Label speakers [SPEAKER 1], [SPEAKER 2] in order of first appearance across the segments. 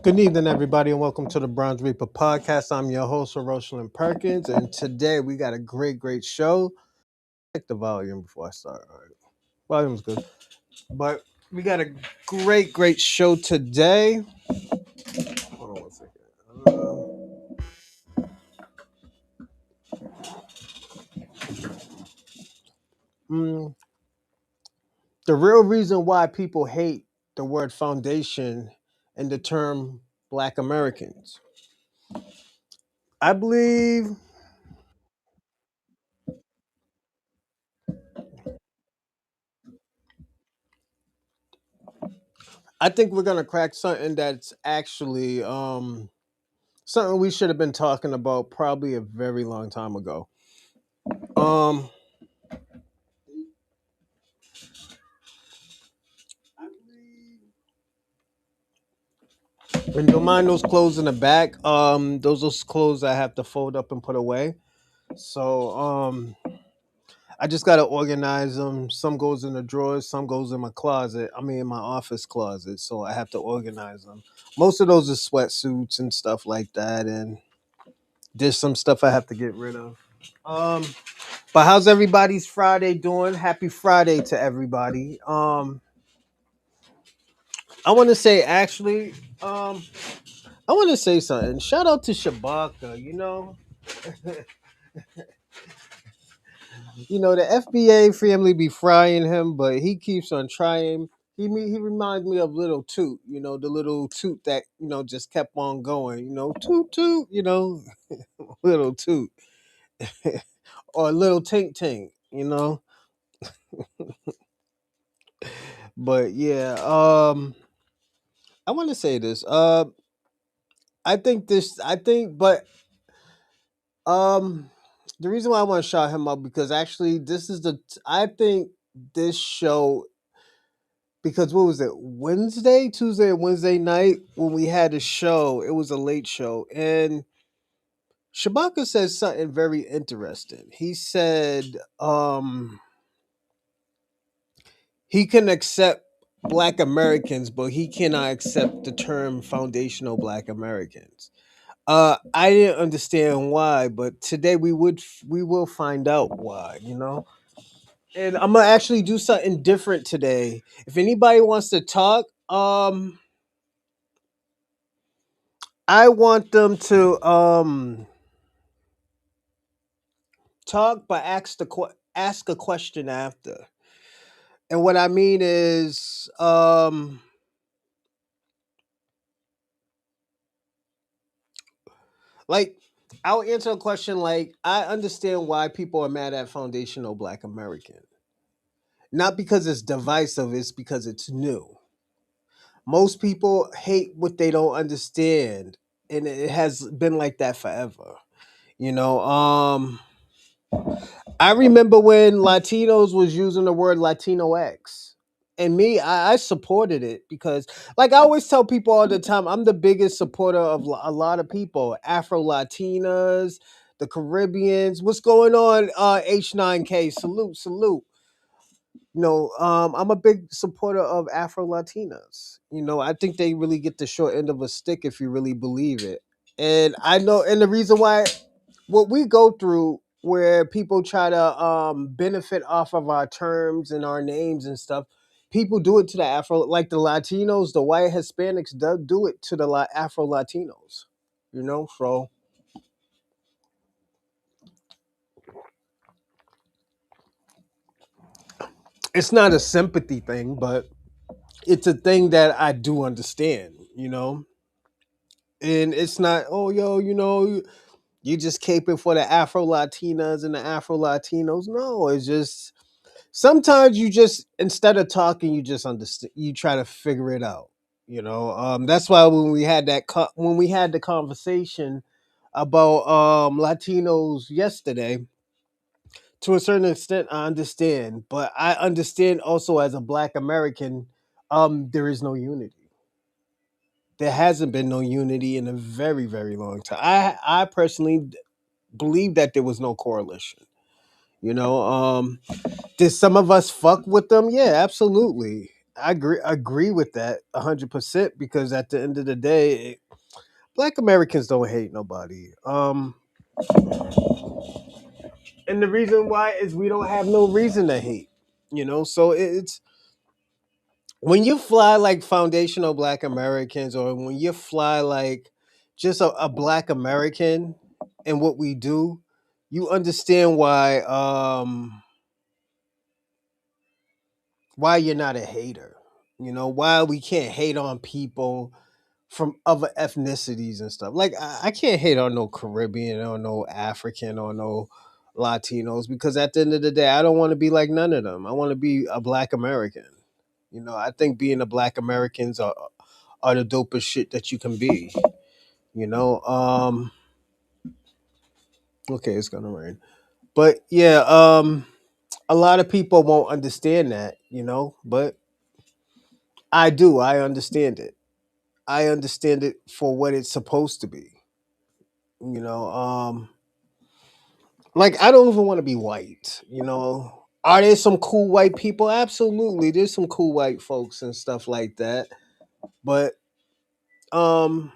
[SPEAKER 1] Good evening, everybody, and welcome to the Bronze Reaper podcast. I'm your host, Rosalind Perkins, and today we got a great show. Check the volume before I start. All right, volume's good, but we got a great show today. Hold on one second. Mm, the real reason why people hate the word foundation and the term Black Americans, I believe. I think we're gonna crack something that's actually something we should have been talking about probably a very long time ago. Um, and don't mind those clothes in the back. Those clothes I have to fold up and put away. So I just gotta organize them. Some goes in the drawers, some goes in my closet. I mean, in my office closet. So I have to organize them. Most of those are sweatsuits and stuff like that, and there's some stuff I have to get rid of. Um, but how's everybody's Friday doing? Happy Friday to everybody. I want to say actually, um, I want to say something. Shout out to Shabaka. The FBA family be frying him, but he keeps on trying. He reminds me of Little Toot. The little Toot that just kept on going. Toot Toot. Little Toot or Little Tink Tink. But yeah, I want to say this. But Um, the reason why I want to shout him up because actually this is I think this show because what was it Tuesday or Wednesday night when we had a show, it was a late show, and Shabaka said something very interesting. He said he can accept Black Americans, but he cannot accept the term foundational Black Americans. I didn't understand why, but today we will find out why. And I'm gonna actually do something different today. If anybody wants to talk, I want them to talk, but ask a question after. And what I mean is, like, I'll answer a question like, I understand why people are mad at foundational Black American. Not because it's divisive, it's because it's new. Most people hate what they don't understand, and it has been like that forever. You know, I remember when Latinos was using the word Latino X. And me, I supported it because, like I always tell people all the time, I'm the biggest supporter of a lot of people, Afro Latinas, the Caribbeans. What's going on? H9K, salute. I'm a big supporter of Afro Latinas. I think they really get the short end of a stick if you really believe it. And I know, and the reason why what we go through where people try to benefit off of our terms and our names and stuff, people do it to the Afro, like the Latinos, the white Hispanics do it to the Afro Latinos. So it's not a sympathy thing, but it's a thing that I do understand. And it's not, oh yo, you just caping for the Afro Latinas and the Afro Latinos. No, it's just sometimes you just instead of talking, you just understand. You try to figure it out. That's why when we had when we had the conversation about Latinos yesterday, to a certain extent, I understand, but I understand also as a Black American, there is no unity. There hasn't been no unity in a very long time. I personally believe that there was no coalition. You know, did some of us fuck with them? Yeah, absolutely. I agree with that 100% because at the end of the day, Black Americans don't hate nobody. And the reason why is we don't have no reason to hate. So it's when you fly like foundational Black Americans, or when you fly like just a Black American and what we do, you understand why you're not a hater. Why we can't hate on people from other ethnicities and stuff. Like I can't hate on no Caribbean or no African or no Latinos because at the end of the day, I don't want to be like none of them. I want to be a Black American. I think being a Black Americans are the dopest shit that you can be. You know. Okay, it's gonna rain, but yeah. A lot of people won't understand that. But I do. I understand it. I understand it for what it's supposed to be. You know. Like I don't even want to be white. Are there some cool white people? Absolutely, there's some cool white folks and stuff like that. But um,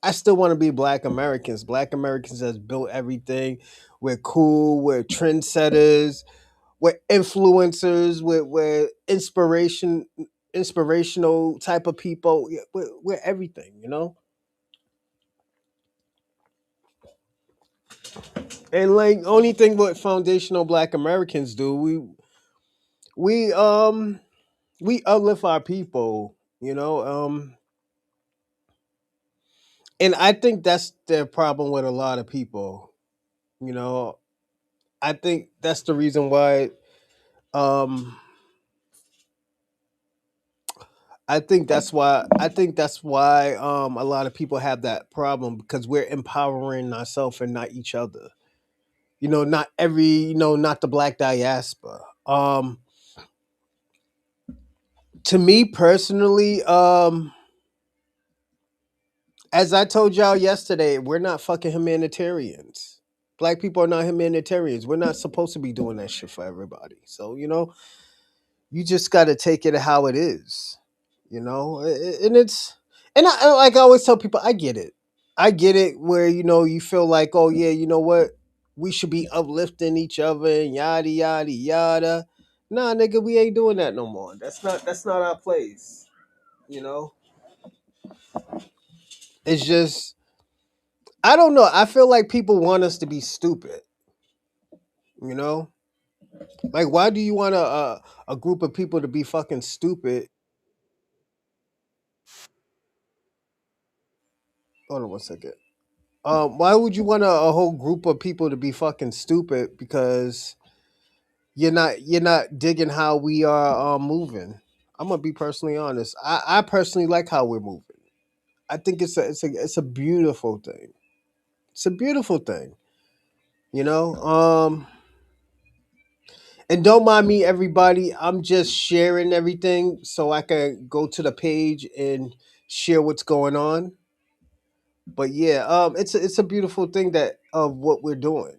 [SPEAKER 1] I still want to be Black Americans. Black Americans has built everything. We're cool. We're trendsetters. We're influencers. We're inspirational type of people. Yeah, we're everything. And like only thing what foundational Black Americans do, we um we uplift our people. And I think that's the problem with a lot of people. You know, I think that's the reason why. Um, I think that's why a lot of people have that problem because we're empowering ourselves and not each other. Not the Black diaspora. To me personally, as I told y'all yesterday, we're not fucking humanitarians. Black people are not humanitarians. We're not supposed to be doing that shit for everybody. So, you just got to take it how it is, and like I always tell people, I get it. I get it where, you feel like, oh, yeah, you know what? We should be uplifting each other and yada, yada, yada. Nah, nigga, we ain't doing that no more. That's not our place. You know, it's just, I don't know. I feel like people want us to be stupid. You know, like why do you want a group of people to be fucking stupid? Hold on one second. Why would you want a whole group of people to be fucking stupid because you're not digging how we are moving? I'm gonna be personally honest. I personally like how we're moving. I think it's a beautiful thing. It's a beautiful thing. You know. And don't mind me, everybody. I'm just sharing everything so I can go to the page and share what's going on. But yeah, it's a beautiful thing that of what we're doing.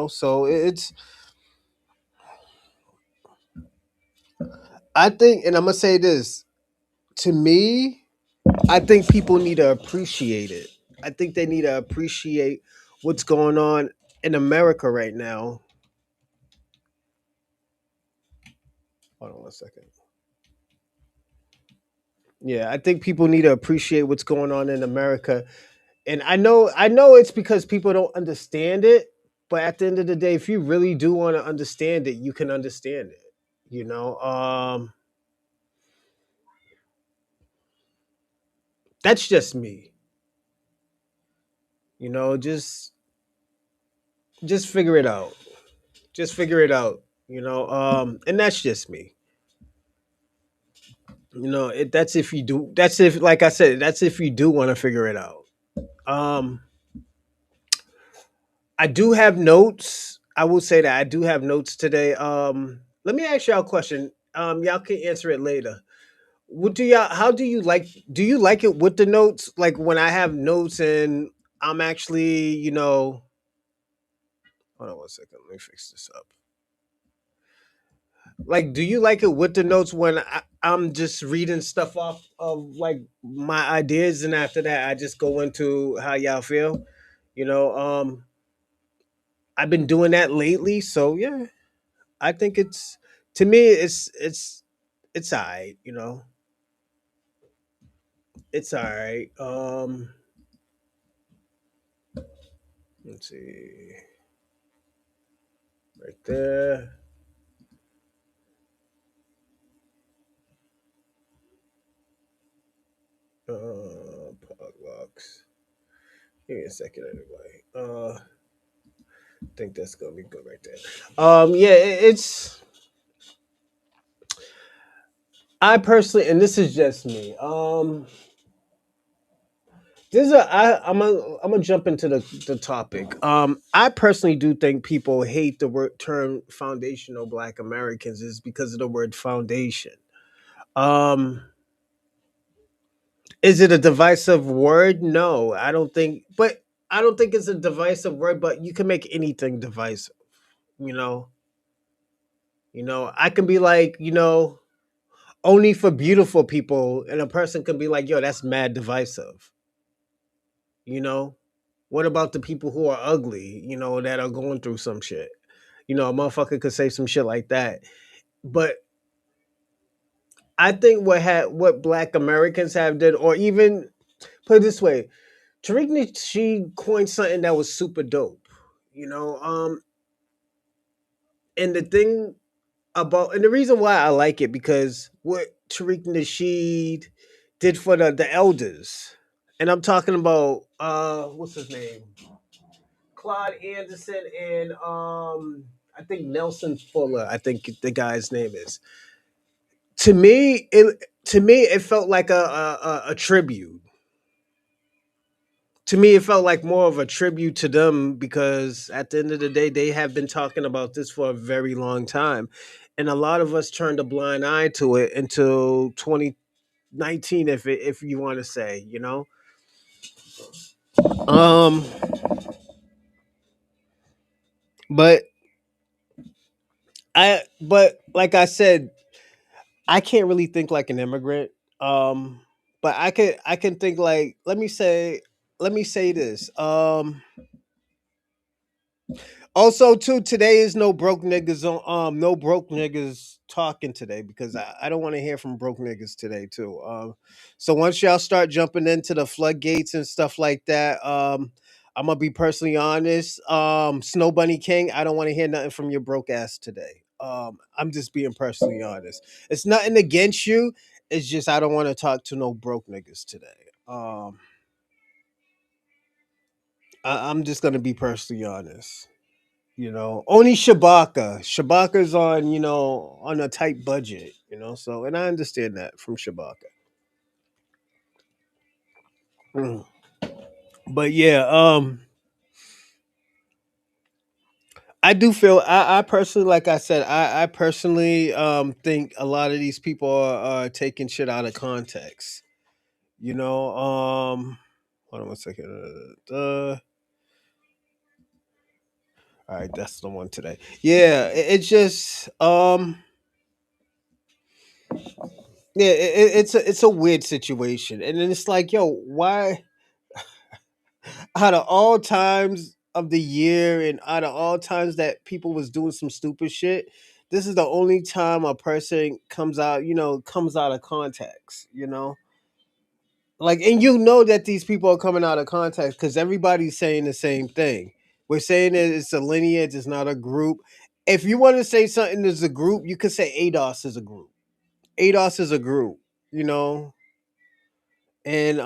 [SPEAKER 1] So it's I think, and I'm gonna say this to me, I think people need to appreciate it. I think they need to appreciate what's going on in America right now. Hold on one second. Yeah, I think people need to appreciate what's going on in America. And I know it's because people don't understand it, but at the end of the day, if you really do want to understand it, you can understand it. You know, that's just me. Just figure it out. Just figure it out. And that's just me. That's if you do. That's if, like I said, that's if you do want to figure it out. Um, I do have notes. I will say that I do have notes today. Let me ask y'all a question. Y'all can answer it later. What do y'all? How do you like? Do you like it with the notes? Like when I have notes and I'm actually, hold on one second. Let me fix this up. Like, do you like it with the notes when I'm just reading stuff off of like my ideas, and after that, I just go into how y'all feel? You know, I've been doing that lately, so yeah, I think it's to me, it's alright. You know, it's alright. Let's see, right there. Podlocks. Give me a second, anyway. I think that's gonna be good right there. Yeah, it's I personally, and this is just me. This is I'm gonna jump into the topic. I personally do think people hate the word term foundational Black Americans is because of the word foundation. Um, is it a divisive word? No, I don't think. But I don't think it's a divisive word. But you can make anything divisive. You know. I can be like, only for beautiful people, and a person can be like, yo, that's mad divisive. You know. What about the people who are ugly? That are going through some shit. A motherfucker could say some shit like that. But I think what Black Americans have did, or even put it this way, Tariq Nasheed coined something that was super dope. You know, and the thing and the reason why I like it because what Tariq Nasheed did for the elders, and I'm talking about what's his name, Claude Anderson, and I think Nelson Fuller. I think the guy's name is. To me it felt like a tribute. To me, it felt like more of a tribute to them because at the end of the day, they have been talking about this for a very long time, and a lot of us turned a blind eye to it until 2019, if you want to say. Um, but but like I said, I can't really think like an immigrant. Um, but I can think like let me say this. Also, too, today is no broke niggas talking today because I don't want to hear from broke niggas today too. So once y'all start jumping into the floodgates and stuff like that, I'm gonna be personally honest. Snow Bunny King, I don't want to hear nothing from your broke ass today. I'm just being personally honest. It's nothing against you. It's just I don't want to talk to no broke niggas today. Um, I'm just gonna be personally honest. Only Shabaka. Shabaka's on a tight budget, so and I understand that from Shabaka. Mm. But yeah, I do feel I personally, like I said, I personally think a lot of these people are taking shit out of context. Hold on one second. All right, that's the one today. Yeah, it's just yeah, it's a weird situation, and then it's like, yo, why? Out of all times of the year and out of all times that people was doing some stupid shit, this is the only time a person comes out of context. Like, and that these people are coming out of context because everybody's saying the same thing. We're saying that it's a lineage, it's not a group. If you want to say something is a group, you could say ADOS is a group. ADOS is a group, you know, and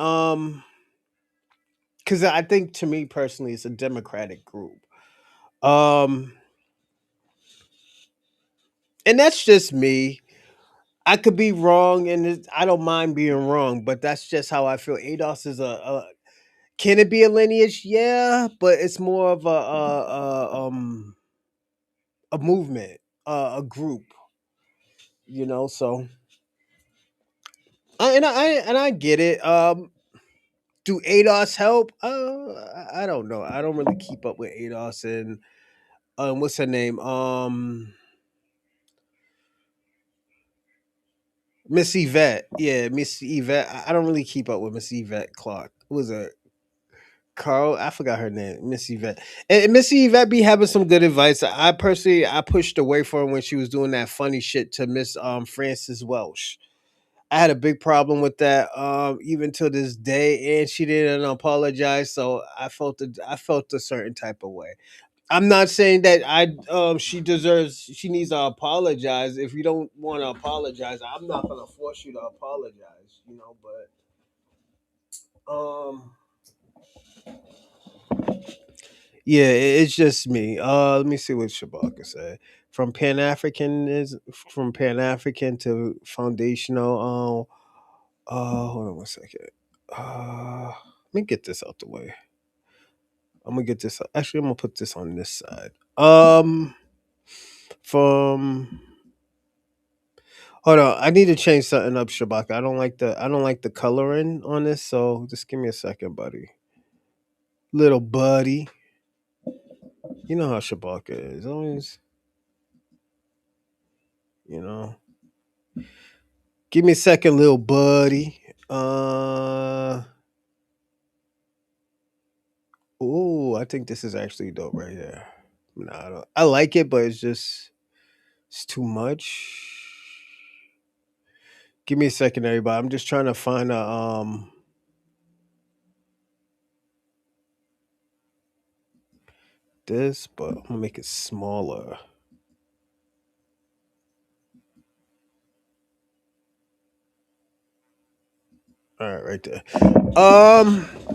[SPEAKER 1] because I think to me personally, it's a democratic group. Um, and that's just me. I could be wrong, and I don't mind being wrong, but that's just how I feel. ADOS is a can it be a lineage? Yeah, but it's more of a movement, a group, So and I get it. Do ADOS help? I don't know. I don't really keep up with ADOS and what's her name? Miss Yvette. Yeah, Miss Yvette. I don't really keep up with Miss Yvette Clark. Who was it? Carl, I forgot her name, Miss Yvette. And Missy Yvette be having some good advice. I personally I pushed away from her when she was doing that funny shit to Miss Frances Welsh. I had a big problem with that, even to this day, and she didn't apologize. So I felt a certain type of way. I'm not saying that she needs to apologize. If you don't want to apologize, I'm not gonna force you to apologize, but yeah, it's just me. Let me see what Shabaka said. From Pan African is from Pan African to foundational. Hold on one second. Let me get this out the way. I'm gonna get this. Actually, I'm gonna put this on this side. From hold on, I need to change something up, Shabaka. I don't like the coloring on this. So just give me a second, buddy. Little buddy, you know how Shabaka is always. You know. Give me a second, little buddy. Oh, I think this is actually dope right here. Nah, I like it, but it's too much. Give me a second, everybody. I'm just trying to find a this, but I'm gonna make it smaller. All right, right there.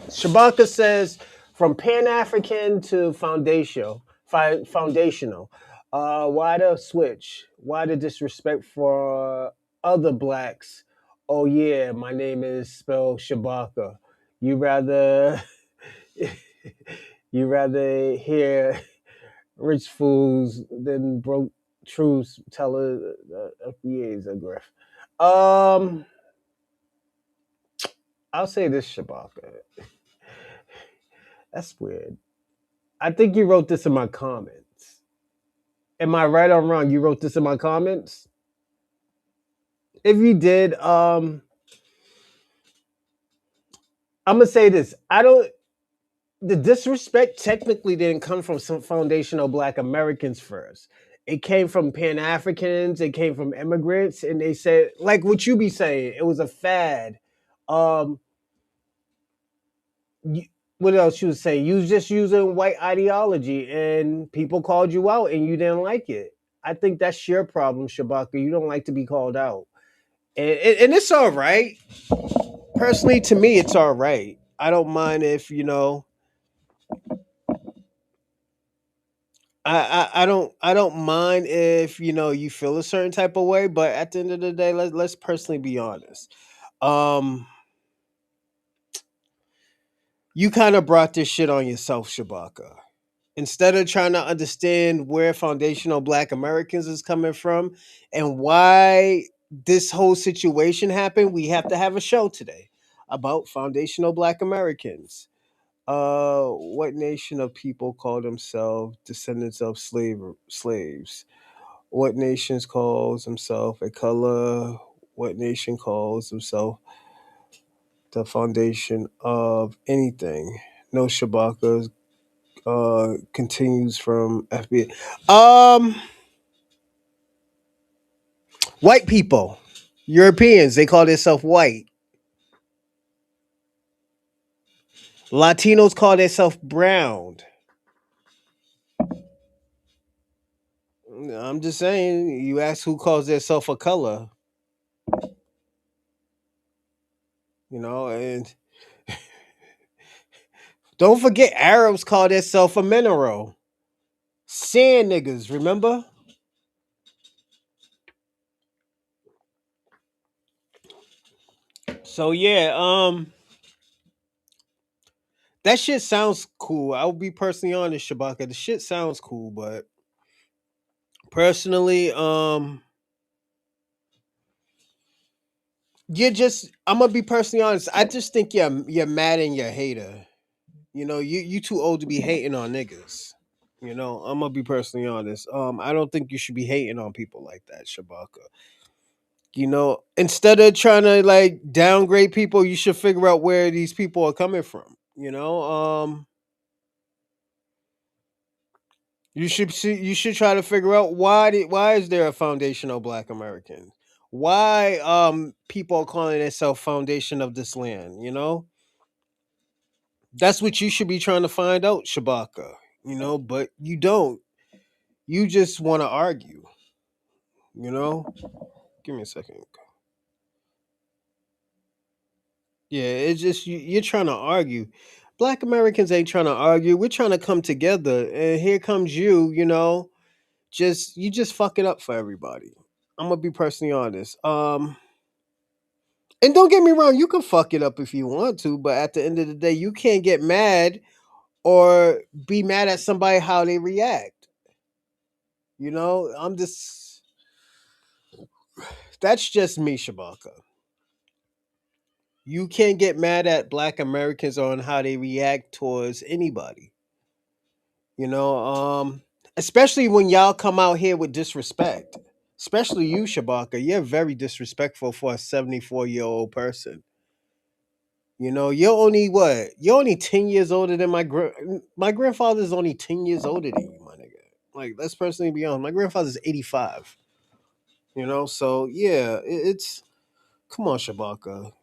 [SPEAKER 1] Shabaka says from Pan African to foundational. Why the switch? Why the disrespect for other blacks? Oh yeah, my name is spelled Shabaka. You rather you rather hear rich fools than broke truths tell FBA's a griff. Um, I'll say this, Shabaka. That's weird. I think you wrote this in my comments. Am I right or wrong? You wrote this in my comments? If you did, I'm gonna say this. I don't the disrespect technically didn't come from some foundational black Americans first. It came from Pan Africans, it came from immigrants, and they said, like what you be saying, it was a fad. Um you, what else you was saying? You was just using white ideology and people called you out and you didn't like it. I think that's your problem, Shabaka. You don't like to be called out. And it's all right. Personally, to me, it's all right. I don't mind if, I don't mind if you feel a certain type of way, but at the end of the day, let's personally be honest. Um, you kind of brought this shit on yourself, Shabaka. Instead of trying to understand where foundational black Americans is coming from and why this whole situation happened, we have to have a show today about foundational black Americans. What nation of people call themselves descendants of slaves? What nations calls himself a color? What nation calls himself the foundation of anything? No Shabaka continues from FBA. White people, Europeans, they call themselves white. Latinos call themselves brown. I'm just saying. You ask who calls themselves a color, and don't forget Arabs call themselves a mineral. Sand niggas, remember? So yeah, that shit sounds cool. I'll be personally honest, Shabaka. The shit sounds cool, but personally, I'm gonna be personally honest. I just think you're mad and you're a hater. You too old to be hating on niggas. I'm gonna be personally honest. I don't think you should be hating on people like that, Shabaka. Instead of trying to like downgrade people, you should figure out where these people are coming from. You should try to figure out why is there a foundational Black American? Why people are calling themselves foundation of this land? That's what you should be trying to find out, Shabaka. But you don't. You just want to argue. You know. Give me a second. Yeah, it's just you're trying to argue. Black Americans ain't trying to argue. We're trying to come together, and here comes you. You just fuck it up for everybody. I'm gonna be personally honest. And don't get me wrong, you can fuck it up if you want to, but at the end of the day, you can't get mad or be mad at somebody how they react. I'm just that's just me, Shabaka. You can't get mad at Black Americans on how they react towards anybody. You know, especially when y'all come out here with disrespect. Especially you, Shabaka. You're very disrespectful for a 74-year-old person. You're only what? You're only 10 years older than my grandfather's only 10 years older than you, my nigga. Like, let's personally be honest. My grandfather's 85. So yeah, it's come on, Shabaka.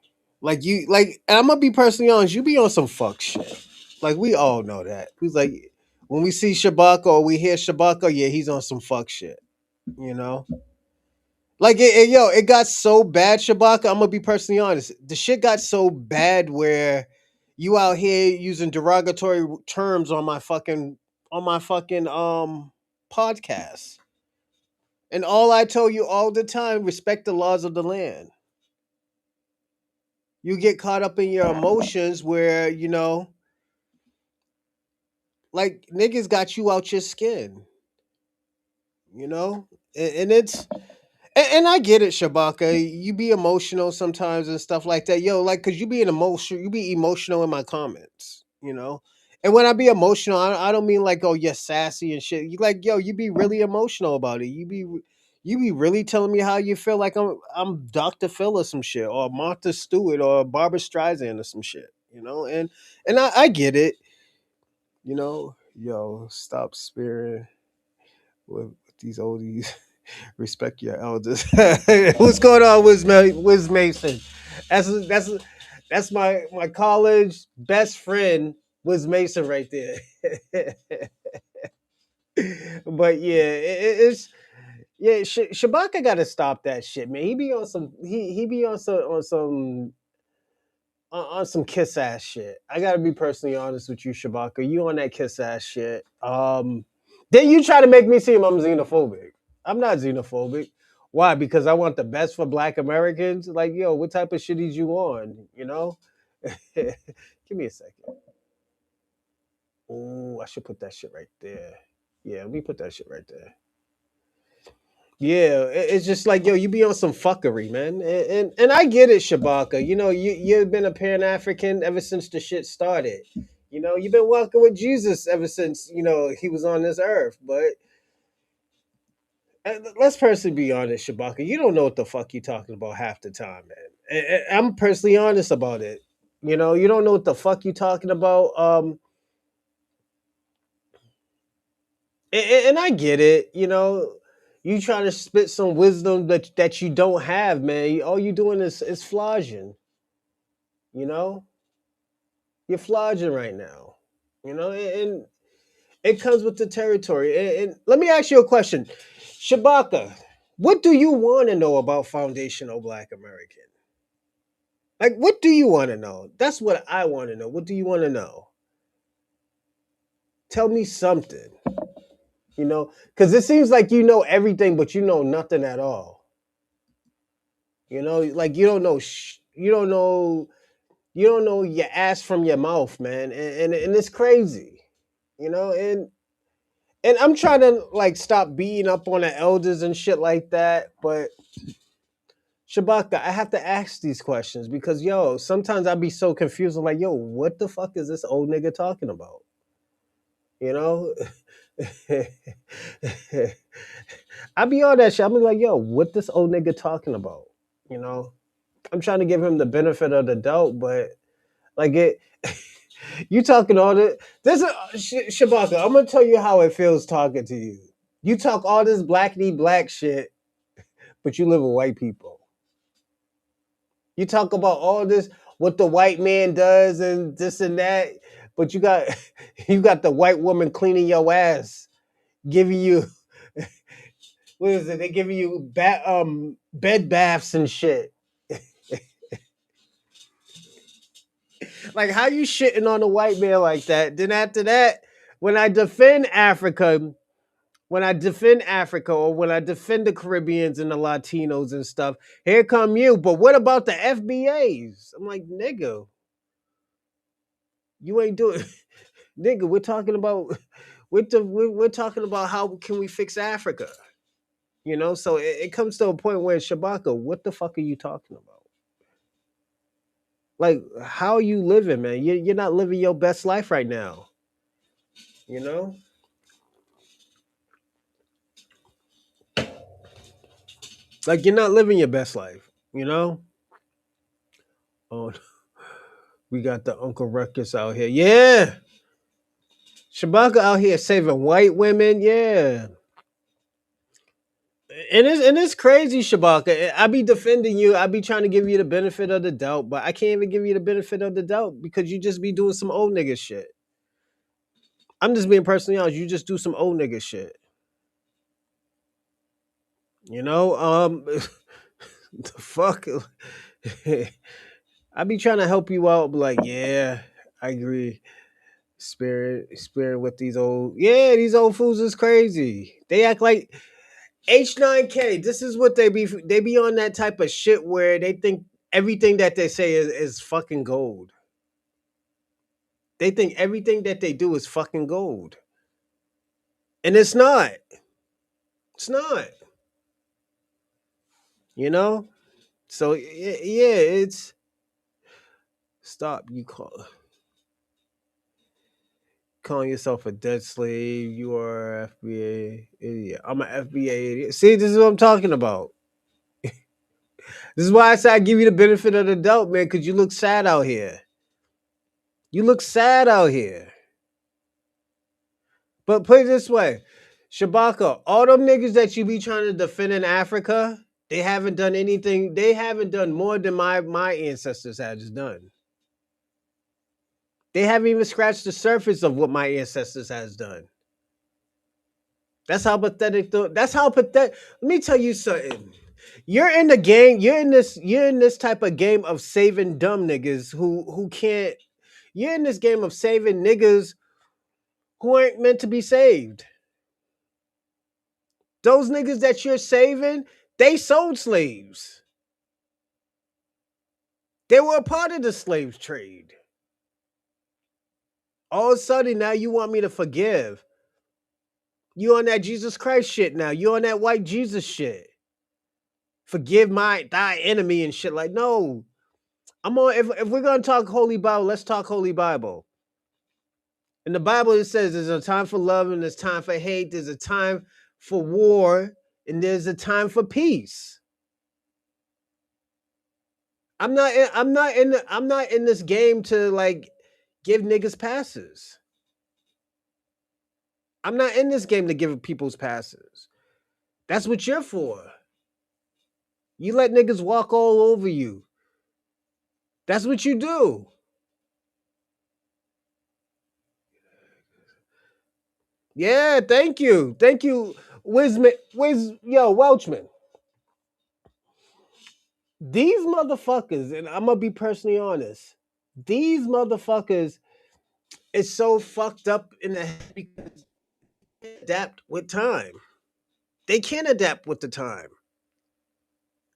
[SPEAKER 1] And I'm gonna be personally honest, you be on some fuck shit. Like, we all know that. Who's like when we see Shabaka or we hear Shabaka, yeah, he's on some fuck shit. You know? It got so bad, Shabaka. I'm gonna be personally honest. The shit got so bad where you out here using derogatory terms on my fucking podcast. And all I tell you all the time, respect the laws of the land. You get caught up in your emotions where, like niggas got you out your skin, and it's and I get it, Shabaka. You be emotional sometimes and stuff like that. Yo, like, cause you be emotional in my comments. And when I be emotional, I don't mean like, oh, you're sassy and shit. You like, yo, you be really emotional about it. You be really telling me how you feel like I'm Dr. Phil or some shit, or Martha Stewart or Barbara Streisand or some shit. And I get it. Yo, stop spearing with these oldies. Respect your elders. What's going on, Wiz Mason? That's my college best friend, Wiz Mason, right there. But yeah, it's yeah. Shabaka got to stop that shit, man. He be on some he be on some kiss ass shit. I gotta be personally honest with you, Shabaka. You on that kiss ass shit. Then you try to make me seem I'm xenophobic. I'm not xenophobic. Why? Because I want the best for Black Americans. Like, yo, what type of shit is you on? Give me a second. Oh, I should put that shit right there. Yeah, let me put that shit right there. Yeah, it's just like, yo, you be on some fuckery, man, and I get it, Shabaka. You've been a Pan African ever since the shit started. You've been walking with Jesus ever since he was on this earth. But let's personally be honest, Shabaka. You don't know what the fuck you talking about half the time, man. I'm personally honest about it. You don't know what the fuck you talking about. And I get it. You trying to spit some wisdom that you don't have, man. All you doing is flogging. You know, you're flogging right now. And it comes with the territory. And let me ask you a question, Shabaka. What do you want to know about foundational Black American? Like, what do you want to know? That's what I want to know. What do you want to know? Tell me something. Because it seems like you know everything, but you know nothing at all. Like you don't know. You don't know your ass from your mouth, man, and it's crazy. And I'm trying to like stop beating up on the elders and shit like that, but Shabaka, I have to ask these questions because yo, sometimes I be so confused. I'm like, yo, what the fuck is this old nigga talking about? You know? I be on that shit. I be like, yo, what this old nigga talking about? You know, I'm trying to give him the benefit of the doubt, but like it, you talking all this. This is Shabaka. I'm gonna tell you how it feels talking to you. You talk all this blackity black shit, but you live with white people. You talk about all this what the white man does and this and that, but you got you got the white woman cleaning your ass, giving you what is it? They giving you bed baths and shit. Like how you shitting on a white man like that? Then after that, when I defend Africa, or when I defend the Caribbeans and the Latinos and stuff, here come you. But what about the FBAs? I'm like, nigga, you ain't doing, nigga. We're talking about how can we fix Africa? You know, so it comes to a point where Shabaka, what the fuck are you talking about? Like, how are you living, man? You're not living your best life right now. You know, like you're not living your best life. You know. Oh, we got the Uncle Ruckus out here. Yeah, Shabaka out here saving white women. Yeah, and it's crazy, Shabaka. I be defending you. I be trying to give you the benefit of the doubt, but I can't even give you the benefit of the doubt because you just be doing some old nigga shit. I'm just being personally honest. You just do some old nigga shit. You know, the fuck. I be trying to help you out, but like, yeah, I agree. Spirit with these old, yeah, these old fools is crazy. They act like H9K. This is what they be. They be on that type of shit where they think everything that they say is fucking gold. They think everything that they do is fucking gold, and it's not. It's not. You know. So yeah, it's stop. You calling yourself a dead slave. You are FBA idiot. I'm an FBA idiot. See, this is what I'm talking about. This is why I say I give you the benefit of the doubt, man, because you look sad out here. You look sad out here. But put it this way, Shabaka, all them niggas that you be trying to defend in Africa, they haven't done anything. They haven't done more than my ancestors had just done. They haven't even scratched the surface of what my ancestors has done. That's how pathetic. That's how pathetic. Let me tell you something. You're in the game. You're in this type of game of saving dumb niggas who can't. You're in this game of saving niggas who ain't meant to be saved. Those niggas that you're saving, they sold slaves. They were a part of the slave trade. All of a sudden, now you want me to forgive. You on that Jesus Christ shit now. You on that white Jesus shit. Forgive thy enemy and shit. Like, no. I'm on if we're gonna talk Holy Bible, let's talk Holy Bible. In the Bible, it says there's a time for love and there's time for hate, there's a time for war, and there's a time for peace. I'm not in this game to like give niggas passes. I'm not in this game to give people's passes. That's what you're for. You let niggas walk all over you. That's what you do. Yeah, thank you. Thank you. Welchman. These motherfuckers, and I'm gonna be personally honest, these motherfuckers is so fucked up in the head because they can't adapt with time. They can't adapt with the time.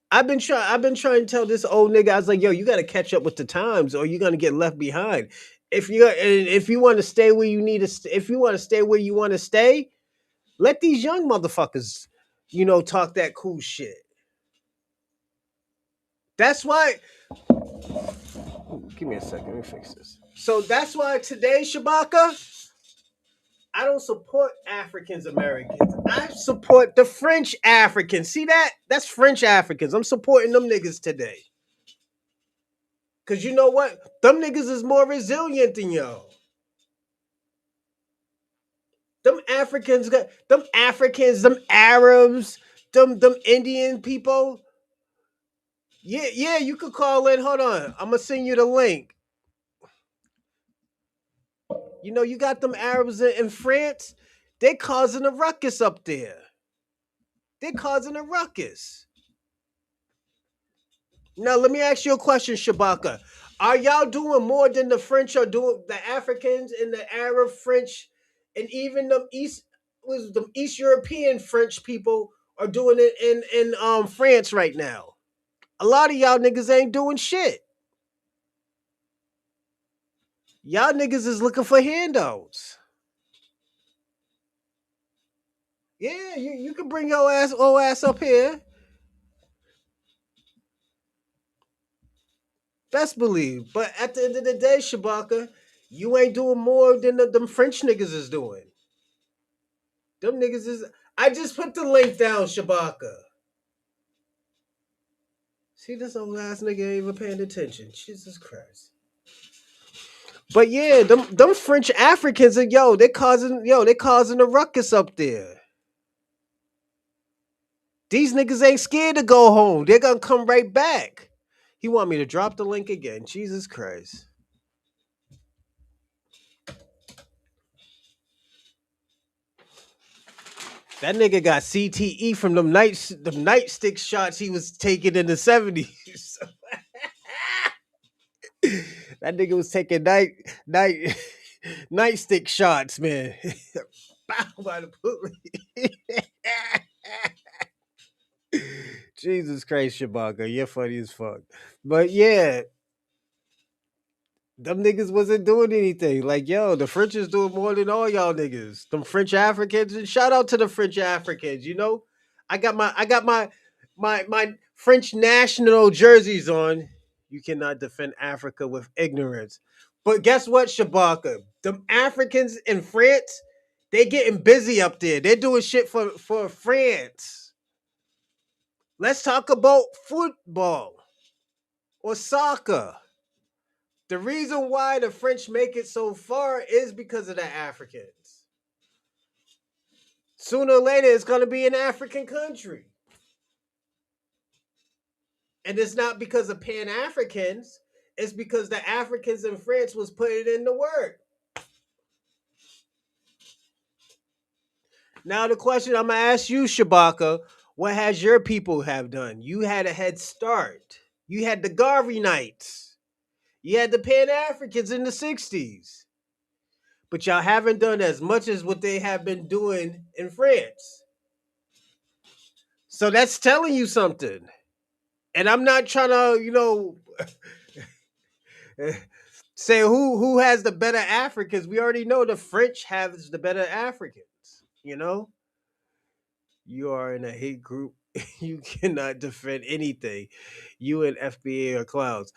[SPEAKER 1] I've been trying to tell this old nigga, I was like, yo, you gotta catch up with the times or you're gonna get left behind. If you want to stay where you need to if you want to stay where you want to stay, let these young motherfuckers, talk that cool shit. That's why give me a second, let me fix this. So that's why today, Shabaka, I don't support Africans Americans. I support the French Africans. See that? That's French Africans. I'm supporting them niggas today. Cause you know what? Them niggas is more resilient than y'all. Them Arabs, them Indian people. Yeah, yeah, you could call in. Hold on. I'm gonna send you the link. You know, you got them Arabs in France. They causing a ruckus up there. They're causing a ruckus. Now, let me ask you a question, Shabaka. Are y'all doing more than the French are doing? The Africans and the Arab French, and even the East European French people are doing it in France right now. A lot of y'all niggas ain't doing shit. Y'all niggas is looking for handouts. Yeah, you can bring your ass up here. Best believe. But at the end of the day, Shabaka, you ain't doing more than them French niggas is doing. Them niggas is. I just put the link down, Shabaka. See, this old ass nigga ain't even paying attention. Jesus Christ. But yeah, them French Africans are they causing a ruckus up there. These niggas ain't scared to go home. They're gonna come right back. He want me to drop the link again. Jesus Christ. That nigga got CTE from them nightstick shots he was taking in the 70s. That nigga was taking night nightstick shots, man. Bow by the police. Jesus Christ, Shabaka, you're funny as fuck. But yeah, them niggas wasn't doing anything. Like, yo, the French is doing more than all y'all niggas. Them French Africans, and shout out to the French Africans, you know? I got my French national jerseys on. You cannot defend Africa with ignorance. But guess what, Shabaka? Them Africans in France, they getting busy up there. They're doing shit for France. Let's talk about football or soccer. The reason why the French make it so far is because of the Africans. Sooner or later, it's going to be an African country. And it's not because of Pan Africans, it's because the Africans in France was putting in the work. Now, the question I'm going to ask you, Shabaka, what has your people have done? You had a head start. You had the Garvey Knights. You had the Pan Africans in the 60s. But y'all haven't done as much as what they have been doing in France. So that's telling you something. And I'm not trying to, say who has the better Africans. We already know the French has the better Africans, you know? You are in a hate group. You cannot defend anything. You and FBA are clowns.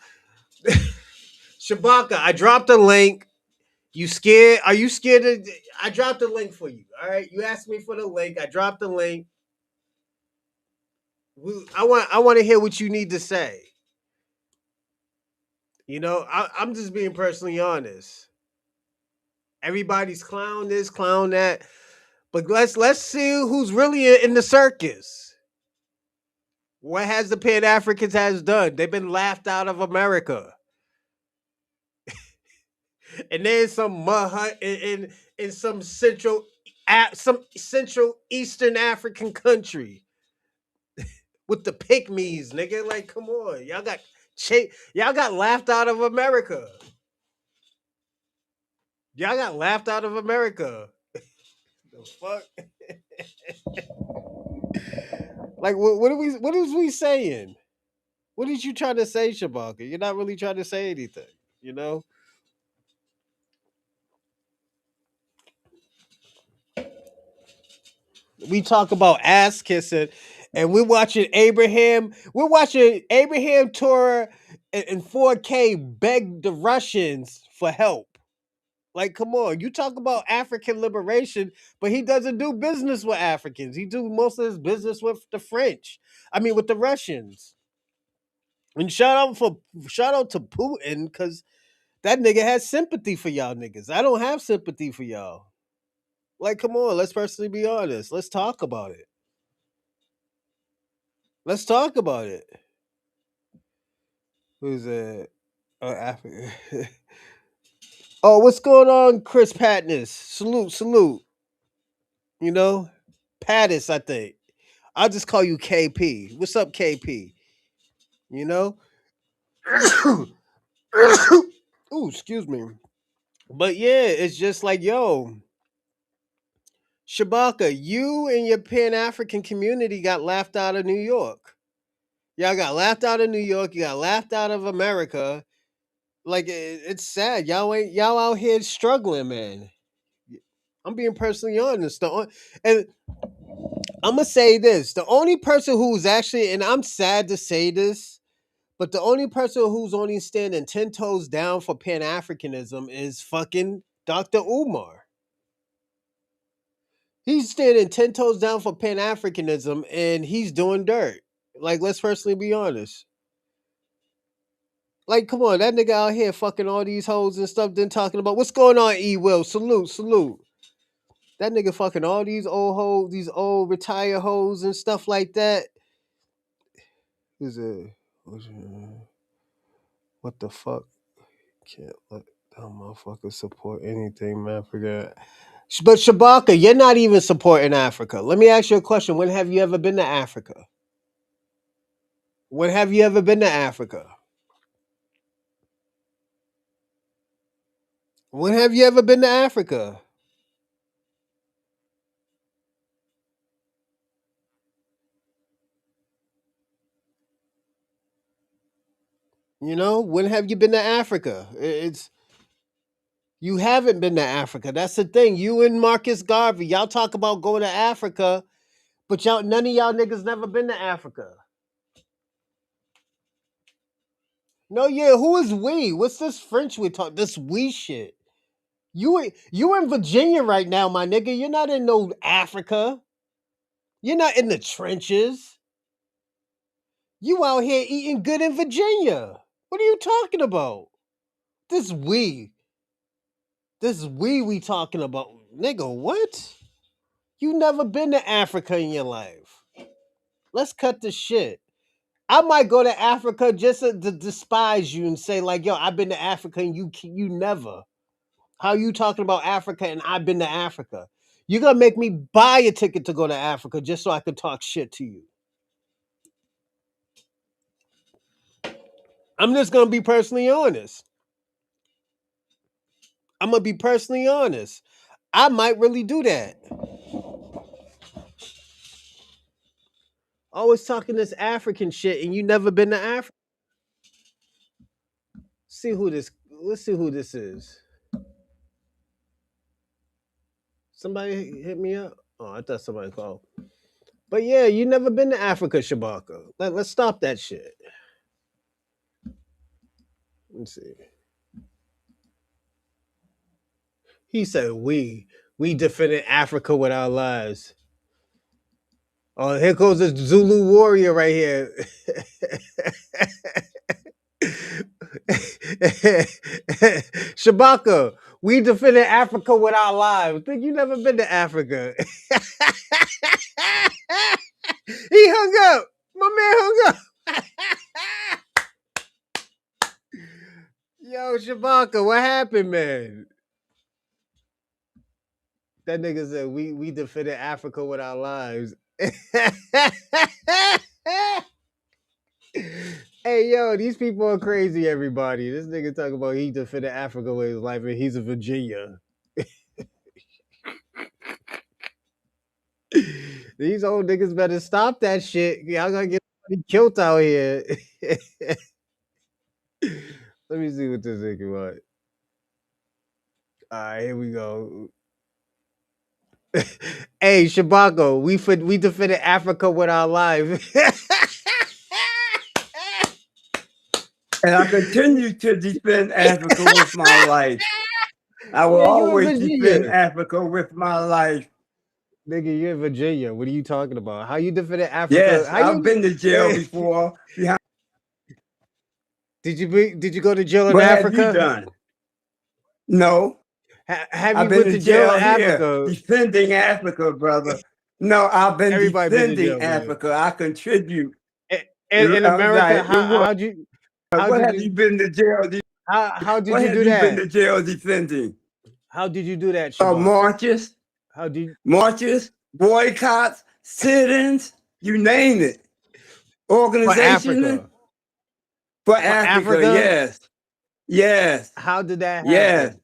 [SPEAKER 1] Shabaka, I dropped a link. You scared? Are you scared? I dropped a link for you. All right. You asked me for the link. I dropped the link. I want to hear what you need to say. I'm just being personally honest. Everybody's clown this, clown that, but let's see who's really in the circus. What has the Pan Africans has done? They've been laughed out of America, and there's some mud hut in some central Eastern African country with the pygmies, nigga. Like, come on, y'all got laughed out of America. Y'all got laughed out of America. The fuck? Like, what is we saying? What did you try to say, Shabaka? You're not really trying to say anything, you know? We talk about ass kissing, and we're watching Abraham Torah in 4K beg the Russians for help. Like, come on, you talk about African liberation, but he doesn't do business with Africans. He do most of his business with the French. I mean, with the Russians. And shout out to Putin because that nigga has sympathy for y'all niggas. I don't have sympathy for y'all. Like, come on, let's personally be honest. Let's talk about it. Let's talk about it. Who's that? Oh, Africa. Oh, what's going on, Chris Patness? Salute, salute. You know, Pattis, I think. I'll just call you KP. What's up, KP? You know? Ooh, excuse me. But yeah, it's just like, yo, Shabaka, you and your Pan African community got laughed out of New York. Y'all got laughed out of New York. You got laughed out of America. Like it's sad. Y'all out here struggling, man. I'm being personally honest. And I'm gonna say this: the only person who's actually, and I'm sad to say this, but the only person who's only standing 10 toes down for Pan Africanism is fucking Dr. Umar. He's standing 10 toes down for Pan Africanism, and he's doing dirt. Like, let's personally be honest. Like, come on, that nigga out here fucking all these hoes and stuff, then talking about what's going on, E Will. Salute, salute. That nigga fucking all these old hoes, these old retired hoes and stuff like that. Who's a what the fuck? Can't let that motherfucker support anything, man. Forget. But Shabaka, you're not even supporting Africa. Let me ask you a question. When have you ever been to Africa? When have you ever been to Africa? When have you ever been to Africa? You know, when have you been to Africa? It's you haven't been to Africa. That's the thing. You and Marcus Garvey, y'all talk about going to Africa, but y'all none of y'all niggas never been to Africa. No, yeah, who is we? What's this French we talk? This we shit. You in Virginia right now, my nigga. You're not in no Africa. You're not in the trenches. You out here eating good in Virginia. What are you talking about? This we. This we talking about. Nigga, what? You never been to Africa in your life. Let's cut the shit. I might go to Africa just to despise you and say like, yo, I've been to Africa and you never. How you talking about Africa and I've been to Africa? You're gonna make me buy a ticket to go to Africa just so I can talk shit to you. I'm just gonna be personally honest. I'm gonna be personally honest. I might really do that. Always talking this African shit and you never been to Africa. See who this let's see who this is. Somebody hit me up. Oh, I thought somebody called. But yeah, you never been to Africa, Shabaka. Let's stop that shit. Let's see. He said we defended Africa with our lives. Oh, here goes this Zulu warrior right here. Shabaka, we defended Africa with our lives. Think you never been to Africa? He hung up. My man hung up. Yo, Shabaka, what happened, man? That nigga said we defended Africa with our lives. Hey yo, these people are crazy, everybody. This nigga talking about he defended Africa with his life and he's in Virginia. These old niggas better stop that shit. Y'all gonna get killed out here. Let me see what this nigga want. Alright, here we go. Hey, Shabako, we defended Africa with our life.
[SPEAKER 2] And I continue to defend Africa with my life. I will
[SPEAKER 1] Yeah, you in
[SPEAKER 2] always defend
[SPEAKER 1] Virginia.
[SPEAKER 2] Africa with my life.
[SPEAKER 1] Nigga, you in Virginia. What are you talking about? How you defended Africa?
[SPEAKER 2] Yes,
[SPEAKER 1] How
[SPEAKER 2] I've
[SPEAKER 1] you
[SPEAKER 2] been to jail
[SPEAKER 1] wait?
[SPEAKER 2] before. Behind,
[SPEAKER 1] Did you go to jail in
[SPEAKER 2] what have you
[SPEAKER 1] Africa?
[SPEAKER 2] done? No,
[SPEAKER 1] Have
[SPEAKER 2] I've
[SPEAKER 1] you
[SPEAKER 2] been
[SPEAKER 1] been
[SPEAKER 2] to
[SPEAKER 1] to jail in
[SPEAKER 2] jail here
[SPEAKER 1] Africa?
[SPEAKER 2] defending Africa, brother. No, I've been
[SPEAKER 1] Everybody been to
[SPEAKER 2] defending
[SPEAKER 1] jail, man.
[SPEAKER 2] Africa. I contribute.
[SPEAKER 1] In America,
[SPEAKER 2] Right.
[SPEAKER 1] how
[SPEAKER 2] What
[SPEAKER 1] did
[SPEAKER 2] have
[SPEAKER 1] you
[SPEAKER 2] you been to jail?
[SPEAKER 1] how did
[SPEAKER 2] What
[SPEAKER 1] you
[SPEAKER 2] have
[SPEAKER 1] do
[SPEAKER 2] you been
[SPEAKER 1] that?
[SPEAKER 2] to jail defending?
[SPEAKER 1] How did you do that, Shabaka?
[SPEAKER 2] Marches,
[SPEAKER 1] How did
[SPEAKER 2] boycotts, sit-ins, you name it.
[SPEAKER 1] for
[SPEAKER 2] Organization
[SPEAKER 1] Africa?
[SPEAKER 2] for
[SPEAKER 1] For
[SPEAKER 2] Africa.
[SPEAKER 1] Africa?
[SPEAKER 2] Yes, yes,
[SPEAKER 1] How did that
[SPEAKER 2] yes.
[SPEAKER 1] happen?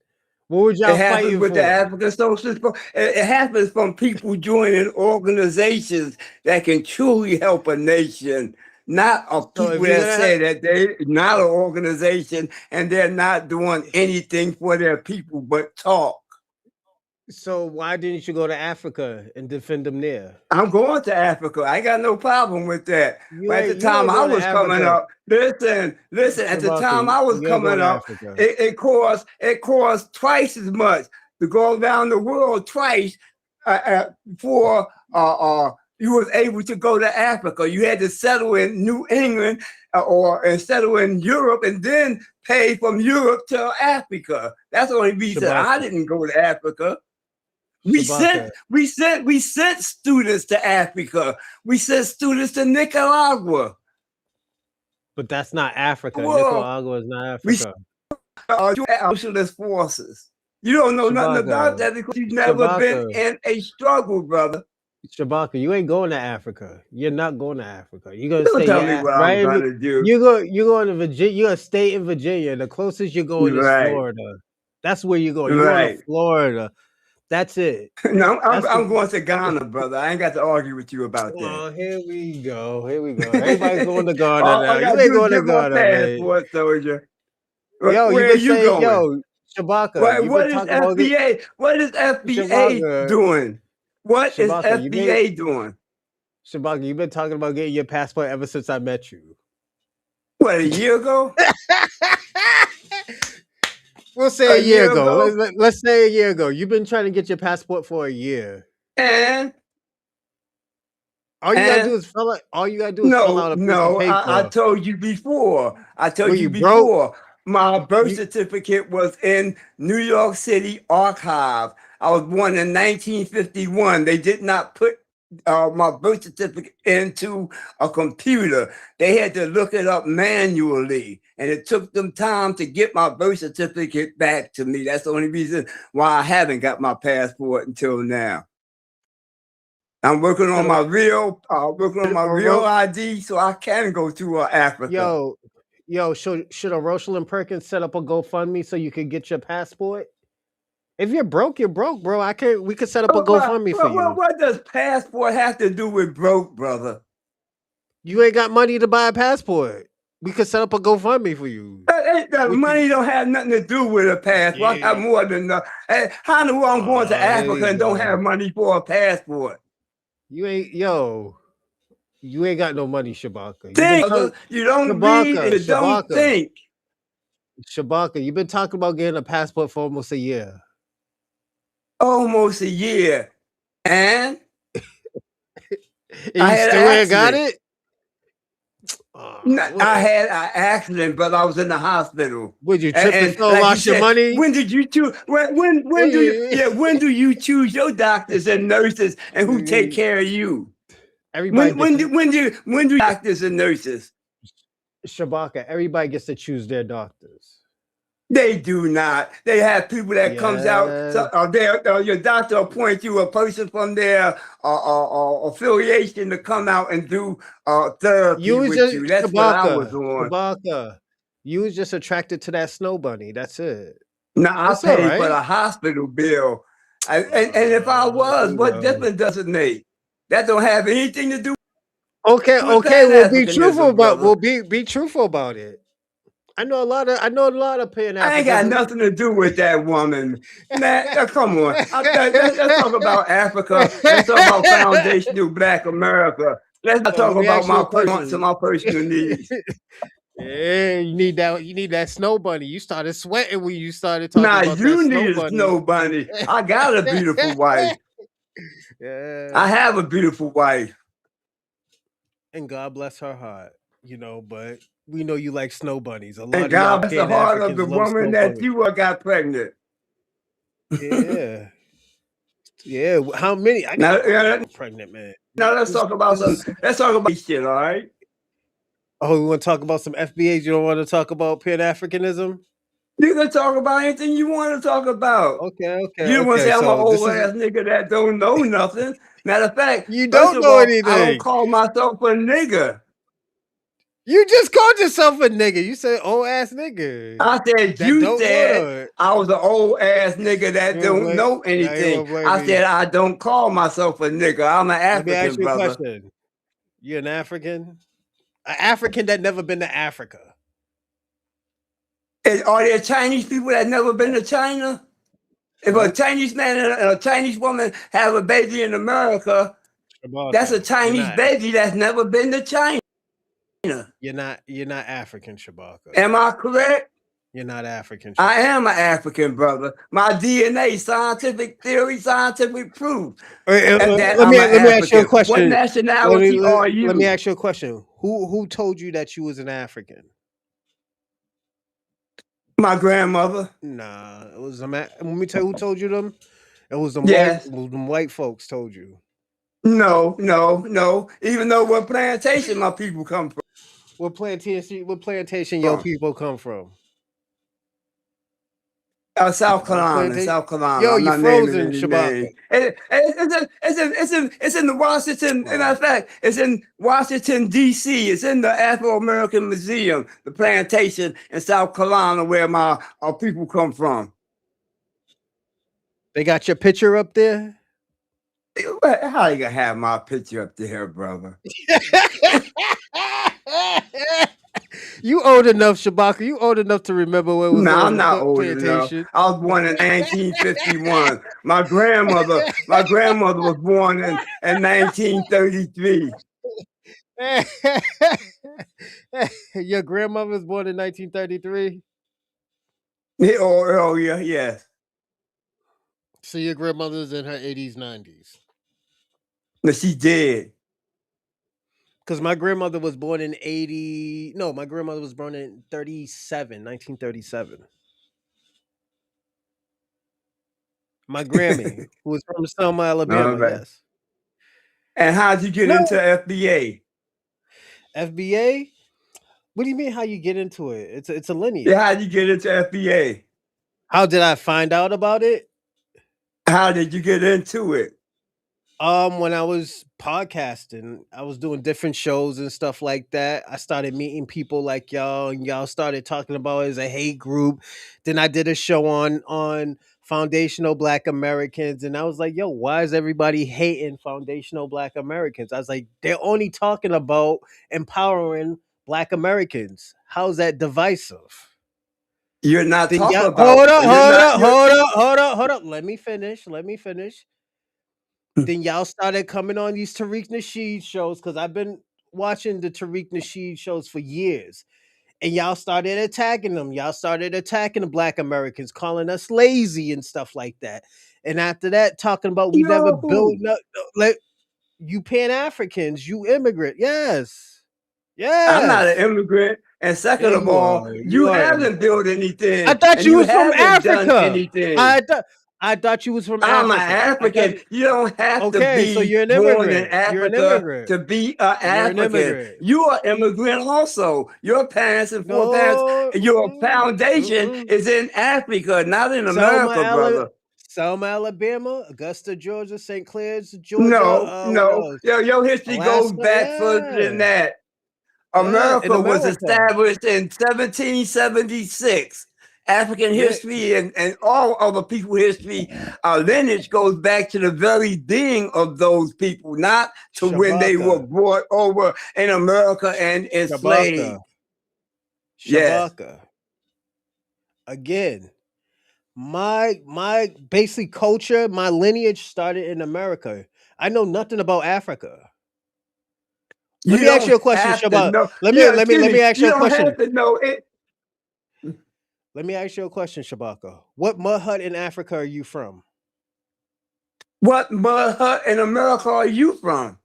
[SPEAKER 1] What were
[SPEAKER 2] It
[SPEAKER 1] y'all
[SPEAKER 2] happens
[SPEAKER 1] fighting
[SPEAKER 2] with the
[SPEAKER 1] for?
[SPEAKER 2] African Socialist. It happens from people joining organizations that can truly help a nation, not of
[SPEAKER 1] So if
[SPEAKER 2] people
[SPEAKER 1] you're
[SPEAKER 2] that
[SPEAKER 1] gonna have,
[SPEAKER 2] say that they're not an organization and they're not doing anything for their people but talk.
[SPEAKER 1] so why didn't you go to Africa and defend them there?
[SPEAKER 2] I'm going to Africa. I ain't got no problem with that. But at the
[SPEAKER 1] You
[SPEAKER 2] time
[SPEAKER 1] ain't
[SPEAKER 2] I
[SPEAKER 1] going to
[SPEAKER 2] was coming
[SPEAKER 1] Africa,
[SPEAKER 2] up, listen, at the time
[SPEAKER 1] Shabaka.
[SPEAKER 2] I was
[SPEAKER 1] You ain't going
[SPEAKER 2] coming
[SPEAKER 1] to
[SPEAKER 2] up,
[SPEAKER 1] Africa.
[SPEAKER 2] it cost twice as much to go around the world twice before you was able to go to Africa. You had to settle in New England or settle in Europe and then pay from Europe to Africa. That's the only reason I
[SPEAKER 1] Shabaka.
[SPEAKER 2] didn't go to Africa. We
[SPEAKER 1] Shabaka.
[SPEAKER 2] sent we sent students to Africa. We sent students to Nicaragua.
[SPEAKER 1] But that's not Africa.
[SPEAKER 2] Well,
[SPEAKER 1] Nicaragua is not
[SPEAKER 2] we
[SPEAKER 1] Africa.
[SPEAKER 2] socialist forces. You don't know nothing about
[SPEAKER 1] Shabaka.
[SPEAKER 2] that because you've never been
[SPEAKER 1] Shabaka.
[SPEAKER 2] in a struggle, brother.
[SPEAKER 1] Shabaka, you ain't going to Africa. You're not going to Africa. You're gonna
[SPEAKER 2] Don't
[SPEAKER 1] stay.
[SPEAKER 2] tell me what I'm
[SPEAKER 1] Right.
[SPEAKER 2] gonna do.
[SPEAKER 1] You going to Virginia. You're gonna stay in Virginia. The closest you're going is
[SPEAKER 2] Right,
[SPEAKER 1] Florida. That's where you're going. You're going to
[SPEAKER 2] right.
[SPEAKER 1] Florida. That's it.
[SPEAKER 2] No,
[SPEAKER 1] That's
[SPEAKER 2] I'm
[SPEAKER 1] the.
[SPEAKER 2] going to Ghana, brother. I ain't got to argue with you about that.
[SPEAKER 1] Oh, here we go. Here we go. Everybody's going to Ghana
[SPEAKER 2] All
[SPEAKER 1] now.
[SPEAKER 2] I
[SPEAKER 1] You
[SPEAKER 2] gotta
[SPEAKER 1] ain't
[SPEAKER 2] do is
[SPEAKER 1] going to
[SPEAKER 2] get my
[SPEAKER 1] Ghana, man.
[SPEAKER 2] passport, soldier.
[SPEAKER 1] Yo, you
[SPEAKER 2] Where are
[SPEAKER 1] been
[SPEAKER 2] you
[SPEAKER 1] saying,
[SPEAKER 2] going?
[SPEAKER 1] yo, Shabaka,
[SPEAKER 2] What
[SPEAKER 1] you've been
[SPEAKER 2] what is
[SPEAKER 1] talking about
[SPEAKER 2] FBA? What is FBA
[SPEAKER 1] Shabaka,
[SPEAKER 2] doing? What is
[SPEAKER 1] Shabaka,
[SPEAKER 2] FBA doing?
[SPEAKER 1] Shabaka, you've been talking about getting your passport ever since I met you.
[SPEAKER 2] What, a year ago?
[SPEAKER 1] We'll say
[SPEAKER 2] A
[SPEAKER 1] a year
[SPEAKER 2] year
[SPEAKER 1] ago.
[SPEAKER 2] ago?
[SPEAKER 1] Let's say a year ago. You've been trying to get your passport for a year.
[SPEAKER 2] And
[SPEAKER 1] All you gotta do
[SPEAKER 2] and
[SPEAKER 1] is fill out. All you gotta do is fill
[SPEAKER 2] no,
[SPEAKER 1] out a piece of
[SPEAKER 2] no, I
[SPEAKER 1] paper.
[SPEAKER 2] told you before. I
[SPEAKER 1] Were
[SPEAKER 2] told you
[SPEAKER 1] you broke?
[SPEAKER 2] before. My birth
[SPEAKER 1] You
[SPEAKER 2] certificate was in New York City archive. I was born in 1951. They did not put my birth certificate into a computer. They had to look it up manually, and it took them time to get my birth certificate back to me. That's the only reason why I haven't got my passport until now. I'm
[SPEAKER 1] should have
[SPEAKER 2] working on my real
[SPEAKER 1] wrote.
[SPEAKER 2] ID so I can go to Africa.
[SPEAKER 1] Yo, should a Rochelle and Perkins set up a GoFundMe so you could get your passport? If you're broke, you're broke, bro. I can We could set up a GoFundMe for you.
[SPEAKER 2] What does passport have to do with broke, brother?
[SPEAKER 1] You ain't got money to buy a passport. We could set up a GoFundMe for you.
[SPEAKER 2] That
[SPEAKER 1] What you?
[SPEAKER 2] money don't have nothing to do with a passport. I have
[SPEAKER 1] Yeah.
[SPEAKER 2] more than enough. Hey, how in the world I'm going to
[SPEAKER 1] Here
[SPEAKER 2] Africa
[SPEAKER 1] you
[SPEAKER 2] and don't have
[SPEAKER 1] go.
[SPEAKER 2] money for a passport?
[SPEAKER 1] You ain't yo. You ain't got no money, Shabaka. You've been
[SPEAKER 2] Think,
[SPEAKER 1] talking
[SPEAKER 2] you don't read and
[SPEAKER 1] Shabaka,
[SPEAKER 2] you don't
[SPEAKER 1] Shabaka,
[SPEAKER 2] think.
[SPEAKER 1] Shabaka. You've been talking about getting a passport for almost a year.
[SPEAKER 2] Almost a year. And
[SPEAKER 1] And
[SPEAKER 2] I
[SPEAKER 1] you
[SPEAKER 2] had an
[SPEAKER 1] still ain't got
[SPEAKER 2] accident.
[SPEAKER 1] it?
[SPEAKER 2] I
[SPEAKER 1] What?
[SPEAKER 2] had an accident, but I was in the hospital.
[SPEAKER 1] Would you trip and
[SPEAKER 2] And
[SPEAKER 1] fell,
[SPEAKER 2] like you
[SPEAKER 1] lost your
[SPEAKER 2] said,
[SPEAKER 1] money?
[SPEAKER 2] when did you choose? When do you choose your doctors and nurses and who take care of you?
[SPEAKER 1] Everybody gets to,
[SPEAKER 2] When do doctors and nurses?
[SPEAKER 1] Shabaka. Everybody gets to choose their doctors.
[SPEAKER 2] They do not. They have people that comes out.
[SPEAKER 1] Yeah.
[SPEAKER 2] So, your doctor appoints you a person from their affiliation to come out and do therapy
[SPEAKER 1] You was
[SPEAKER 2] with
[SPEAKER 1] just
[SPEAKER 2] you. That's what I was
[SPEAKER 1] Shabaka.
[SPEAKER 2] on.
[SPEAKER 1] Shabaka. You was just attracted to that snow bunny. That's it.
[SPEAKER 2] Now I
[SPEAKER 1] It's all
[SPEAKER 2] paid for
[SPEAKER 1] right.
[SPEAKER 2] the hospital bill, and if I
[SPEAKER 1] Here
[SPEAKER 2] was,
[SPEAKER 1] we
[SPEAKER 2] what
[SPEAKER 1] go.
[SPEAKER 2] difference does it make? That don't have anything to do
[SPEAKER 1] Okay,
[SPEAKER 2] with
[SPEAKER 1] okay.
[SPEAKER 2] Pan
[SPEAKER 1] We'll be truthful
[SPEAKER 2] Africanism,
[SPEAKER 1] about.
[SPEAKER 2] brother.
[SPEAKER 1] We'll be truthful about it. I know a lot of Pan
[SPEAKER 2] I ain't got
[SPEAKER 1] Africans.
[SPEAKER 2] nothing to do with that woman, man. Come on, let's talk about Africa. Let's talk about foundational Black America. Let's not
[SPEAKER 1] Yo,
[SPEAKER 2] talk
[SPEAKER 1] let me
[SPEAKER 2] about
[SPEAKER 1] ask you
[SPEAKER 2] my
[SPEAKER 1] a
[SPEAKER 2] personal wants and
[SPEAKER 1] question.
[SPEAKER 2] my personal needs.
[SPEAKER 1] Yeah, you need that. You need that snow bunny. You started sweating when you started talking
[SPEAKER 2] Now
[SPEAKER 1] about that
[SPEAKER 2] you
[SPEAKER 1] snow
[SPEAKER 2] need a
[SPEAKER 1] bunny.
[SPEAKER 2] snow bunny. I got a beautiful wife.
[SPEAKER 1] Yeah,
[SPEAKER 2] I have a beautiful wife.
[SPEAKER 1] and God bless her heart. But we know you like snow bunnies. A
[SPEAKER 2] And
[SPEAKER 1] lot of y'all
[SPEAKER 2] God bless the
[SPEAKER 1] Pan
[SPEAKER 2] heart of the
[SPEAKER 1] Africans love
[SPEAKER 2] woman
[SPEAKER 1] snow
[SPEAKER 2] that
[SPEAKER 1] bunnies.
[SPEAKER 2] you got pregnant.
[SPEAKER 1] Yeah, yeah. How many? I got
[SPEAKER 2] Now,
[SPEAKER 1] a lot of people pregnant, man.
[SPEAKER 2] now let's
[SPEAKER 1] This,
[SPEAKER 2] talk about some.
[SPEAKER 1] this.
[SPEAKER 2] Let's talk about shit. All right.
[SPEAKER 1] Oh, we want to talk about some FBAs. You don't want to talk about Pan Africanism?
[SPEAKER 2] You can talk about anything you want to talk about.
[SPEAKER 1] Okay, okay,
[SPEAKER 2] You don't want to
[SPEAKER 1] okay.
[SPEAKER 2] say I'm an
[SPEAKER 1] So this
[SPEAKER 2] old
[SPEAKER 1] is
[SPEAKER 2] ass nigga that don't know nothing. Matter of fact,
[SPEAKER 1] you
[SPEAKER 2] first
[SPEAKER 1] don't
[SPEAKER 2] of
[SPEAKER 1] know
[SPEAKER 2] all, I don't
[SPEAKER 1] anything.
[SPEAKER 2] call myself a nigga.
[SPEAKER 1] You just called yourself a nigga. You said old ass nigga
[SPEAKER 2] I said
[SPEAKER 1] that
[SPEAKER 2] you
[SPEAKER 1] don't know
[SPEAKER 2] said
[SPEAKER 1] it.
[SPEAKER 2] I was an old ass nigga that
[SPEAKER 1] You wanna
[SPEAKER 2] don't
[SPEAKER 1] blame,
[SPEAKER 2] know
[SPEAKER 1] now you
[SPEAKER 2] anything.
[SPEAKER 1] want to blame
[SPEAKER 2] I
[SPEAKER 1] me.
[SPEAKER 2] said I don't call myself a nigga. I'm an
[SPEAKER 1] Let me ask
[SPEAKER 2] African
[SPEAKER 1] you a
[SPEAKER 2] brother.
[SPEAKER 1] question. You an African? An African that never been to Africa.
[SPEAKER 2] Are there Chinese people that never been to China? If a
[SPEAKER 1] Nope.
[SPEAKER 2] Chinese man and a Chinese woman have a baby in America, that's a
[SPEAKER 1] Shabaka. You're
[SPEAKER 2] Chinese
[SPEAKER 1] not.
[SPEAKER 2] baby that's never been to China.
[SPEAKER 1] You're not. You're not African, Shabaka.
[SPEAKER 2] Am I correct?
[SPEAKER 1] You're not African,
[SPEAKER 2] I
[SPEAKER 1] Shabaka.
[SPEAKER 2] am an African brother. My DNA, scientific theory, scientific proof that I'm an
[SPEAKER 1] Let me ask you a
[SPEAKER 2] African. What
[SPEAKER 1] question.
[SPEAKER 2] nationality are
[SPEAKER 1] Let me
[SPEAKER 2] you?
[SPEAKER 1] ask you a question. Who told you that you was an African?
[SPEAKER 2] My grandmother.
[SPEAKER 1] Nah, it was let me tell you who told you them.
[SPEAKER 2] Yes.
[SPEAKER 1] It was them white folks told you.
[SPEAKER 2] No, no, no. Even though what plantation my people come
[SPEAKER 1] What plantation your
[SPEAKER 2] from.
[SPEAKER 1] people come from?
[SPEAKER 2] South
[SPEAKER 1] What
[SPEAKER 2] Carolina,
[SPEAKER 1] plantation?
[SPEAKER 2] South Carolina.
[SPEAKER 1] Yo,
[SPEAKER 2] I'm
[SPEAKER 1] you
[SPEAKER 2] not naming
[SPEAKER 1] frozen,
[SPEAKER 2] any
[SPEAKER 1] Shabaka.
[SPEAKER 2] names. It's in the Washington. As a matter of fact, it's in Washington D.C. It's in the Afro American Museum, the plantation in South Carolina, where my our people come from.
[SPEAKER 1] They got your picture up there?
[SPEAKER 2] How you gonna have my picture up there, brother?
[SPEAKER 1] You old enough, Shabaka. You old enough to remember what was
[SPEAKER 2] No,
[SPEAKER 1] on
[SPEAKER 2] I'm
[SPEAKER 1] the
[SPEAKER 2] not old enough.
[SPEAKER 1] plantation.
[SPEAKER 2] I was born in 1951. My grandmother was born in 1933.
[SPEAKER 1] Your grandmother was born in 1933.
[SPEAKER 2] Oh, yeah, yes.
[SPEAKER 1] So your grandmother's in her 80s, 90s.
[SPEAKER 2] No, she did.
[SPEAKER 1] Because my grandmother was born in 80. No, my grandmother was born in 37, 1937. My Grammy, who was from Selma,
[SPEAKER 2] All
[SPEAKER 1] Alabama.
[SPEAKER 2] right.
[SPEAKER 1] Yes.
[SPEAKER 2] And how'd you get into
[SPEAKER 1] No,
[SPEAKER 2] FBA?
[SPEAKER 1] FBA. What do you mean? How you get into it? It's a
[SPEAKER 2] Yeah,
[SPEAKER 1] lineage.
[SPEAKER 2] how'd you get into FBA?
[SPEAKER 1] How did I find out about it?
[SPEAKER 2] How did you get into it?
[SPEAKER 1] When I was podcasting, I was doing different shows and stuff like that. I started meeting people like y'all, and y'all started talking about it as a hate group. Then I did a show on foundational Black Americans, and I was like, "Yo, why is everybody hating foundational Black Americans?" I was like, "They're only talking about empowering Black Americans. How's that divisive?"
[SPEAKER 2] You're not
[SPEAKER 1] Then
[SPEAKER 2] talking
[SPEAKER 1] yeah,
[SPEAKER 2] about. You're not. You're.
[SPEAKER 1] hold up. Let me finish. Let me finish. Then y'all started coming on these Tariq Nasheed shows because I've been watching the Tariq Nasheed shows for years. And y'all started attacking them. Y'all started attacking the Black Americans, calling us lazy and stuff like that. And after that, talking about we never
[SPEAKER 2] You're
[SPEAKER 1] built
[SPEAKER 2] who?
[SPEAKER 1] like you Pan Africans, you immigrant. Yes.
[SPEAKER 2] I'm not an
[SPEAKER 1] Yes.
[SPEAKER 2] immigrant. And
[SPEAKER 1] Yeah,
[SPEAKER 2] second of
[SPEAKER 1] you
[SPEAKER 2] all,
[SPEAKER 1] are. You
[SPEAKER 2] you
[SPEAKER 1] are.
[SPEAKER 2] haven't built
[SPEAKER 1] I
[SPEAKER 2] anything,
[SPEAKER 1] thought
[SPEAKER 2] and
[SPEAKER 1] you
[SPEAKER 2] you
[SPEAKER 1] was from
[SPEAKER 2] haven't done
[SPEAKER 1] Africa.
[SPEAKER 2] anything.
[SPEAKER 1] I thought I thought you was from
[SPEAKER 2] I'm an
[SPEAKER 1] Africa. I thought
[SPEAKER 2] African. You don't have to
[SPEAKER 1] okay, so
[SPEAKER 2] be
[SPEAKER 1] you're an
[SPEAKER 2] born in
[SPEAKER 1] immigrant. You're an
[SPEAKER 2] Africa
[SPEAKER 1] immigrant.
[SPEAKER 2] to be an
[SPEAKER 1] You're an
[SPEAKER 2] African.
[SPEAKER 1] immigrant.
[SPEAKER 2] You are immigrant also. Your parents and foreparents,
[SPEAKER 1] No,
[SPEAKER 2] your foundation
[SPEAKER 1] mm-mm.
[SPEAKER 2] is in Africa, not in
[SPEAKER 1] Selma,
[SPEAKER 2] America, brother.
[SPEAKER 1] Selma, Alabama, Augusta, Georgia, St. Clair's, Georgia.
[SPEAKER 2] No,
[SPEAKER 1] What
[SPEAKER 2] no.
[SPEAKER 1] else?
[SPEAKER 2] Your history goes
[SPEAKER 1] Alaska.
[SPEAKER 2] back further than
[SPEAKER 1] Yeah,
[SPEAKER 2] that.
[SPEAKER 1] yeah. In
[SPEAKER 2] America was
[SPEAKER 1] America.
[SPEAKER 2] established in 1776. African
[SPEAKER 1] Yeah,
[SPEAKER 2] history and all other people history, our lineage goes back to the very being of those people, not to when they were
[SPEAKER 1] Shabaka,
[SPEAKER 2] brought over in America and
[SPEAKER 1] Shabaka,
[SPEAKER 2] enslaved. Yes.
[SPEAKER 1] Shabaka. Again, my basic culture, my lineage started in America. I know nothing about Africa. Let
[SPEAKER 2] You
[SPEAKER 1] me ask
[SPEAKER 2] don't
[SPEAKER 1] you a question,
[SPEAKER 2] have to
[SPEAKER 1] Shabaka.
[SPEAKER 2] know.
[SPEAKER 1] Let me
[SPEAKER 2] Yeah,
[SPEAKER 1] let me
[SPEAKER 2] excuse
[SPEAKER 1] let
[SPEAKER 2] me.
[SPEAKER 1] me ask
[SPEAKER 2] You
[SPEAKER 1] you a
[SPEAKER 2] don't
[SPEAKER 1] question.
[SPEAKER 2] have to know it.
[SPEAKER 1] Let me ask you a question, Shabaka. What mud hut in Africa are you from?
[SPEAKER 2] What mud hut in America are you from?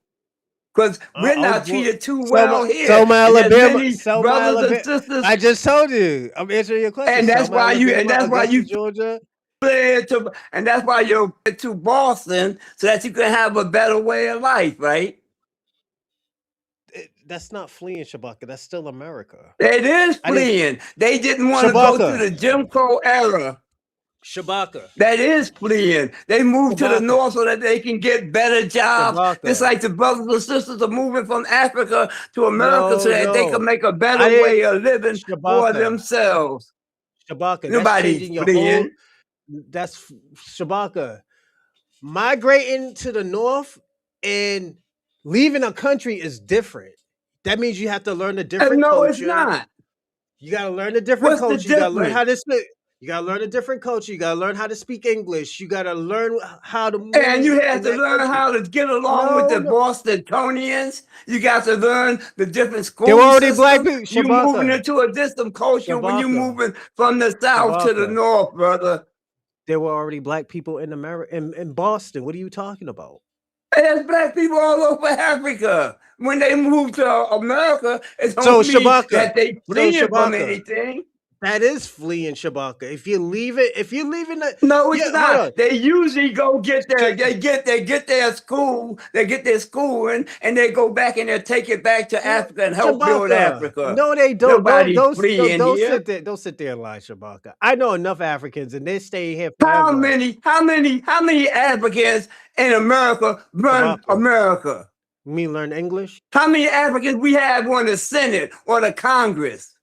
[SPEAKER 2] Because we're
[SPEAKER 1] I was
[SPEAKER 2] not
[SPEAKER 1] born
[SPEAKER 2] treated too well here.
[SPEAKER 1] Selma,
[SPEAKER 2] And there's
[SPEAKER 1] Alabama.
[SPEAKER 2] many
[SPEAKER 1] Selma,
[SPEAKER 2] brothers and
[SPEAKER 1] Alabama.
[SPEAKER 2] sisters,
[SPEAKER 1] I just told you. I'm answering your question.
[SPEAKER 2] and that's
[SPEAKER 1] Selma,
[SPEAKER 2] why you and
[SPEAKER 1] Alabama,
[SPEAKER 2] that's why
[SPEAKER 1] Augusta,
[SPEAKER 2] you
[SPEAKER 1] Georgia.
[SPEAKER 2] fled to and that's why you're to Boston so that you can have a better way of life, right?
[SPEAKER 1] That's not fleeing, Shabaka. That's still America.
[SPEAKER 2] It is
[SPEAKER 1] I didn't.
[SPEAKER 2] fleeing. They didn't want to go through
[SPEAKER 1] Shabaka.
[SPEAKER 2] the Jim Crow era.
[SPEAKER 1] Shabaka.
[SPEAKER 2] That is fleeing. They moved to the
[SPEAKER 1] Shabaka.
[SPEAKER 2] north so that they can get better jobs. Just
[SPEAKER 1] Shabaka.
[SPEAKER 2] like the brothers and sisters are moving from Africa to America so
[SPEAKER 1] No,
[SPEAKER 2] that they can
[SPEAKER 1] no.
[SPEAKER 2] make a
[SPEAKER 1] I
[SPEAKER 2] better
[SPEAKER 1] didn't.
[SPEAKER 2] way of living for
[SPEAKER 1] Shabaka.
[SPEAKER 2] themselves.
[SPEAKER 1] Shabaka. That's
[SPEAKER 2] Nobody's
[SPEAKER 1] changing your whole.
[SPEAKER 2] fleeing.
[SPEAKER 1] That's Shabaka. Migrating to the north and leaving a country is different. That means you have to learn a different
[SPEAKER 2] No, it's
[SPEAKER 1] culture.
[SPEAKER 2] not.
[SPEAKER 1] You gotta learn a different
[SPEAKER 2] What's the
[SPEAKER 1] culture. You gotta learn how
[SPEAKER 2] difference?
[SPEAKER 1] to speak. You gotta learn a different culture. You gotta learn how to speak English. You gotta learn how to
[SPEAKER 2] And
[SPEAKER 1] move
[SPEAKER 2] you have
[SPEAKER 1] in
[SPEAKER 2] to
[SPEAKER 1] that
[SPEAKER 2] learn
[SPEAKER 1] country.
[SPEAKER 2] how to get along with
[SPEAKER 1] No,
[SPEAKER 2] the
[SPEAKER 1] no.
[SPEAKER 2] Bostonians. You got to learn the different
[SPEAKER 1] There were
[SPEAKER 2] school
[SPEAKER 1] already black
[SPEAKER 2] systems.
[SPEAKER 1] people.
[SPEAKER 2] You moving
[SPEAKER 1] Shabaka.
[SPEAKER 2] into a distant culture when you
[SPEAKER 1] Shabaka.
[SPEAKER 2] moving from the south to the
[SPEAKER 1] Shabaka.
[SPEAKER 2] north, brother.
[SPEAKER 1] There were already black people in America in Boston. What are you talking about?
[SPEAKER 2] There's black people all over Africa. When they move to America, it
[SPEAKER 1] So
[SPEAKER 2] don't mean
[SPEAKER 1] Shabaka.
[SPEAKER 2] that they
[SPEAKER 1] So
[SPEAKER 2] fleeing from
[SPEAKER 1] Shabaka.
[SPEAKER 2] anything.
[SPEAKER 1] That is fleeing Shabaka. If you're leaving the
[SPEAKER 2] No, it's
[SPEAKER 1] yeah, hold
[SPEAKER 2] not.
[SPEAKER 1] on.
[SPEAKER 2] They usually go get their
[SPEAKER 1] Sh-
[SPEAKER 2] they get their schooling and they go back and they take it back to
[SPEAKER 1] What
[SPEAKER 2] Africa and help build
[SPEAKER 1] Shabaka?
[SPEAKER 2] Africa.
[SPEAKER 1] No, they don't.
[SPEAKER 2] Nobody's fleeing
[SPEAKER 1] Don't
[SPEAKER 2] here.
[SPEAKER 1] sit there. Don't sit there and lie, Shabaka. I know enough Africans, and they're staying here
[SPEAKER 2] How
[SPEAKER 1] forever.
[SPEAKER 2] many, how many Africans in America run
[SPEAKER 1] Shabaka.
[SPEAKER 2] America?
[SPEAKER 1] You mean learn English?
[SPEAKER 2] How many Africans we have on the Senate or the Congress?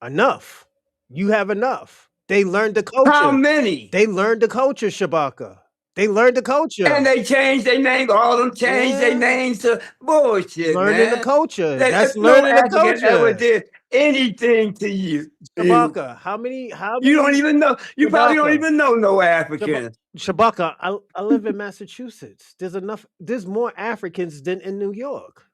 [SPEAKER 1] Enough. You have enough. They learned the
[SPEAKER 2] How
[SPEAKER 1] culture.
[SPEAKER 2] many?
[SPEAKER 1] They learned the culture, Shabaka. They learned the culture.
[SPEAKER 2] And they changed their names. All of them changed their
[SPEAKER 1] Yeah.
[SPEAKER 2] names to bullshit,
[SPEAKER 1] Learning the
[SPEAKER 2] man.
[SPEAKER 1] culture.
[SPEAKER 2] That
[SPEAKER 1] That's
[SPEAKER 2] no
[SPEAKER 1] learning the
[SPEAKER 2] African ever
[SPEAKER 1] culture.
[SPEAKER 2] did anything to you.
[SPEAKER 1] Shabaka. How
[SPEAKER 2] You don't
[SPEAKER 1] many
[SPEAKER 2] even know. You probably don't
[SPEAKER 1] Shabaka?
[SPEAKER 2] even know no
[SPEAKER 1] Shaba-
[SPEAKER 2] Africans.
[SPEAKER 1] Shabaka, I live in Massachusetts. There's more Africans than in New York.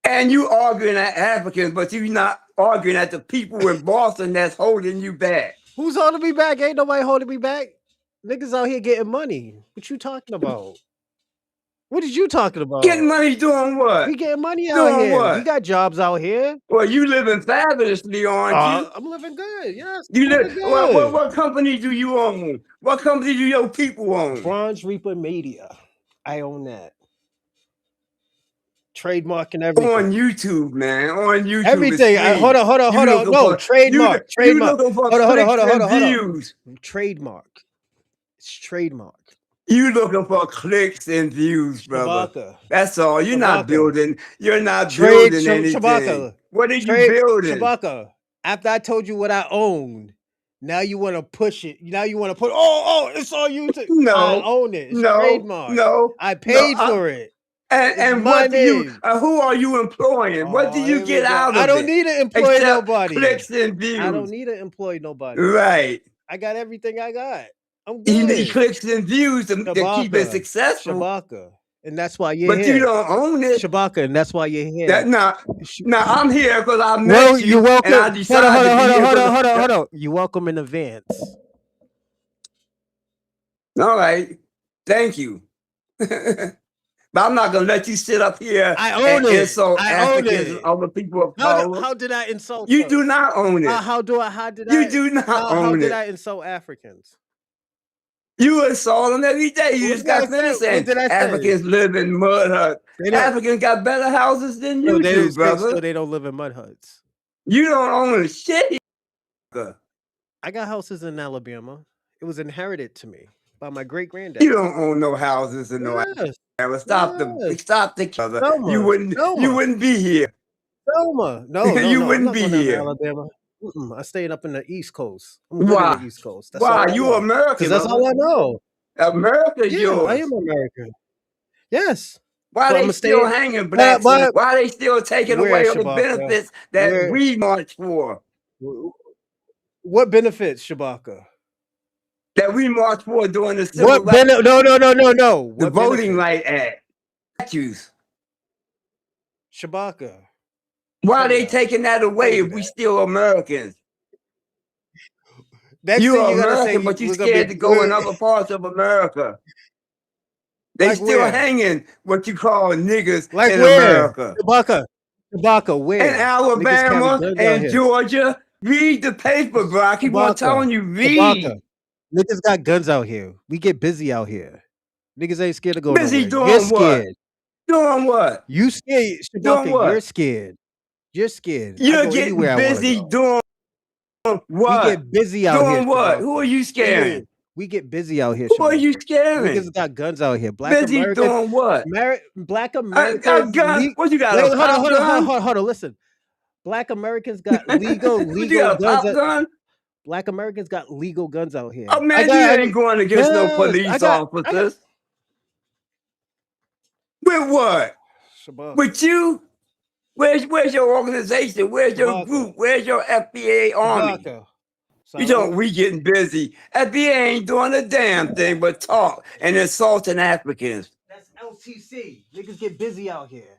[SPEAKER 2] And you arguing at Africans, but you not arguing at the people in Boston that's holding you back.
[SPEAKER 1] Who's holding me back? Ain't nobody holding me back. Niggas out here getting money. What you talking about? What is you talking
[SPEAKER 2] Getting
[SPEAKER 1] about?
[SPEAKER 2] money doing
[SPEAKER 1] We
[SPEAKER 2] what?
[SPEAKER 1] getting money out
[SPEAKER 2] Doing
[SPEAKER 1] here. We
[SPEAKER 2] what?
[SPEAKER 1] got jobs out here.
[SPEAKER 2] Well, you living fabulously, aren't you?
[SPEAKER 1] I'm living good. Yes,
[SPEAKER 2] You
[SPEAKER 1] I'm
[SPEAKER 2] live.
[SPEAKER 1] living good.
[SPEAKER 2] What company do you own? What company do your people own?
[SPEAKER 1] Bronze Reaper Media. I own that. Trademark and
[SPEAKER 2] On
[SPEAKER 1] everything.
[SPEAKER 2] YouTube, man. On YouTube, it's
[SPEAKER 1] Everything.
[SPEAKER 2] free.
[SPEAKER 1] Hold
[SPEAKER 2] You
[SPEAKER 1] on.
[SPEAKER 2] looking
[SPEAKER 1] No,
[SPEAKER 2] for
[SPEAKER 1] trademark.
[SPEAKER 2] you
[SPEAKER 1] Trademark.
[SPEAKER 2] looking for
[SPEAKER 1] Hold
[SPEAKER 2] clicks
[SPEAKER 1] on.
[SPEAKER 2] and views.
[SPEAKER 1] Trademark. It's trademark.
[SPEAKER 2] You looking for clicks and views, brother.
[SPEAKER 1] Shabaka.
[SPEAKER 2] That's all. You're not
[SPEAKER 1] Shabaka.
[SPEAKER 2] building. You're not building anything.
[SPEAKER 1] Shabaka.
[SPEAKER 2] What are you building?
[SPEAKER 1] Shabaka. After I told you what I owned, now you want to push it. Now you want to put, it's all you. I
[SPEAKER 2] No,
[SPEAKER 1] own it. It's
[SPEAKER 2] no,
[SPEAKER 1] trademark.
[SPEAKER 2] no,
[SPEAKER 1] I
[SPEAKER 2] no.
[SPEAKER 1] paid for it. It's
[SPEAKER 2] And
[SPEAKER 1] my
[SPEAKER 2] what do you?
[SPEAKER 1] name.
[SPEAKER 2] Who are you employing? What do
[SPEAKER 1] Oh,
[SPEAKER 2] you
[SPEAKER 1] here we
[SPEAKER 2] get
[SPEAKER 1] go.
[SPEAKER 2] out
[SPEAKER 1] I
[SPEAKER 2] of
[SPEAKER 1] don't
[SPEAKER 2] it
[SPEAKER 1] need to employ
[SPEAKER 2] except
[SPEAKER 1] nobody.
[SPEAKER 2] clicks and
[SPEAKER 1] I don't
[SPEAKER 2] views?
[SPEAKER 1] need to employ nobody.
[SPEAKER 2] Right.
[SPEAKER 1] I got everything I got. I'm
[SPEAKER 2] You need
[SPEAKER 1] good.
[SPEAKER 2] clicks and views to keep it
[SPEAKER 1] Shabaka.
[SPEAKER 2] successful,
[SPEAKER 1] Shabaka. And that's why you're
[SPEAKER 2] but you
[SPEAKER 1] here.
[SPEAKER 2] don't own it.
[SPEAKER 1] Shabaka, and that's why you're here.
[SPEAKER 2] That now I'm here because I
[SPEAKER 1] Well,
[SPEAKER 2] met
[SPEAKER 1] you're
[SPEAKER 2] you and
[SPEAKER 1] welcome.
[SPEAKER 2] I decided to be here because.
[SPEAKER 1] Hold on. You're welcome in advance.
[SPEAKER 2] All right, thank you. But I'm not gonna let you sit up here
[SPEAKER 1] I
[SPEAKER 2] and
[SPEAKER 1] own it.
[SPEAKER 2] insult
[SPEAKER 1] I own
[SPEAKER 2] Africans and
[SPEAKER 1] it.
[SPEAKER 2] other people of color.
[SPEAKER 1] How did I insult
[SPEAKER 2] You
[SPEAKER 1] them?
[SPEAKER 2] do not own it. You do not
[SPEAKER 1] How
[SPEAKER 2] own
[SPEAKER 1] did
[SPEAKER 2] it.
[SPEAKER 1] I insult Africans?
[SPEAKER 2] You insult them every day. You
[SPEAKER 1] What
[SPEAKER 2] just
[SPEAKER 1] did I
[SPEAKER 2] got
[SPEAKER 1] say?
[SPEAKER 2] finished
[SPEAKER 1] What
[SPEAKER 2] saying
[SPEAKER 1] did I say?
[SPEAKER 2] Africans live in mud huts.
[SPEAKER 1] They don't
[SPEAKER 2] Africans got better houses than you do,
[SPEAKER 1] so
[SPEAKER 2] brother.
[SPEAKER 1] they don't live in mud huts.
[SPEAKER 2] You don't own a shit.
[SPEAKER 1] I got houses in Alabama. It was inherited to me by my great granddad.
[SPEAKER 2] You don't own no houses in no
[SPEAKER 1] Yes.
[SPEAKER 2] Alabama.
[SPEAKER 1] Yes.
[SPEAKER 2] Stop the brother. You
[SPEAKER 1] Selma.
[SPEAKER 2] wouldn't be here.
[SPEAKER 1] Selma. No.
[SPEAKER 2] You
[SPEAKER 1] I'm
[SPEAKER 2] wouldn't
[SPEAKER 1] not
[SPEAKER 2] be
[SPEAKER 1] going down to
[SPEAKER 2] here.
[SPEAKER 1] Alabama. I stayed up in the East Coast. I'm good in the
[SPEAKER 2] Why?
[SPEAKER 1] East Coast. That's all
[SPEAKER 2] Why?
[SPEAKER 1] I
[SPEAKER 2] You
[SPEAKER 1] know.
[SPEAKER 2] American.
[SPEAKER 1] Because that's all I know.
[SPEAKER 2] America's
[SPEAKER 1] Yeah, I
[SPEAKER 2] yours.
[SPEAKER 1] am American. Yes.
[SPEAKER 2] Why
[SPEAKER 1] So I'm
[SPEAKER 2] they
[SPEAKER 1] gonna
[SPEAKER 2] still
[SPEAKER 1] stay.
[SPEAKER 2] hanging blacks?
[SPEAKER 1] But
[SPEAKER 2] Why they still taking
[SPEAKER 1] where,
[SPEAKER 2] away all the
[SPEAKER 1] Shabaka?
[SPEAKER 2] benefits that
[SPEAKER 1] Where?
[SPEAKER 2] we march for?
[SPEAKER 1] What benefits, Shabaka?
[SPEAKER 2] That we marched for during the civil
[SPEAKER 1] What
[SPEAKER 2] rights,
[SPEAKER 1] benefit? No.
[SPEAKER 2] the
[SPEAKER 1] What
[SPEAKER 2] Voting
[SPEAKER 1] benefit?
[SPEAKER 2] Right Act. Statues.
[SPEAKER 1] Shabaka,
[SPEAKER 2] Why are
[SPEAKER 1] cut it
[SPEAKER 2] they
[SPEAKER 1] out.
[SPEAKER 2] taking that
[SPEAKER 1] Don't
[SPEAKER 2] away
[SPEAKER 1] do
[SPEAKER 2] if we
[SPEAKER 1] that.
[SPEAKER 2] still Americans?
[SPEAKER 1] Next thing
[SPEAKER 2] You're
[SPEAKER 1] you're gonna
[SPEAKER 2] American,
[SPEAKER 1] say
[SPEAKER 2] but you're
[SPEAKER 1] we're gonna be
[SPEAKER 2] scared to go in other parts of America. They
[SPEAKER 1] like
[SPEAKER 2] still
[SPEAKER 1] where?
[SPEAKER 2] hanging what you call niggas
[SPEAKER 1] Like
[SPEAKER 2] in
[SPEAKER 1] where?
[SPEAKER 2] America.
[SPEAKER 1] Shabaka. Shabaka,
[SPEAKER 2] In
[SPEAKER 1] where? Niggas carry
[SPEAKER 2] Alabama
[SPEAKER 1] guns out
[SPEAKER 2] and
[SPEAKER 1] here.
[SPEAKER 2] Georgia, read the paper, bro. I keep on
[SPEAKER 1] Shabaka.
[SPEAKER 2] telling you,
[SPEAKER 1] Shabaka.
[SPEAKER 2] read.
[SPEAKER 1] Niggas got guns out here. We get busy out here. Niggas ain't scared to go
[SPEAKER 2] Busy
[SPEAKER 1] nowhere. You're
[SPEAKER 2] doing what?
[SPEAKER 1] scared.
[SPEAKER 2] Doing what?
[SPEAKER 1] You scared,
[SPEAKER 2] Doing
[SPEAKER 1] Shabaka. You're
[SPEAKER 2] what?
[SPEAKER 1] scared. You're scared. I
[SPEAKER 2] You're
[SPEAKER 1] go anywhere
[SPEAKER 2] getting
[SPEAKER 1] I want to
[SPEAKER 2] busy
[SPEAKER 1] go.
[SPEAKER 2] doing
[SPEAKER 1] We
[SPEAKER 2] what?
[SPEAKER 1] get busy out here,
[SPEAKER 2] Doing what? Who are
[SPEAKER 1] Shabaka.
[SPEAKER 2] you scaring?
[SPEAKER 1] We get busy out here,
[SPEAKER 2] Who are you
[SPEAKER 1] Shabaka.
[SPEAKER 2] scaring?
[SPEAKER 1] Niggas got guns out here. Black
[SPEAKER 2] Busy
[SPEAKER 1] Americans,
[SPEAKER 2] doing what?
[SPEAKER 1] Black
[SPEAKER 2] A
[SPEAKER 1] Americans,
[SPEAKER 2] gun? What you got? A
[SPEAKER 1] wait,
[SPEAKER 2] pop gun?
[SPEAKER 1] hold on, listen. Black Americans got
[SPEAKER 2] What you
[SPEAKER 1] legal
[SPEAKER 2] got? A
[SPEAKER 1] guns.
[SPEAKER 2] pop gun?
[SPEAKER 1] Black Americans got legal guns out
[SPEAKER 2] Oh
[SPEAKER 1] here.
[SPEAKER 2] man, you ain't going against no
[SPEAKER 1] Yes,
[SPEAKER 2] police
[SPEAKER 1] I got
[SPEAKER 2] officers. With what?
[SPEAKER 1] Shabaka,
[SPEAKER 2] With you? Where's your organization? Where's your
[SPEAKER 1] Shabaka,
[SPEAKER 2] group? Where's your FBA army?
[SPEAKER 1] Shabaka.
[SPEAKER 2] You
[SPEAKER 1] Salute.
[SPEAKER 2] don't we getting busy. FBA ain't doing a damn thing but talk and insulting Africans.
[SPEAKER 1] That's LTC. Niggas get busy out here.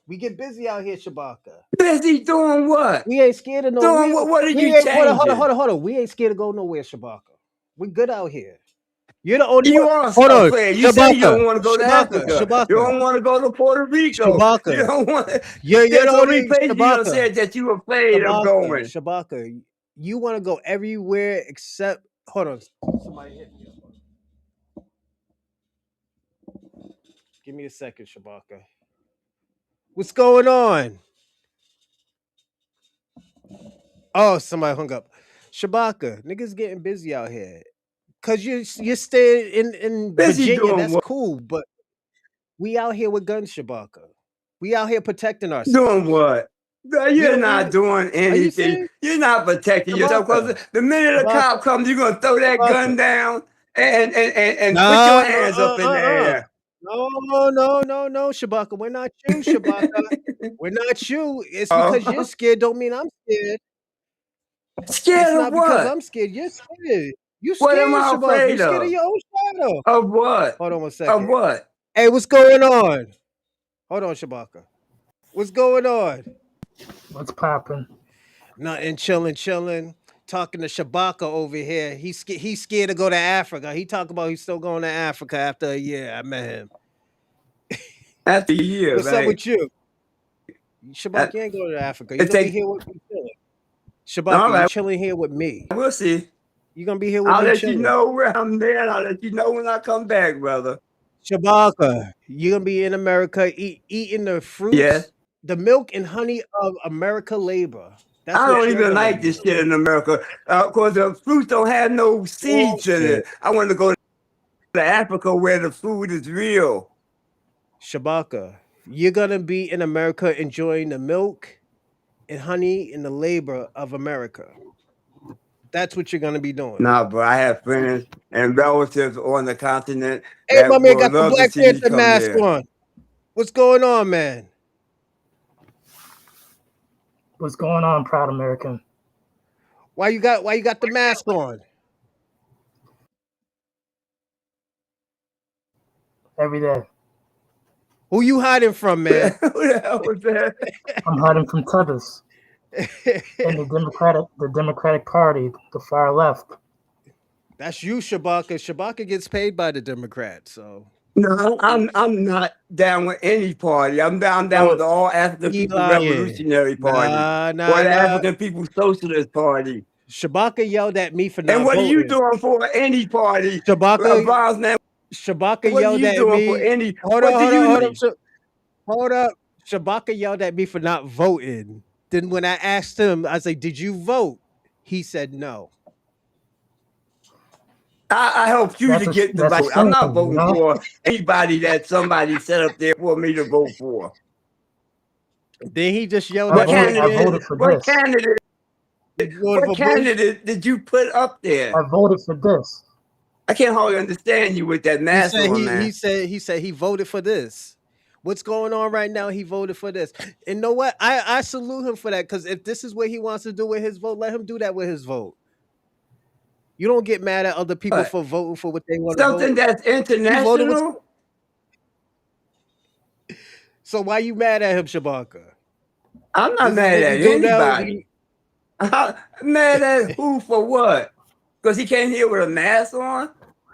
[SPEAKER 1] We get busy out here, Shabaka.
[SPEAKER 2] Busy doing what?
[SPEAKER 1] We ain't scared of no.
[SPEAKER 2] Doing what are
[SPEAKER 1] We
[SPEAKER 2] you
[SPEAKER 1] ain't.
[SPEAKER 2] changing?
[SPEAKER 1] Hold on. We ain't scared to go nowhere, Shabaka. We good out here. You're the only one.
[SPEAKER 2] You are
[SPEAKER 1] Hold on,
[SPEAKER 2] afraid. You say you
[SPEAKER 1] Shabaka,
[SPEAKER 2] don't want to go to Africa. You
[SPEAKER 1] Shabaka,
[SPEAKER 2] don't want to go to Puerto Rico. You
[SPEAKER 1] Shabaka.
[SPEAKER 2] don't want.
[SPEAKER 1] You're
[SPEAKER 2] There's
[SPEAKER 1] the
[SPEAKER 2] so many
[SPEAKER 1] only
[SPEAKER 2] places you don't
[SPEAKER 1] Shabaka,
[SPEAKER 2] said that you afraid of going.
[SPEAKER 1] Shabaka. You want to go everywhere except. Hold on. Somebody hit me. Give me a second, Shabaka. What's going on? Oh, somebody hung up. Shabaka, niggas getting busy out here. Cause you're staying in
[SPEAKER 2] Busy
[SPEAKER 1] Virginia,
[SPEAKER 2] doing
[SPEAKER 1] that's
[SPEAKER 2] what?
[SPEAKER 1] cool, but we out here with guns, Shabaka. We out here protecting
[SPEAKER 2] Doing
[SPEAKER 1] ourselves.
[SPEAKER 2] what? No,
[SPEAKER 1] You
[SPEAKER 2] you're
[SPEAKER 1] don't
[SPEAKER 2] not
[SPEAKER 1] you
[SPEAKER 2] doing
[SPEAKER 1] are you
[SPEAKER 2] anything.
[SPEAKER 1] serious?
[SPEAKER 2] You're not protecting yourself because
[SPEAKER 1] Shabaka,
[SPEAKER 2] the minute a
[SPEAKER 1] Shabaka,
[SPEAKER 2] cop comes, you're gonna throw that
[SPEAKER 1] Shabaka.
[SPEAKER 2] gun down and put your
[SPEAKER 1] No,
[SPEAKER 2] hands up in the air.
[SPEAKER 1] no, Shabaka. We're not you, Shabaka. We're not you. It's because you're
[SPEAKER 2] Oh,
[SPEAKER 1] scared, don't mean I'm scared. It's
[SPEAKER 2] scared of
[SPEAKER 1] not because
[SPEAKER 2] what?
[SPEAKER 1] I'm scared. You're scared. You
[SPEAKER 2] What am
[SPEAKER 1] scared,
[SPEAKER 2] I
[SPEAKER 1] Shabaka. You
[SPEAKER 2] afraid
[SPEAKER 1] scared of
[SPEAKER 2] of?
[SPEAKER 1] your own shadow.
[SPEAKER 2] Of what?
[SPEAKER 1] Hold on one
[SPEAKER 2] Of
[SPEAKER 1] second.
[SPEAKER 2] what?
[SPEAKER 1] Hey, what's going on? Hold on, Shabaka. What's going on?
[SPEAKER 3] What's popping?
[SPEAKER 1] Nothing, chilling. Talking to Shabaka over here. He's scared to go to Africa. He talk about he's still going to Africa after a year. I met him.
[SPEAKER 2] After a year,
[SPEAKER 1] What's up
[SPEAKER 2] right?
[SPEAKER 1] with you? Shabaka, you ain't going to Africa. You
[SPEAKER 2] It
[SPEAKER 1] gonna be
[SPEAKER 2] take.
[SPEAKER 1] here with me chilling.
[SPEAKER 2] All
[SPEAKER 1] Shabaka, you
[SPEAKER 2] right,
[SPEAKER 1] chilling here with me.
[SPEAKER 2] we'll see.
[SPEAKER 1] You gonna be here with
[SPEAKER 2] I'll
[SPEAKER 1] me
[SPEAKER 2] let you
[SPEAKER 1] chilling.
[SPEAKER 2] know where I'm there, and I'll let you know when I come back, brother.
[SPEAKER 1] Shabaka, you gonna be in America eating the
[SPEAKER 2] Yes.
[SPEAKER 1] fruits, the milk and honey of America labor. That's
[SPEAKER 2] I
[SPEAKER 1] what
[SPEAKER 2] don't
[SPEAKER 1] you're
[SPEAKER 2] even
[SPEAKER 1] gonna
[SPEAKER 2] like
[SPEAKER 1] be
[SPEAKER 2] this
[SPEAKER 1] doing.
[SPEAKER 2] shit in America because the fruits don't have no seeds in
[SPEAKER 1] Bullshit.
[SPEAKER 2] it. I want to go to Africa where the food is real.
[SPEAKER 1] Shabaka, you're gonna be in America enjoying the milk and honey and the labor of America. That's what you're gonna be doing.
[SPEAKER 2] Nah, bro, I have friends and relatives on the continent
[SPEAKER 1] Hey, my
[SPEAKER 2] that
[SPEAKER 1] man
[SPEAKER 2] would
[SPEAKER 1] got the
[SPEAKER 2] love to
[SPEAKER 1] Black
[SPEAKER 2] see me
[SPEAKER 1] Panther
[SPEAKER 2] come
[SPEAKER 1] mask
[SPEAKER 2] there.
[SPEAKER 1] on. What's going on, man?
[SPEAKER 3] What's going on, proud American?
[SPEAKER 1] Why you got the mask on?
[SPEAKER 3] Every day.
[SPEAKER 1] Who you hiding from,
[SPEAKER 2] Who
[SPEAKER 1] man?
[SPEAKER 2] the hell was that?
[SPEAKER 3] I'm hiding from Tubbs and the Democratic Party, the far left.
[SPEAKER 1] That's you, Shabaka. Shabaka gets paid by the Democrats, so
[SPEAKER 2] No, I'm not down with any party. I'm down with
[SPEAKER 1] oh,
[SPEAKER 2] the All African
[SPEAKER 1] he
[SPEAKER 2] People
[SPEAKER 1] lying.
[SPEAKER 2] Revolutionary Party or the
[SPEAKER 1] Nah.
[SPEAKER 2] African People Socialist Party.
[SPEAKER 1] Shabaka yelled at me for
[SPEAKER 2] And
[SPEAKER 1] not
[SPEAKER 2] what are you
[SPEAKER 1] voting.
[SPEAKER 2] doing for any party?
[SPEAKER 1] Shabaka
[SPEAKER 2] Bob's man,
[SPEAKER 1] Shabaka
[SPEAKER 2] what are
[SPEAKER 1] yelled
[SPEAKER 2] you
[SPEAKER 1] at
[SPEAKER 2] doing for
[SPEAKER 1] me.
[SPEAKER 2] any? What do you need?
[SPEAKER 1] Hold up. Shabaka yelled at me for not voting. Then when I asked him, I was like, "Did you vote?" He said no.
[SPEAKER 2] I helped you to get the
[SPEAKER 3] That's a
[SPEAKER 2] vote. I'm
[SPEAKER 3] shame,
[SPEAKER 2] not
[SPEAKER 3] you
[SPEAKER 2] voting
[SPEAKER 3] know.
[SPEAKER 2] for anybody that somebody set up there for me to vote for.
[SPEAKER 1] Then he just yelled
[SPEAKER 3] I
[SPEAKER 2] What
[SPEAKER 1] at me
[SPEAKER 3] voted. I
[SPEAKER 1] again.
[SPEAKER 2] candidate?
[SPEAKER 3] voted for
[SPEAKER 2] What
[SPEAKER 3] this.
[SPEAKER 2] candidate?
[SPEAKER 1] You voted
[SPEAKER 2] What
[SPEAKER 1] for Bush?
[SPEAKER 2] candidate did you put up there?
[SPEAKER 3] I voted for this.
[SPEAKER 2] I can't hardly understand you with that
[SPEAKER 1] He
[SPEAKER 2] mask
[SPEAKER 1] said
[SPEAKER 2] on, man.
[SPEAKER 1] he said he voted for this. What's going on right now? He voted for this. And know what? I salute him for that because if this is what he wants to do with his vote, let him do that with his vote. You don't get mad at other people
[SPEAKER 2] What?
[SPEAKER 1] for voting for what they want to vote.
[SPEAKER 2] Something that's
[SPEAKER 1] He voted with
[SPEAKER 2] international?
[SPEAKER 1] So why you mad at him, Shabaka?
[SPEAKER 2] I'm not
[SPEAKER 1] This is
[SPEAKER 2] mad
[SPEAKER 1] what we
[SPEAKER 2] at
[SPEAKER 1] do now.
[SPEAKER 2] anybody. Mad at who for what? Because he came here with a mask on?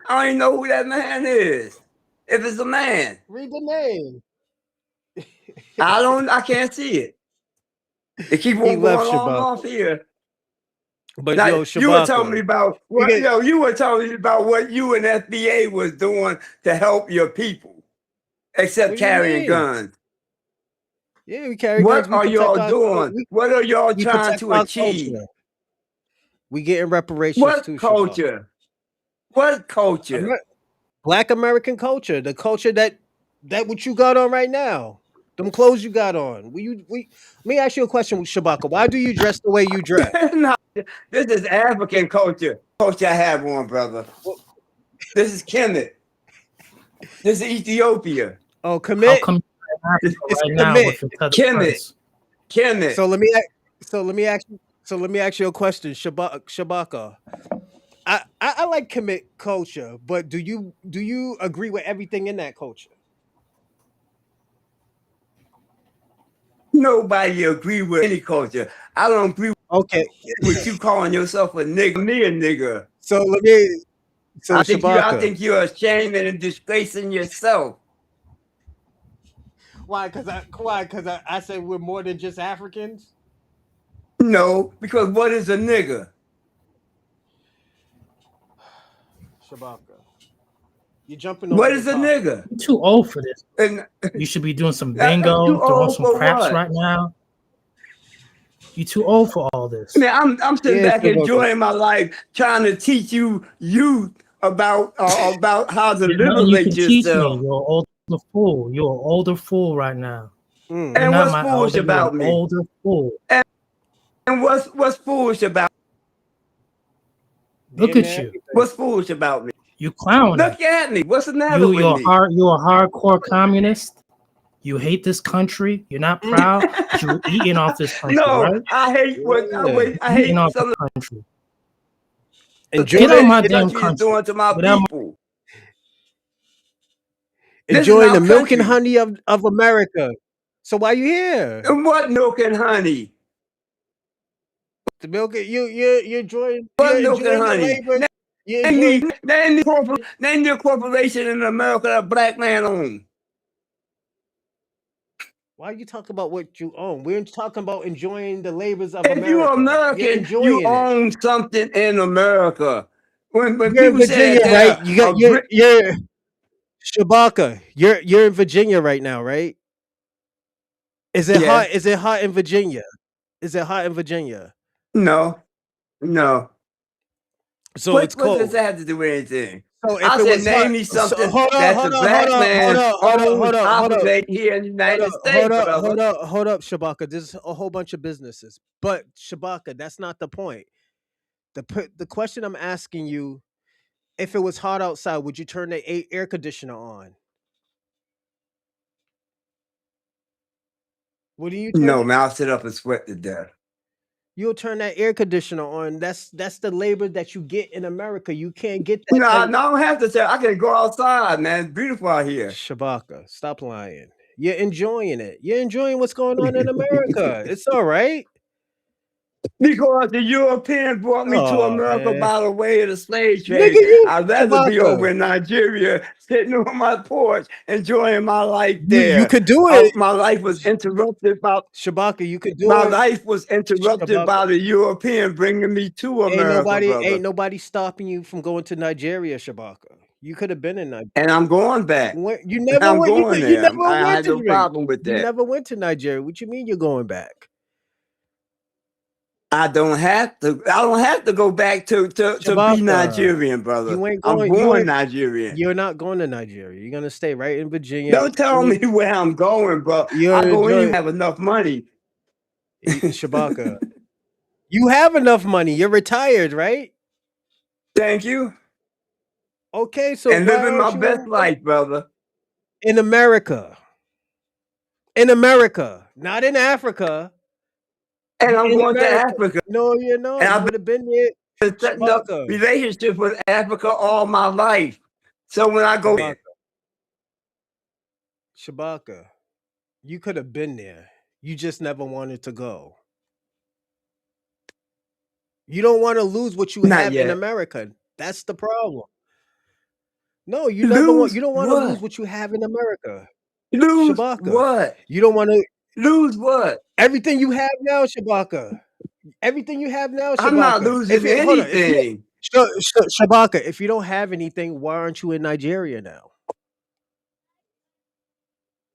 [SPEAKER 2] I don't even know who that man is. If it's a man,
[SPEAKER 1] Read the name.
[SPEAKER 2] I can't see it. They keep
[SPEAKER 1] He
[SPEAKER 2] on
[SPEAKER 1] left
[SPEAKER 2] going on and off
[SPEAKER 1] Shabaka.
[SPEAKER 2] here.
[SPEAKER 1] But
[SPEAKER 2] Now,
[SPEAKER 1] yo,
[SPEAKER 2] you were telling me
[SPEAKER 1] Shabaka.
[SPEAKER 2] about
[SPEAKER 1] You
[SPEAKER 2] what
[SPEAKER 1] get,
[SPEAKER 2] you were telling me about what you and FBA was doing to help your people, except
[SPEAKER 1] what do you
[SPEAKER 2] carrying
[SPEAKER 1] mean?
[SPEAKER 2] guns.
[SPEAKER 1] Yeah, we carry guns.
[SPEAKER 2] What
[SPEAKER 1] We
[SPEAKER 2] are
[SPEAKER 1] protect
[SPEAKER 2] y'all
[SPEAKER 1] our
[SPEAKER 2] doing? What are y'all
[SPEAKER 1] we
[SPEAKER 2] trying
[SPEAKER 1] protect
[SPEAKER 2] to
[SPEAKER 1] our
[SPEAKER 2] achieve?
[SPEAKER 1] culture. We getting reparations
[SPEAKER 2] What
[SPEAKER 1] too, Shabaka.
[SPEAKER 2] culture? What culture?
[SPEAKER 1] Black American culture, the culture that what you got on right now. Them clothes you got on. Let me ask you a question, Shabaka. Why do you dress the way you dress?
[SPEAKER 2] No, this is African culture. Culture I have on, brother. This is Kemet. This is Ethiopia.
[SPEAKER 1] Oh,
[SPEAKER 3] How
[SPEAKER 1] commit.
[SPEAKER 3] come you're in Africa
[SPEAKER 1] It's
[SPEAKER 3] right now
[SPEAKER 1] commit.
[SPEAKER 3] with your tether
[SPEAKER 2] Kemet.
[SPEAKER 3] prince?
[SPEAKER 2] Kemet.
[SPEAKER 1] So let me ask you a question, Shabaka. I like commit culture, but do you agree with everything in that culture?
[SPEAKER 2] Nobody agree with any culture. I don't agree
[SPEAKER 1] Okay.
[SPEAKER 2] with you calling yourself a nigga. Me a nigga.
[SPEAKER 1] So let me
[SPEAKER 2] I
[SPEAKER 1] Shabaka.
[SPEAKER 2] think you're ashamed and disgracing yourself.
[SPEAKER 1] Why? Because I said we're more than just Africans.
[SPEAKER 2] No, because what is a nigga?
[SPEAKER 1] Shabaka, you're jumping
[SPEAKER 2] What
[SPEAKER 1] over the
[SPEAKER 2] is a
[SPEAKER 1] top.
[SPEAKER 2] nigga?
[SPEAKER 3] You're too old for this.
[SPEAKER 2] And
[SPEAKER 3] You should be doing some
[SPEAKER 2] too
[SPEAKER 3] bingo, throwing
[SPEAKER 2] old
[SPEAKER 3] some
[SPEAKER 2] for
[SPEAKER 3] craps
[SPEAKER 2] what?
[SPEAKER 3] right now. You're too old for all this.
[SPEAKER 2] Man, I'm sitting
[SPEAKER 1] Yeah,
[SPEAKER 2] back
[SPEAKER 1] Shabaka.
[SPEAKER 2] enjoying my life, trying to teach you about how to
[SPEAKER 3] There's nothing you
[SPEAKER 2] liberate
[SPEAKER 3] can teach me.
[SPEAKER 2] yourself.
[SPEAKER 3] You're an older fool. You're an older fool right now.
[SPEAKER 1] Mm.
[SPEAKER 3] You're
[SPEAKER 2] And
[SPEAKER 3] not
[SPEAKER 2] what's
[SPEAKER 3] my
[SPEAKER 2] foolish
[SPEAKER 3] elder. You're an
[SPEAKER 2] about me?
[SPEAKER 3] older fool.
[SPEAKER 2] And what's foolish about
[SPEAKER 3] Look
[SPEAKER 1] Damn
[SPEAKER 3] at
[SPEAKER 1] near
[SPEAKER 3] you.
[SPEAKER 1] everything.
[SPEAKER 2] what's foolish about me?
[SPEAKER 3] You clowning.
[SPEAKER 2] Look at me. What's the matter with
[SPEAKER 3] You're
[SPEAKER 2] me?
[SPEAKER 3] a hardcore communist. You hate this country. You're not proud. But you're eating off this country,
[SPEAKER 2] No,
[SPEAKER 3] right?
[SPEAKER 2] I hate what
[SPEAKER 1] Yeah.
[SPEAKER 2] I
[SPEAKER 3] Eating
[SPEAKER 2] hate
[SPEAKER 3] off
[SPEAKER 2] some
[SPEAKER 3] the
[SPEAKER 2] of
[SPEAKER 3] country.
[SPEAKER 2] the
[SPEAKER 1] Enjoy,
[SPEAKER 2] things
[SPEAKER 3] Get out my
[SPEAKER 2] this
[SPEAKER 3] damn
[SPEAKER 2] country is
[SPEAKER 3] country.
[SPEAKER 2] doing to my
[SPEAKER 3] Get out my
[SPEAKER 2] people. This is
[SPEAKER 1] enjoying the
[SPEAKER 2] our
[SPEAKER 1] milk and
[SPEAKER 2] country.
[SPEAKER 1] honey of America. So why you here?
[SPEAKER 2] And what milk and honey?
[SPEAKER 1] The milk you're enjoying
[SPEAKER 2] What milk and
[SPEAKER 1] the
[SPEAKER 2] honey?
[SPEAKER 1] labor. You're enjoying.
[SPEAKER 2] Name the corporation in America that a black man owns.
[SPEAKER 1] Why are you talking about what you own? We're talking about enjoying the labors of
[SPEAKER 2] If you're
[SPEAKER 1] America. You're
[SPEAKER 2] American, you
[SPEAKER 1] enjoying it.
[SPEAKER 2] own something in America. When
[SPEAKER 1] You're in
[SPEAKER 2] people say
[SPEAKER 1] Virginia,
[SPEAKER 2] that
[SPEAKER 1] right?
[SPEAKER 2] they're
[SPEAKER 1] You got
[SPEAKER 2] a Brit,
[SPEAKER 1] you're Shabaka. You're in Virginia right now, right? Is it
[SPEAKER 2] yeah,
[SPEAKER 1] hot? Is it hot in Virginia? Is it hot in Virginia?
[SPEAKER 2] no, no.
[SPEAKER 1] So it's
[SPEAKER 2] What does
[SPEAKER 1] cold.
[SPEAKER 2] that have to do with anything?
[SPEAKER 1] So if
[SPEAKER 2] I
[SPEAKER 1] it
[SPEAKER 2] said,
[SPEAKER 1] was hot,
[SPEAKER 2] name me
[SPEAKER 1] so
[SPEAKER 2] something
[SPEAKER 1] hold up,
[SPEAKER 2] that the
[SPEAKER 1] hold up, hold
[SPEAKER 2] black
[SPEAKER 1] up, hold
[SPEAKER 2] man
[SPEAKER 1] up, hold up,
[SPEAKER 2] owns,
[SPEAKER 1] hold up, hold up,
[SPEAKER 2] operates here in the
[SPEAKER 1] hold
[SPEAKER 2] United
[SPEAKER 1] up, hold
[SPEAKER 2] States,
[SPEAKER 1] up,
[SPEAKER 2] brother.
[SPEAKER 1] hold up, Shabaka. There's a whole bunch of businesses, but Shabaka, that's not the point. The question I'm asking you: if it was hot outside, would you turn the air conditioner on? Wouldn't you turn
[SPEAKER 2] No,
[SPEAKER 1] it?
[SPEAKER 2] man, I'll sit up and sweat to death.
[SPEAKER 1] You'll turn that air conditioner on. That's the labor that you get in America. You can't get that.
[SPEAKER 2] No, I don't have to say. I can go outside, man. It's beautiful out here.
[SPEAKER 1] Shabaka, stop lying. You're enjoying it. You're enjoying what's going on in America. It's all right.
[SPEAKER 2] Because the European brought me to
[SPEAKER 1] Oh
[SPEAKER 2] America
[SPEAKER 1] man,
[SPEAKER 2] by the way of the slave
[SPEAKER 1] nigga,
[SPEAKER 2] trade.
[SPEAKER 1] you
[SPEAKER 2] I'd rather be
[SPEAKER 1] Shabaka.
[SPEAKER 2] over in Nigeria, sitting on my porch, enjoying my life
[SPEAKER 1] You
[SPEAKER 2] there.
[SPEAKER 1] could do it,
[SPEAKER 2] My life was interrupted by
[SPEAKER 1] Shabaka. You could do
[SPEAKER 2] my
[SPEAKER 1] it,
[SPEAKER 2] life was interrupted
[SPEAKER 1] Shabaka.
[SPEAKER 2] by the European bringing me to America,
[SPEAKER 1] Ain't
[SPEAKER 2] brother.
[SPEAKER 1] nobody stopping you from going to Nigeria, Shabaka. You could have been in Nigeria.
[SPEAKER 2] And I'm going back.
[SPEAKER 1] You never
[SPEAKER 2] I'm
[SPEAKER 1] went.
[SPEAKER 2] going
[SPEAKER 1] You
[SPEAKER 2] there.
[SPEAKER 1] never
[SPEAKER 2] I
[SPEAKER 1] went
[SPEAKER 2] had no
[SPEAKER 1] to.
[SPEAKER 2] problem with
[SPEAKER 1] You
[SPEAKER 2] that.
[SPEAKER 1] never went to Nigeria. What you mean you're going back?
[SPEAKER 2] I don't have to. I don't have to go back to be
[SPEAKER 1] Shabaka,
[SPEAKER 2] Nigerian, brother.
[SPEAKER 1] you ain't
[SPEAKER 2] I'm
[SPEAKER 1] going.
[SPEAKER 2] born Nigerian.
[SPEAKER 1] You're not going to Nigeria. You're gonna stay right in Virginia.
[SPEAKER 2] Don't tell me where I'm going, bro. I
[SPEAKER 1] You're
[SPEAKER 2] go in, you
[SPEAKER 1] enjoying
[SPEAKER 2] have enough money.
[SPEAKER 1] Shabaka. You have enough money. You're retired, right?
[SPEAKER 2] Thank you.
[SPEAKER 1] Okay, so
[SPEAKER 2] And
[SPEAKER 1] why
[SPEAKER 2] living my
[SPEAKER 1] aren't
[SPEAKER 2] best
[SPEAKER 1] you
[SPEAKER 2] life, brother.
[SPEAKER 1] in America? In America, not in Africa.
[SPEAKER 2] And
[SPEAKER 1] You're
[SPEAKER 2] I'm
[SPEAKER 1] in
[SPEAKER 2] going to
[SPEAKER 1] America.
[SPEAKER 2] Africa.
[SPEAKER 1] No, you're
[SPEAKER 2] And
[SPEAKER 1] not. You
[SPEAKER 2] I've
[SPEAKER 1] would have been there,
[SPEAKER 2] been setting up
[SPEAKER 1] Shabaka.
[SPEAKER 2] relationships with Africa all my life. So when I go there,
[SPEAKER 1] Shabaka. Shabaka. You could have been there. You just never wanted to go. You don't want to lose what you
[SPEAKER 2] Not
[SPEAKER 1] have in
[SPEAKER 2] yet.
[SPEAKER 1] America. That's the problem. No, you never want.
[SPEAKER 2] Lose
[SPEAKER 1] You don't want to lose
[SPEAKER 2] what?
[SPEAKER 1] what you have in America,
[SPEAKER 2] Lose
[SPEAKER 1] Shabaka.
[SPEAKER 2] what?
[SPEAKER 1] You don't want to
[SPEAKER 2] Lose what?
[SPEAKER 1] everything you have now, Shabaka. Everything you have now,
[SPEAKER 2] I'm not
[SPEAKER 1] Shabaka. If
[SPEAKER 2] losing
[SPEAKER 1] it hold on, if you
[SPEAKER 2] anything.
[SPEAKER 1] Shabaka, if you don't have anything, why aren't you in Nigeria now?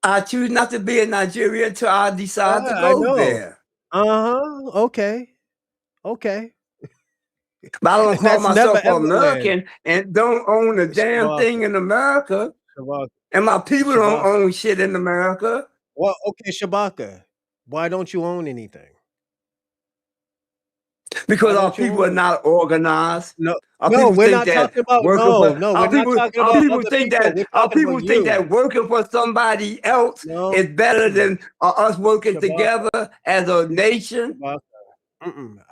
[SPEAKER 2] I choose not to be in Nigeria until I decide to
[SPEAKER 1] I
[SPEAKER 2] go
[SPEAKER 1] know.
[SPEAKER 2] there.
[SPEAKER 1] Okay. Okay.
[SPEAKER 2] But I don't
[SPEAKER 1] And
[SPEAKER 2] call
[SPEAKER 1] that's never
[SPEAKER 2] myself
[SPEAKER 1] ever land.
[SPEAKER 2] American and don't own a damn
[SPEAKER 1] Shabaka.
[SPEAKER 2] thing in America.
[SPEAKER 1] Shabaka.
[SPEAKER 2] And my people don't
[SPEAKER 1] Shabaka.
[SPEAKER 2] own shit in America
[SPEAKER 1] Well, okay, Shabaka. Why don't you own anything? Why
[SPEAKER 2] because our
[SPEAKER 1] don't you
[SPEAKER 2] people
[SPEAKER 1] own
[SPEAKER 2] are
[SPEAKER 1] it?
[SPEAKER 2] not organized.
[SPEAKER 1] No,
[SPEAKER 2] Our
[SPEAKER 1] no,
[SPEAKER 2] people
[SPEAKER 1] we're
[SPEAKER 2] think
[SPEAKER 1] not
[SPEAKER 2] that
[SPEAKER 1] talking about
[SPEAKER 2] working for
[SPEAKER 1] we're not talking about other people. We're
[SPEAKER 2] our
[SPEAKER 1] talking
[SPEAKER 2] people
[SPEAKER 1] about
[SPEAKER 2] think
[SPEAKER 1] you.
[SPEAKER 2] that working for somebody else
[SPEAKER 1] No,
[SPEAKER 2] is better than us working
[SPEAKER 1] Shabaka,
[SPEAKER 2] together as a nation.
[SPEAKER 1] Shabaka.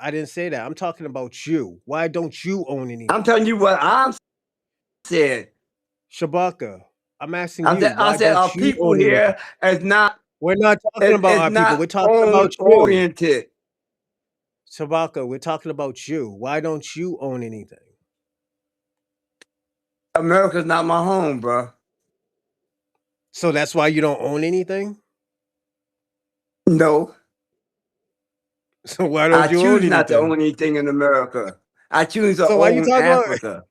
[SPEAKER 1] I didn't say that. I'm talking about you. Why don't you own
[SPEAKER 2] I'm
[SPEAKER 1] anything?
[SPEAKER 2] telling you what I'm saying.
[SPEAKER 1] Shabaka, I'm asking you,
[SPEAKER 2] I
[SPEAKER 1] why
[SPEAKER 2] said
[SPEAKER 1] don't
[SPEAKER 2] our
[SPEAKER 1] you
[SPEAKER 2] people
[SPEAKER 1] own anything?
[SPEAKER 2] here is not
[SPEAKER 1] We're not talking about
[SPEAKER 2] is
[SPEAKER 1] our people. We're
[SPEAKER 2] not
[SPEAKER 1] talking
[SPEAKER 2] own
[SPEAKER 1] about you.
[SPEAKER 2] oriented.
[SPEAKER 1] Shabaka, we're talking about you. Why don't you own anything?
[SPEAKER 2] America's not my home, bro.
[SPEAKER 1] So that's why you don't own anything?
[SPEAKER 2] No,
[SPEAKER 1] So why don't
[SPEAKER 2] I
[SPEAKER 1] you own
[SPEAKER 2] choose not to
[SPEAKER 1] anything?
[SPEAKER 2] own anything in America. I choose to
[SPEAKER 1] So why you
[SPEAKER 2] own
[SPEAKER 1] talking about
[SPEAKER 2] Africa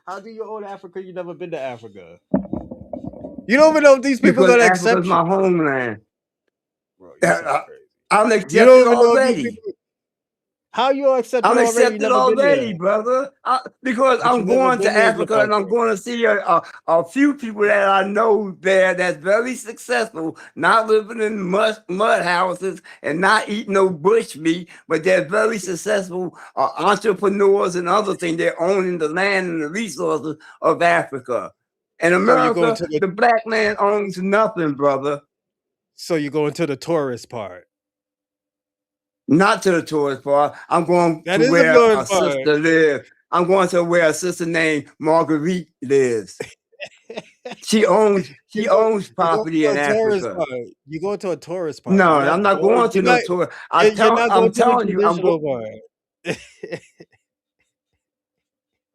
[SPEAKER 1] how do you own Africa? You never been to Africa. You don't even know if these people
[SPEAKER 2] because
[SPEAKER 1] gonna
[SPEAKER 2] Africa's
[SPEAKER 1] accept you.
[SPEAKER 2] my homeland.
[SPEAKER 1] Bro, you sound
[SPEAKER 2] Uh,
[SPEAKER 1] crazy.
[SPEAKER 2] I'm
[SPEAKER 1] You don't
[SPEAKER 2] accepted
[SPEAKER 1] even know if these
[SPEAKER 2] already.
[SPEAKER 1] people how you accepted
[SPEAKER 2] I'm
[SPEAKER 1] already? You
[SPEAKER 2] accepted
[SPEAKER 1] never been there.
[SPEAKER 2] already, brother. Because
[SPEAKER 1] But you
[SPEAKER 2] I'm
[SPEAKER 1] never
[SPEAKER 2] going to
[SPEAKER 1] been there,
[SPEAKER 2] Africa and I'm
[SPEAKER 1] Shabaka.
[SPEAKER 2] going to see a few people that I know there that's very successful, not living in mud houses and not eating no bush meat, but they're very successful entrepreneurs and other things. They're owning the land and the resources of Africa. In
[SPEAKER 1] So you going
[SPEAKER 2] America,
[SPEAKER 1] to the
[SPEAKER 2] the black man owns nothing, brother.
[SPEAKER 1] so you going to the tourist part.
[SPEAKER 2] Not to the tourist part. I'm going
[SPEAKER 1] That
[SPEAKER 2] to
[SPEAKER 1] is the
[SPEAKER 2] where
[SPEAKER 1] tourist
[SPEAKER 2] a
[SPEAKER 1] part.
[SPEAKER 2] sister lives. I'm going to where a sister named Marguerite lives. She owns
[SPEAKER 1] You go
[SPEAKER 2] property
[SPEAKER 1] to
[SPEAKER 2] in
[SPEAKER 1] a tourist
[SPEAKER 2] Africa.
[SPEAKER 1] part. You go to a tourist part.
[SPEAKER 2] No,
[SPEAKER 1] You're not
[SPEAKER 2] I'm not
[SPEAKER 1] going.
[SPEAKER 2] going to no tour.
[SPEAKER 1] You're not going
[SPEAKER 2] I'm
[SPEAKER 1] to the
[SPEAKER 2] telling you, I'm going.
[SPEAKER 1] traditional part.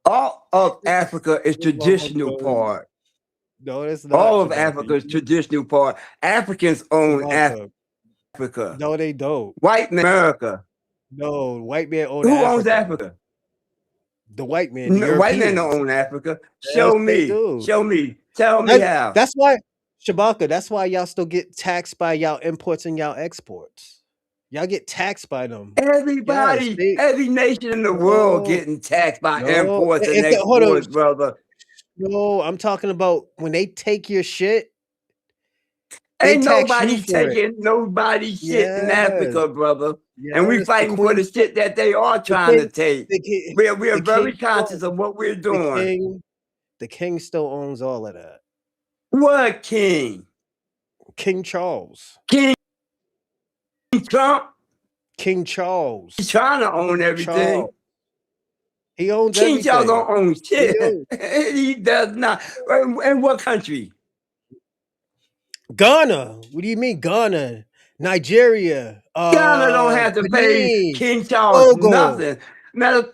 [SPEAKER 2] All of Africa is
[SPEAKER 1] This
[SPEAKER 2] traditional
[SPEAKER 1] motherfucker-
[SPEAKER 2] part.
[SPEAKER 1] No, it's not
[SPEAKER 2] All of
[SPEAKER 1] Shabaka.
[SPEAKER 2] Africa is traditional part. Africans own
[SPEAKER 1] Shabaka.
[SPEAKER 2] Africa.
[SPEAKER 1] No, they don't.
[SPEAKER 2] White man, America.
[SPEAKER 1] No, white man own
[SPEAKER 2] Who owns
[SPEAKER 1] Africa.
[SPEAKER 2] Africa?
[SPEAKER 1] The white man, the
[SPEAKER 2] White men don't
[SPEAKER 1] Europeans.
[SPEAKER 2] own Africa.
[SPEAKER 1] Yes,
[SPEAKER 2] Show
[SPEAKER 1] they
[SPEAKER 2] me.
[SPEAKER 1] do.
[SPEAKER 2] Show me. Tell me how.
[SPEAKER 1] That's why Shabaka. That's why y'all still get taxed by y'all imports and y'all exports. Y'all get taxed by them. Yes,
[SPEAKER 2] Everybody,
[SPEAKER 1] they
[SPEAKER 2] every nation in the world
[SPEAKER 1] no,
[SPEAKER 2] getting taxed by
[SPEAKER 1] no.
[SPEAKER 2] imports and
[SPEAKER 1] Hold on.
[SPEAKER 2] exports, brother.
[SPEAKER 1] No, I'm talking about when they take your shit, they
[SPEAKER 2] Ain't
[SPEAKER 1] tax you
[SPEAKER 2] nobody
[SPEAKER 1] for it.
[SPEAKER 2] taking nobody shit in
[SPEAKER 1] Yes,
[SPEAKER 2] Africa, brother. And we
[SPEAKER 1] yes. The
[SPEAKER 2] fighting for
[SPEAKER 1] queen
[SPEAKER 2] the
[SPEAKER 1] still,
[SPEAKER 2] shit that they are
[SPEAKER 1] the
[SPEAKER 2] trying to
[SPEAKER 1] king,
[SPEAKER 2] take.
[SPEAKER 1] the king,
[SPEAKER 2] We are
[SPEAKER 1] the king
[SPEAKER 2] very conscious
[SPEAKER 1] still,
[SPEAKER 2] of what we're
[SPEAKER 1] the
[SPEAKER 2] doing.
[SPEAKER 1] king, the king still owns all of that.
[SPEAKER 2] What king?
[SPEAKER 1] King Charles,
[SPEAKER 2] King Trump?
[SPEAKER 1] King
[SPEAKER 2] He's
[SPEAKER 1] Charles,
[SPEAKER 2] trying to own everything.
[SPEAKER 1] Charles. He owns
[SPEAKER 2] King Charles
[SPEAKER 1] everything.
[SPEAKER 2] don't own
[SPEAKER 1] He
[SPEAKER 2] shit.
[SPEAKER 1] owns
[SPEAKER 2] He does not. In what country?
[SPEAKER 1] Ghana. What do you mean Ghana? Nigeria,
[SPEAKER 2] Ghana don't have to pay
[SPEAKER 1] Benin,
[SPEAKER 2] King Charles
[SPEAKER 1] Togo.
[SPEAKER 2] nothing. Matter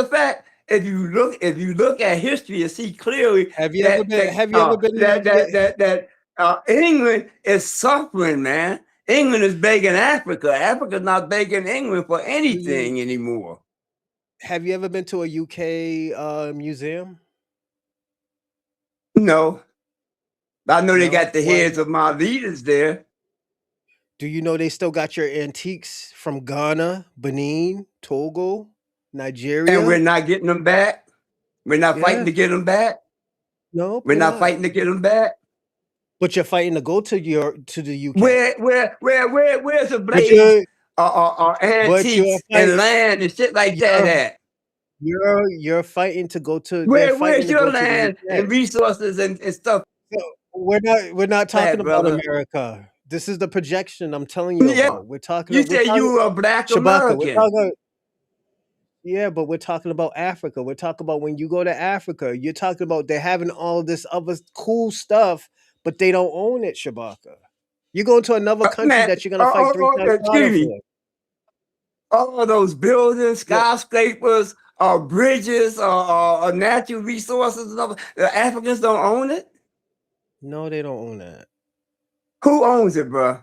[SPEAKER 2] of fact, if you look at history and see clearly that
[SPEAKER 1] Have you ever been to Nigeria?
[SPEAKER 2] England is suffering, man. England is begging Africa. Africa's not begging England for
[SPEAKER 1] Do you
[SPEAKER 2] anything anymore.
[SPEAKER 1] have you ever been to a UK museum?
[SPEAKER 2] No, I know they
[SPEAKER 1] No.
[SPEAKER 2] got the
[SPEAKER 1] Why
[SPEAKER 2] heads
[SPEAKER 1] not?
[SPEAKER 2] of my leaders there,
[SPEAKER 1] Do you know they still got your antiques from Ghana, Benin, Togo,
[SPEAKER 2] and we're
[SPEAKER 1] Nigeria?
[SPEAKER 2] not getting them back. We're not fighting
[SPEAKER 1] Yes.
[SPEAKER 2] to get them back.
[SPEAKER 1] Nope,
[SPEAKER 2] We're
[SPEAKER 1] you're
[SPEAKER 2] not
[SPEAKER 1] not.
[SPEAKER 2] fighting to get them back.
[SPEAKER 1] But you're fighting to go to the UK.
[SPEAKER 2] Where's the
[SPEAKER 1] But
[SPEAKER 2] blades,
[SPEAKER 1] you're
[SPEAKER 2] antiques and
[SPEAKER 1] fighting.
[SPEAKER 2] land and shit like that
[SPEAKER 1] You're
[SPEAKER 2] at?
[SPEAKER 1] you're fighting to go to. They're fighting
[SPEAKER 2] Where's
[SPEAKER 1] to
[SPEAKER 2] your
[SPEAKER 1] go to the
[SPEAKER 2] land
[SPEAKER 1] UK.
[SPEAKER 2] and resources and stuff
[SPEAKER 1] So we're not talking
[SPEAKER 2] like that,
[SPEAKER 1] about
[SPEAKER 2] brother?
[SPEAKER 1] America. This is the projection I'm telling you
[SPEAKER 2] Yeah,
[SPEAKER 1] about.
[SPEAKER 2] you
[SPEAKER 1] We're
[SPEAKER 2] say
[SPEAKER 1] talking
[SPEAKER 2] you a black
[SPEAKER 1] Shabaka.
[SPEAKER 2] American.
[SPEAKER 1] Yeah, but we're talking about Africa. We're talking about when you go to Africa, you're talking about they're having all of this other cool stuff, but they don't own it, Shabaka. You go into another country
[SPEAKER 2] Man,
[SPEAKER 1] that you're gonna fight three times harder
[SPEAKER 2] excuse me.
[SPEAKER 1] for.
[SPEAKER 2] All those buildings,
[SPEAKER 1] Yeah.
[SPEAKER 2] skyscrapers, bridges, natural resources, and all, the Africans don't own it.
[SPEAKER 1] No, they don't own that.
[SPEAKER 2] Who owns it, bro?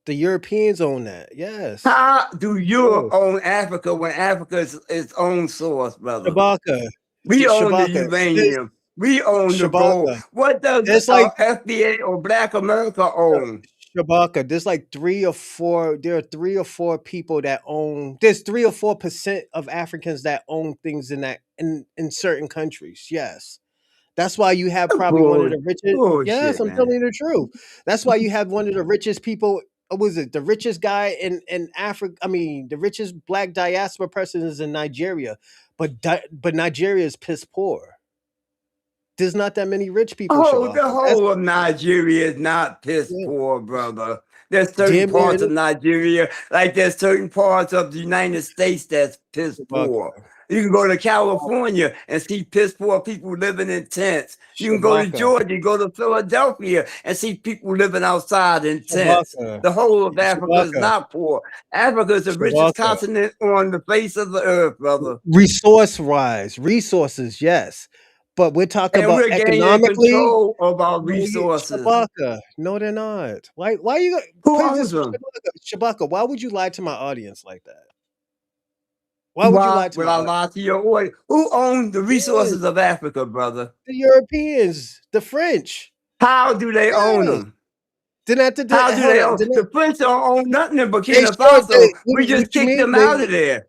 [SPEAKER 1] The Europeans own that. Yes.
[SPEAKER 2] How do Europe
[SPEAKER 1] Yes.
[SPEAKER 2] own Africa when Africa is its own source, brother?
[SPEAKER 1] Shabaka.
[SPEAKER 2] We own the
[SPEAKER 1] Shabaka.
[SPEAKER 2] uranium. We own the gold.
[SPEAKER 1] Shabaka.
[SPEAKER 2] What does
[SPEAKER 1] It's like
[SPEAKER 2] FBA or Black America own?
[SPEAKER 1] Shabaka. There's like 3 or 4. There are 3 or 4 people that own. There's 3 or 4% of Africans that own things in certain countries. Yes. That's why you have probably one of the richest. Yes,
[SPEAKER 2] Bullshit,
[SPEAKER 1] I'm telling
[SPEAKER 2] man.
[SPEAKER 1] you the truth. That's why you have one of the richest people. What was it? The richest guy in Africa. I mean, the richest black diaspora person is in Nigeria, but Nigeria is piss poor. There's not that many rich people.
[SPEAKER 2] The
[SPEAKER 1] Shabaka.
[SPEAKER 2] whole of Nigeria is not piss
[SPEAKER 1] Yeah.
[SPEAKER 2] poor, brother. There's certain
[SPEAKER 1] Damn near
[SPEAKER 2] parts
[SPEAKER 1] it
[SPEAKER 2] of Nigeria, like there's certain parts of the United States that's piss poor.
[SPEAKER 1] Shabaka.
[SPEAKER 2] You can go to California and see piss poor people living in tents. You can go to
[SPEAKER 1] Shabaka.
[SPEAKER 2] Georgia, go to Philadelphia and see people living outside in tents.
[SPEAKER 1] Shabaka.
[SPEAKER 2] The whole of Africa is
[SPEAKER 1] Shabaka.
[SPEAKER 2] not poor. Africa is the richest
[SPEAKER 1] Shabaka.
[SPEAKER 2] continent on the face of the earth, brother.
[SPEAKER 1] Resource-wise, resources, yes. But we're talking
[SPEAKER 2] And
[SPEAKER 1] about
[SPEAKER 2] we're gaining
[SPEAKER 1] economically.
[SPEAKER 2] control of our
[SPEAKER 1] No,
[SPEAKER 2] resources.
[SPEAKER 1] Shabaka. No, they're not. Why you
[SPEAKER 2] Who
[SPEAKER 1] please
[SPEAKER 2] owns
[SPEAKER 1] just
[SPEAKER 2] them?
[SPEAKER 1] Shabaka, why would you lie to my audience like that? Why would you
[SPEAKER 2] Why
[SPEAKER 1] lie to
[SPEAKER 2] would
[SPEAKER 1] my
[SPEAKER 2] I
[SPEAKER 1] audience?
[SPEAKER 2] lie to your audience? Who owns the
[SPEAKER 1] Yes,
[SPEAKER 2] resources of Africa, brother?
[SPEAKER 1] the Europeans, the French.
[SPEAKER 2] How do they own
[SPEAKER 1] Yes.
[SPEAKER 2] them?
[SPEAKER 1] Then after
[SPEAKER 2] How
[SPEAKER 1] that,
[SPEAKER 2] do
[SPEAKER 1] hold
[SPEAKER 2] they
[SPEAKER 1] on.
[SPEAKER 2] own?
[SPEAKER 1] Then
[SPEAKER 2] The French don't own nothing in
[SPEAKER 1] they
[SPEAKER 2] Burkina
[SPEAKER 1] sure
[SPEAKER 2] Faso. We
[SPEAKER 1] what
[SPEAKER 2] just
[SPEAKER 1] you
[SPEAKER 2] kicked
[SPEAKER 1] mean?
[SPEAKER 2] them out of there.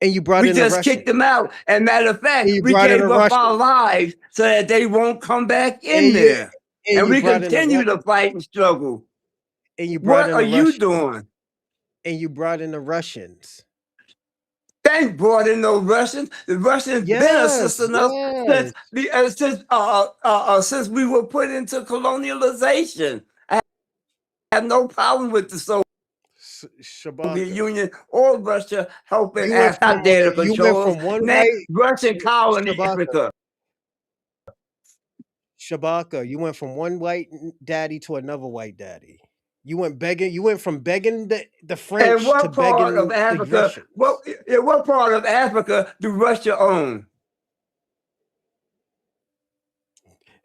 [SPEAKER 1] And you brought
[SPEAKER 2] We
[SPEAKER 1] in the
[SPEAKER 2] just kicked
[SPEAKER 1] Russians.
[SPEAKER 2] them out. And matter of
[SPEAKER 1] And
[SPEAKER 2] fact,
[SPEAKER 1] you
[SPEAKER 2] we
[SPEAKER 1] brought in the
[SPEAKER 2] gave up our
[SPEAKER 1] Russians.
[SPEAKER 2] lives so that they won't come back
[SPEAKER 1] And
[SPEAKER 2] in
[SPEAKER 1] you
[SPEAKER 2] there.
[SPEAKER 1] and
[SPEAKER 2] And
[SPEAKER 1] you
[SPEAKER 2] we
[SPEAKER 1] brought in the
[SPEAKER 2] continue to
[SPEAKER 1] Russians.
[SPEAKER 2] fight and struggle.
[SPEAKER 1] And you brought
[SPEAKER 2] What
[SPEAKER 1] in
[SPEAKER 2] are
[SPEAKER 1] the
[SPEAKER 2] you
[SPEAKER 1] Russians.
[SPEAKER 2] doing?
[SPEAKER 1] And you brought in the Russians.
[SPEAKER 2] They brought in those Russians. The Russians been
[SPEAKER 1] Yes,
[SPEAKER 2] assisting us
[SPEAKER 1] yes.
[SPEAKER 2] since we were put into colonialization. I have no problem with the Soviet
[SPEAKER 1] Shabaka.
[SPEAKER 2] Union or Russia helping
[SPEAKER 1] You went
[SPEAKER 2] Africa
[SPEAKER 1] from
[SPEAKER 2] out there to
[SPEAKER 1] you went
[SPEAKER 2] control us.
[SPEAKER 1] from one
[SPEAKER 2] Now,
[SPEAKER 1] white
[SPEAKER 2] Russian colony
[SPEAKER 1] Shabaka.
[SPEAKER 2] Africa.
[SPEAKER 1] Shabaka. You went from one white daddy to another white daddy. You went begging. You went from begging the
[SPEAKER 2] And
[SPEAKER 1] French to
[SPEAKER 2] what part of
[SPEAKER 1] begging the
[SPEAKER 2] Africa?
[SPEAKER 1] Russians.
[SPEAKER 2] What part of Africa do Russia own?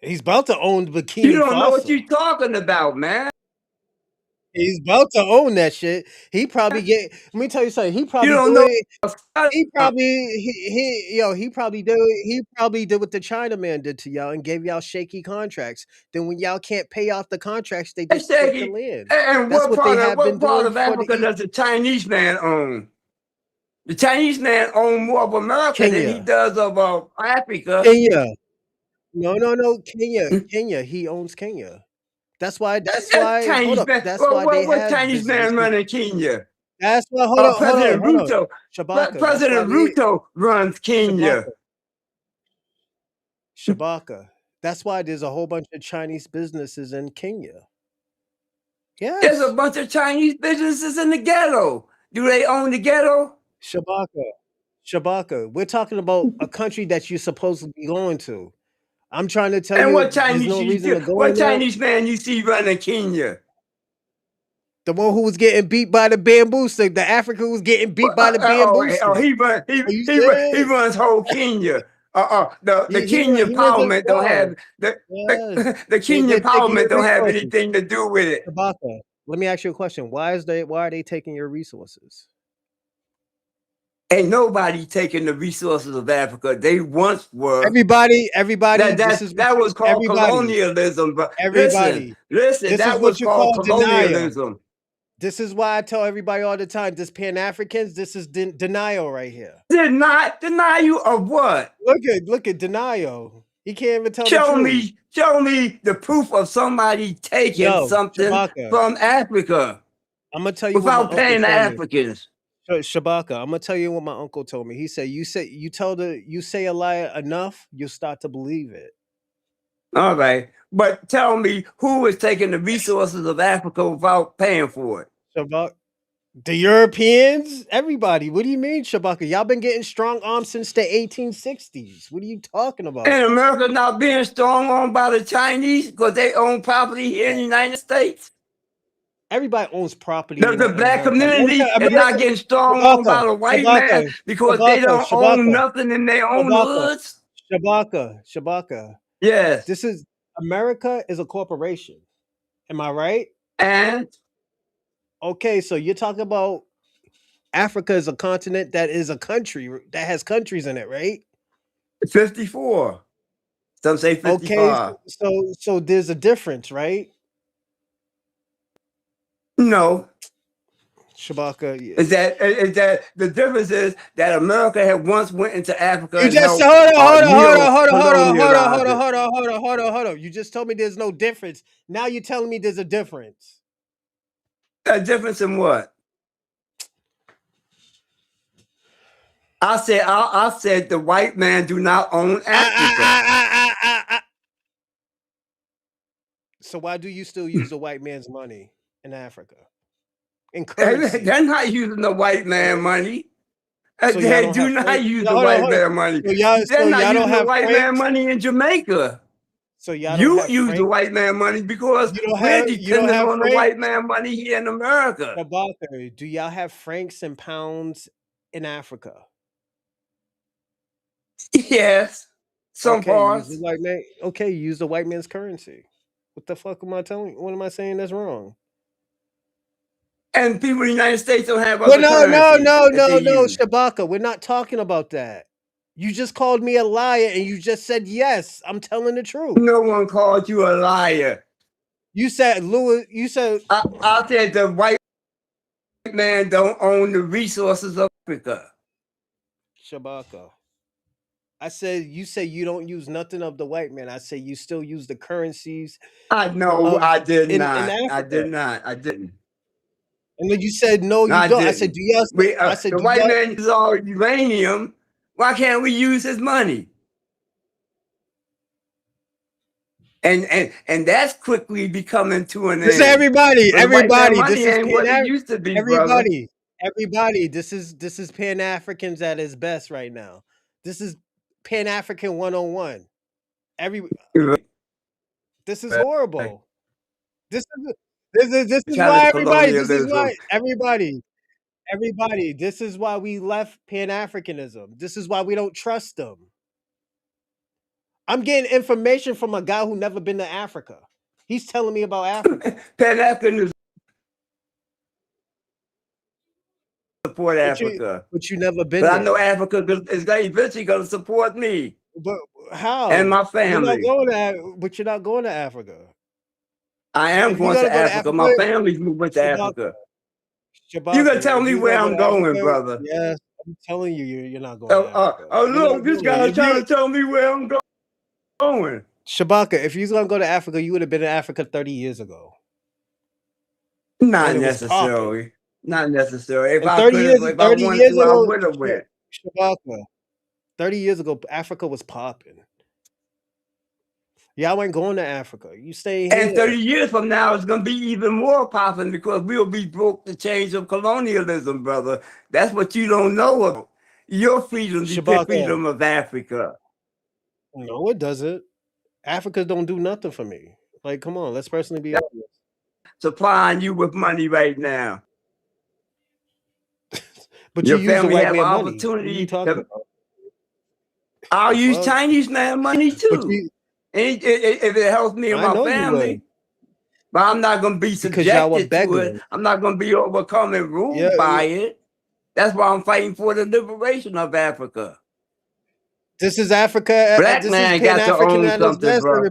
[SPEAKER 1] He's about to own
[SPEAKER 2] You
[SPEAKER 1] Bikini
[SPEAKER 2] don't know what
[SPEAKER 1] Faso.
[SPEAKER 2] you're talking about, man.
[SPEAKER 1] He's about to own that shit. He probably get. Let me tell you something. He
[SPEAKER 2] You
[SPEAKER 1] probably
[SPEAKER 2] don't
[SPEAKER 1] do
[SPEAKER 2] know.
[SPEAKER 1] it. He probably did what the Chinaman did to y'all and gave y'all shaky contracts. Then when y'all can't pay off the contracts, they just take the land.
[SPEAKER 2] And
[SPEAKER 1] That's
[SPEAKER 2] what
[SPEAKER 1] what they
[SPEAKER 2] part of
[SPEAKER 1] have been
[SPEAKER 2] what part
[SPEAKER 1] doing
[SPEAKER 2] of
[SPEAKER 1] for
[SPEAKER 2] Africa
[SPEAKER 1] the
[SPEAKER 2] does the Chinese man own? The Chinese man owns more of America than he
[SPEAKER 1] Kenya.
[SPEAKER 2] does of Africa.
[SPEAKER 1] Kenya. No. Kenya. He owns Kenya. That's why. Hold
[SPEAKER 2] Chinese
[SPEAKER 1] up.
[SPEAKER 2] man.
[SPEAKER 1] That's why they
[SPEAKER 2] What
[SPEAKER 1] have
[SPEAKER 2] Chinese man
[SPEAKER 1] businesses.
[SPEAKER 2] running Kenya?
[SPEAKER 1] That's why. Hold
[SPEAKER 2] President
[SPEAKER 1] on.
[SPEAKER 2] Ruto.
[SPEAKER 1] Shabaka.
[SPEAKER 2] President Ruto runs Kenya.
[SPEAKER 1] Shabaka. That's why there's a whole bunch of Chinese businesses in Kenya.
[SPEAKER 2] There's a
[SPEAKER 1] Yes.
[SPEAKER 2] bunch of Chinese businesses in the ghetto. Do they own the ghetto?
[SPEAKER 1] Shabaka. We're talking about a country that you're supposed to be going to. I'm trying to tell
[SPEAKER 2] And
[SPEAKER 1] you,
[SPEAKER 2] what
[SPEAKER 1] there's
[SPEAKER 2] Chinese
[SPEAKER 1] no reason to go
[SPEAKER 2] what
[SPEAKER 1] in there.
[SPEAKER 2] Chinese man you see running Kenya?
[SPEAKER 1] The one who was getting beat by the bamboo stick. The African was getting beat by the bamboo stick.
[SPEAKER 2] He runs whole Kenya. The Kenyan
[SPEAKER 1] He went
[SPEAKER 2] Parliament don't
[SPEAKER 1] before.
[SPEAKER 2] have
[SPEAKER 1] Yes.
[SPEAKER 2] the
[SPEAKER 1] They're
[SPEAKER 2] Kenyan
[SPEAKER 1] taking your
[SPEAKER 2] Parliament don't have
[SPEAKER 1] resources.
[SPEAKER 2] anything to do with it.
[SPEAKER 1] Shabaka, let me ask you a question. Why are they taking your resources?
[SPEAKER 2] Ain't nobody taking the resources of Africa. They once were.
[SPEAKER 1] Everybody.
[SPEAKER 2] That was called colonialism. But listen, that was called colonialism.
[SPEAKER 1] This is why I tell everybody all the time, this Pan-Africans, this is denial right here.
[SPEAKER 2] Deny you of what?
[SPEAKER 1] Look at denial. He can't even tell the truth.
[SPEAKER 2] Show me the proof of somebody taking something
[SPEAKER 1] Shabaka.
[SPEAKER 2] from Africa.
[SPEAKER 1] I'm gonna tell you
[SPEAKER 2] without paying the Africans.
[SPEAKER 1] Shabaka, I'm gonna tell you what my uncle told me. He said, you say a lie enough, you'll start to believe it.
[SPEAKER 2] All right. But tell me who is taking the resources of Africa without paying for it?
[SPEAKER 1] The Europeans, everybody. What do you mean, Shabaka? Y'all been getting strong arms since the 1860s. What are you talking about?
[SPEAKER 2] And America not being strong on by the Chinese because they own property here in the United States.
[SPEAKER 1] Everybody owns property
[SPEAKER 2] The,
[SPEAKER 1] in
[SPEAKER 2] the black
[SPEAKER 1] America.
[SPEAKER 2] community is not
[SPEAKER 1] America,
[SPEAKER 2] getting strong on
[SPEAKER 1] Shabaka,
[SPEAKER 2] by the white man
[SPEAKER 1] Shabaka,
[SPEAKER 2] because they
[SPEAKER 1] Shabaka,
[SPEAKER 2] don't own
[SPEAKER 1] Shabaka,
[SPEAKER 2] nothing in their own
[SPEAKER 1] Shabaka,
[SPEAKER 2] hoods.
[SPEAKER 1] Shabaka.
[SPEAKER 2] Yes.
[SPEAKER 1] This is America is a corporation. Am I right?
[SPEAKER 2] And
[SPEAKER 1] Okay, so you're talking about Africa is a continent that is a country that has countries in it, right?
[SPEAKER 2] 54. Some say
[SPEAKER 1] Okay,
[SPEAKER 2] 55.
[SPEAKER 1] so there's a difference, right?
[SPEAKER 2] No.
[SPEAKER 1] Shabaka,
[SPEAKER 2] Is that the difference is that America had once went into Africa
[SPEAKER 1] you
[SPEAKER 2] and
[SPEAKER 1] just
[SPEAKER 2] helped neo-colonialize it.
[SPEAKER 1] hold on. You just told me there's no difference. Now you're telling me there's a difference.
[SPEAKER 2] A difference in what? I said the white man do not own Africa.
[SPEAKER 1] So why do you still use the white man's money in Africa? In currency.
[SPEAKER 2] They're not using the white man money.
[SPEAKER 1] So y'all
[SPEAKER 2] They
[SPEAKER 1] don't
[SPEAKER 2] do
[SPEAKER 1] have
[SPEAKER 2] not
[SPEAKER 1] franc.
[SPEAKER 2] use the
[SPEAKER 1] Hold on,
[SPEAKER 2] white
[SPEAKER 1] hold on.
[SPEAKER 2] man money.
[SPEAKER 1] So
[SPEAKER 2] They're not
[SPEAKER 1] y'all don't
[SPEAKER 2] using the
[SPEAKER 1] have
[SPEAKER 2] white man
[SPEAKER 1] francs.
[SPEAKER 2] money in Jamaica.
[SPEAKER 1] So y'all don't
[SPEAKER 2] You
[SPEAKER 1] have
[SPEAKER 2] use the
[SPEAKER 1] francs.
[SPEAKER 2] white man money because we're
[SPEAKER 1] You don't
[SPEAKER 2] dependent
[SPEAKER 1] have
[SPEAKER 2] on the
[SPEAKER 1] francs.
[SPEAKER 2] white man money here in America.
[SPEAKER 1] Shabaka, do y'all have francs and pounds in Africa?
[SPEAKER 2] Yes, some
[SPEAKER 1] Okay, use the
[SPEAKER 2] parts.
[SPEAKER 1] white man. Okay, use the white man's currency. What the fuck am I telling you? What am I saying that's wrong?
[SPEAKER 2] And people in the United States don't have
[SPEAKER 1] Well,
[SPEAKER 2] other currencies that they
[SPEAKER 1] no,
[SPEAKER 2] use.
[SPEAKER 1] Shabaka. We're not talking about that. You just called me a liar and you just said yes. I'm telling the truth.
[SPEAKER 2] No one called you a liar.
[SPEAKER 1] You said Louis. You said
[SPEAKER 2] I said the white man don't own the resources of Africa.
[SPEAKER 1] Shabaka. I said you say you don't use nothing of the white man. I say you still use the currencies
[SPEAKER 2] I know
[SPEAKER 1] of
[SPEAKER 2] I did
[SPEAKER 1] in
[SPEAKER 2] not. I
[SPEAKER 1] Africa.
[SPEAKER 2] did not. I didn't.
[SPEAKER 1] And then you said no,
[SPEAKER 2] No,
[SPEAKER 1] you
[SPEAKER 2] I
[SPEAKER 1] don't. I said
[SPEAKER 2] didn't.
[SPEAKER 1] do y'all? I said
[SPEAKER 2] The
[SPEAKER 1] do
[SPEAKER 2] white
[SPEAKER 1] y'all?
[SPEAKER 2] man uses all uranium. Why can't we use his money? And that's quickly becoming to an
[SPEAKER 1] Listen,
[SPEAKER 2] end. But the white man
[SPEAKER 1] everybody.
[SPEAKER 2] money
[SPEAKER 1] This is
[SPEAKER 2] ain't what it used to be, brother.
[SPEAKER 1] everybody. This is Pan Africans at its best right now. This is Pan African 101. Every This is horrible. This is this is
[SPEAKER 2] Challenge
[SPEAKER 1] why everybody. This is
[SPEAKER 2] colonialism.
[SPEAKER 1] why everybody. This is why we left Pan Africanism. This is why we don't trust them. I'm getting information from a guy who never been to Africa. He's telling me about Africa.
[SPEAKER 2] Pan Africanism support
[SPEAKER 1] But you
[SPEAKER 2] Africa.
[SPEAKER 1] but you never been
[SPEAKER 2] But I know
[SPEAKER 1] there.
[SPEAKER 2] Africa is eventually going to support me
[SPEAKER 1] But
[SPEAKER 2] and
[SPEAKER 1] how?
[SPEAKER 2] my family.
[SPEAKER 1] But you're not going to Africa.
[SPEAKER 2] I am
[SPEAKER 1] If you're
[SPEAKER 2] going
[SPEAKER 1] gonna
[SPEAKER 2] to
[SPEAKER 1] go to
[SPEAKER 2] Africa.
[SPEAKER 1] Africa,
[SPEAKER 2] My family's moving to
[SPEAKER 1] Shabaka,
[SPEAKER 2] Africa. You can tell
[SPEAKER 1] if
[SPEAKER 2] me
[SPEAKER 1] you're
[SPEAKER 2] where
[SPEAKER 1] gonna go
[SPEAKER 2] I'm
[SPEAKER 1] to
[SPEAKER 2] going,
[SPEAKER 1] Africa,
[SPEAKER 2] brother.
[SPEAKER 1] yes, I'm telling you, you're not going to Africa.
[SPEAKER 2] Oh,
[SPEAKER 1] You're not
[SPEAKER 2] look, this
[SPEAKER 1] going.
[SPEAKER 2] guy's
[SPEAKER 1] If
[SPEAKER 2] trying
[SPEAKER 1] you
[SPEAKER 2] to tell me where I'm going.
[SPEAKER 1] Shabaka, if you're gonna go to Africa, you would have been in Africa 30 years ago
[SPEAKER 2] Not
[SPEAKER 1] when it was popping.
[SPEAKER 2] necessarily. Not necessarily.
[SPEAKER 1] And 30 years,
[SPEAKER 2] If I
[SPEAKER 1] 30
[SPEAKER 2] wanted
[SPEAKER 1] years
[SPEAKER 2] to, I
[SPEAKER 1] ago,
[SPEAKER 2] would have went.
[SPEAKER 1] Shabaka, 30 years ago, Africa was popping. Y'all ain't going to Africa. You stay
[SPEAKER 2] And
[SPEAKER 1] here.
[SPEAKER 2] 30 years from now, it's going to be even more popping because we'll be broke the chains of colonialism, brother. That's what you don't know about. Your freedom, the
[SPEAKER 1] Shabaka,
[SPEAKER 2] freedom of Africa.
[SPEAKER 1] no, it doesn't. Africa don't do nothing for me. Like, come on, let's personally be
[SPEAKER 2] That's
[SPEAKER 1] honest.
[SPEAKER 2] supplying you with money right now.
[SPEAKER 1] But you
[SPEAKER 2] Your
[SPEAKER 1] use the
[SPEAKER 2] family
[SPEAKER 1] white
[SPEAKER 2] have
[SPEAKER 1] man money. What are you
[SPEAKER 2] opportunity.
[SPEAKER 1] talking about?
[SPEAKER 2] I'll
[SPEAKER 1] The
[SPEAKER 2] use
[SPEAKER 1] fuck?
[SPEAKER 2] Chinese man money
[SPEAKER 1] But
[SPEAKER 2] too.
[SPEAKER 1] you,
[SPEAKER 2] And if it helps me and
[SPEAKER 1] I
[SPEAKER 2] my
[SPEAKER 1] know you would
[SPEAKER 2] family, but I'm not going to be
[SPEAKER 1] because y'all were
[SPEAKER 2] subjected to it.
[SPEAKER 1] beggars.
[SPEAKER 2] I'm not going to be overcome and
[SPEAKER 1] Yeah,
[SPEAKER 2] ruled by it. That's why I'm fighting for the liberation of Africa.
[SPEAKER 1] this is Africa.
[SPEAKER 2] Black
[SPEAKER 1] This is
[SPEAKER 2] man
[SPEAKER 1] Pan
[SPEAKER 2] got to
[SPEAKER 1] African
[SPEAKER 2] own
[SPEAKER 1] at its
[SPEAKER 2] something,
[SPEAKER 1] best.
[SPEAKER 2] bro.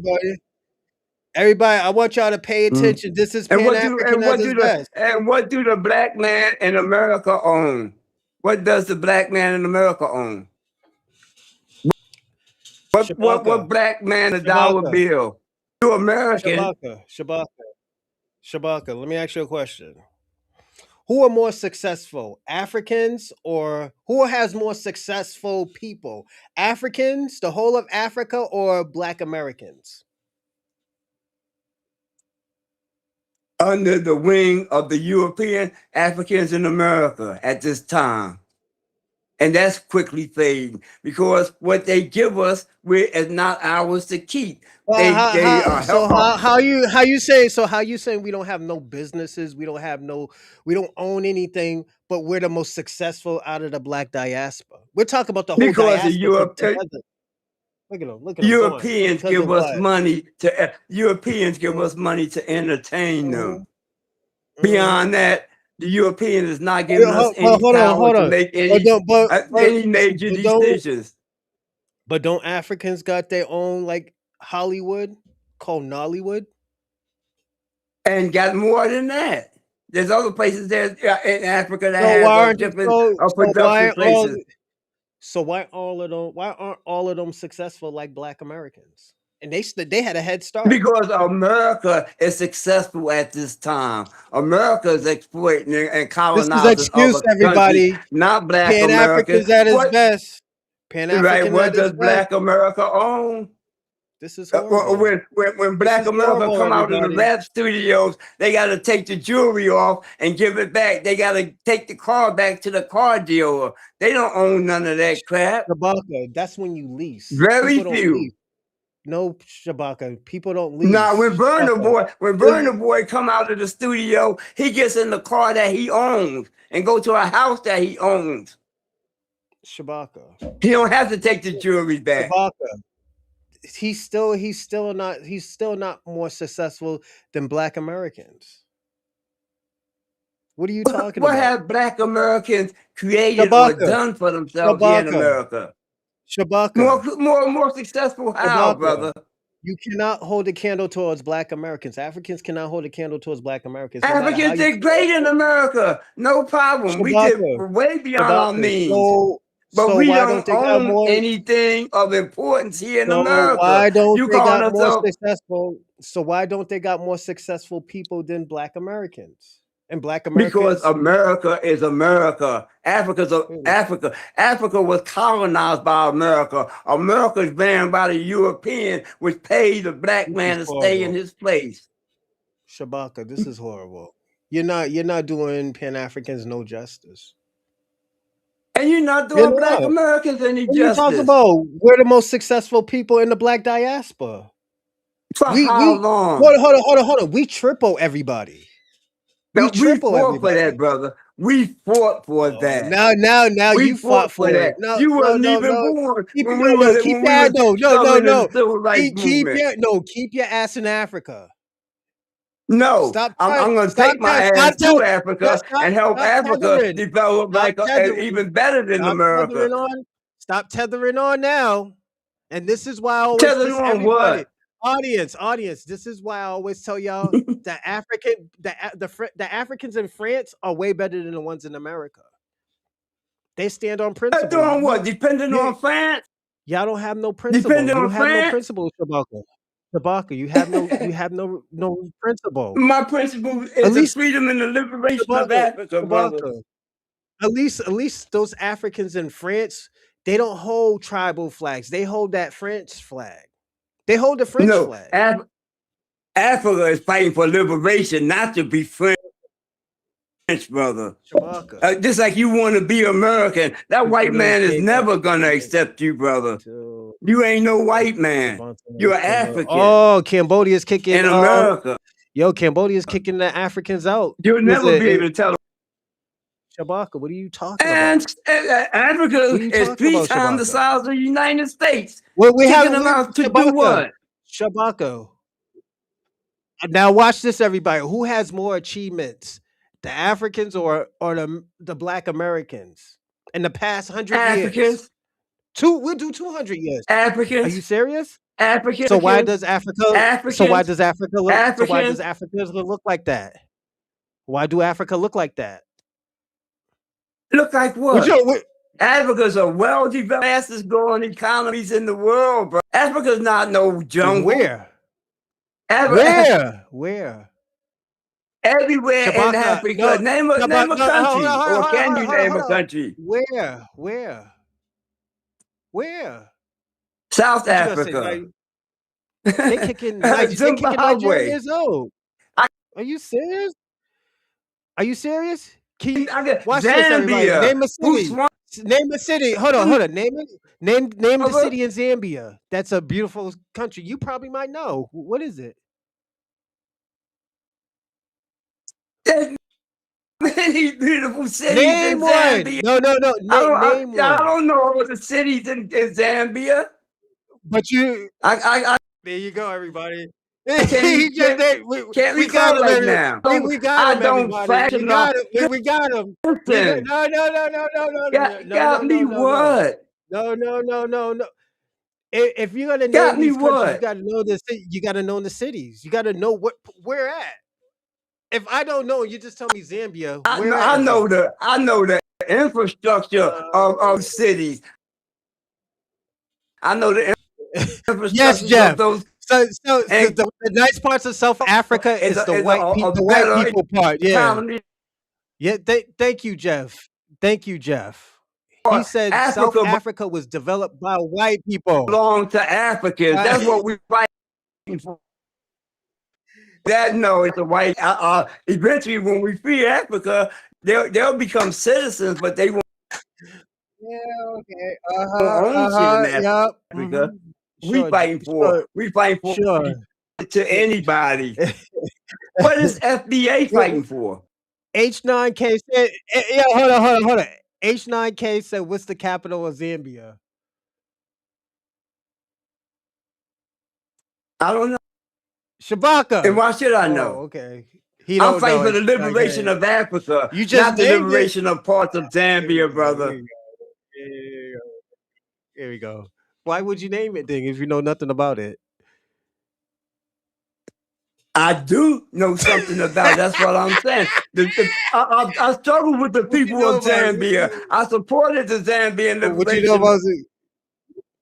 [SPEAKER 1] Everybody, I want y'all to pay attention. This is
[SPEAKER 2] And
[SPEAKER 1] Pan African at its best.
[SPEAKER 2] what do the black man in America own? What does the black man in America own? What
[SPEAKER 1] Shabaka,
[SPEAKER 2] black man a dollar
[SPEAKER 1] Shabaka,
[SPEAKER 2] bill? You American.
[SPEAKER 1] Shabaka, Shabaka, Shabaka. Let me ask you a question. Who are more successful, Africans, or who has more successful people? Africans, the whole of Africa, or Black Americans?
[SPEAKER 2] under the wing of the European Africans in America at this time. And that's quickly fading because what they give us is not ours to keep. They help out.
[SPEAKER 1] How you say so how you saying we don't have no businesses, we don't own anything, but we're the most successful out of the black diaspora. We're talking about the whole
[SPEAKER 2] Because the
[SPEAKER 1] diaspora together. Look at them going.
[SPEAKER 2] Europeans
[SPEAKER 1] Because
[SPEAKER 2] give
[SPEAKER 1] of
[SPEAKER 2] us
[SPEAKER 1] what?
[SPEAKER 2] money to Europeans give us money to entertain them.
[SPEAKER 1] Mhm.
[SPEAKER 2] Beyond that, the European is not giving us any
[SPEAKER 1] Hold
[SPEAKER 2] power to
[SPEAKER 1] on.
[SPEAKER 2] make any major decisions.
[SPEAKER 1] But don't Africans got their own like Hollywood called Nollywood?
[SPEAKER 2] And got more than that. There's other places there in Africa that
[SPEAKER 1] So
[SPEAKER 2] has
[SPEAKER 1] why aren't
[SPEAKER 2] different
[SPEAKER 1] why
[SPEAKER 2] production places.
[SPEAKER 1] why aren't all of them successful like black Americans? And they had a head start.
[SPEAKER 2] Because America is successful at this time. America is exploiting and
[SPEAKER 1] This is
[SPEAKER 2] colonizing
[SPEAKER 1] excuse
[SPEAKER 2] other countries,
[SPEAKER 1] everybody.
[SPEAKER 2] not black
[SPEAKER 1] Pan
[SPEAKER 2] Americans.
[SPEAKER 1] Africans at his
[SPEAKER 2] What
[SPEAKER 1] best. Pan
[SPEAKER 2] right?
[SPEAKER 1] African
[SPEAKER 2] What
[SPEAKER 1] at his
[SPEAKER 2] does
[SPEAKER 1] best.
[SPEAKER 2] black America own?
[SPEAKER 1] This is horrible.
[SPEAKER 2] When
[SPEAKER 1] This
[SPEAKER 2] black
[SPEAKER 1] is
[SPEAKER 2] America
[SPEAKER 1] horrible,
[SPEAKER 2] come out of the
[SPEAKER 1] everybody.
[SPEAKER 2] rap studios, they got to take the jewelry off and give it back. They got to take the car back to the car dealer. They don't own none of that crap.
[SPEAKER 1] Shabaka, that's when you lease.
[SPEAKER 2] Very
[SPEAKER 1] People don't
[SPEAKER 2] few.
[SPEAKER 1] lease. No, Shabaka, people don't lease.
[SPEAKER 2] Now, when
[SPEAKER 1] Shabaka.
[SPEAKER 2] Burna Boy come out of the studio, he gets in the car that he owns and go to a house that he owns.
[SPEAKER 1] Shabaka.
[SPEAKER 2] He don't have to take the jewelry back.
[SPEAKER 1] Shabaka. He's still not more successful than black Americans. What are you talking
[SPEAKER 2] What
[SPEAKER 1] about?
[SPEAKER 2] have black Americans created or done for themselves here in America?
[SPEAKER 1] Shabaka.
[SPEAKER 2] More successful how, brother?
[SPEAKER 1] You cannot hold a candle towards black Americans. Africans cannot hold a candle towards black Americans.
[SPEAKER 2] Africans did great in America. No problem. We did way beyond our means. But we don't own anything of importance here in America.
[SPEAKER 1] Why don't they got more successful? So why don't they got more successful people than black Americans? And black Americans?
[SPEAKER 2] Because America is America. Africa. Africa was colonized by America. America is ran by the European, which paid the black man to stay in his place.
[SPEAKER 1] Shabaka, this is horrible. You're not doing Pan Africans no justice.
[SPEAKER 2] And you're not doing black Americans any justice.
[SPEAKER 1] You talk about we're the most successful people in the black diaspora.
[SPEAKER 2] For how long?
[SPEAKER 1] Hold on. We triple everybody.
[SPEAKER 2] We fought for that, brother. We fought for that.
[SPEAKER 1] Now
[SPEAKER 2] we
[SPEAKER 1] you fought for that.
[SPEAKER 2] No, you weren't even born when we were
[SPEAKER 1] keep your ass in Africa.
[SPEAKER 2] No, I'm going to take my ass to Africa and help Africa develop even better than America.
[SPEAKER 1] Stop tethering on now. And this is why I always tethering on everybody. What? Audience, this is why I always tell y'all the Africans in France are way better than the ones in America. They stand on principle.
[SPEAKER 2] They're doing what? Depending on France?
[SPEAKER 1] Y'all don't have no principle.
[SPEAKER 2] Depending on
[SPEAKER 1] France? You have no principle, Shabaka. You have no principle.
[SPEAKER 2] My principle is the freedom and the liberation of Africa, brother.
[SPEAKER 1] At least those Africans in France, they don't hold tribal flags. They hold that French flag. They hold the French flag.
[SPEAKER 2] Africa is fighting for liberation, not to be French, brother. Just like you want to be American. That white man is never going to accept you, brother. You ain't no white man. You're African.
[SPEAKER 1] Oh, Cambodia's kicking
[SPEAKER 2] in America.
[SPEAKER 1] Cambodia's kicking the Africans out.
[SPEAKER 2] You'll never be able to tell them.
[SPEAKER 1] Shabaka, what are you talking about?
[SPEAKER 2] Africa is 3 times the size of the United States.
[SPEAKER 1] We have
[SPEAKER 2] them out to do what?
[SPEAKER 1] Shabaka. Now watch this, everybody. Who has more achievements, the Africans or the Black Americans in the past 100 years? We'll do 200 years.
[SPEAKER 2] Africans.
[SPEAKER 1] Are you serious?
[SPEAKER 2] Africans.
[SPEAKER 1] So why does Africa? So why does Africa look like that? Why do Africa look like that?
[SPEAKER 2] Look like what? Africa's a well-developed, fastest growing economies in the world, bro. Africa's not no jungle.
[SPEAKER 1] Where?
[SPEAKER 2] Everywhere in Africa. Name a country. Or can you name a country?
[SPEAKER 1] Where?
[SPEAKER 2] South Africa.
[SPEAKER 1] They kicking Nigerians out. Are you serious? Are you serious? Can you
[SPEAKER 2] I got
[SPEAKER 1] watch this, everybody?
[SPEAKER 2] Zambia,
[SPEAKER 1] Name a city.
[SPEAKER 2] Botswana,
[SPEAKER 1] Name a city. Hold on, hold on. Name it. Name the
[SPEAKER 2] brother.
[SPEAKER 1] city in Zambia. That's a beautiful country. You probably might know. What is it?
[SPEAKER 2] There's many beautiful cities
[SPEAKER 1] Name
[SPEAKER 2] in
[SPEAKER 1] one.
[SPEAKER 2] Zambia.
[SPEAKER 1] No, no, no. Name
[SPEAKER 2] I
[SPEAKER 1] one.
[SPEAKER 2] don't know all the cities in Zambia.
[SPEAKER 1] But you.
[SPEAKER 2] I
[SPEAKER 1] There you go, everybody.
[SPEAKER 2] can't, can't can't
[SPEAKER 1] We got
[SPEAKER 2] recall
[SPEAKER 1] him,
[SPEAKER 2] right now.
[SPEAKER 1] we got
[SPEAKER 2] I
[SPEAKER 1] him,
[SPEAKER 2] don't
[SPEAKER 1] everybody. We
[SPEAKER 2] fractional.
[SPEAKER 1] got him. We got him. We got
[SPEAKER 2] Listen,
[SPEAKER 1] no, no, no, no, no, no, no, no,
[SPEAKER 2] got
[SPEAKER 1] no,
[SPEAKER 2] me
[SPEAKER 1] no, no, no,
[SPEAKER 2] what?
[SPEAKER 1] no, no, no, no, no. If you're gonna
[SPEAKER 2] Got
[SPEAKER 1] name
[SPEAKER 2] me
[SPEAKER 1] these countries, you
[SPEAKER 2] what?
[SPEAKER 1] gotta know the you gotta know the cities. You gotta know where at. If I don't know, you just tell me Zambia. Where at in Zambia?
[SPEAKER 2] I know the infrastructure of cities. I know the
[SPEAKER 1] Yes,
[SPEAKER 2] infrastructures of
[SPEAKER 1] Jeff.
[SPEAKER 2] those,
[SPEAKER 1] So
[SPEAKER 2] and
[SPEAKER 1] the nice parts of South Africa
[SPEAKER 2] is
[SPEAKER 1] is
[SPEAKER 2] a
[SPEAKER 1] the white
[SPEAKER 2] better
[SPEAKER 1] people part. Yeah,
[SPEAKER 2] economy.
[SPEAKER 1] yeah. Thank you, Jeff. Thank you, Jeff. He
[SPEAKER 2] Or
[SPEAKER 1] said South
[SPEAKER 2] Africa
[SPEAKER 1] Africa was developed by white people.
[SPEAKER 2] belonged to Africans.
[SPEAKER 1] Right?
[SPEAKER 2] That's what we're fighting for. That no, it's a white. Eventually, when we free Africa, they'll become citizens, but they won't
[SPEAKER 1] Yeah. Okay.
[SPEAKER 2] own shit in
[SPEAKER 1] Yep.
[SPEAKER 2] Africa.
[SPEAKER 1] Sure. Sure.
[SPEAKER 2] We fighting for
[SPEAKER 1] Sure.
[SPEAKER 2] to anybody. What is FBA fighting for?
[SPEAKER 1] H9K said, yeah, hold on. H9K said, what's the capital of Zambia?
[SPEAKER 2] I don't know.
[SPEAKER 1] Shabaka.
[SPEAKER 2] And why should I
[SPEAKER 1] Oh,
[SPEAKER 2] know?
[SPEAKER 1] okay. He
[SPEAKER 2] I'm
[SPEAKER 1] don't
[SPEAKER 2] fighting
[SPEAKER 1] know
[SPEAKER 2] for the liberation
[SPEAKER 1] H9K.
[SPEAKER 2] of Africa,
[SPEAKER 1] You just
[SPEAKER 2] not the
[SPEAKER 1] named it.
[SPEAKER 2] liberation of parts of Zambia, brother.
[SPEAKER 1] Here we go. Why would you name it then if you know nothing about it?
[SPEAKER 2] I do know something about it. That's what I'm saying. I struggled with the
[SPEAKER 1] What you
[SPEAKER 2] people
[SPEAKER 1] know
[SPEAKER 2] of
[SPEAKER 1] about
[SPEAKER 2] Zambia. I supported the Zambian
[SPEAKER 1] what you know
[SPEAKER 2] liberation
[SPEAKER 1] about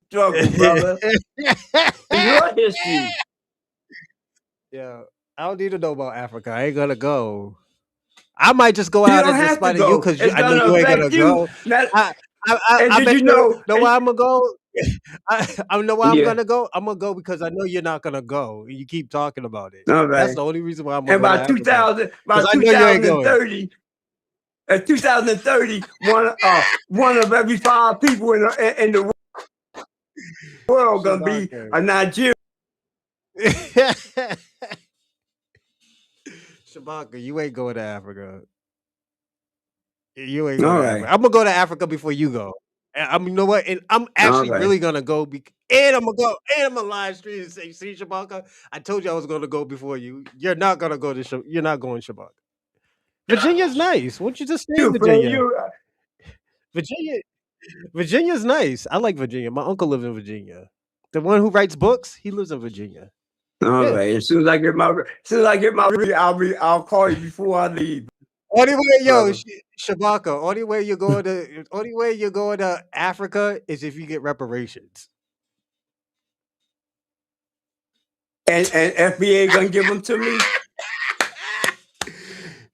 [SPEAKER 2] struggle, brother.
[SPEAKER 1] it?
[SPEAKER 2] Your history.
[SPEAKER 1] Yeah, I don't need to know about Africa. I ain't gonna go. I might just go
[SPEAKER 2] You
[SPEAKER 1] out
[SPEAKER 2] don't
[SPEAKER 1] and in
[SPEAKER 2] have to
[SPEAKER 1] spite of you
[SPEAKER 2] go.
[SPEAKER 1] because
[SPEAKER 2] It's
[SPEAKER 1] I know
[SPEAKER 2] gonna
[SPEAKER 1] you ain't gonna
[SPEAKER 2] affect you.
[SPEAKER 1] go. I
[SPEAKER 2] And
[SPEAKER 1] bet
[SPEAKER 2] did you
[SPEAKER 1] you
[SPEAKER 2] know?
[SPEAKER 1] know why I'm gonna go. I know why I'm
[SPEAKER 2] Yeah.
[SPEAKER 1] gonna go. I'm gonna go because I know you're not gonna go. You keep talking about it.
[SPEAKER 2] All
[SPEAKER 1] That's
[SPEAKER 2] right.
[SPEAKER 1] the only reason why I'm gonna
[SPEAKER 2] And
[SPEAKER 1] go to
[SPEAKER 2] by
[SPEAKER 1] Africa because I know you ain't going.
[SPEAKER 2] 2030, one of every 5 people in the world gonna be
[SPEAKER 1] Shabaka.
[SPEAKER 2] a Nigerian.
[SPEAKER 1] Shabaka, you ain't going to Africa. You ain't going
[SPEAKER 2] All
[SPEAKER 1] to
[SPEAKER 2] right.
[SPEAKER 1] Africa. I'm gonna go to Africa before you go. And you know what? And I'm
[SPEAKER 2] All
[SPEAKER 1] actually
[SPEAKER 2] right.
[SPEAKER 1] really gonna go. And I'm gonna go. And I'm gonna live stream and say, "See, Shabaka, I told you I was gonna go before you. You're not gonna go to. You're not going Shabaka. Virginia's nice. Why don't you just stay in
[SPEAKER 2] You, friend,
[SPEAKER 1] Virginia?
[SPEAKER 2] you.
[SPEAKER 1] Virginia, Virginia's nice. I like Virginia. My uncle lives in Virginia. The one who writes books, he lives in Virginia.
[SPEAKER 2] All
[SPEAKER 1] Yeah.
[SPEAKER 2] right. As soon as I get I'll call you before I leave,
[SPEAKER 1] Only way, yo,
[SPEAKER 2] brother.
[SPEAKER 1] Shabaka. Only way you're going to Africa is if you get reparations.
[SPEAKER 2] And FBA gonna give them to me.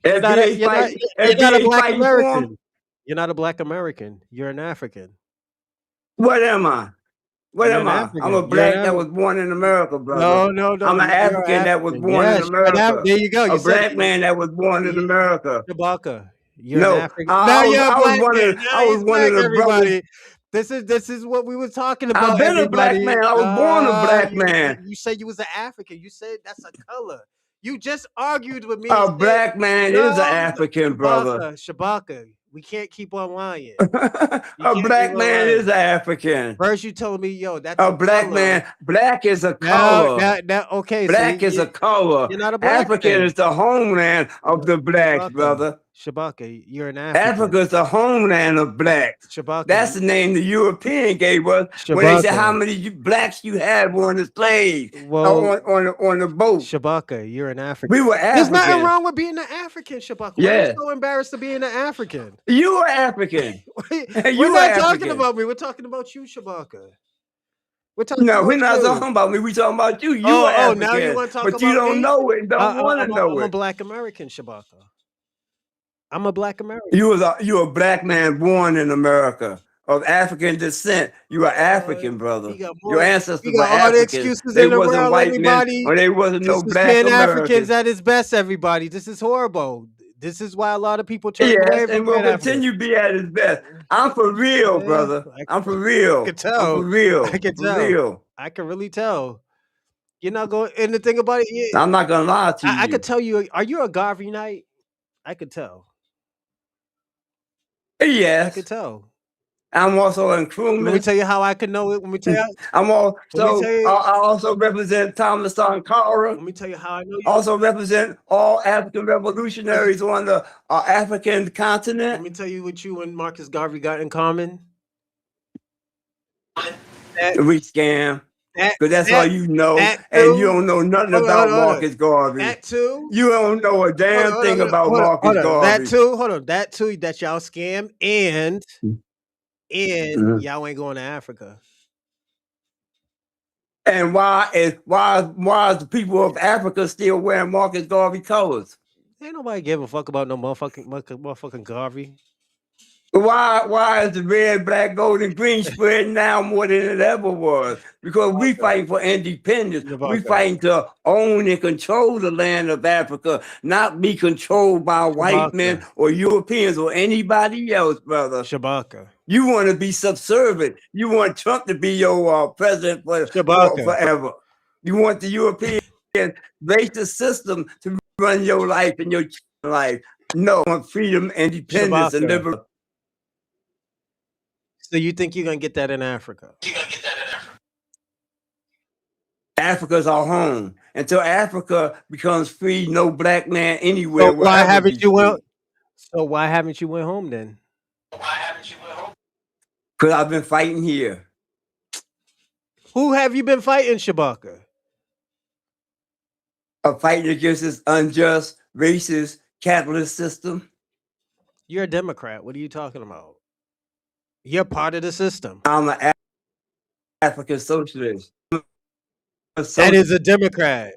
[SPEAKER 1] You're not a, you're not a
[SPEAKER 2] FBA
[SPEAKER 1] black
[SPEAKER 2] fighting for them.
[SPEAKER 1] American. You're not a black American. You're an African.
[SPEAKER 2] What am I? What
[SPEAKER 1] You're
[SPEAKER 2] am
[SPEAKER 1] an
[SPEAKER 2] I? I'm a
[SPEAKER 1] African. You're an
[SPEAKER 2] black that
[SPEAKER 1] African.
[SPEAKER 2] was born in America, brother.
[SPEAKER 1] No, no, no.
[SPEAKER 2] I'm an
[SPEAKER 1] You're an
[SPEAKER 2] African that was
[SPEAKER 1] African.
[SPEAKER 2] born in
[SPEAKER 1] Yes, you're an African.
[SPEAKER 2] America.
[SPEAKER 1] There you go.
[SPEAKER 2] A
[SPEAKER 1] You said
[SPEAKER 2] black man that was born in America.
[SPEAKER 1] Shabaka. You're an
[SPEAKER 2] No,
[SPEAKER 1] African. No, you're a black man.
[SPEAKER 2] I
[SPEAKER 1] No,
[SPEAKER 2] was
[SPEAKER 1] he's
[SPEAKER 2] one of
[SPEAKER 1] black.
[SPEAKER 2] the brothers.
[SPEAKER 1] Everybody. This is what we were talking
[SPEAKER 2] I've
[SPEAKER 1] about.
[SPEAKER 2] been a black
[SPEAKER 1] Everybody.
[SPEAKER 2] man. I was born a black man.
[SPEAKER 1] You said you was an African. You said that's a color. You just argued with me.
[SPEAKER 2] A
[SPEAKER 1] And said,
[SPEAKER 2] black man
[SPEAKER 1] no,
[SPEAKER 2] is an African, brother.
[SPEAKER 1] Shabaka. We can't keep on lying.
[SPEAKER 2] A black man is African.
[SPEAKER 1] First, you told me, yo, that's
[SPEAKER 2] A
[SPEAKER 1] a
[SPEAKER 2] black
[SPEAKER 1] color.
[SPEAKER 2] man. Black is a color.
[SPEAKER 1] Okay.
[SPEAKER 2] Black is a color.
[SPEAKER 1] You're not a black
[SPEAKER 2] African
[SPEAKER 1] man.
[SPEAKER 2] is the homeland of the blacks, brother.
[SPEAKER 1] Shabaka, you're an African.
[SPEAKER 2] Africa is the homeland of blacks.
[SPEAKER 1] Shabaka,
[SPEAKER 2] that's the name the European gave us when they said how many blacks you had were on the slaves on the boat.
[SPEAKER 1] Shabaka, you're an African.
[SPEAKER 2] We were African.
[SPEAKER 1] There's nothing wrong with being an African, Shabaka. Why are you so embarrassed to being an African?
[SPEAKER 2] You are African.
[SPEAKER 1] We're not talking about me. We're talking about you, Shabaka. We're talking about
[SPEAKER 2] we're not talking about me. We're talking about you. You are African.
[SPEAKER 1] Now you want to talk
[SPEAKER 2] but
[SPEAKER 1] about
[SPEAKER 2] you don't
[SPEAKER 1] me?
[SPEAKER 2] know it and don't want to know it.
[SPEAKER 1] I'm a black American, Shabaka. I'm a black American.
[SPEAKER 2] You a black man born in America. of African descent. You are African, brother.
[SPEAKER 1] He got
[SPEAKER 2] Your
[SPEAKER 1] more.
[SPEAKER 2] ancestors
[SPEAKER 1] He
[SPEAKER 2] were
[SPEAKER 1] got all the
[SPEAKER 2] Africans.
[SPEAKER 1] excuses
[SPEAKER 2] They
[SPEAKER 1] in the
[SPEAKER 2] wasn't
[SPEAKER 1] world.
[SPEAKER 2] white men,
[SPEAKER 1] Everybody,
[SPEAKER 2] or they wasn't
[SPEAKER 1] this
[SPEAKER 2] no
[SPEAKER 1] is
[SPEAKER 2] black
[SPEAKER 1] Pan Africans
[SPEAKER 2] Americans.
[SPEAKER 1] at its best. Everybody, this is horrible. This is why a lot of people turn
[SPEAKER 2] Yes,
[SPEAKER 1] away from
[SPEAKER 2] and will
[SPEAKER 1] Pan Africa.
[SPEAKER 2] continue to be at his best. I'm for real, brother. I'm for
[SPEAKER 1] I
[SPEAKER 2] real.
[SPEAKER 1] can
[SPEAKER 2] I'm
[SPEAKER 1] tell.
[SPEAKER 2] for real.
[SPEAKER 1] I can
[SPEAKER 2] For
[SPEAKER 1] tell.
[SPEAKER 2] real.
[SPEAKER 1] I can really tell. You're not going. And the thing about it,
[SPEAKER 2] I'm not gonna lie to
[SPEAKER 1] I
[SPEAKER 2] you.
[SPEAKER 1] could tell you. Are you a Garvey Knight? I could tell. I
[SPEAKER 2] Yes,
[SPEAKER 1] could tell.
[SPEAKER 2] I'm also in
[SPEAKER 1] Let me
[SPEAKER 2] crewman.
[SPEAKER 1] tell you how I could know it. Let me tell you.
[SPEAKER 2] I'm all
[SPEAKER 1] Let me
[SPEAKER 2] so.
[SPEAKER 1] tell you.
[SPEAKER 2] I also represent Thomas Sankara.
[SPEAKER 1] Let me tell you how I know you.
[SPEAKER 2] Also represent all African revolutionaries on the African
[SPEAKER 1] Let
[SPEAKER 2] continent.
[SPEAKER 1] me tell you what you and Marcus Garvey got in common.
[SPEAKER 2] We scam. Because that's all you know.
[SPEAKER 1] that
[SPEAKER 2] And
[SPEAKER 1] too.
[SPEAKER 2] you don't know nothing
[SPEAKER 1] Hold on,
[SPEAKER 2] about
[SPEAKER 1] hold on.
[SPEAKER 2] Marcus Garvey.
[SPEAKER 1] That too.
[SPEAKER 2] You don't know a damn thing about Marcus Garvey.
[SPEAKER 1] That too. Hold on. That too. That y'all scam and
[SPEAKER 2] Mhm.
[SPEAKER 1] y'all ain't going to Africa.
[SPEAKER 2] And why is the people of Africa still wearing Marcus Garvey colors?
[SPEAKER 1] Ain't nobody give a fuck about no motherfucking Garvey.
[SPEAKER 2] Why is the red, black, gold, and green spread now more than it ever was? Because we fighting for independence. We fighting to own and control the land of Africa, not be controlled by white men or Europeans or anybody else, brother.
[SPEAKER 1] Shabaka.
[SPEAKER 2] You want to be subservient. You want Trump to be your president forever. You want the European racist system to run your life and your life. No, I want freedom, independence, and liberty.
[SPEAKER 1] So you think you're gonna get that in Africa?
[SPEAKER 2] Africa's our home. Until Africa becomes free, no black man anywhere
[SPEAKER 1] So
[SPEAKER 2] will
[SPEAKER 1] why
[SPEAKER 2] ever
[SPEAKER 1] haven't
[SPEAKER 2] be
[SPEAKER 1] you
[SPEAKER 2] free.
[SPEAKER 1] went? So why haven't you went home then?
[SPEAKER 2] Because I've been fighting here.
[SPEAKER 1] Who have you been fighting, Shabaka?
[SPEAKER 2] I'm fighting against this unjust, racist, capitalist system.
[SPEAKER 1] You're a Democrat. What are you talking about? You're part of the system.
[SPEAKER 2] I'm an African socialist.
[SPEAKER 1] That is a Democrat.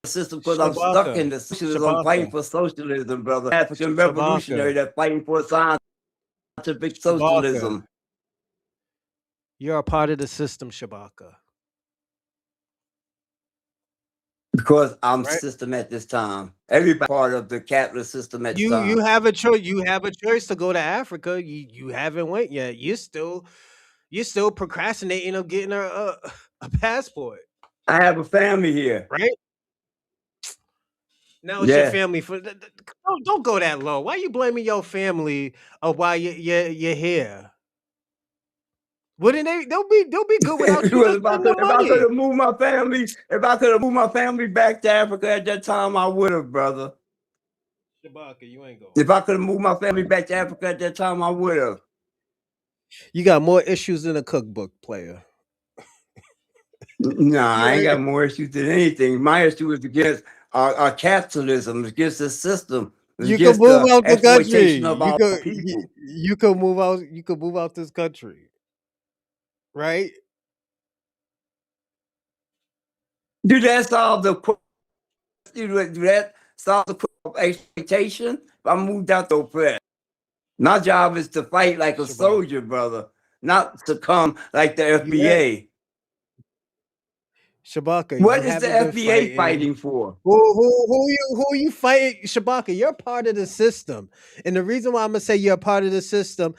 [SPEAKER 2] System because I'm stuck in the socialism. I'm fighting for socialism, brother. African revolutionary that's fighting for scientific socialism.
[SPEAKER 1] You're a part of the system, Shabaka.
[SPEAKER 2] Because I'm system at this time. Everybody part of the capitalist system at this time.
[SPEAKER 1] You have a choice. You have a choice to go to Africa. You haven't went yet. You're still procrastinating on getting a passport.
[SPEAKER 2] I have a family here.
[SPEAKER 1] Right? Now it's your family. Don't go that low. Why are you blaming your family of why you're here? Wouldn't they'll be good without you?
[SPEAKER 2] If I could have moved my family back to Africa at that time, I would have, brother.
[SPEAKER 1] Shabaka, you ain't going.
[SPEAKER 2] If I could have moved my family back to Africa at that time, I would have.
[SPEAKER 1] You got more issues than a cookbook player.
[SPEAKER 2] Nah, I ain't got more issues than anything. My issue is against our capitalism, against the system.
[SPEAKER 1] You can move out the country. You can move out. You can move out this country, right?
[SPEAKER 2] Do that solve the exploitation? If I moved out the oppressed. My job is to fight like a soldier, brother, not to come like the FBA.
[SPEAKER 1] Shabaka,
[SPEAKER 2] what is the FBA fighting for?
[SPEAKER 1] Who you fighting? Shabaka, you're part of the system. And the reason why I'm gonna say you're a part of the system,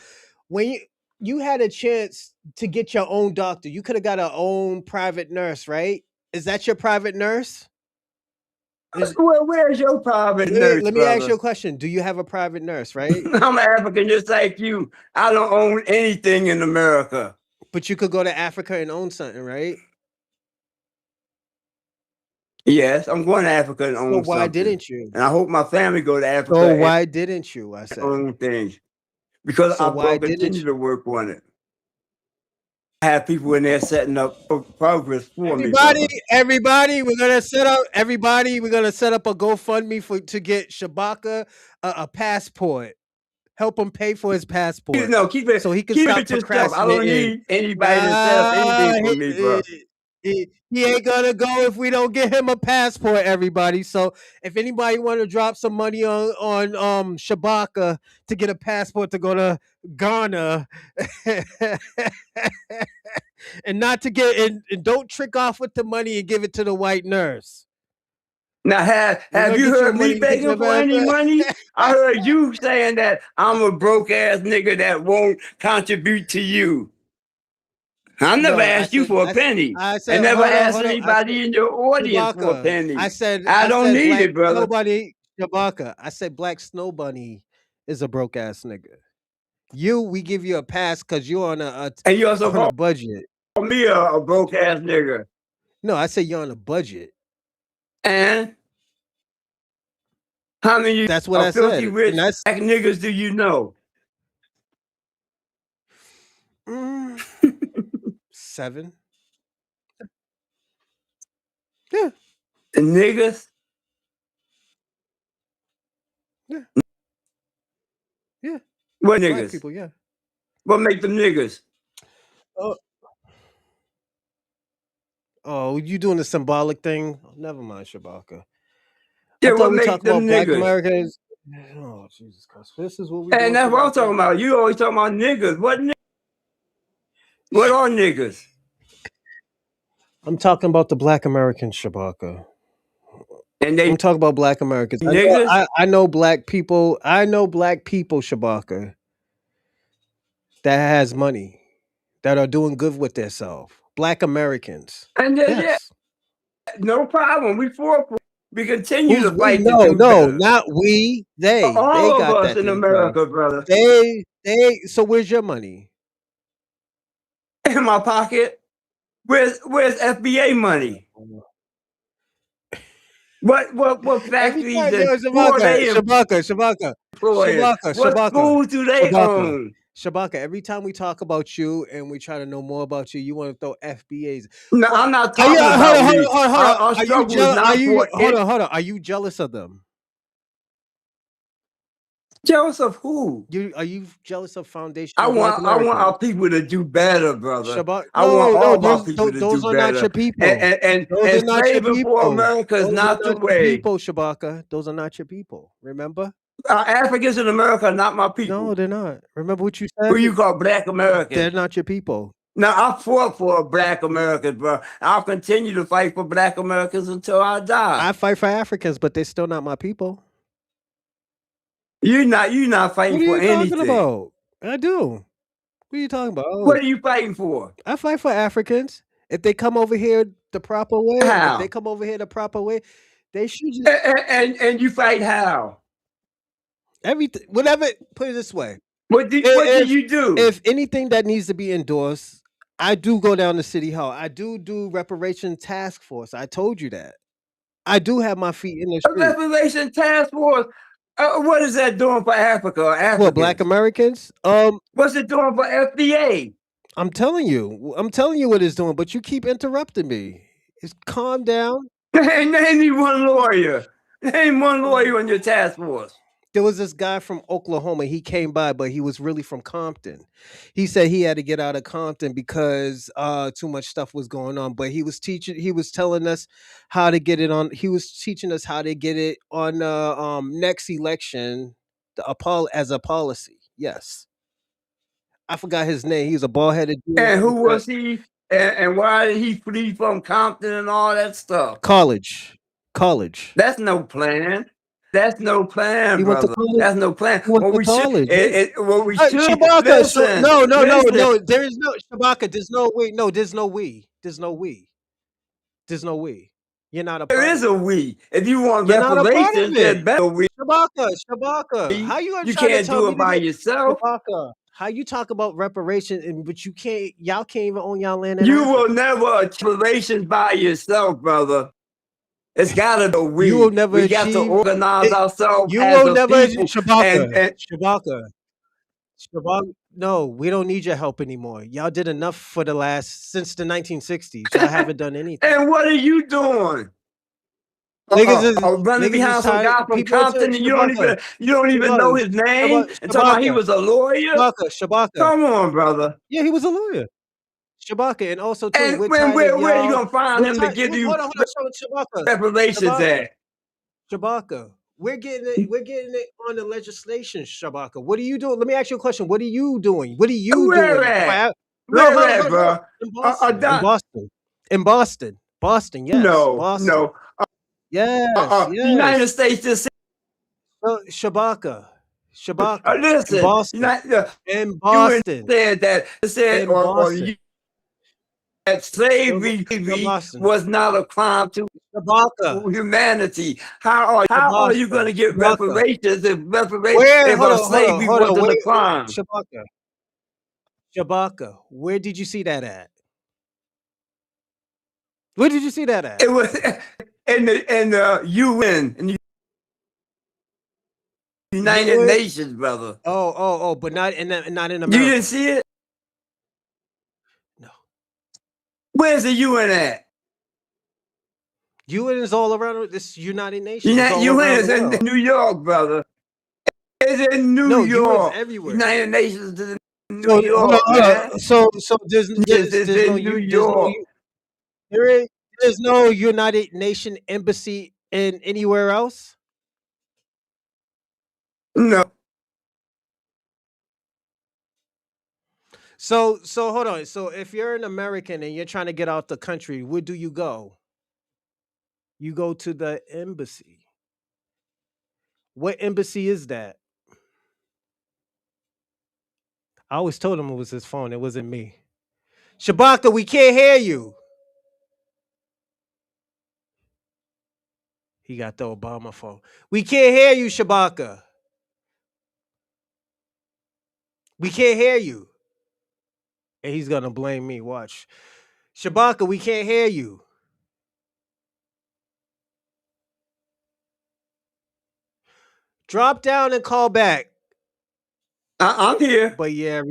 [SPEAKER 1] when you had a chance to get your own doctor, you could have got our own private nurse, right? Is that your private nurse?
[SPEAKER 2] Well, where's your private nurse?
[SPEAKER 1] Let me ask you a question. Do you have a private nurse, right?
[SPEAKER 2] I'm African just like you. I don't own anything in America.
[SPEAKER 1] But you could go to Africa and own something, right?
[SPEAKER 2] Yes, I'm going to Africa and own something.
[SPEAKER 1] So why didn't you?
[SPEAKER 2] And I hope my family go to Africa.
[SPEAKER 1] So why didn't you? I said
[SPEAKER 2] own things. Because I will continue to work on it. I have people in there setting up progress for me.
[SPEAKER 1] Everybody, we're gonna set up. Everybody, we're gonna set up a GoFundMe to get Shabaka a passport. Help him pay for his passport.
[SPEAKER 2] No, keep it so he can stop procrastinating. I don't need anybody to set up anything for me, bro.
[SPEAKER 1] he ain't gonna go if we don't get him a passport, everybody. So if anybody want to drop some money on Shabaka to get a passport to go to Ghana, and not to get and don't trick off with the money and give it to the white nurse.
[SPEAKER 2] Now, have you heard me begging for any money? I heard you saying that I'm a broke ass nigga that won't contribute to you. I never asked you for a penny. I never asked anybody in your audience for a penny. I don't need it, brother.
[SPEAKER 1] Nobody, Shabaka. I said Black Snow Bunny is a broke ass nigga. We give you a pass because you're on
[SPEAKER 2] and you also
[SPEAKER 1] on a budget.
[SPEAKER 2] Call me a broke ass nigga.
[SPEAKER 1] No, I said you're on a budget.
[SPEAKER 2] And how many
[SPEAKER 1] that's what I
[SPEAKER 2] filthy
[SPEAKER 1] said.
[SPEAKER 2] Rich black niggas do you know?
[SPEAKER 1] 7. Yeah.
[SPEAKER 2] The niggas?
[SPEAKER 1] Yeah. Yeah.
[SPEAKER 2] What niggas?
[SPEAKER 1] Black people, yeah.
[SPEAKER 2] What make them niggas?
[SPEAKER 1] Oh, you doing the symbolic thing? Never mind, Shabaka.
[SPEAKER 2] Yeah, what makes them niggas?
[SPEAKER 1] Black Americans. Oh, Jesus Christ. This is what we
[SPEAKER 2] and that's what I'm talking about. You always talking about niggas. What niggas? What are niggas?
[SPEAKER 1] I'm talking about the Black Americans, Shabaka.
[SPEAKER 2] And
[SPEAKER 1] I'm talking about Black Americans.
[SPEAKER 2] Niggas?
[SPEAKER 1] I know black people. I know black people, Shabaka, that has money, that are doing good with themselves. Black Americans.
[SPEAKER 2] And
[SPEAKER 1] yes.
[SPEAKER 2] Yeah, no problem. We continue to fight.
[SPEAKER 1] No, not we. They.
[SPEAKER 2] All
[SPEAKER 1] they
[SPEAKER 2] of
[SPEAKER 1] got
[SPEAKER 2] us
[SPEAKER 1] that
[SPEAKER 2] in America, brother.
[SPEAKER 1] They. So where's your money?
[SPEAKER 2] In my pocket. Where's FBA money? What factories and
[SPEAKER 1] Shabaka.
[SPEAKER 2] What schools do they own?
[SPEAKER 1] Shabaka, every time we talk about you and we try to know more about you, you want to throw FBAs.
[SPEAKER 2] No, I'm not talking about me.
[SPEAKER 1] Hold on. Are you jealous of them?
[SPEAKER 2] Jealous of who?
[SPEAKER 1] Are you jealous of Foundation?
[SPEAKER 2] I want our people to do better, brother. I want all our people to do better.
[SPEAKER 1] Those are not your people.
[SPEAKER 2] And saving for America is not the way.
[SPEAKER 1] People, Shabaka. Those are not your people. Remember?
[SPEAKER 2] Africans in America are not my people.
[SPEAKER 1] No, they're not. Remember what you said?
[SPEAKER 2] Who you call Black Americans?
[SPEAKER 1] They're not your people.
[SPEAKER 2] Now, I fought for Black Americans, bro. I'll continue to fight for Black Americans until I die.
[SPEAKER 1] I fight for Africans, but they're still not my people.
[SPEAKER 2] You're not fighting for anything. What are you talking
[SPEAKER 1] about? I do. What are you talking about?
[SPEAKER 2] What are you fighting for?
[SPEAKER 1] I fight for Africans. If they come over here the proper way,
[SPEAKER 2] how?
[SPEAKER 1] They should just...
[SPEAKER 2] And you fight how?
[SPEAKER 1] Everything, whatever. Put it this way.
[SPEAKER 2] What do you do?
[SPEAKER 1] If anything that needs to be endorsed, I do go down to City Hall. I do reparation task force. I told you that. I do have my feet in the street.
[SPEAKER 2] A reparation task force. What is that doing for Africa or Africans?
[SPEAKER 1] What, Black Americans?
[SPEAKER 2] What's it doing for FDA?
[SPEAKER 1] I'm telling you what it's doing, but you keep interrupting me. Calm down.
[SPEAKER 2] Name me one lawyer. Name one lawyer on your task force.
[SPEAKER 1] There was this guy from Oklahoma. He came by, but he was really from Compton. He said he had to get out of Compton because too much stuff was going on. But he was telling us how to get it on. He was teaching us how to get it on next election, as a policy. Yes. I forgot his name. He was a bald-headed dude.
[SPEAKER 2] And who was he? And why did he flee from Compton and all that stuff?
[SPEAKER 1] College.
[SPEAKER 2] That's no plan. That's no plan, brother. That's no plan. What we should.
[SPEAKER 1] Shabaka, no. There is no Shabaka. There's no we. No, there's no we. There's no we. There's no we. You're not a part.
[SPEAKER 2] There is a we. If you want reparations, there's better we.
[SPEAKER 1] Shabaka. How you
[SPEAKER 2] can't do it by yourself?
[SPEAKER 1] Shabaka. How you talk about reparations, but you can't? Y'all can't even own y'all land.
[SPEAKER 2] You will never achieve reparations by yourself, brother. It's gotta be we.
[SPEAKER 1] You will never
[SPEAKER 2] we got to organize ourselves.
[SPEAKER 1] You
[SPEAKER 2] as
[SPEAKER 1] will never
[SPEAKER 2] people.
[SPEAKER 1] Shabaka. No, we don't need your help anymore. Y'all did enough for since the 1960s. Y'all haven't done anything.
[SPEAKER 2] And what are you doing? Running behind some guy from Compton, and you don't even know his name. And talking about he was a lawyer.
[SPEAKER 1] Shabaka.
[SPEAKER 2] Come on, brother.
[SPEAKER 1] Yeah, he was a lawyer. Shabaka, and also too,
[SPEAKER 2] And
[SPEAKER 1] we're
[SPEAKER 2] when
[SPEAKER 1] tired of
[SPEAKER 2] where are you
[SPEAKER 1] y'all.
[SPEAKER 2] gonna find
[SPEAKER 1] We're
[SPEAKER 2] him to
[SPEAKER 1] tired.
[SPEAKER 2] give you
[SPEAKER 1] Hold on, Shabaka,
[SPEAKER 2] reparations
[SPEAKER 1] Shabaka,
[SPEAKER 2] at?
[SPEAKER 1] Shabaka. We're getting it on the legislation, Shabaka. What are you doing? Let me ask you a question. What are you doing? What are you
[SPEAKER 2] Where
[SPEAKER 1] doing?
[SPEAKER 2] at?
[SPEAKER 1] No,
[SPEAKER 2] Where at,
[SPEAKER 1] hold on.
[SPEAKER 2] bro?
[SPEAKER 1] In Boston, in
[SPEAKER 2] Doc,
[SPEAKER 1] Boston, in Boston, Boston. Yes,
[SPEAKER 2] no,
[SPEAKER 1] Boston.
[SPEAKER 2] no.
[SPEAKER 1] Yes,
[SPEAKER 2] The United
[SPEAKER 1] yes.
[SPEAKER 2] States just
[SPEAKER 1] Shabaka, Shabaka, in
[SPEAKER 2] listen.
[SPEAKER 1] Boston, in
[SPEAKER 2] UN
[SPEAKER 1] Boston,
[SPEAKER 2] said that
[SPEAKER 1] in Boston.
[SPEAKER 2] that slavery
[SPEAKER 1] Boston.
[SPEAKER 2] was not a crime to
[SPEAKER 1] Shabaka,
[SPEAKER 2] humanity. How are you going
[SPEAKER 1] Shabaka,
[SPEAKER 2] to get
[SPEAKER 1] Shabaka.
[SPEAKER 2] reparations
[SPEAKER 1] Where?
[SPEAKER 2] if slavery
[SPEAKER 1] Hold on.
[SPEAKER 2] wasn't
[SPEAKER 1] Where?
[SPEAKER 2] a crime?
[SPEAKER 1] Shabaka, Shabaka. Where did you see that at? Where did you see that at?
[SPEAKER 2] It was in the UN, in the United
[SPEAKER 1] UN.
[SPEAKER 2] Nations, brother.
[SPEAKER 1] But not in
[SPEAKER 2] You
[SPEAKER 1] America.
[SPEAKER 2] didn't see it?
[SPEAKER 1] No.
[SPEAKER 2] Where's the UN at?
[SPEAKER 1] UN is all around. This United Nations is all
[SPEAKER 2] UN
[SPEAKER 1] around
[SPEAKER 2] is
[SPEAKER 1] the
[SPEAKER 2] in
[SPEAKER 1] world.
[SPEAKER 2] New York, brother. It's in New
[SPEAKER 1] No, UN's
[SPEAKER 2] York.
[SPEAKER 1] everywhere.
[SPEAKER 2] United Nations is in New
[SPEAKER 1] So
[SPEAKER 2] York, man.
[SPEAKER 1] So there's
[SPEAKER 2] Yes, it's
[SPEAKER 1] there's no
[SPEAKER 2] in New
[SPEAKER 1] there's no
[SPEAKER 2] York.
[SPEAKER 1] there's no United Nation embassy in anywhere else.
[SPEAKER 2] No.
[SPEAKER 1] So hold on. So if you're an American and you're trying to get out the country, where do you go? You go to the embassy. What embassy is that? I always told him it was his phone. It wasn't me. Shabaka, we can't hear you. He got the Obama phone. We can't hear you, Shabaka. We can't hear you. And he's gonna blame me. Watch. Shabaka, we can't hear you. Drop down and call back.
[SPEAKER 2] I'm here.
[SPEAKER 1] But yeah,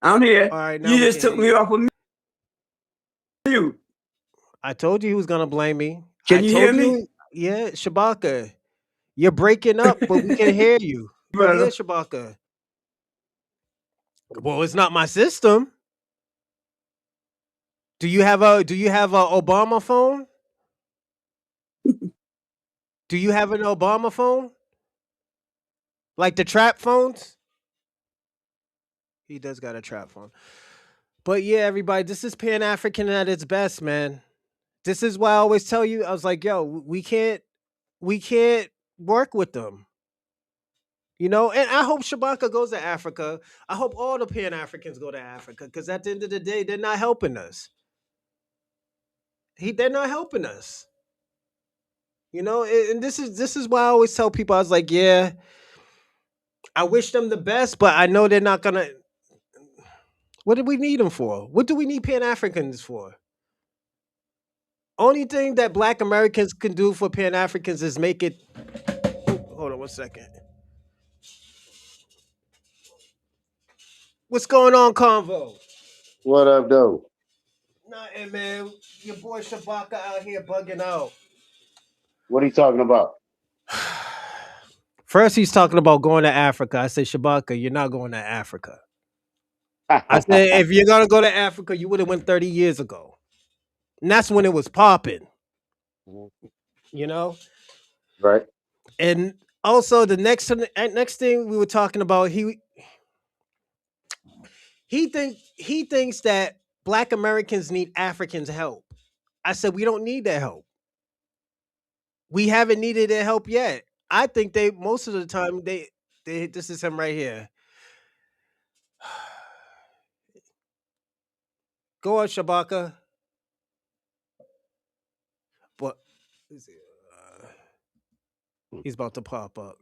[SPEAKER 2] I'm here.
[SPEAKER 1] all right, now
[SPEAKER 2] You
[SPEAKER 1] we
[SPEAKER 2] just
[SPEAKER 1] can
[SPEAKER 2] took
[SPEAKER 1] hear
[SPEAKER 2] me
[SPEAKER 1] you.
[SPEAKER 2] off of mute.
[SPEAKER 1] I told you he was gonna blame me.
[SPEAKER 2] Can
[SPEAKER 1] I
[SPEAKER 2] you hear
[SPEAKER 1] told
[SPEAKER 2] me,
[SPEAKER 1] you, yeah, Shabaka. You're breaking up, but we can hear you. But yeah,
[SPEAKER 2] brother?
[SPEAKER 1] Shabaka. Well, it's not my system. Do you have a Obama phone? Do you have an Obama phone? Like the trap phones? He does got a trap phone. But yeah, everybody, this is Pan African at its best, man. This is why I always tell you, I was like, yo, we can't work with them. You know, and I hope Shabaka goes to Africa. I hope all the Pan Africans go to Africa because at the end of the day, they're not helping us. They're not helping us. You know, and this is why I always tell people, I was like, yeah, I wish them the best, but I know they're not gonna. What do we need them for? What do we need Pan Africans for? Only thing that Black Americans can do for Pan Africans is make it. Hold on 1 second. What's going on, Convo?
[SPEAKER 4] What up, though?
[SPEAKER 1] Nothing, man. Your boy Shabaka out here bugging out.
[SPEAKER 4] What are you talking about?
[SPEAKER 1] First, he's talking about going to Africa. I said, Shabaka, you're not going to Africa. I said, if you're gonna go to Africa, you would have went 30 years ago, and that's when it was popping. You know,
[SPEAKER 4] Right.
[SPEAKER 1] and also the next thing we were talking about, he thinks that Black Americans need Africans' help. I said, we don't need their help. We haven't needed their help yet. I think they most of the time they this is him right here. Go on, Shabaka. But he's about to pop up.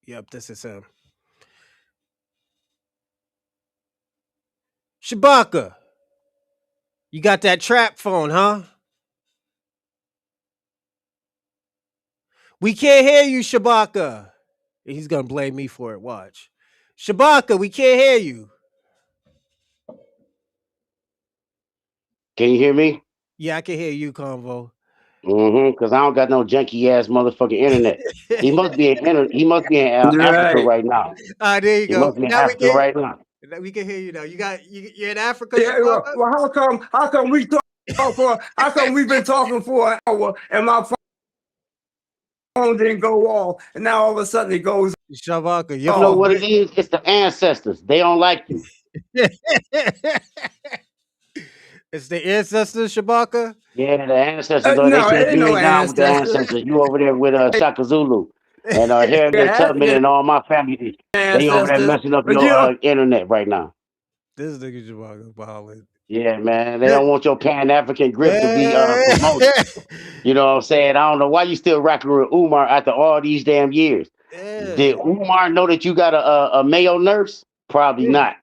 [SPEAKER 1] Yep, this is him. Shabaka, you got that trap phone, huh? We can't hear you, Shabaka. He's gonna blame me for it. Watch. Shabaka, we can't hear you.
[SPEAKER 4] Can you hear me?
[SPEAKER 1] Yeah, I can hear you, Convo.
[SPEAKER 4] Because I don't got no janky ass motherfucking internet. He must be in Africa
[SPEAKER 2] Right.
[SPEAKER 4] right now.
[SPEAKER 1] Ah, there you
[SPEAKER 4] He
[SPEAKER 1] go.
[SPEAKER 4] must be in
[SPEAKER 1] Now we
[SPEAKER 4] Africa
[SPEAKER 1] can
[SPEAKER 4] right now.
[SPEAKER 1] We can hear you now. You're in Africa,
[SPEAKER 2] Yeah,
[SPEAKER 1] Shabaka?
[SPEAKER 2] well, how come we talk for, how come we've been talking for an hour and my phone didn't go off and now all of a sudden it goes
[SPEAKER 1] Shabaka, your
[SPEAKER 4] You know
[SPEAKER 2] off?
[SPEAKER 1] phone.
[SPEAKER 4] what it is? It's the ancestors. They don't like you.
[SPEAKER 1] It's the ancestors, Shabaka.
[SPEAKER 4] Yeah, the ancestors. They
[SPEAKER 2] No, it
[SPEAKER 4] said
[SPEAKER 2] ain't
[SPEAKER 4] you
[SPEAKER 2] no
[SPEAKER 4] ain't down with the
[SPEAKER 2] ancestor.
[SPEAKER 4] ancestors. You over there with Shaka Zulu and
[SPEAKER 2] Yeah,
[SPEAKER 4] Harriet
[SPEAKER 2] have to
[SPEAKER 4] Tubman
[SPEAKER 2] get
[SPEAKER 4] and all my family. They over there
[SPEAKER 2] ancestors.
[SPEAKER 4] messing up
[SPEAKER 2] But
[SPEAKER 4] your
[SPEAKER 2] you know,
[SPEAKER 4] internet right now.
[SPEAKER 1] This nigga Shabaka balling.
[SPEAKER 4] Yeah, man. They
[SPEAKER 1] Yeah.
[SPEAKER 4] don't want your Pan African grip to be promoted.
[SPEAKER 1] Yeah.
[SPEAKER 4] You know what I'm saying? I don't know why you still rocking with Umar after all these damn years. Did
[SPEAKER 1] Yeah.
[SPEAKER 4] Umar know that you got a male nurse? Probably not.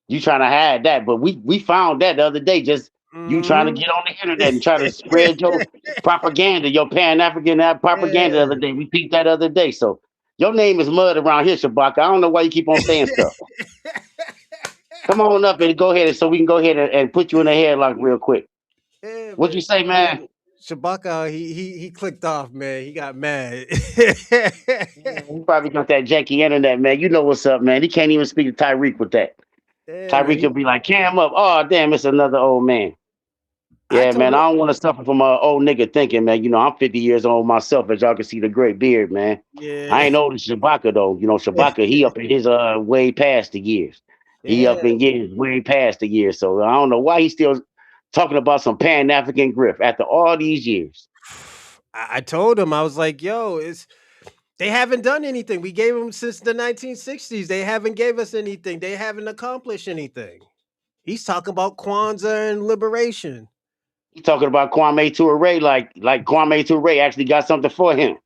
[SPEAKER 4] You trying to hide that, but we found that the other day. Just you trying to
[SPEAKER 1] Mhm.
[SPEAKER 4] get on the internet and try to spread your propaganda, your Pan African propaganda the
[SPEAKER 1] Yeah.
[SPEAKER 4] other day. We peeped that the other day. So your name is mud around here, Shabaka. I don't know why you keep on saying stuff. Come on up and go ahead, so we can go ahead and put you in a headlock real quick.
[SPEAKER 1] Yeah,
[SPEAKER 4] What you
[SPEAKER 1] man.
[SPEAKER 4] say, man?
[SPEAKER 1] Shabaka, he clicked off, man. He got mad.
[SPEAKER 4] You probably got that janky internet, man. You know what's up, man. He can't even speak to Tyreek with that.
[SPEAKER 1] Yeah, man.
[SPEAKER 4] Tyreek could be like, cam up. Oh, damn, it's another old man.
[SPEAKER 1] I
[SPEAKER 4] Yeah,
[SPEAKER 1] told
[SPEAKER 4] man.
[SPEAKER 1] him,
[SPEAKER 4] I don't want to suffer from old nigga thinking, man. You know, I'm 50 years old myself, as y'all can see the great beard, man. I
[SPEAKER 1] yeah,
[SPEAKER 4] ain't old as Shabaka, though. You know, Shabaka, he up in his way past the years. He up
[SPEAKER 1] yeah.
[SPEAKER 4] in years way past the years. So I don't know why he's still talking about some Pan African griff after all these years.
[SPEAKER 1] I told him, I was like, yo, they haven't done anything. We gave them since the 1960s. They haven't gave us anything. They haven't accomplished anything. He's talking about Kwanzaa and liberation.
[SPEAKER 4] He talking about Kwame Ture like Kwame Ture actually got something for him.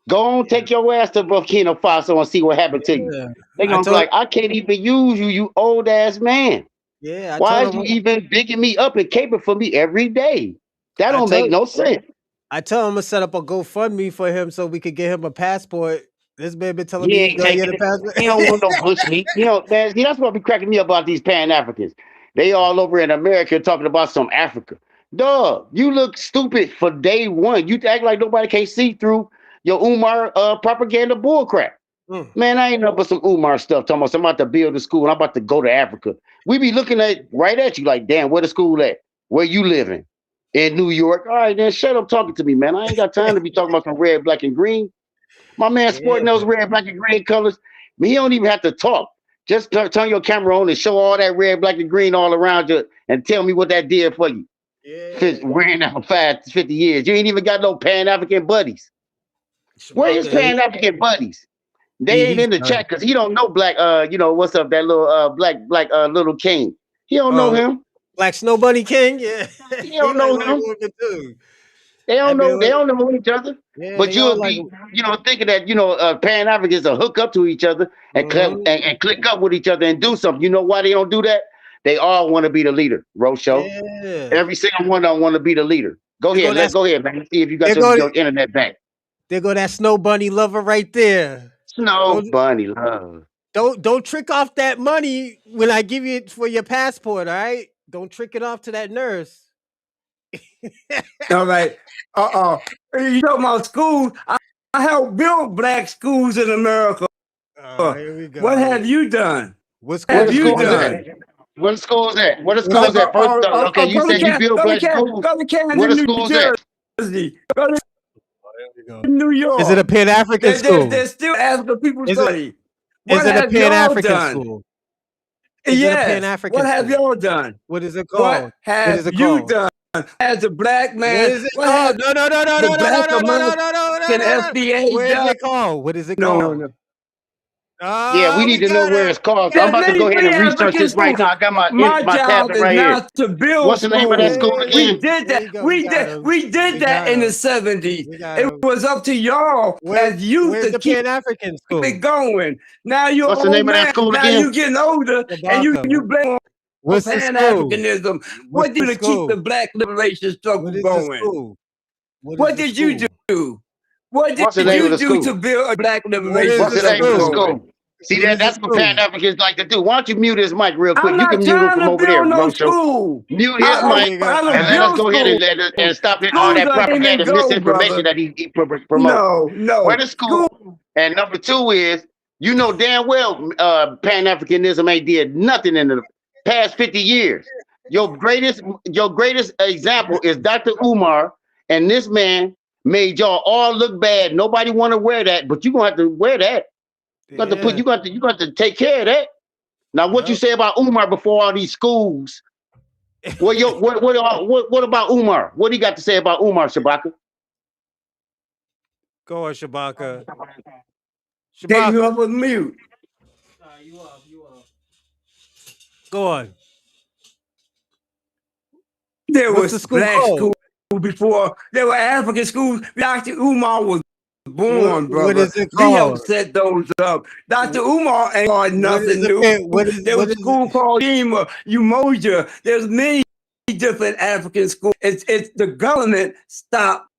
[SPEAKER 4] Go on,
[SPEAKER 1] Yeah,
[SPEAKER 4] take your ass to Burkina Faso and see what happened to you.
[SPEAKER 1] yeah.
[SPEAKER 4] They
[SPEAKER 1] I
[SPEAKER 4] gonna be
[SPEAKER 1] told
[SPEAKER 4] like, I can't even use you, you old ass man.
[SPEAKER 1] yeah, I
[SPEAKER 4] Why
[SPEAKER 1] told
[SPEAKER 4] is
[SPEAKER 1] him
[SPEAKER 4] you even bigging me up and caping for me every day? That
[SPEAKER 1] I
[SPEAKER 4] don't make
[SPEAKER 1] told
[SPEAKER 4] no sense.
[SPEAKER 1] I told him to set up a GoFundMe for him so we could get him a passport. This man been telling
[SPEAKER 4] He
[SPEAKER 1] me he's
[SPEAKER 4] ain't
[SPEAKER 1] gonna get
[SPEAKER 4] taking
[SPEAKER 1] a
[SPEAKER 4] it. He don't
[SPEAKER 1] passport.
[SPEAKER 4] want no bush meat. You know, man, see, that's what be cracking me up about these Pan Africans. They all over in America talking about some Africa. Dog, you look stupid for day one. You act like nobody can see through your Umar propaganda bullcrap.
[SPEAKER 1] Mm,
[SPEAKER 4] Man, I ain't nothing but some Umar stuff talking about I'm about to build a school. I'm about to go to Africa. We be looking at right at you like, damn, where the school at? Where you living? In New York. All right, then shut up talking to me, man. I ain't got time to be talking about some red, black, and green. My man
[SPEAKER 1] yeah,
[SPEAKER 4] sporting those red, black, and green colors. I mean, he don't even have to talk. Just turn your camera on and show all that red, black, and green all around you and tell me what that did for you.
[SPEAKER 1] yeah.
[SPEAKER 4] Wearing that for 50 years. You ain't even got no Pan African buddies. Where his
[SPEAKER 1] Shabaka,
[SPEAKER 4] Pan African buddies? They ain't
[SPEAKER 1] he's
[SPEAKER 4] in the
[SPEAKER 1] done.
[SPEAKER 4] chat because he don't know black. You know what's up? That little black little king. He don't know
[SPEAKER 1] Oh,
[SPEAKER 4] him.
[SPEAKER 1] Black Snow Bunny King, yeah.
[SPEAKER 4] He
[SPEAKER 1] He
[SPEAKER 4] don't
[SPEAKER 1] like
[SPEAKER 4] know
[SPEAKER 1] white
[SPEAKER 4] him.
[SPEAKER 1] women too.
[SPEAKER 4] They
[SPEAKER 1] I
[SPEAKER 4] don't
[SPEAKER 1] mean,
[SPEAKER 4] know. They don't know each other.
[SPEAKER 1] yeah,
[SPEAKER 4] But
[SPEAKER 1] they all
[SPEAKER 4] you'll
[SPEAKER 1] like.
[SPEAKER 4] be, thinking that Pan Africans will hook up to each other and
[SPEAKER 1] Mhm.
[SPEAKER 4] click up with each other and do something. You know why they don't do that? They all want to be the leader. Roadshow.
[SPEAKER 1] Yeah.
[SPEAKER 4] Every single one of them want to be the leader. Go
[SPEAKER 1] There go
[SPEAKER 4] ahead.
[SPEAKER 1] that.
[SPEAKER 4] Go ahead, man. Let's see if you got
[SPEAKER 1] There
[SPEAKER 4] your,
[SPEAKER 1] go.
[SPEAKER 4] your internet back.
[SPEAKER 1] There go that Snow Bunny lover right there.
[SPEAKER 4] Snow
[SPEAKER 1] Don't
[SPEAKER 4] bunny love.
[SPEAKER 1] don't trick off that money when I give you it for your passport. All right. Don't trick it off to that nurse.
[SPEAKER 2] all right. You talking about schools? I helped build black schools in America.
[SPEAKER 1] Oh, here we
[SPEAKER 2] What
[SPEAKER 1] go.
[SPEAKER 2] have you done?
[SPEAKER 1] What
[SPEAKER 4] Where
[SPEAKER 1] school
[SPEAKER 2] Have
[SPEAKER 4] the
[SPEAKER 1] did
[SPEAKER 2] you
[SPEAKER 1] you
[SPEAKER 4] schools
[SPEAKER 1] build?
[SPEAKER 4] at?
[SPEAKER 2] done?
[SPEAKER 4] Where the schools at? Where the
[SPEAKER 1] What's
[SPEAKER 4] schools at? First, okay, you
[SPEAKER 2] Go to
[SPEAKER 4] said you built black schools.
[SPEAKER 2] Go to
[SPEAKER 4] Where
[SPEAKER 2] Kansas,
[SPEAKER 4] the
[SPEAKER 2] New
[SPEAKER 4] schools at?
[SPEAKER 2] Jersey. Go to
[SPEAKER 1] There we go.
[SPEAKER 2] New
[SPEAKER 1] Is it a
[SPEAKER 2] York.
[SPEAKER 1] Pan African school?
[SPEAKER 2] There's still African people
[SPEAKER 1] Is it
[SPEAKER 2] study.
[SPEAKER 1] is
[SPEAKER 2] What
[SPEAKER 1] it a
[SPEAKER 2] have
[SPEAKER 1] Pan
[SPEAKER 2] y'all
[SPEAKER 1] African
[SPEAKER 2] done?
[SPEAKER 1] school? Is it a Pan
[SPEAKER 2] Yes. What
[SPEAKER 1] African
[SPEAKER 2] have
[SPEAKER 1] school?
[SPEAKER 2] y'all done?
[SPEAKER 1] What is it
[SPEAKER 2] What
[SPEAKER 1] called? What is
[SPEAKER 2] have
[SPEAKER 1] it
[SPEAKER 2] you
[SPEAKER 1] called?
[SPEAKER 2] done as a black
[SPEAKER 1] What
[SPEAKER 2] man?
[SPEAKER 1] is it
[SPEAKER 2] What
[SPEAKER 1] called?
[SPEAKER 2] have
[SPEAKER 1] No, no, no, no,
[SPEAKER 2] the
[SPEAKER 1] no, no, no,
[SPEAKER 2] black
[SPEAKER 1] no, no, no,
[SPEAKER 2] American
[SPEAKER 1] no, no, no, no, no.
[SPEAKER 2] FBA
[SPEAKER 1] What is
[SPEAKER 2] done?
[SPEAKER 1] it called? What is it
[SPEAKER 2] No,
[SPEAKER 1] called?
[SPEAKER 2] no.
[SPEAKER 4] Yeah, we
[SPEAKER 1] Oh,
[SPEAKER 4] need
[SPEAKER 1] we
[SPEAKER 4] to know
[SPEAKER 1] got
[SPEAKER 4] where
[SPEAKER 1] it.
[SPEAKER 4] it's called. So I'm
[SPEAKER 2] There's
[SPEAKER 4] about to
[SPEAKER 2] many
[SPEAKER 4] go ahead
[SPEAKER 2] free
[SPEAKER 4] and research
[SPEAKER 2] African
[SPEAKER 4] this right
[SPEAKER 2] schools.
[SPEAKER 4] now. I got
[SPEAKER 2] My
[SPEAKER 4] my
[SPEAKER 2] job
[SPEAKER 4] tablet
[SPEAKER 2] is
[SPEAKER 4] right here.
[SPEAKER 2] not to build
[SPEAKER 4] What's the name of that
[SPEAKER 2] schools.
[SPEAKER 4] school
[SPEAKER 1] Hey,
[SPEAKER 2] We
[SPEAKER 4] again?
[SPEAKER 2] did
[SPEAKER 1] there
[SPEAKER 2] that.
[SPEAKER 1] you go. We got him.
[SPEAKER 2] We did
[SPEAKER 1] We
[SPEAKER 2] that
[SPEAKER 1] got
[SPEAKER 2] in the
[SPEAKER 1] him.
[SPEAKER 2] 70s.
[SPEAKER 1] We got
[SPEAKER 2] It
[SPEAKER 1] him.
[SPEAKER 2] was up to y'all as youth
[SPEAKER 1] Where's
[SPEAKER 2] to
[SPEAKER 1] the
[SPEAKER 2] keep
[SPEAKER 1] Pan African
[SPEAKER 2] it
[SPEAKER 1] school?
[SPEAKER 2] going. Now you're
[SPEAKER 4] What's the
[SPEAKER 2] old
[SPEAKER 4] name of that
[SPEAKER 2] man.
[SPEAKER 4] school
[SPEAKER 2] Now
[SPEAKER 4] again?
[SPEAKER 2] you getting older, and you
[SPEAKER 1] Shabaka.
[SPEAKER 2] blame on
[SPEAKER 1] What's the
[SPEAKER 2] Pan
[SPEAKER 1] school?
[SPEAKER 2] Africanism.
[SPEAKER 1] What's
[SPEAKER 2] What
[SPEAKER 1] the
[SPEAKER 2] did you do to keep the
[SPEAKER 1] school?
[SPEAKER 2] black liberation
[SPEAKER 1] What
[SPEAKER 2] struggle
[SPEAKER 1] is the
[SPEAKER 2] going?
[SPEAKER 1] school? What is
[SPEAKER 2] What
[SPEAKER 1] the
[SPEAKER 2] did you
[SPEAKER 1] school?
[SPEAKER 2] do? What
[SPEAKER 4] What's the
[SPEAKER 2] did
[SPEAKER 4] name of
[SPEAKER 2] you
[SPEAKER 4] the
[SPEAKER 2] do to
[SPEAKER 4] school?
[SPEAKER 2] build a black
[SPEAKER 1] What is
[SPEAKER 2] liberation
[SPEAKER 4] What's
[SPEAKER 1] the
[SPEAKER 4] the name
[SPEAKER 2] struggle
[SPEAKER 4] of the
[SPEAKER 1] school?
[SPEAKER 2] going?
[SPEAKER 4] school? See
[SPEAKER 1] What is the
[SPEAKER 4] that's what Pan
[SPEAKER 1] school?
[SPEAKER 4] Africans like to do. Why don't you mute his mic real quick?
[SPEAKER 2] I'm
[SPEAKER 4] You can
[SPEAKER 2] not
[SPEAKER 4] mute him
[SPEAKER 2] trying
[SPEAKER 4] from
[SPEAKER 2] to
[SPEAKER 4] over there,
[SPEAKER 2] build no
[SPEAKER 4] Roadshow.
[SPEAKER 2] school.
[SPEAKER 4] Mute his
[SPEAKER 1] There
[SPEAKER 4] mic
[SPEAKER 1] you go.
[SPEAKER 2] I
[SPEAKER 4] and
[SPEAKER 2] don't
[SPEAKER 4] let us
[SPEAKER 2] build
[SPEAKER 4] go ahead
[SPEAKER 2] schools.
[SPEAKER 4] and stop all
[SPEAKER 2] Schools
[SPEAKER 4] that
[SPEAKER 2] don't even
[SPEAKER 4] propaganda,
[SPEAKER 2] go,
[SPEAKER 4] misinformation
[SPEAKER 2] brother.
[SPEAKER 4] that he promote.
[SPEAKER 2] No,
[SPEAKER 4] Where
[SPEAKER 2] no.
[SPEAKER 4] the
[SPEAKER 2] School
[SPEAKER 4] school? And number two is You know damn well Pan-Africanism ain't did nothing in the past 50 years. Your greatest example is Dr. Umar, and this man made y'all all look bad. Nobody want to wear that, but you gonna have to wear that.
[SPEAKER 1] Yeah.
[SPEAKER 4] You got to take care of that. Now, what you
[SPEAKER 1] Yep.
[SPEAKER 4] say about Umar before all these schools? What about Umar? What he got to say about Umar, Shabaka?
[SPEAKER 1] Go on, Shabaka.
[SPEAKER 2] They grew
[SPEAKER 1] Shabaka,
[SPEAKER 2] up with mute.
[SPEAKER 3] You up, you up.
[SPEAKER 1] go on.
[SPEAKER 2] There
[SPEAKER 1] What's the
[SPEAKER 2] was
[SPEAKER 1] school
[SPEAKER 2] black
[SPEAKER 1] called?
[SPEAKER 2] school before. There were African schools. Dr. Umar was born,
[SPEAKER 1] What
[SPEAKER 2] brother.
[SPEAKER 1] is it
[SPEAKER 2] We helped
[SPEAKER 1] called?
[SPEAKER 2] set those up. Dr. Umar ain't got
[SPEAKER 1] What is
[SPEAKER 2] nothing new.
[SPEAKER 1] okay? What is
[SPEAKER 2] There
[SPEAKER 1] what
[SPEAKER 2] was a
[SPEAKER 1] is
[SPEAKER 2] school called Yema, Umoja. There's many different African schools. It's the government stopped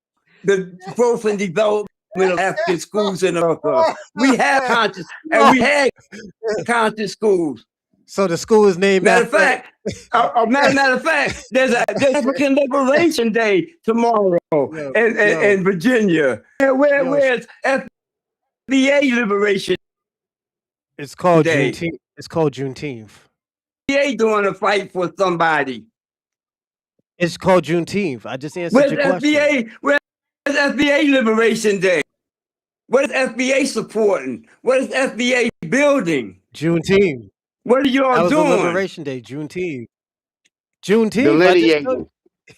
[SPEAKER 2] the growth and development of African schools in America. We have conscious, and we had conscious schools.
[SPEAKER 1] So the school is named
[SPEAKER 2] Matter of
[SPEAKER 1] after.
[SPEAKER 2] fact, matter of fact, there's African Liberation Day tomorrow
[SPEAKER 1] Yo,
[SPEAKER 2] in Virginia. Where's FBA Liberation
[SPEAKER 1] it's called
[SPEAKER 2] Day?
[SPEAKER 1] Juneteenth. It's called Juneteenth.
[SPEAKER 2] FBA doing a fight for somebody.
[SPEAKER 1] It's called Juneteenth. I just answered
[SPEAKER 2] Where's
[SPEAKER 1] your question.
[SPEAKER 2] FBA? Where's FBA Liberation Day? What is FBA supporting? What is FBA building?
[SPEAKER 1] Juneteenth.
[SPEAKER 2] What are
[SPEAKER 1] That
[SPEAKER 2] y'all
[SPEAKER 1] was
[SPEAKER 2] doing?
[SPEAKER 1] the Liberation Day. Juneteenth. Juneteenth.
[SPEAKER 4] Delineating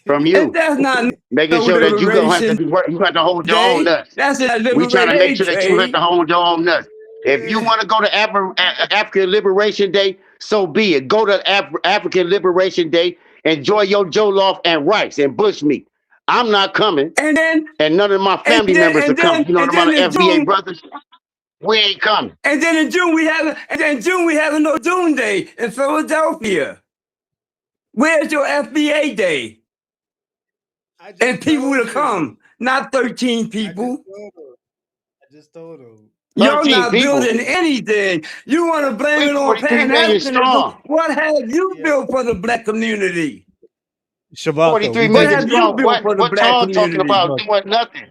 [SPEAKER 4] from
[SPEAKER 2] And
[SPEAKER 4] you,
[SPEAKER 2] that's not
[SPEAKER 4] making
[SPEAKER 2] no
[SPEAKER 4] sure that you gonna have to
[SPEAKER 2] Liberation
[SPEAKER 4] be work. You have to hold your own
[SPEAKER 2] Day.
[SPEAKER 4] nuts.
[SPEAKER 2] That's a
[SPEAKER 4] We trying to make
[SPEAKER 2] Liberation
[SPEAKER 4] sure that you have
[SPEAKER 2] Day.
[SPEAKER 4] to hold your own nuts. If you want to go to African Liberation Day, so be it. Go to African Liberation Day. Enjoy your jollof and rice and bushmeat. I'm not coming,
[SPEAKER 2] And then
[SPEAKER 4] and none of my family members are coming. You know what about
[SPEAKER 2] in
[SPEAKER 4] FBA
[SPEAKER 2] June,
[SPEAKER 4] brothers? We ain't coming.
[SPEAKER 2] and then in June we have a no June Day in Philadelphia. Where's your FBA Day? And people to come, not 13 people.
[SPEAKER 1] I just told him.
[SPEAKER 2] You're
[SPEAKER 4] 13
[SPEAKER 2] not
[SPEAKER 4] people.
[SPEAKER 2] building anything. You want to blame
[SPEAKER 4] We
[SPEAKER 2] it on
[SPEAKER 4] 43 million
[SPEAKER 2] Pan-Africanism.
[SPEAKER 4] strong.
[SPEAKER 2] What have you
[SPEAKER 1] Yeah.
[SPEAKER 2] built for the black community?
[SPEAKER 1] Shabaka.
[SPEAKER 4] 43
[SPEAKER 2] What
[SPEAKER 4] million
[SPEAKER 2] have you
[SPEAKER 4] strong.
[SPEAKER 2] built for the
[SPEAKER 4] What
[SPEAKER 2] black
[SPEAKER 4] Tom talking
[SPEAKER 2] community?
[SPEAKER 4] about doing nothing?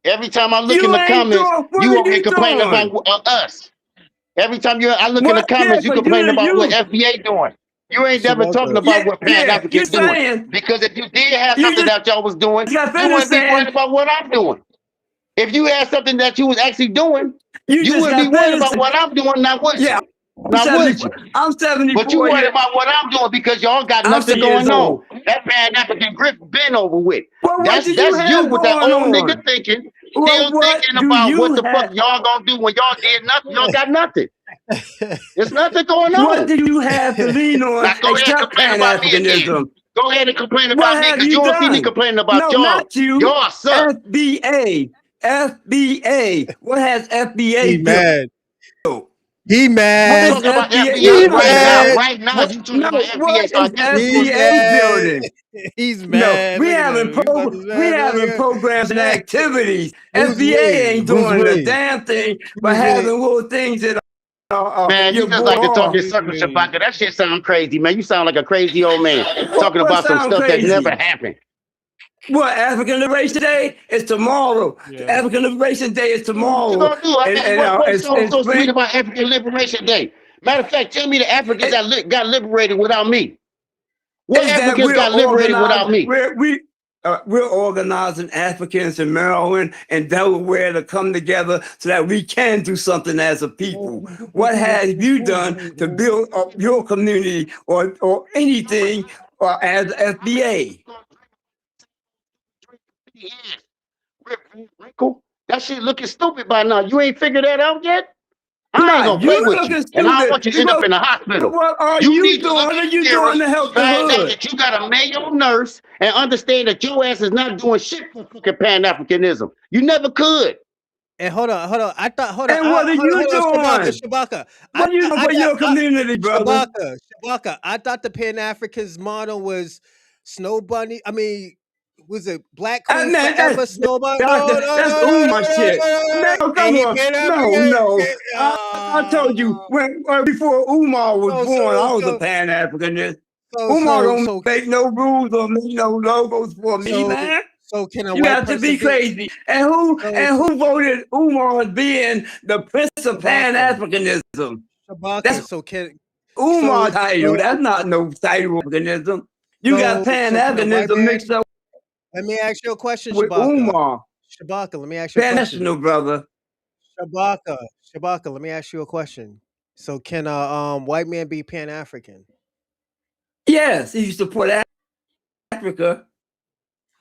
[SPEAKER 4] Every time I look in
[SPEAKER 2] You
[SPEAKER 4] the
[SPEAKER 2] ain't
[SPEAKER 4] comments,
[SPEAKER 2] doing. What
[SPEAKER 4] you
[SPEAKER 2] are
[SPEAKER 4] over here
[SPEAKER 2] you
[SPEAKER 4] complaining
[SPEAKER 2] doing?
[SPEAKER 4] about us. Every time I look in the
[SPEAKER 2] What? Yeah,
[SPEAKER 4] comments, you
[SPEAKER 2] for
[SPEAKER 4] complaining about what
[SPEAKER 2] you.
[SPEAKER 4] FBA doing. You ain't never talking
[SPEAKER 1] Shabaka.
[SPEAKER 4] about what Pan
[SPEAKER 2] Yeah. You
[SPEAKER 4] African doing.
[SPEAKER 2] saying
[SPEAKER 4] Because if you did have
[SPEAKER 2] you
[SPEAKER 4] something
[SPEAKER 2] just
[SPEAKER 4] that y'all was doing,
[SPEAKER 2] got
[SPEAKER 4] you
[SPEAKER 2] finished
[SPEAKER 4] wouldn't be worried
[SPEAKER 2] saying
[SPEAKER 4] about what I'm doing. If you had something that you was actually doing,
[SPEAKER 2] you
[SPEAKER 4] you
[SPEAKER 2] just
[SPEAKER 4] wouldn't be
[SPEAKER 2] got
[SPEAKER 4] worried
[SPEAKER 2] finished.
[SPEAKER 4] about what I'm doing, now would
[SPEAKER 2] Yeah,
[SPEAKER 4] you? Now would you?
[SPEAKER 2] I'm
[SPEAKER 4] But you
[SPEAKER 2] 74
[SPEAKER 4] worried
[SPEAKER 2] years.
[SPEAKER 4] about what I'm doing because y'all got
[SPEAKER 2] I'm
[SPEAKER 4] nothing
[SPEAKER 2] 70 years
[SPEAKER 4] going on.
[SPEAKER 2] old.
[SPEAKER 4] That Pan African grip been over with.
[SPEAKER 2] Well, what do you
[SPEAKER 4] That's you
[SPEAKER 2] have
[SPEAKER 4] with that
[SPEAKER 2] going
[SPEAKER 4] old
[SPEAKER 2] on?
[SPEAKER 4] nigga thinking,
[SPEAKER 2] Well,
[SPEAKER 4] still
[SPEAKER 2] what
[SPEAKER 4] thinking
[SPEAKER 2] do
[SPEAKER 4] about what
[SPEAKER 2] you
[SPEAKER 4] the fuck
[SPEAKER 2] have?
[SPEAKER 4] y'all gonna do when y'all did nothing. Y'all got nothing. There's nothing going
[SPEAKER 2] What
[SPEAKER 4] on.
[SPEAKER 2] do you have to lean on
[SPEAKER 4] Now go ahead and
[SPEAKER 2] except
[SPEAKER 4] complain about me again.
[SPEAKER 2] Pan-Africanism?
[SPEAKER 4] Go ahead and complain
[SPEAKER 2] What
[SPEAKER 4] about me
[SPEAKER 2] have
[SPEAKER 4] because you
[SPEAKER 2] you
[SPEAKER 4] don't see me
[SPEAKER 2] done?
[SPEAKER 4] complaining about
[SPEAKER 2] No,
[SPEAKER 4] y'all.
[SPEAKER 2] not you.
[SPEAKER 4] Y'all suck.
[SPEAKER 2] FBA. FBA. What has
[SPEAKER 1] He
[SPEAKER 2] FBA built?
[SPEAKER 1] mad. He
[SPEAKER 4] I'm
[SPEAKER 2] What is
[SPEAKER 1] mad.
[SPEAKER 4] talking about
[SPEAKER 2] FBA?
[SPEAKER 4] FBA
[SPEAKER 1] He
[SPEAKER 2] No,
[SPEAKER 4] right
[SPEAKER 2] no.
[SPEAKER 4] now.
[SPEAKER 1] mad.
[SPEAKER 4] Right now,
[SPEAKER 2] What?
[SPEAKER 4] you talking
[SPEAKER 2] No.
[SPEAKER 4] about FBA.
[SPEAKER 2] What
[SPEAKER 4] So I
[SPEAKER 2] is
[SPEAKER 4] guess what you
[SPEAKER 1] He
[SPEAKER 4] supposed to do?
[SPEAKER 2] FBA
[SPEAKER 1] mad.
[SPEAKER 2] building?
[SPEAKER 1] He's
[SPEAKER 2] No,
[SPEAKER 1] mad. Look at him. He's about to
[SPEAKER 2] we
[SPEAKER 1] mad. Look
[SPEAKER 2] having
[SPEAKER 1] at
[SPEAKER 2] programs and
[SPEAKER 1] him.
[SPEAKER 2] activities.
[SPEAKER 1] Who's
[SPEAKER 2] FBA
[SPEAKER 1] we?
[SPEAKER 2] ain't
[SPEAKER 1] Who's
[SPEAKER 2] doing a
[SPEAKER 1] we?
[SPEAKER 2] damn thing but
[SPEAKER 1] Who's we?
[SPEAKER 2] having little things that
[SPEAKER 4] Man, you
[SPEAKER 2] your
[SPEAKER 4] just like to talk
[SPEAKER 2] boy.
[SPEAKER 4] in
[SPEAKER 1] Who's
[SPEAKER 4] circles,
[SPEAKER 1] we?
[SPEAKER 4] Shabaka. That shit sound crazy, man. You sound like a crazy old man talking
[SPEAKER 2] What
[SPEAKER 4] about some
[SPEAKER 2] sound
[SPEAKER 4] stuff that never
[SPEAKER 2] crazy?
[SPEAKER 4] happened.
[SPEAKER 2] What African Liberation Day is tomorrow.
[SPEAKER 1] Yeah.
[SPEAKER 2] African Liberation Day is
[SPEAKER 4] What you
[SPEAKER 2] tomorrow,
[SPEAKER 4] gonna do? What's so sweet
[SPEAKER 2] spring.
[SPEAKER 4] about African Liberation Day? Matter of fact, tell me the Africans that got liberated without me. What
[SPEAKER 2] Is that
[SPEAKER 4] Africans
[SPEAKER 2] we're
[SPEAKER 4] got liberated
[SPEAKER 2] organized.
[SPEAKER 4] without me?
[SPEAKER 2] We're organizing Africans in Maryland and Delaware to come together so that we can do something as a people. What have you done to build up your community or anything or as FBA?
[SPEAKER 4] Wrinkle? That shit looking stupid by now. You ain't figured that out yet? I ain't
[SPEAKER 2] Nah,
[SPEAKER 4] gonna play
[SPEAKER 2] you
[SPEAKER 4] with you.
[SPEAKER 2] looking
[SPEAKER 4] And I don't want
[SPEAKER 2] stupid
[SPEAKER 4] you to end up
[SPEAKER 2] because
[SPEAKER 4] in the hospital.
[SPEAKER 2] what are
[SPEAKER 4] You
[SPEAKER 2] you
[SPEAKER 4] need to
[SPEAKER 2] doing?
[SPEAKER 4] look
[SPEAKER 2] What
[SPEAKER 4] in
[SPEAKER 2] are
[SPEAKER 4] the
[SPEAKER 2] you
[SPEAKER 4] mirror,
[SPEAKER 2] doing to help the
[SPEAKER 4] find out
[SPEAKER 2] hood?
[SPEAKER 4] that you got a Mayo nurse, and understand that your ass is not doing shit for fucking Pan-Africanism. You never could.
[SPEAKER 1] And hold on. I thought. Hold on.
[SPEAKER 2] And what are you
[SPEAKER 1] Hold on.
[SPEAKER 2] doing?
[SPEAKER 1] Shabaka.
[SPEAKER 2] What are you doing for your community, brother?
[SPEAKER 1] Shabaka. I thought the Pan Africans motto was Snow Bunny. I mean, was it Black Queen
[SPEAKER 2] Man,
[SPEAKER 1] Forever? Snow Bunny?
[SPEAKER 2] that's Umar shit. No, come
[SPEAKER 1] Ain't
[SPEAKER 2] on.
[SPEAKER 1] Pan
[SPEAKER 2] No.
[SPEAKER 1] African.
[SPEAKER 2] I told you when before Umar was born, I was a Pan-Africanist. Umar don't
[SPEAKER 1] So
[SPEAKER 2] make no rules or make no logos for me,
[SPEAKER 1] so
[SPEAKER 2] man.
[SPEAKER 1] So can a
[SPEAKER 2] You
[SPEAKER 1] white
[SPEAKER 2] have to
[SPEAKER 1] person
[SPEAKER 2] be
[SPEAKER 1] be?
[SPEAKER 2] crazy. And
[SPEAKER 1] So
[SPEAKER 2] who voted Umar as being the prince of Pan
[SPEAKER 1] Shabaka,
[SPEAKER 2] Africanism?
[SPEAKER 1] Shabaka.
[SPEAKER 2] That's
[SPEAKER 1] So can
[SPEAKER 2] Umar title.
[SPEAKER 1] so
[SPEAKER 2] That's not no title of Africanism. You got Pan
[SPEAKER 1] so can a white
[SPEAKER 2] Africanism
[SPEAKER 1] man?
[SPEAKER 2] mixed up
[SPEAKER 1] Let me ask you a question,
[SPEAKER 2] with
[SPEAKER 1] Shabaka.
[SPEAKER 2] Umar.
[SPEAKER 1] Shabaka, let me ask you a
[SPEAKER 2] Pan
[SPEAKER 1] question.
[SPEAKER 2] National, brother.
[SPEAKER 1] Shabaka, Shabaka, let me ask you a question. So can a white man be Pan African?
[SPEAKER 2] Yes, he support Africa.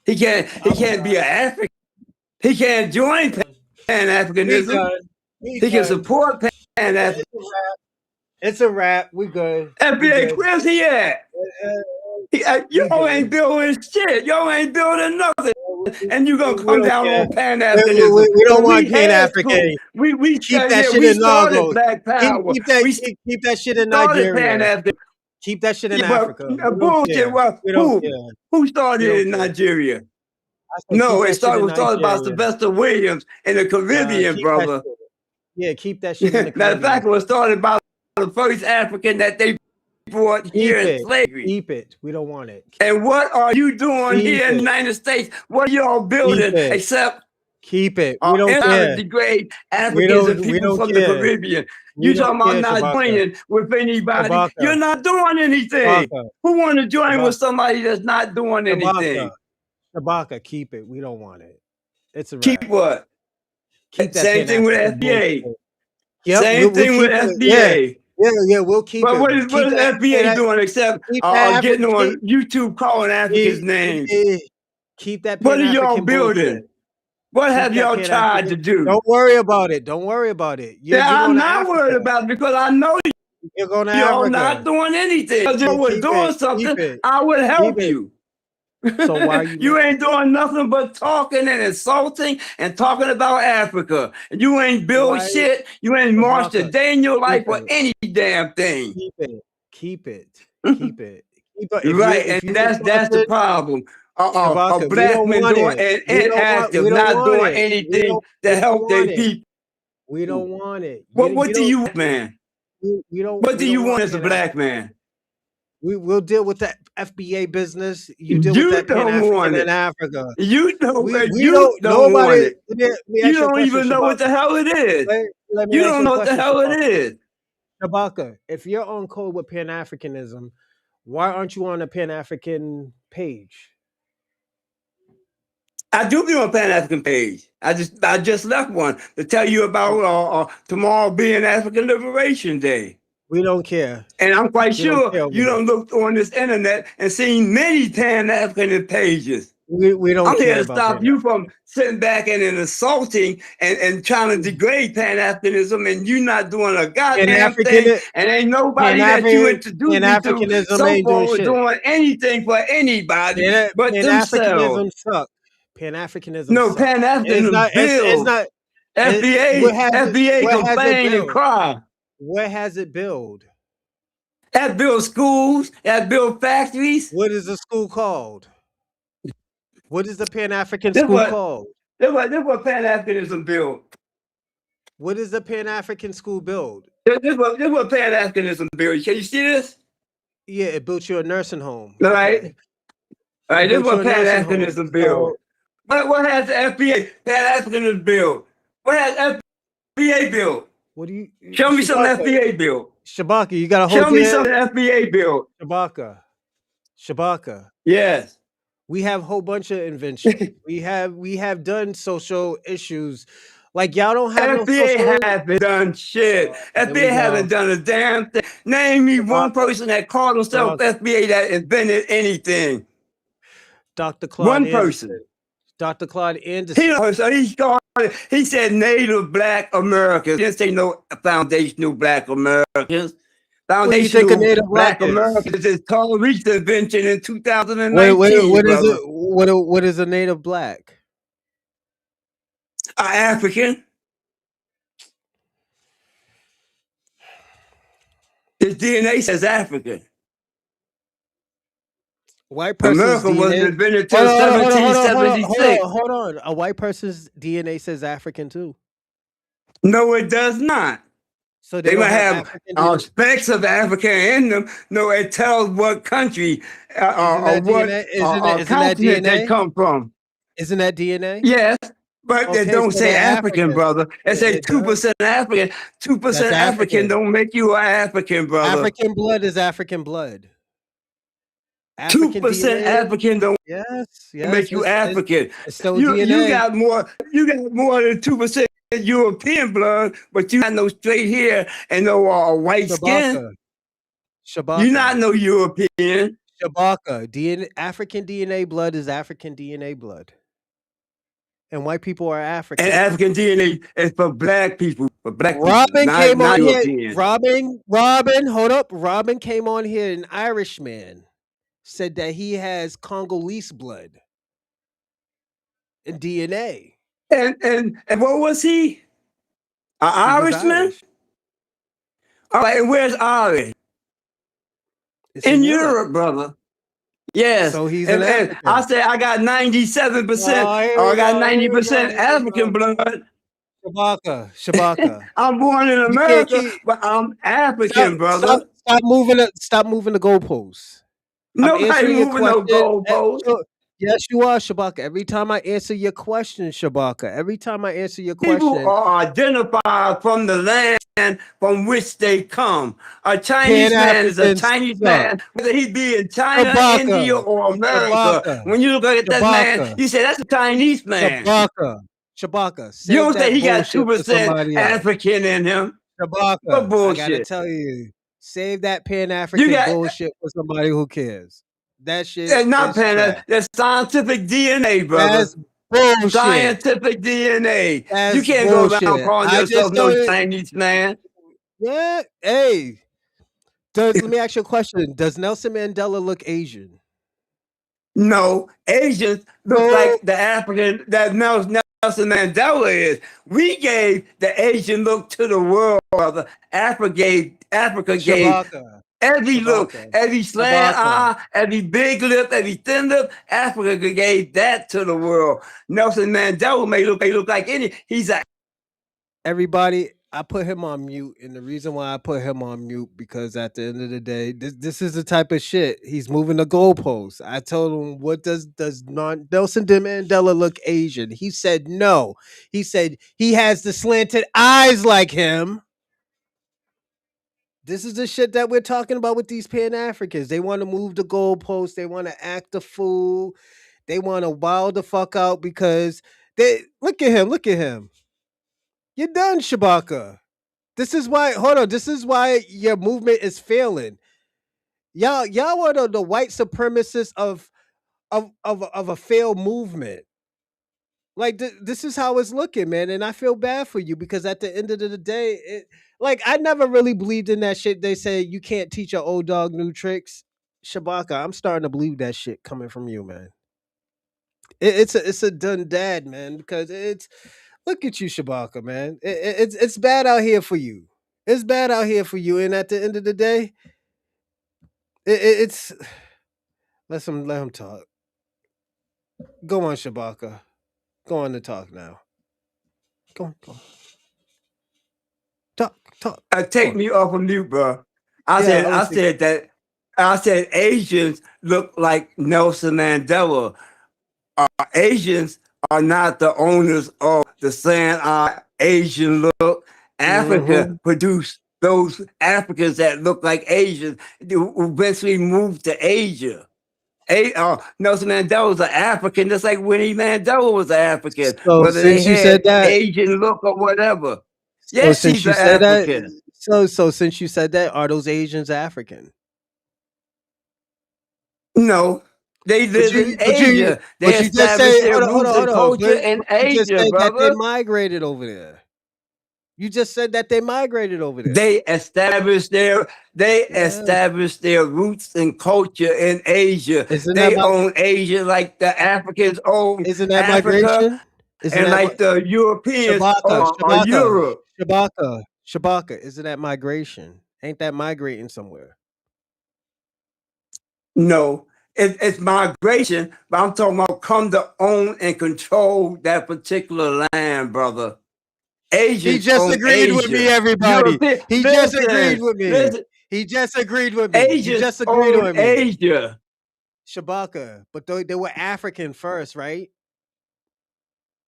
[SPEAKER 2] He can't be an African. He can't join Pan
[SPEAKER 1] We
[SPEAKER 2] Africanism.
[SPEAKER 1] done. We
[SPEAKER 2] He can
[SPEAKER 1] done.
[SPEAKER 2] support Pan African.
[SPEAKER 1] It's a wrap. We good. We
[SPEAKER 2] FBA,
[SPEAKER 1] good.
[SPEAKER 2] where's he at?
[SPEAKER 1] We
[SPEAKER 2] Y'all
[SPEAKER 1] good.
[SPEAKER 2] ain't building shit. Y'all ain't building nothing. And you gonna
[SPEAKER 1] We
[SPEAKER 2] come
[SPEAKER 1] don't
[SPEAKER 2] down
[SPEAKER 1] care.
[SPEAKER 2] on Pan
[SPEAKER 1] We,
[SPEAKER 2] Africanism.
[SPEAKER 1] we don't
[SPEAKER 2] But
[SPEAKER 1] want
[SPEAKER 2] we
[SPEAKER 1] Pan
[SPEAKER 2] had proof.
[SPEAKER 1] African. Keep that
[SPEAKER 2] Yeah,
[SPEAKER 1] shit
[SPEAKER 2] we
[SPEAKER 1] in
[SPEAKER 2] started
[SPEAKER 1] Nago.
[SPEAKER 2] Black Power. We
[SPEAKER 1] Keep that shit in
[SPEAKER 2] started Pan
[SPEAKER 1] Nigeria.
[SPEAKER 2] African.
[SPEAKER 1] Keep that shit in
[SPEAKER 2] Yeah, but
[SPEAKER 1] Africa. We don't
[SPEAKER 2] bullshit.
[SPEAKER 1] care.
[SPEAKER 2] Well,
[SPEAKER 1] We don't care.
[SPEAKER 2] who
[SPEAKER 1] We
[SPEAKER 2] started
[SPEAKER 1] don't
[SPEAKER 2] in
[SPEAKER 1] care.
[SPEAKER 2] Nigeria?
[SPEAKER 1] I said
[SPEAKER 2] No,
[SPEAKER 1] keep
[SPEAKER 2] it
[SPEAKER 1] that shit in
[SPEAKER 2] was started by
[SPEAKER 1] Nigeria.
[SPEAKER 2] Sylvester Williams in the Caribbean,
[SPEAKER 1] Keep that
[SPEAKER 2] brother.
[SPEAKER 1] shit. Yeah, keep that shit in the
[SPEAKER 2] Matter of fact,
[SPEAKER 1] Caribbean.
[SPEAKER 2] it was started by the first African that they brought here in slavery.
[SPEAKER 1] Keep it. We don't want it.
[SPEAKER 2] And what are you doing here in the United States? What are y'all building except
[SPEAKER 1] keep it? We don't care.
[SPEAKER 2] degrade Africans and people from the Caribbean? You talking about not joining with anybody?
[SPEAKER 1] Shabaka.
[SPEAKER 2] You're not doing anything.
[SPEAKER 1] Shabaka.
[SPEAKER 2] Who want to join with somebody that's not doing anything?
[SPEAKER 1] Shabaka, keep it. We don't want it. It's a wrap.
[SPEAKER 2] Keep what?
[SPEAKER 1] Keep that
[SPEAKER 2] same thing with FBA.
[SPEAKER 1] Yep,
[SPEAKER 2] Same thing with FBA.
[SPEAKER 1] Yeah, we'll keep
[SPEAKER 2] but
[SPEAKER 1] it.
[SPEAKER 2] What is FBA doing except getting on YouTube calling Africans names?
[SPEAKER 1] Keep that
[SPEAKER 2] What are y'all
[SPEAKER 1] Pan-African
[SPEAKER 2] building?
[SPEAKER 1] bullshit.
[SPEAKER 2] What have y'all tried to do?
[SPEAKER 1] Don't worry about it. Don't worry about it.
[SPEAKER 2] I'm not worried about it because I know
[SPEAKER 1] you're going to
[SPEAKER 2] y'all
[SPEAKER 1] Africa.
[SPEAKER 2] not doing anything. If you were doing something, I would help you.
[SPEAKER 1] So why are you?
[SPEAKER 2] You ain't doing nothing but talking and insulting and talking about Africa. You ain't build shit. You ain't marched a day in your life for any damn thing.
[SPEAKER 1] Keep it.
[SPEAKER 2] Right, and that's the problem. A black man doing and inactive, not doing anything to help their people.
[SPEAKER 1] We don't want it.
[SPEAKER 2] What do you want, man? What do you want as a black man?
[SPEAKER 1] We'll deal with that FBA business. You deal with that Pan-African in Africa.
[SPEAKER 2] You don't want it.
[SPEAKER 1] You
[SPEAKER 2] don't even know what the hell it is. You don't know what the hell it is.
[SPEAKER 1] Shabaka, if you're on code with Pan-Africanism, why aren't you on the Pan-African page?
[SPEAKER 2] I do be on Pan-African page. I just left one to tell you about tomorrow being African Liberation Day.
[SPEAKER 1] We don't care.
[SPEAKER 2] And I'm quite sure you don't look on this internet and seen many Pan-African pages.
[SPEAKER 1] We don't
[SPEAKER 2] I'm
[SPEAKER 1] care
[SPEAKER 2] here to
[SPEAKER 1] about
[SPEAKER 2] stop you from sitting back and insulting and trying to degrade Pan-Africanism, and you not doing a goddamn thing, and ain't nobody that you introduced me to so far doing anything for anybody but themselves.
[SPEAKER 1] Pan-Africanism
[SPEAKER 2] no, Pan-Africanism builds. FBA complain and cry.
[SPEAKER 1] Where has it built?
[SPEAKER 2] That build schools, that build factories.
[SPEAKER 1] What is the school called? What is the Pan-African school called?
[SPEAKER 2] This what Pan-Africanism built.
[SPEAKER 1] What is the Pan-African school build?
[SPEAKER 2] This what Pan-Africanism built. Can you see this?
[SPEAKER 1] Yeah, it built you a nursing home.
[SPEAKER 2] All right. All right, this what Pan-Africanism built. What has the FBA Pan-Africanism built? What has FBA built?
[SPEAKER 1] What do you
[SPEAKER 2] show me some FBA built?
[SPEAKER 1] Shabaka, you got a whole
[SPEAKER 2] show me some FBA built.
[SPEAKER 1] Shabaka.
[SPEAKER 2] Yes.
[SPEAKER 1] We have a whole bunch of inventions. we have done social issues. Like y'all don't have
[SPEAKER 2] FBA haven't done shit. FBA haven't done a damn thing. Name me one person that called himself FBA that invented anything.
[SPEAKER 1] Dr. Claude
[SPEAKER 2] one
[SPEAKER 1] Anderson.
[SPEAKER 2] Person.
[SPEAKER 1] Dr. Claude Anderson.
[SPEAKER 2] He said native black Americans. He didn't say no foundational black Americans. Foundational black Americans is Carl Reed's invention in 2019.
[SPEAKER 1] What is it? What is a native black?
[SPEAKER 2] African. His DNA says African.
[SPEAKER 1] White person's
[SPEAKER 2] America
[SPEAKER 1] DNA
[SPEAKER 2] wasn't invented until 1776.
[SPEAKER 1] Hold on. A white person's DNA says African too.
[SPEAKER 2] No, it does not. So they might have specks of Africa in them. No, it tells what country or what continent they come from.
[SPEAKER 1] Isn't that DNA?
[SPEAKER 2] Yes, but they
[SPEAKER 1] Okay,
[SPEAKER 2] don't
[SPEAKER 1] so
[SPEAKER 2] say
[SPEAKER 1] they're
[SPEAKER 2] African,
[SPEAKER 1] African.
[SPEAKER 2] brother. They say
[SPEAKER 1] It does.
[SPEAKER 2] 2% African.
[SPEAKER 1] That's
[SPEAKER 2] 2% African
[SPEAKER 1] African.
[SPEAKER 2] don't make you an African, brother.
[SPEAKER 1] African blood is African blood. African
[SPEAKER 2] 2%
[SPEAKER 1] DNA.
[SPEAKER 2] African don't
[SPEAKER 1] Yes,
[SPEAKER 2] make
[SPEAKER 1] yes,
[SPEAKER 2] you African.
[SPEAKER 1] it's still
[SPEAKER 2] You
[SPEAKER 1] DNA.
[SPEAKER 2] got more than 2% European blood, but you got no straight hair and no white skin.
[SPEAKER 1] Shabaka.
[SPEAKER 2] You're not
[SPEAKER 1] Shabaka.
[SPEAKER 2] no European.
[SPEAKER 1] Shabaka. DNA, African DNA blood is African DNA blood. And white people are
[SPEAKER 2] And
[SPEAKER 1] African.
[SPEAKER 2] African DNA is for black people,
[SPEAKER 1] Robin
[SPEAKER 2] not
[SPEAKER 1] came on here.
[SPEAKER 2] European.
[SPEAKER 1] Robin, hold up. Robin came on here, an Irishman, said that he has Congolese blood and DNA.
[SPEAKER 2] And what was he? An
[SPEAKER 1] He was
[SPEAKER 2] Irishman?
[SPEAKER 1] Irish.
[SPEAKER 2] All right, and where's Irish?
[SPEAKER 1] It's
[SPEAKER 2] In
[SPEAKER 1] in Europe.
[SPEAKER 2] Europe, brother. Yes.
[SPEAKER 1] So he's an
[SPEAKER 2] And
[SPEAKER 1] African.
[SPEAKER 2] I say I got 97%,
[SPEAKER 1] Oh, here
[SPEAKER 2] or
[SPEAKER 1] we
[SPEAKER 2] I got
[SPEAKER 1] go. Here we go.
[SPEAKER 2] 90%
[SPEAKER 1] Here we
[SPEAKER 2] African
[SPEAKER 1] go.
[SPEAKER 2] blood.
[SPEAKER 1] Shabaka.
[SPEAKER 2] I'm born in
[SPEAKER 1] You can't
[SPEAKER 2] America,
[SPEAKER 1] keep
[SPEAKER 2] but I'm African, brother.
[SPEAKER 1] stop moving the goalposts. I'm
[SPEAKER 2] Nobody
[SPEAKER 1] answering your
[SPEAKER 2] moving no
[SPEAKER 1] question.
[SPEAKER 2] goalposts.
[SPEAKER 1] Yes, you are, Shabaka. Every time I answer your question, Shabaka. Every time I answer your
[SPEAKER 2] People
[SPEAKER 1] question,
[SPEAKER 2] are identified from the land from which they come. A Chinese man is a
[SPEAKER 1] Pan-Africans
[SPEAKER 2] Chinese
[SPEAKER 1] suck.
[SPEAKER 2] man, whether he be in China, India,
[SPEAKER 1] Shabaka.
[SPEAKER 2] or America.
[SPEAKER 1] Shabaka.
[SPEAKER 2] When you look at that man,
[SPEAKER 1] Shabaka.
[SPEAKER 2] you say that's a Chinese man.
[SPEAKER 1] Shabaka.
[SPEAKER 2] You
[SPEAKER 1] Save
[SPEAKER 2] don't say
[SPEAKER 1] that
[SPEAKER 2] he got
[SPEAKER 1] bullshit for
[SPEAKER 2] 2%
[SPEAKER 1] somebody else.
[SPEAKER 2] African in him. What
[SPEAKER 1] Shabaka. I gotta
[SPEAKER 2] bullshit?
[SPEAKER 1] tell you, save that
[SPEAKER 2] You
[SPEAKER 1] Pan-African
[SPEAKER 2] got
[SPEAKER 1] bullshit for somebody who cares. That shit
[SPEAKER 2] that's not
[SPEAKER 1] is trash.
[SPEAKER 2] that's scientific DNA, brother.
[SPEAKER 1] That's bullshit.
[SPEAKER 2] Scientific DNA.
[SPEAKER 1] That's
[SPEAKER 2] You can't
[SPEAKER 1] bullshit.
[SPEAKER 2] go around calling
[SPEAKER 1] I
[SPEAKER 2] yourself
[SPEAKER 1] just
[SPEAKER 2] no
[SPEAKER 1] told you.
[SPEAKER 2] Chinese man.
[SPEAKER 1] Yeah. Hey. Let me ask you a question. Does Nelson Mandela look Asian?
[SPEAKER 2] No, Asians look
[SPEAKER 1] No.
[SPEAKER 2] like the African that Nelson Mandela is. We gave the Asian look to the world, brother. Africa gave
[SPEAKER 1] Shabaka.
[SPEAKER 2] every look,
[SPEAKER 1] Shabaka.
[SPEAKER 2] every slant
[SPEAKER 1] Shabaka.
[SPEAKER 2] eye, every big lip, every thin lip. Africa gave that to the world. Nelson Mandela may look like any. He's a
[SPEAKER 1] Everybody, I put him on mute, and the reason why I put him on mute because at the end of the day, this is the type of shit he's moving the goalposts. I told him, "What does Nelson Mandela look Asian?" He said, "No." He said he has the slanted eyes like him. This is the shit that we're talking about with these Pan Africans. They want to move the goalposts. They want to act a fool. They want to wild the fuck out because they look at him. Look at him. You're done, Shabaka. This is why. Hold on. This is why your movement is failing. Y'all are the white supremacists of a failed movement. Like this is how it's looking, man, and I feel bad for you because at the end of the day, like I never really believed in that shit. They say you can't teach an old dog new tricks. Shabaka, I'm starting to believe that shit coming from you, man. It's a done dad, man, because it's look at you, Shabaka, man. It's bad out here for you. It's bad out here for you, and at the end of the day, it's let him talk. Go on, Shabaka. Go on to talk now. Go on. Talk.
[SPEAKER 2] take me off of mute, bro. I
[SPEAKER 1] Yeah,
[SPEAKER 2] said Asians look like Nelson Mandela. Asians are not the owners of the sand Asian look. Africa produced those Africans that look like Asians who eventually moved to Asia. Nelson Mandela was an African, just like Winnie Mandela was an African,
[SPEAKER 1] So
[SPEAKER 2] whether they
[SPEAKER 1] since you
[SPEAKER 2] had
[SPEAKER 1] said that,
[SPEAKER 2] Asian look or whatever.
[SPEAKER 1] so
[SPEAKER 2] Yes,
[SPEAKER 1] since
[SPEAKER 2] she's
[SPEAKER 1] you
[SPEAKER 2] an
[SPEAKER 1] said that,
[SPEAKER 2] African.
[SPEAKER 1] so since you said that, are those Asians African?
[SPEAKER 2] No, they live in Asia. They
[SPEAKER 1] But you just
[SPEAKER 2] established
[SPEAKER 1] say,
[SPEAKER 2] their
[SPEAKER 1] hold
[SPEAKER 2] roots
[SPEAKER 1] on.
[SPEAKER 2] and culture
[SPEAKER 1] But
[SPEAKER 2] in
[SPEAKER 1] you just
[SPEAKER 2] Asia,
[SPEAKER 1] said that they
[SPEAKER 2] brother.
[SPEAKER 1] migrated over there. You just said that they migrated over there.
[SPEAKER 2] They established their roots and culture in Asia. They own Asia like the Africans own
[SPEAKER 1] Isn't that
[SPEAKER 2] Africa,
[SPEAKER 1] migration? Isn't
[SPEAKER 2] and
[SPEAKER 1] that
[SPEAKER 2] like the Europeans are Europe.
[SPEAKER 1] Shabaka? Isn't that migration? Ain't that migrating somewhere?
[SPEAKER 2] No, it's migration, but I'm talking about come to own and control that particular land, brother.
[SPEAKER 1] He
[SPEAKER 2] Asians
[SPEAKER 1] just
[SPEAKER 2] own
[SPEAKER 1] agreed with me,
[SPEAKER 2] Asia.
[SPEAKER 1] everybody. He just agreed with me.
[SPEAKER 2] Listen,
[SPEAKER 1] He just agreed with me. You
[SPEAKER 2] Asians
[SPEAKER 1] just agreed
[SPEAKER 2] own
[SPEAKER 1] with me.
[SPEAKER 2] Asia.
[SPEAKER 1] Shabaka, but they were African first, right?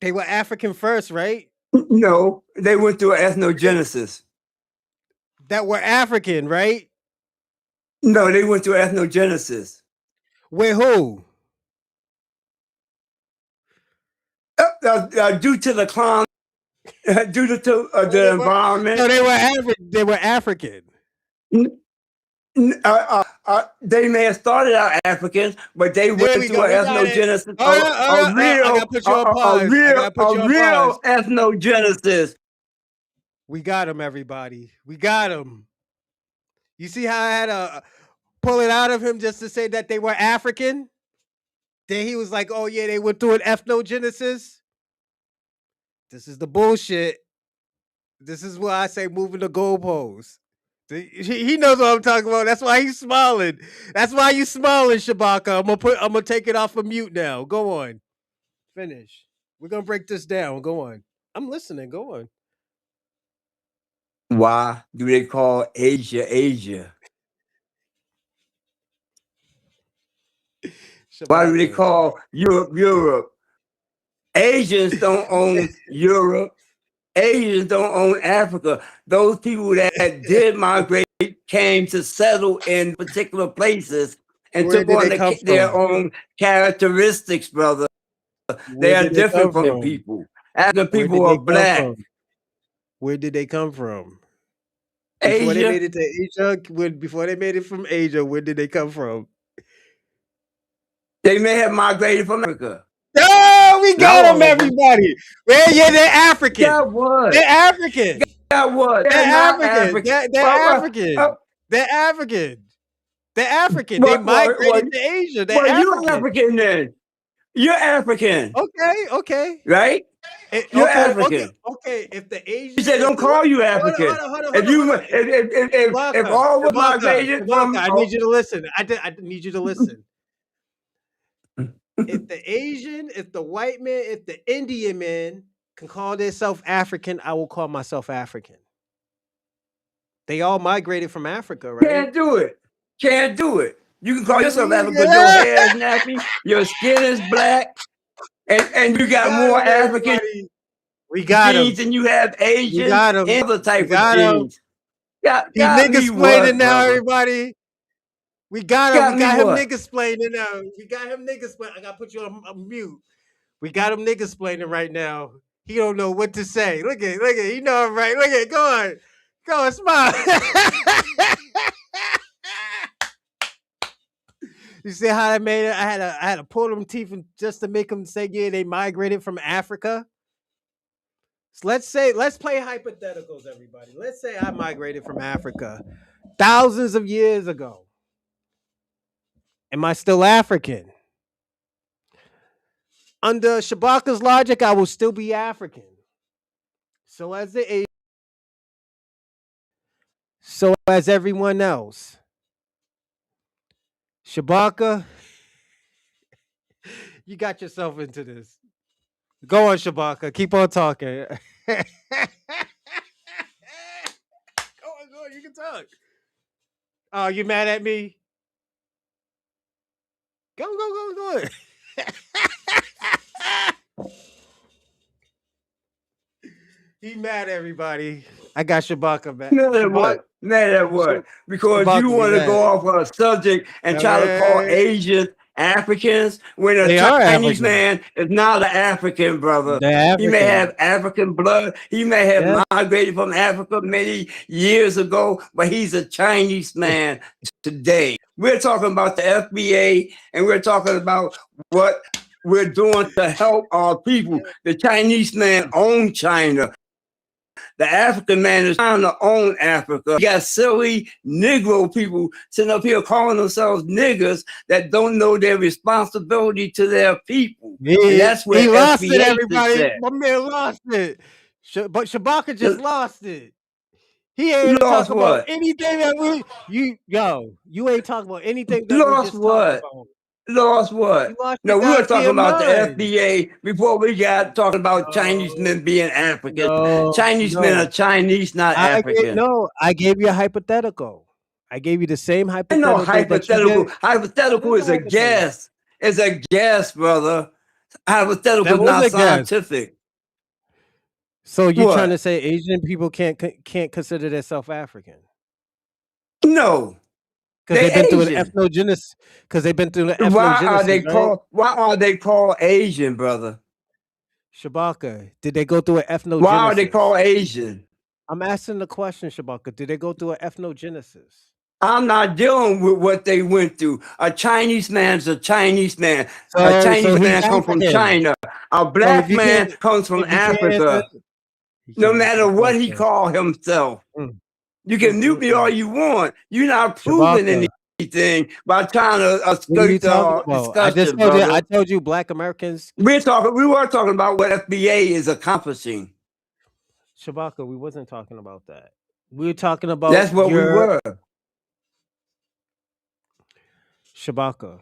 [SPEAKER 1] They were African first, right?
[SPEAKER 2] No, they went through ethnogenesis.
[SPEAKER 1] That were African, right?
[SPEAKER 2] No, they went through ethnogenesis.
[SPEAKER 1] With who?
[SPEAKER 2] Due to the climate, due to the environment.
[SPEAKER 1] No, they were African.
[SPEAKER 2] They may have started out Africans, but they went through ethnogenesis. A real ethnogenesis.
[SPEAKER 1] We got him, everybody. We got him. You see how I had to pull it out of him just to say that they were African? Then he was like, oh yeah, they went through an ethnogenesis. This is the bullshit. This is why I say moving the goalposts. He knows what I'm talking about. That's why he's smiling. That's why you smiling, Shabaka. I'm gonna take it off of mute now. Go on. Finish. We're gonna break this down. Go on. I'm listening. Go on.
[SPEAKER 2] Why do they call Asia Asia? Why do they call Europe Europe? Asians don't own Europe. Asians don't own Africa. Those people that did migrate came to settle in particular places and took on their own characteristics, brother. They are different from people. African people are black.
[SPEAKER 1] Where did they come from?
[SPEAKER 2] Asia.
[SPEAKER 1] Before they made it to Asia, before they made it from Asia, where did they come from?
[SPEAKER 2] They may have migrated from Africa.
[SPEAKER 1] Oh, we got them, everybody. Well, yeah, they're African. They're African. They're African. They're African. They're African. They're African. They migrated to Asia. They're African.
[SPEAKER 2] You're African then. You're African.
[SPEAKER 1] Okay.
[SPEAKER 2] Right? You're African.
[SPEAKER 1] Okay. If the Asian,
[SPEAKER 2] you said don't call you African. If all were migrated from,
[SPEAKER 1] I need you to listen. I need you to listen. If the Asian, if the white man, if the Indian man can call themselves African, I will call myself African. They all migrated from Africa, right?
[SPEAKER 2] Can't do it. You can call yourself African, but your hair is nappy, your skin is black, and you got more African genes than you have Asian and other type of genes.
[SPEAKER 1] He nigga-splaining now, everybody. We got him. We got him nigga-splaining now. We got him nigga-splaining. I gotta put you on mute. We got him nigga-splaining right now. He don't know what to say. Look at. He know it right. Look at. Go on, smile. You see how I made it? I had to pull them teeth just to make them say, yeah, they migrated from Africa. So let's play hypotheticals, everybody. Let's say I migrated from Africa thousands of years ago. Am I still African? Under Shabaka's logic, I will still be African. So as the Asian, so as everyone else. Shabaka, you got yourself into this. Go on, Shabaka. Keep on talking. Go on. You can talk. Oh, you mad at me? Go. He mad, everybody. I got Shabaka back.
[SPEAKER 2] Mad at what? Because Shabaka, you want to go off a subject and try to call Asians Africans when a Chinese man is not an African, brother. He may have African blood. He may have migrated from Africa many years ago, but he's a Chinese man today. We're talking about the FBA, and we're talking about what we're doing to help our people. The Chinese man owns China. The African man is trying to own Africa. You got silly Negro people sitting up here calling themselves niggers that don't know their responsibility to their people. And that's where
[SPEAKER 1] he lost it, everybody. My man lost it. But Shabaka just lost it. He ain't talking about anything that you ain't talking about anything that we just talked about.
[SPEAKER 2] Lost what? No, we were talking about the FBA before we got talking about Chinese men being African. Chinese men are Chinese, not African.
[SPEAKER 1] I gave you a hypothetical. I gave you the same hypothetical.
[SPEAKER 2] No, hypothetical. Hypothetical is a guess. It's a guess, brother. Hypothetical,
[SPEAKER 1] That was
[SPEAKER 2] not
[SPEAKER 1] a guess.
[SPEAKER 2] scientific.
[SPEAKER 1] So you're trying to
[SPEAKER 2] What?
[SPEAKER 1] say Asian people can't consider themselves African
[SPEAKER 2] No,
[SPEAKER 1] because
[SPEAKER 2] they
[SPEAKER 1] they've been through an
[SPEAKER 2] Asian.
[SPEAKER 1] ethnogenesis. Because they've been through the
[SPEAKER 2] Why are
[SPEAKER 1] ethnogenesis,
[SPEAKER 2] they
[SPEAKER 1] right?
[SPEAKER 2] called? Why are they called Asian, brother?
[SPEAKER 1] Shabaka, did they go through an
[SPEAKER 2] Why are they
[SPEAKER 1] ethnogenesis?
[SPEAKER 2] called Asian?
[SPEAKER 1] I'm asking the question, Shabaka. Did they go through an ethnogenesis?
[SPEAKER 2] I'm not dealing with what they went through. A Chinese man's a Chinese man. A
[SPEAKER 1] So
[SPEAKER 2] Chinese
[SPEAKER 1] he's
[SPEAKER 2] man comes from
[SPEAKER 1] African.
[SPEAKER 2] China. A
[SPEAKER 1] So if
[SPEAKER 2] black
[SPEAKER 1] you can't,
[SPEAKER 2] man comes from
[SPEAKER 1] if you can't answer,
[SPEAKER 2] Africa.
[SPEAKER 1] you
[SPEAKER 2] No
[SPEAKER 1] can't answer
[SPEAKER 2] matter
[SPEAKER 1] the
[SPEAKER 2] what he
[SPEAKER 1] question.
[SPEAKER 2] call himself.
[SPEAKER 1] Mm,
[SPEAKER 2] You
[SPEAKER 1] mm,
[SPEAKER 2] can mute
[SPEAKER 1] mm,
[SPEAKER 2] me all
[SPEAKER 1] mm.
[SPEAKER 2] you want. You're not proving
[SPEAKER 1] Shabaka,
[SPEAKER 2] anything by trying to
[SPEAKER 1] what are you
[SPEAKER 2] skirt
[SPEAKER 1] talking
[SPEAKER 2] the
[SPEAKER 1] about? I just
[SPEAKER 2] discussion,
[SPEAKER 1] told you. I
[SPEAKER 2] brother.
[SPEAKER 1] told you, Black Americans.
[SPEAKER 2] We were talking about what FBA is accomplishing.
[SPEAKER 1] Shabaka, we wasn't talking about that. We were talking about
[SPEAKER 2] That's what we
[SPEAKER 1] your
[SPEAKER 2] were.
[SPEAKER 1] Shabaka.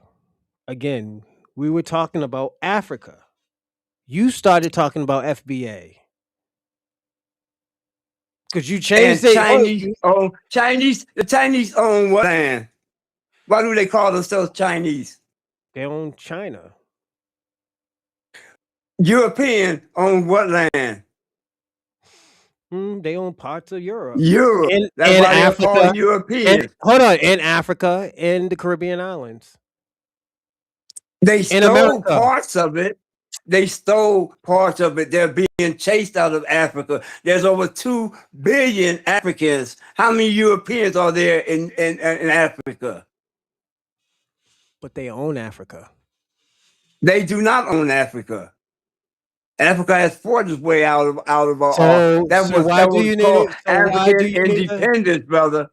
[SPEAKER 1] Again, we were talking about Africa. You started talking about FBA because you changed
[SPEAKER 2] And
[SPEAKER 1] it. Oh,
[SPEAKER 2] The Chinese own what land? Why do they call themselves Chinese?
[SPEAKER 1] they own China.
[SPEAKER 2] European own what land?
[SPEAKER 1] They own parts of Europe
[SPEAKER 2] Europe. That's
[SPEAKER 1] and
[SPEAKER 2] why they're
[SPEAKER 1] Africa.
[SPEAKER 2] called
[SPEAKER 1] And
[SPEAKER 2] Europeans.
[SPEAKER 1] hold on, in Africa and the Caribbean islands,
[SPEAKER 2] They
[SPEAKER 1] in
[SPEAKER 2] stole
[SPEAKER 1] America.
[SPEAKER 2] parts of it. They stole parts of it. They're being chased out of Africa. There's over 2 billion Africans. How many Europeans are there in Africa?
[SPEAKER 1] But they own Africa.
[SPEAKER 2] They do not own Africa. Africa has fought its way out of
[SPEAKER 1] So why
[SPEAKER 2] that
[SPEAKER 1] do
[SPEAKER 2] was
[SPEAKER 1] you need
[SPEAKER 2] called
[SPEAKER 1] it? So why do
[SPEAKER 2] African
[SPEAKER 1] you need a?
[SPEAKER 2] independence, brother.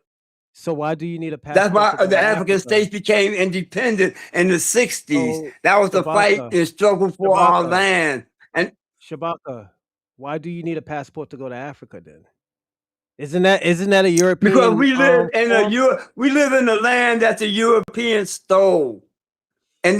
[SPEAKER 1] So why do you need a
[SPEAKER 2] That's
[SPEAKER 1] passport
[SPEAKER 2] why
[SPEAKER 1] to go
[SPEAKER 2] the
[SPEAKER 1] to
[SPEAKER 2] African
[SPEAKER 1] Africa?
[SPEAKER 2] states became independent in the 60s.
[SPEAKER 1] So
[SPEAKER 2] That was the fight
[SPEAKER 1] Shabaka,
[SPEAKER 2] and struggle for our
[SPEAKER 1] Shabaka,
[SPEAKER 2] land. And
[SPEAKER 1] Shabaka. Why do you need a passport to go to Africa then? Isn't that a
[SPEAKER 2] because
[SPEAKER 1] European form?
[SPEAKER 2] we live in a land that the Europeans stole. And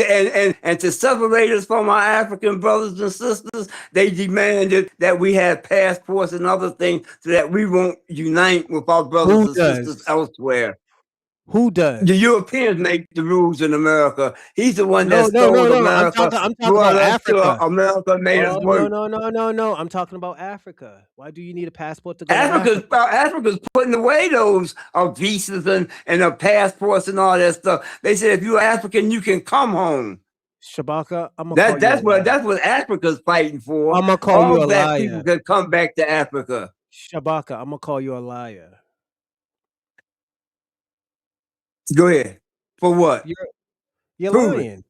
[SPEAKER 2] to separate us from our African brothers and sisters, they demanded that we have passports and other things so that we won't unite with our brothers
[SPEAKER 1] Who
[SPEAKER 2] and sisters
[SPEAKER 1] does?
[SPEAKER 2] elsewhere.
[SPEAKER 1] Who
[SPEAKER 2] The
[SPEAKER 1] does?
[SPEAKER 2] Europeans make the rules in America. He's the one
[SPEAKER 1] No,
[SPEAKER 2] that
[SPEAKER 1] no, no,
[SPEAKER 2] stole
[SPEAKER 1] no.
[SPEAKER 2] America,
[SPEAKER 1] I'm talking
[SPEAKER 2] brought
[SPEAKER 1] about
[SPEAKER 2] us to
[SPEAKER 1] Africa.
[SPEAKER 2] America, made us
[SPEAKER 1] Oh no,
[SPEAKER 2] work.
[SPEAKER 1] no, no, no, no. I'm talking about Africa. Why do you need a passport to go to Africa?
[SPEAKER 2] Africa's putting away those visas and passports and all that stuff. They said if you're African, you can come home.
[SPEAKER 1] Shabaka, I'm gonna call you a
[SPEAKER 2] That's
[SPEAKER 1] liar.
[SPEAKER 2] what Africa's fighting for.
[SPEAKER 1] I'm gonna call you
[SPEAKER 2] All
[SPEAKER 1] a
[SPEAKER 2] black people
[SPEAKER 1] liar.
[SPEAKER 2] can come back to Africa.
[SPEAKER 1] Shabaka, I'm gonna call you a liar.
[SPEAKER 2] Go ahead. For what?
[SPEAKER 1] You're
[SPEAKER 2] Prove it.
[SPEAKER 1] lying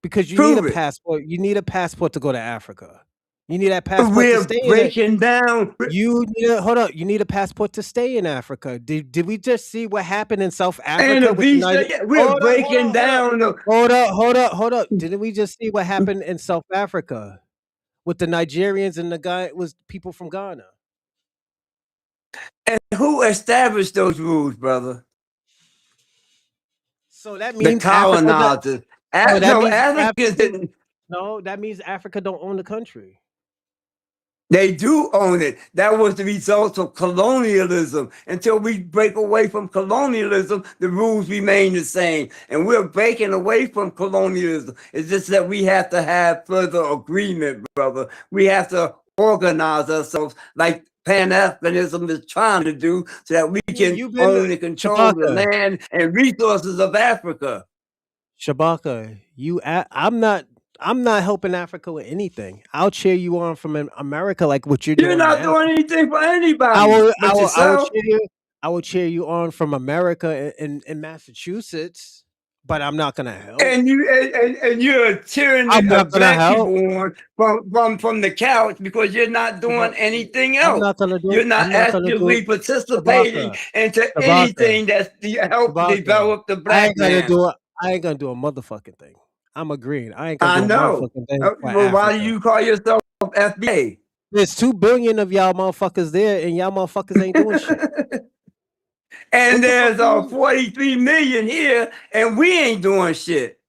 [SPEAKER 1] because you need a
[SPEAKER 2] Prove it.
[SPEAKER 1] passport. You need a passport to go to Africa. You need that passport to
[SPEAKER 2] We're
[SPEAKER 1] stay in it.
[SPEAKER 2] breaking down.
[SPEAKER 1] You need hold up. You need a passport to stay in Africa. Did we just see what happened in South
[SPEAKER 2] And
[SPEAKER 1] Africa
[SPEAKER 2] a
[SPEAKER 1] with
[SPEAKER 2] visa.
[SPEAKER 1] United?
[SPEAKER 2] We're breaking down.
[SPEAKER 1] Hold up. Didn't we just see what happened in South Africa with the Nigerians and the guy was people from Ghana?
[SPEAKER 2] And who established those rules, brother?
[SPEAKER 1] So that
[SPEAKER 2] The
[SPEAKER 1] means Africa.
[SPEAKER 2] colonizers.
[SPEAKER 1] Oh, that
[SPEAKER 2] No,
[SPEAKER 1] means
[SPEAKER 2] Africans didn't.
[SPEAKER 1] No, that means Africa don't own the country.
[SPEAKER 2] They do own it. That was the result of colonialism. Until we break away from colonialism, the rules remain the same. And we're breaking away from colonialism. It's just that we have to have further agreement, brother. We have to organize ourselves like Pan-Africanism is trying to do so that we can own and control the
[SPEAKER 1] Shabaka.
[SPEAKER 2] land and resources of Africa.
[SPEAKER 1] Shabaka, I'm not helping Africa with anything. I'll cheer you on from America like what you're
[SPEAKER 2] You're
[SPEAKER 1] doing
[SPEAKER 2] not
[SPEAKER 1] now.
[SPEAKER 2] doing anything for anybody
[SPEAKER 1] I will
[SPEAKER 2] but yourself.
[SPEAKER 1] I will cheer you on from America in Massachusetts, but I'm not gonna help.
[SPEAKER 2] And you're cheering
[SPEAKER 1] I'm not gonna
[SPEAKER 2] black
[SPEAKER 1] help.
[SPEAKER 2] people on from the couch because you're not doing anything
[SPEAKER 1] I'm
[SPEAKER 2] else.
[SPEAKER 1] not gonna do.
[SPEAKER 2] You're not
[SPEAKER 1] I'm not gonna do.
[SPEAKER 2] actively participating into
[SPEAKER 1] Shabaka,
[SPEAKER 2] anything that's help
[SPEAKER 1] Shabaka.
[SPEAKER 2] develop the
[SPEAKER 1] I
[SPEAKER 2] black
[SPEAKER 1] ain't gonna
[SPEAKER 2] man.
[SPEAKER 1] do it. I ain't gonna do a motherfucking thing. I'm agreeing. I ain't gonna
[SPEAKER 2] I
[SPEAKER 1] do a
[SPEAKER 2] know.
[SPEAKER 1] motherfucking thing for
[SPEAKER 2] Well, why do
[SPEAKER 1] Africa.
[SPEAKER 2] you call yourself FBA?
[SPEAKER 1] There's 2 billion of y'all motherfuckers there, and y'all motherfuckers ain't doing shit.
[SPEAKER 2] And
[SPEAKER 1] What the fuck
[SPEAKER 2] there's
[SPEAKER 1] you mean?
[SPEAKER 2] 43 million here, and we ain't doing shit.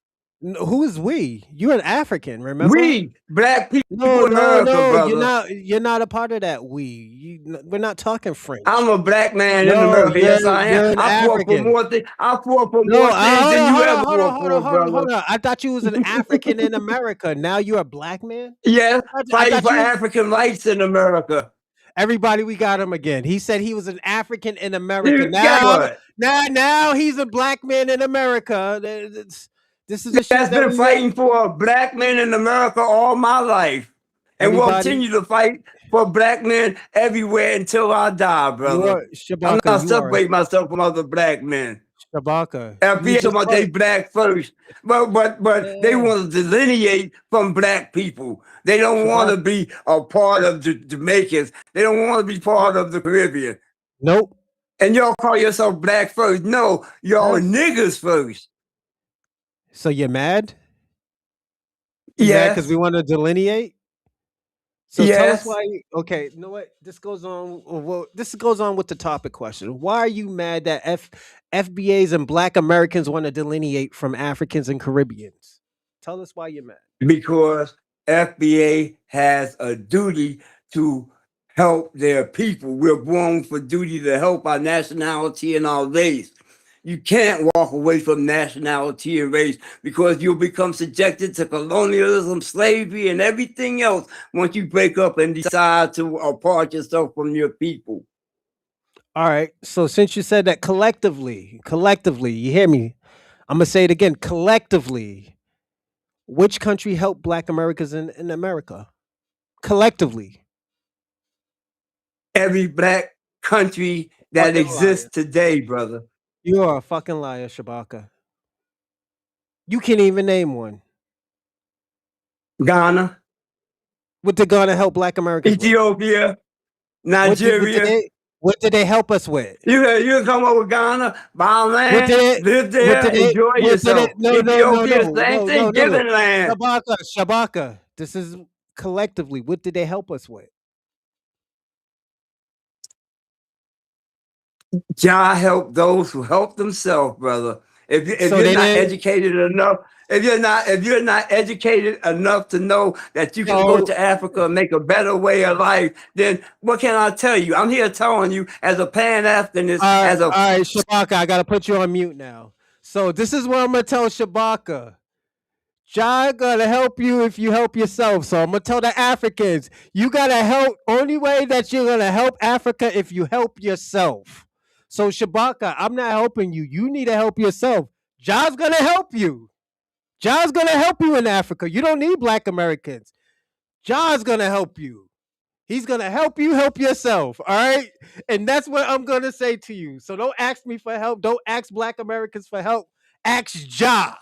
[SPEAKER 1] Who is we? You're an African, remember?
[SPEAKER 2] We black people
[SPEAKER 1] No,
[SPEAKER 2] in
[SPEAKER 1] no,
[SPEAKER 2] America,
[SPEAKER 1] no. You're
[SPEAKER 2] brother.
[SPEAKER 1] not. You're not a part of that. We're not talking
[SPEAKER 2] I'm
[SPEAKER 1] French.
[SPEAKER 2] a black man in
[SPEAKER 1] No,
[SPEAKER 2] America. Yes, I am.
[SPEAKER 1] you're an
[SPEAKER 2] I fought for
[SPEAKER 1] African.
[SPEAKER 2] more things. I fought for
[SPEAKER 1] No,
[SPEAKER 2] more things than you
[SPEAKER 1] hold on,
[SPEAKER 2] ever
[SPEAKER 1] hold on,
[SPEAKER 2] fought
[SPEAKER 1] hold on,
[SPEAKER 2] for,
[SPEAKER 1] hold on, hold
[SPEAKER 2] brother.
[SPEAKER 1] on. I thought you was an African in America. Now you're a black man.
[SPEAKER 2] Yes,
[SPEAKER 1] I
[SPEAKER 2] fighting
[SPEAKER 1] thought
[SPEAKER 2] for
[SPEAKER 1] you was.
[SPEAKER 2] African rights in America.
[SPEAKER 1] Everybody, we got him again. He said he was an African in America.
[SPEAKER 2] You got what?
[SPEAKER 1] Now he's a black man in America. This is the shit
[SPEAKER 2] That's
[SPEAKER 1] that
[SPEAKER 2] been
[SPEAKER 1] we want.
[SPEAKER 2] fighting for black men in America all my life, and will
[SPEAKER 1] Everybody,
[SPEAKER 2] continue to fight for black men everywhere until I die,
[SPEAKER 1] you
[SPEAKER 2] brother.
[SPEAKER 1] are
[SPEAKER 2] I'm
[SPEAKER 1] Shabaka.
[SPEAKER 2] not
[SPEAKER 1] You are
[SPEAKER 2] separating myself from other black men.
[SPEAKER 1] Shabaka. You
[SPEAKER 2] FBA talking
[SPEAKER 1] just
[SPEAKER 2] about they black first, but they want to delineate from black people. They don't want to
[SPEAKER 1] Shabaka.
[SPEAKER 2] be a part of the Jamaicans. They don't want to be part of the Caribbean.
[SPEAKER 1] Nope.
[SPEAKER 2] And y'all call yourself black first. No, y'all
[SPEAKER 1] Yes.
[SPEAKER 2] niggas first.
[SPEAKER 1] So you're mad? You mad because
[SPEAKER 2] Yes.
[SPEAKER 1] we want to delineate? So tell us
[SPEAKER 2] Yes.
[SPEAKER 1] why. Okay, you know what? This goes on. Well, this goes on with the topic question. Why are you mad that FBAs and Black Americans want to delineate from Africans and Caribbeans? Tell us why you're mad.
[SPEAKER 2] Because FBA has a duty to help their people. We're born for duty to help our nationality and our race. You can't walk away from nationality and race because you'll become subjected to colonialism, slavery, and everything else once you break up and decide to apart yourself from your people.
[SPEAKER 1] All right. So since you said that collectively, you hear me? I'm gonna say it again. Collectively, which country helped Black Americans in America? Collectively.
[SPEAKER 2] Every black country that
[SPEAKER 1] Fucking
[SPEAKER 2] exists
[SPEAKER 1] liar.
[SPEAKER 2] today, brother.
[SPEAKER 1] You are a fucking liar, Shabaka. You can't even name one.
[SPEAKER 2] Ghana,
[SPEAKER 1] What did Ghana help Black Americans with?
[SPEAKER 2] Ethiopia,
[SPEAKER 1] What did
[SPEAKER 2] Nigeria.
[SPEAKER 1] they help us with?
[SPEAKER 2] You can come up with Ghana, buy land, live
[SPEAKER 1] What
[SPEAKER 2] there,
[SPEAKER 1] did they
[SPEAKER 2] enjoy
[SPEAKER 1] what did
[SPEAKER 2] yourself.
[SPEAKER 1] it no no no
[SPEAKER 2] Ethiopia,
[SPEAKER 1] no
[SPEAKER 2] same
[SPEAKER 1] no
[SPEAKER 2] thing,
[SPEAKER 1] no no
[SPEAKER 2] giving land.
[SPEAKER 1] Shabaka. This is collectively. What did they help us with?
[SPEAKER 2] Jah help those who help themselves, brother. If
[SPEAKER 1] So
[SPEAKER 2] you're
[SPEAKER 1] they
[SPEAKER 2] not
[SPEAKER 1] didn't
[SPEAKER 2] educated enough, if you're not educated enough to know that you can go
[SPEAKER 1] so
[SPEAKER 2] to Africa and make a better way of life, then what can I tell you? I'm here telling you as a Pan-Africanist, as a
[SPEAKER 1] all right, Shabaka, I gotta put you on mute now. So this is what I'm gonna tell Shabaka. Jah gonna help you if you help yourself. So I'm gonna tell the Africans, you gotta help. Only way that you're gonna help Africa if you help yourself. So Shabaka, I'm not helping you. You need to help yourself. Jah's gonna help you. Jah's gonna help you in Africa. You don't need Black Americans. Jah's gonna help you. He's gonna help you help yourself. All right. And that's what I'm gonna say to you. So don't ask me for help. Don't ask Black Americans for help. Ask Jah.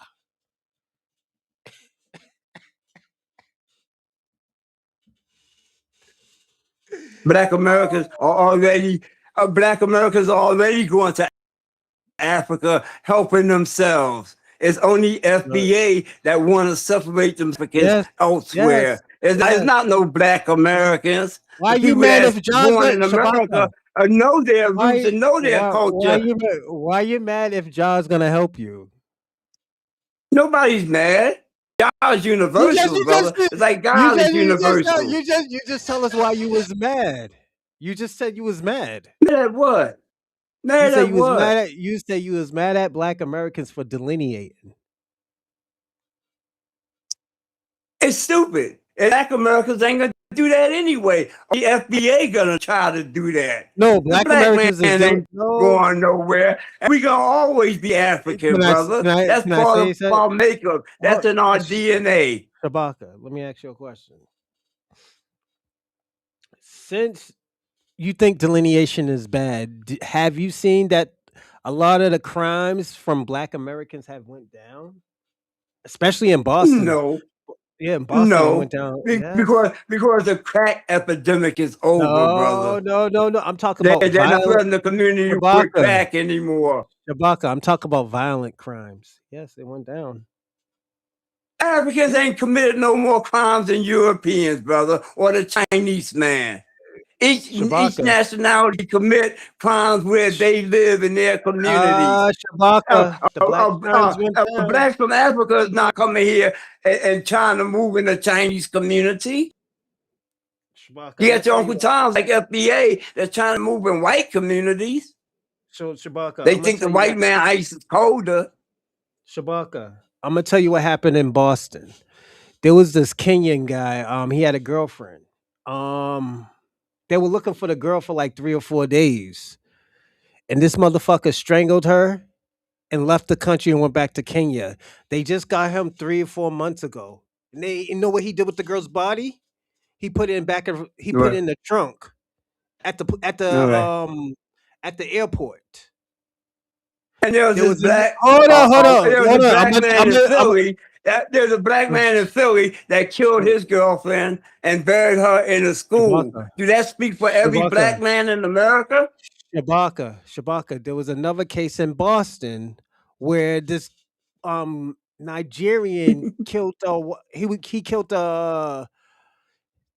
[SPEAKER 2] Black Americans are already going to Africa helping themselves. It's only FBA that want to separate them
[SPEAKER 1] Yes, yes,
[SPEAKER 2] elsewhere. It's
[SPEAKER 1] yes.
[SPEAKER 2] not no Black Americans.
[SPEAKER 1] Why
[SPEAKER 2] The
[SPEAKER 1] you
[SPEAKER 2] people
[SPEAKER 1] mad if
[SPEAKER 2] that's
[SPEAKER 1] Jah's
[SPEAKER 2] born
[SPEAKER 1] not
[SPEAKER 2] in
[SPEAKER 1] Shabaka?
[SPEAKER 2] America know their roots and know their culture.
[SPEAKER 1] Why you mad if Jah's gonna help you?
[SPEAKER 2] Nobody's mad. God's universal,
[SPEAKER 1] You just
[SPEAKER 2] brother. It's like God is universal.
[SPEAKER 1] you just tell us why you was mad. You just said you was mad.
[SPEAKER 2] Mad at what? Mad at what?
[SPEAKER 1] You said you was mad at Black Americans for delineating.
[SPEAKER 2] It's stupid. And Black Americans ain't gonna do that anyway. The FBA gonna try to do that.
[SPEAKER 1] No,
[SPEAKER 2] The
[SPEAKER 1] Black
[SPEAKER 2] black man
[SPEAKER 1] Americans is
[SPEAKER 2] ain't
[SPEAKER 1] no.
[SPEAKER 2] going nowhere. And we gonna always be African, brother. That's
[SPEAKER 1] Can I
[SPEAKER 2] part
[SPEAKER 1] say
[SPEAKER 2] of
[SPEAKER 1] something?
[SPEAKER 2] our makeup. That's in our DNA.
[SPEAKER 1] Shabaka, let me ask you a question. Since you think delineation is bad, have you seen that a lot of the crimes from Black Americans have went down, especially in Boston?
[SPEAKER 2] No,
[SPEAKER 1] Yeah, in Boston, it
[SPEAKER 2] no.
[SPEAKER 1] went down. Yes.
[SPEAKER 2] Because the crack epidemic is over, brother.
[SPEAKER 1] No. I'm talking about
[SPEAKER 2] They're not
[SPEAKER 1] violent
[SPEAKER 2] flooding the community with
[SPEAKER 1] Shabaka.
[SPEAKER 2] crack anymore.
[SPEAKER 1] Shabaka. I'm talking about violent crimes. Yes, it went down.
[SPEAKER 2] Africans ain't committed no more crimes than Europeans, brother, or the Chinese man. Each
[SPEAKER 1] Shabaka.
[SPEAKER 2] nationality commit crimes where they live in their communities.
[SPEAKER 1] Shabaka. The black crimes went down.
[SPEAKER 2] Blacks from Africa is not coming here and trying to move in the Chinese community.
[SPEAKER 1] Shabaka,
[SPEAKER 2] You
[SPEAKER 1] I'm
[SPEAKER 2] got your
[SPEAKER 1] tell
[SPEAKER 2] Uncle
[SPEAKER 1] you,
[SPEAKER 2] Tom's like FBA that's trying to move in white communities.
[SPEAKER 1] so Shabaka,
[SPEAKER 2] They
[SPEAKER 1] I'm gonna
[SPEAKER 2] think the
[SPEAKER 1] tell you
[SPEAKER 2] white
[SPEAKER 1] what.
[SPEAKER 2] man ice is colder.
[SPEAKER 1] Shabaka, I'm gonna tell you what happened in Boston. There was this Kenyan guy. He had a girlfriend. They were looking for the girl for like 3 or 4 days, and this motherfucker strangled her and left the country and went back to Kenya. They just got him 3 or 4 months ago. And you know what he did with the girl's body? He put it in back of he put it
[SPEAKER 2] Right.
[SPEAKER 1] in the trunk at the at
[SPEAKER 2] All
[SPEAKER 1] the
[SPEAKER 2] right.
[SPEAKER 1] um at the airport.
[SPEAKER 2] And there was
[SPEAKER 1] There
[SPEAKER 2] this
[SPEAKER 1] was a
[SPEAKER 2] black,
[SPEAKER 1] hold on, hold on,
[SPEAKER 2] there was
[SPEAKER 1] hold
[SPEAKER 2] a
[SPEAKER 1] on.
[SPEAKER 2] black man in Philly. There's a black
[SPEAKER 1] I'm
[SPEAKER 2] man in Philly that killed his girlfriend and buried her in a school.
[SPEAKER 1] Shabaka,
[SPEAKER 2] Do that speak for every
[SPEAKER 1] Shabaka,
[SPEAKER 2] black man in America?
[SPEAKER 1] Shabaka. There was another case in Boston where this Nigerian killed he killed the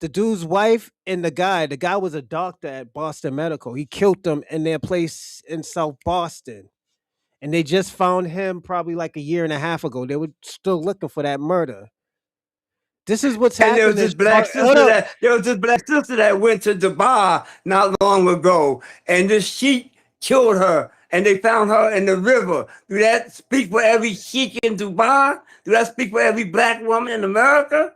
[SPEAKER 1] dude's wife and the guy. The guy was a doctor at Boston Medical. He killed them in their place in South Boston. And they just found him probably like a year and a half ago. They were still looking for that murder. This is what's
[SPEAKER 2] And there was
[SPEAKER 1] happening.
[SPEAKER 2] this black
[SPEAKER 1] Hold
[SPEAKER 2] sister
[SPEAKER 1] up.
[SPEAKER 2] that went to Dubai not long ago, and this sheik killed her, and they found her in the river. Do that speak for every sheik in Dubai? Do that speak for every black woman in America?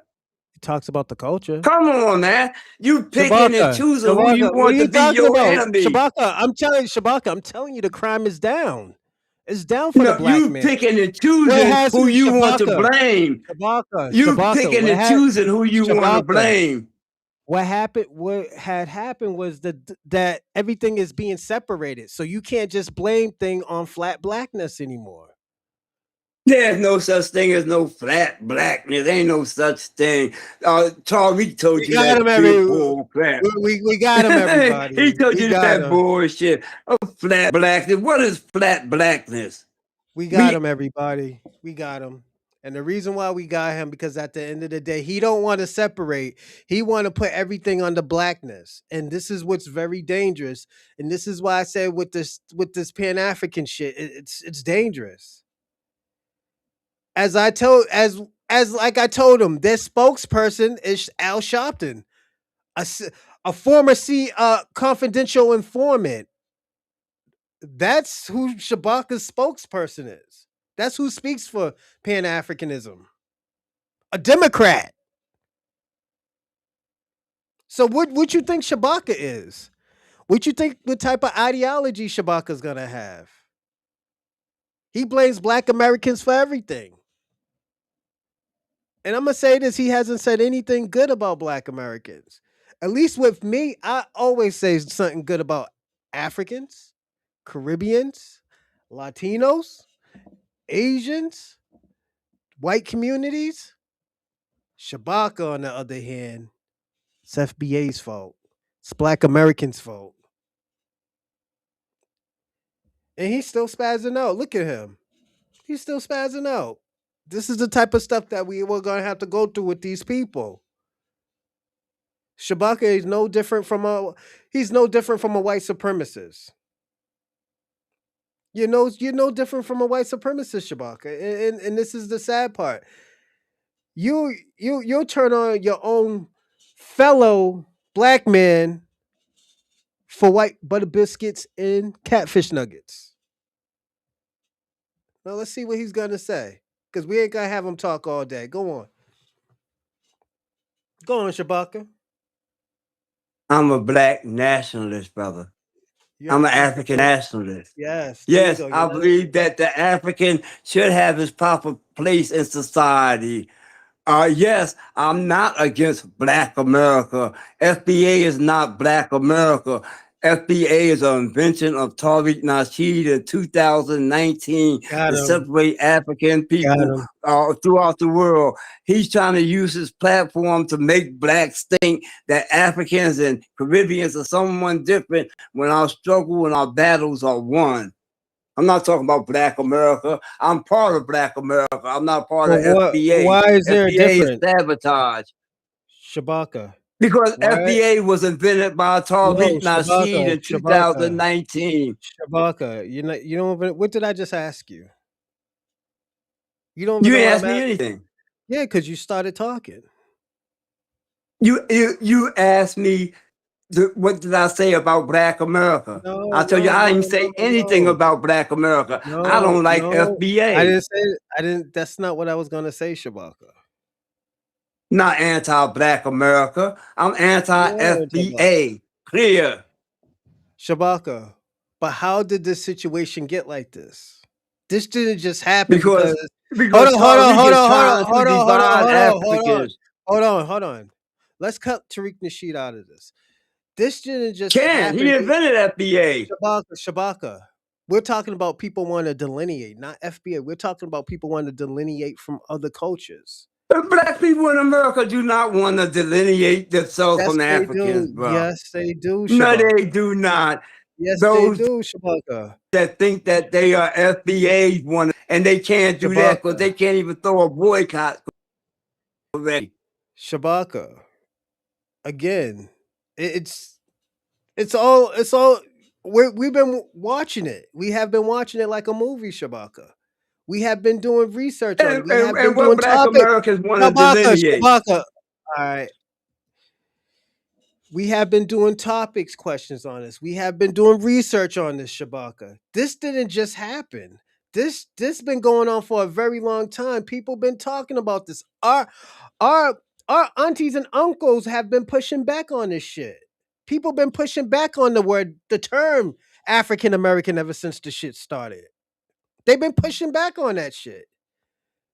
[SPEAKER 1] He talks about the culture.
[SPEAKER 2] Come on, man. You picking and
[SPEAKER 1] Shabaka,
[SPEAKER 2] choosing who you
[SPEAKER 1] Shabaka, what are
[SPEAKER 2] want to
[SPEAKER 1] you
[SPEAKER 2] be
[SPEAKER 1] talking
[SPEAKER 2] your
[SPEAKER 1] about?
[SPEAKER 2] enemy.
[SPEAKER 1] Shabaka, I'm telling you the crime is down. It's down for the
[SPEAKER 2] No,
[SPEAKER 1] black
[SPEAKER 2] you
[SPEAKER 1] man.
[SPEAKER 2] picking and
[SPEAKER 1] What
[SPEAKER 2] choosing
[SPEAKER 1] has
[SPEAKER 2] who you want to
[SPEAKER 1] Shabaka,
[SPEAKER 2] blame. You
[SPEAKER 1] Shabaka,
[SPEAKER 2] picking and choosing who you want to
[SPEAKER 1] Shabaka,
[SPEAKER 2] blame.
[SPEAKER 1] what had happened was that everything is being separated. So you can't just blame thing on flat blackness anymore.
[SPEAKER 2] There's no such thing as no flat blackness. Ain't no such thing. Tariq told
[SPEAKER 1] We
[SPEAKER 2] you
[SPEAKER 1] got
[SPEAKER 2] that
[SPEAKER 1] him
[SPEAKER 2] big bull crap.
[SPEAKER 1] we got him, everybody.
[SPEAKER 2] He told
[SPEAKER 1] We
[SPEAKER 2] you
[SPEAKER 1] got
[SPEAKER 2] that
[SPEAKER 1] him.
[SPEAKER 2] bullshit. Oh, flat blackness. What is flat blackness?
[SPEAKER 1] We got him, everybody. We got him. And the reason why we got him, because at the end of the day, he don't want to separate. He want to put everything under blackness. And this is what's very dangerous. And this is why I say with this Pan-African shit, it's dangerous. As I told like I told him, their spokesperson is Al Sharpton, a former confidential informant. That's who Shabaka's spokesperson is. That's who speaks for Pan-Africanism. A Democrat. So what you think Shabaka is? What you think what type of ideology Shabaka's gonna have? He blames black Americans for everything. And I'm gonna say this, he hasn't said anything good about black Americans. At least with me, I always say something good about Africans, Caribbeans, Latinos, Asians, white communities. Shabaka, on the other hand, it's FBA's fault. It's black Americans' fault. And he's still spazzing out. Look at him. He's still spazzing out. This is the type of stuff that we're going to have to go through with these people. Shabaka is no different from a white supremacist. You're no different from a white supremacist, Shabaka. And this is the sad part. You'll turn on your own fellow black man for white butter biscuits and catfish nuggets. Now let's see what he's gonna say. Because we ain't gonna have him talk all day. Go on. Go on, Shabaka.
[SPEAKER 2] I'm a black nationalist, brother. I'm an African nationalist.
[SPEAKER 1] Yes.
[SPEAKER 2] Yes, I believe that the African should have his proper place in society. Yes, I'm not against Black America. FBA is not Black America. FBA is an invention of Tariq Nasheed in 2019 to separate African people throughout the world. He's trying to use his platform to make blacks think that Africans and Caribbeans are someone different when our struggle and our battles are one. I'm not talking about Black America. I'm part of Black America. I'm not part of FBA.
[SPEAKER 1] Why is there a difference?
[SPEAKER 2] Is sabotage.
[SPEAKER 1] Shabaka,
[SPEAKER 2] Because
[SPEAKER 1] What?
[SPEAKER 2] FBA was invented by
[SPEAKER 1] No,
[SPEAKER 2] Tariq Nasheed
[SPEAKER 1] Shabaka,
[SPEAKER 2] in
[SPEAKER 1] Shabaka,
[SPEAKER 2] 2019.
[SPEAKER 1] Shabaka. You know what did I just ask you? You don't even
[SPEAKER 2] You
[SPEAKER 1] know
[SPEAKER 2] ain't
[SPEAKER 1] what
[SPEAKER 2] asked
[SPEAKER 1] I'm
[SPEAKER 2] me
[SPEAKER 1] asking.
[SPEAKER 2] anything.
[SPEAKER 1] Yeah, because you started talking.
[SPEAKER 2] You asked me what did I say about Black America?
[SPEAKER 1] No,
[SPEAKER 2] I tell you,
[SPEAKER 1] no,
[SPEAKER 2] I
[SPEAKER 1] no,
[SPEAKER 2] didn't
[SPEAKER 1] no,
[SPEAKER 2] say anything
[SPEAKER 1] no,
[SPEAKER 2] about Black America. I
[SPEAKER 1] no,
[SPEAKER 2] don't like
[SPEAKER 1] no. I
[SPEAKER 2] FBA.
[SPEAKER 1] didn't say. I didn't. That's not what I was gonna say, Shabaka.
[SPEAKER 2] Not anti-Black America. I'm
[SPEAKER 1] No, Shabaka.
[SPEAKER 2] anti-FBA. Clear.
[SPEAKER 1] Shabaka. But how did this situation get like this? This didn't just happen
[SPEAKER 2] Because
[SPEAKER 1] because. Hold
[SPEAKER 2] because
[SPEAKER 1] on, hold on,
[SPEAKER 2] Tariq
[SPEAKER 1] hold
[SPEAKER 2] is
[SPEAKER 1] on, hold on,
[SPEAKER 2] trying to
[SPEAKER 1] hold on, hold on,
[SPEAKER 2] divide
[SPEAKER 1] hold on, hold on,
[SPEAKER 2] Africans.
[SPEAKER 1] hold on. Let's cut Tariq Nasheed out of this. This didn't just
[SPEAKER 2] He
[SPEAKER 1] happen.
[SPEAKER 2] invented FBA.
[SPEAKER 1] Shabaka. We're talking about people want to delineate, not FBA. We're talking about people want to delineate from other cultures.
[SPEAKER 2] Black people in America do not want to delineate themselves
[SPEAKER 1] Yes,
[SPEAKER 2] from
[SPEAKER 1] they
[SPEAKER 2] Africans,
[SPEAKER 1] do.
[SPEAKER 2] bro.
[SPEAKER 1] Yes, they do,
[SPEAKER 2] No,
[SPEAKER 1] Shabaka.
[SPEAKER 2] they do not.
[SPEAKER 1] Yes, they
[SPEAKER 2] Those
[SPEAKER 1] do, Shabaka.
[SPEAKER 2] that think that they are FBAs want, and they can't do that because
[SPEAKER 1] Shabaka.
[SPEAKER 2] they can't even throw a boycott already.
[SPEAKER 1] Shabaka. Again, it's all we've been watching it. We have been watching it like a movie, Shabaka. We have been doing research on it. We have been
[SPEAKER 2] And what
[SPEAKER 1] doing
[SPEAKER 2] Black
[SPEAKER 1] topics.
[SPEAKER 2] Americans want to
[SPEAKER 1] Shabaka,
[SPEAKER 2] delineate.
[SPEAKER 1] Shabaka. All right. We have been doing topics questions on this. We have been doing research on this, Shabaka. This didn't just happen. This been going on for a very long time. People been talking about this. Our our aunties and uncles have been pushing back on this shit. People been pushing back on the term African American ever since the shit started. They've been pushing back on that shit.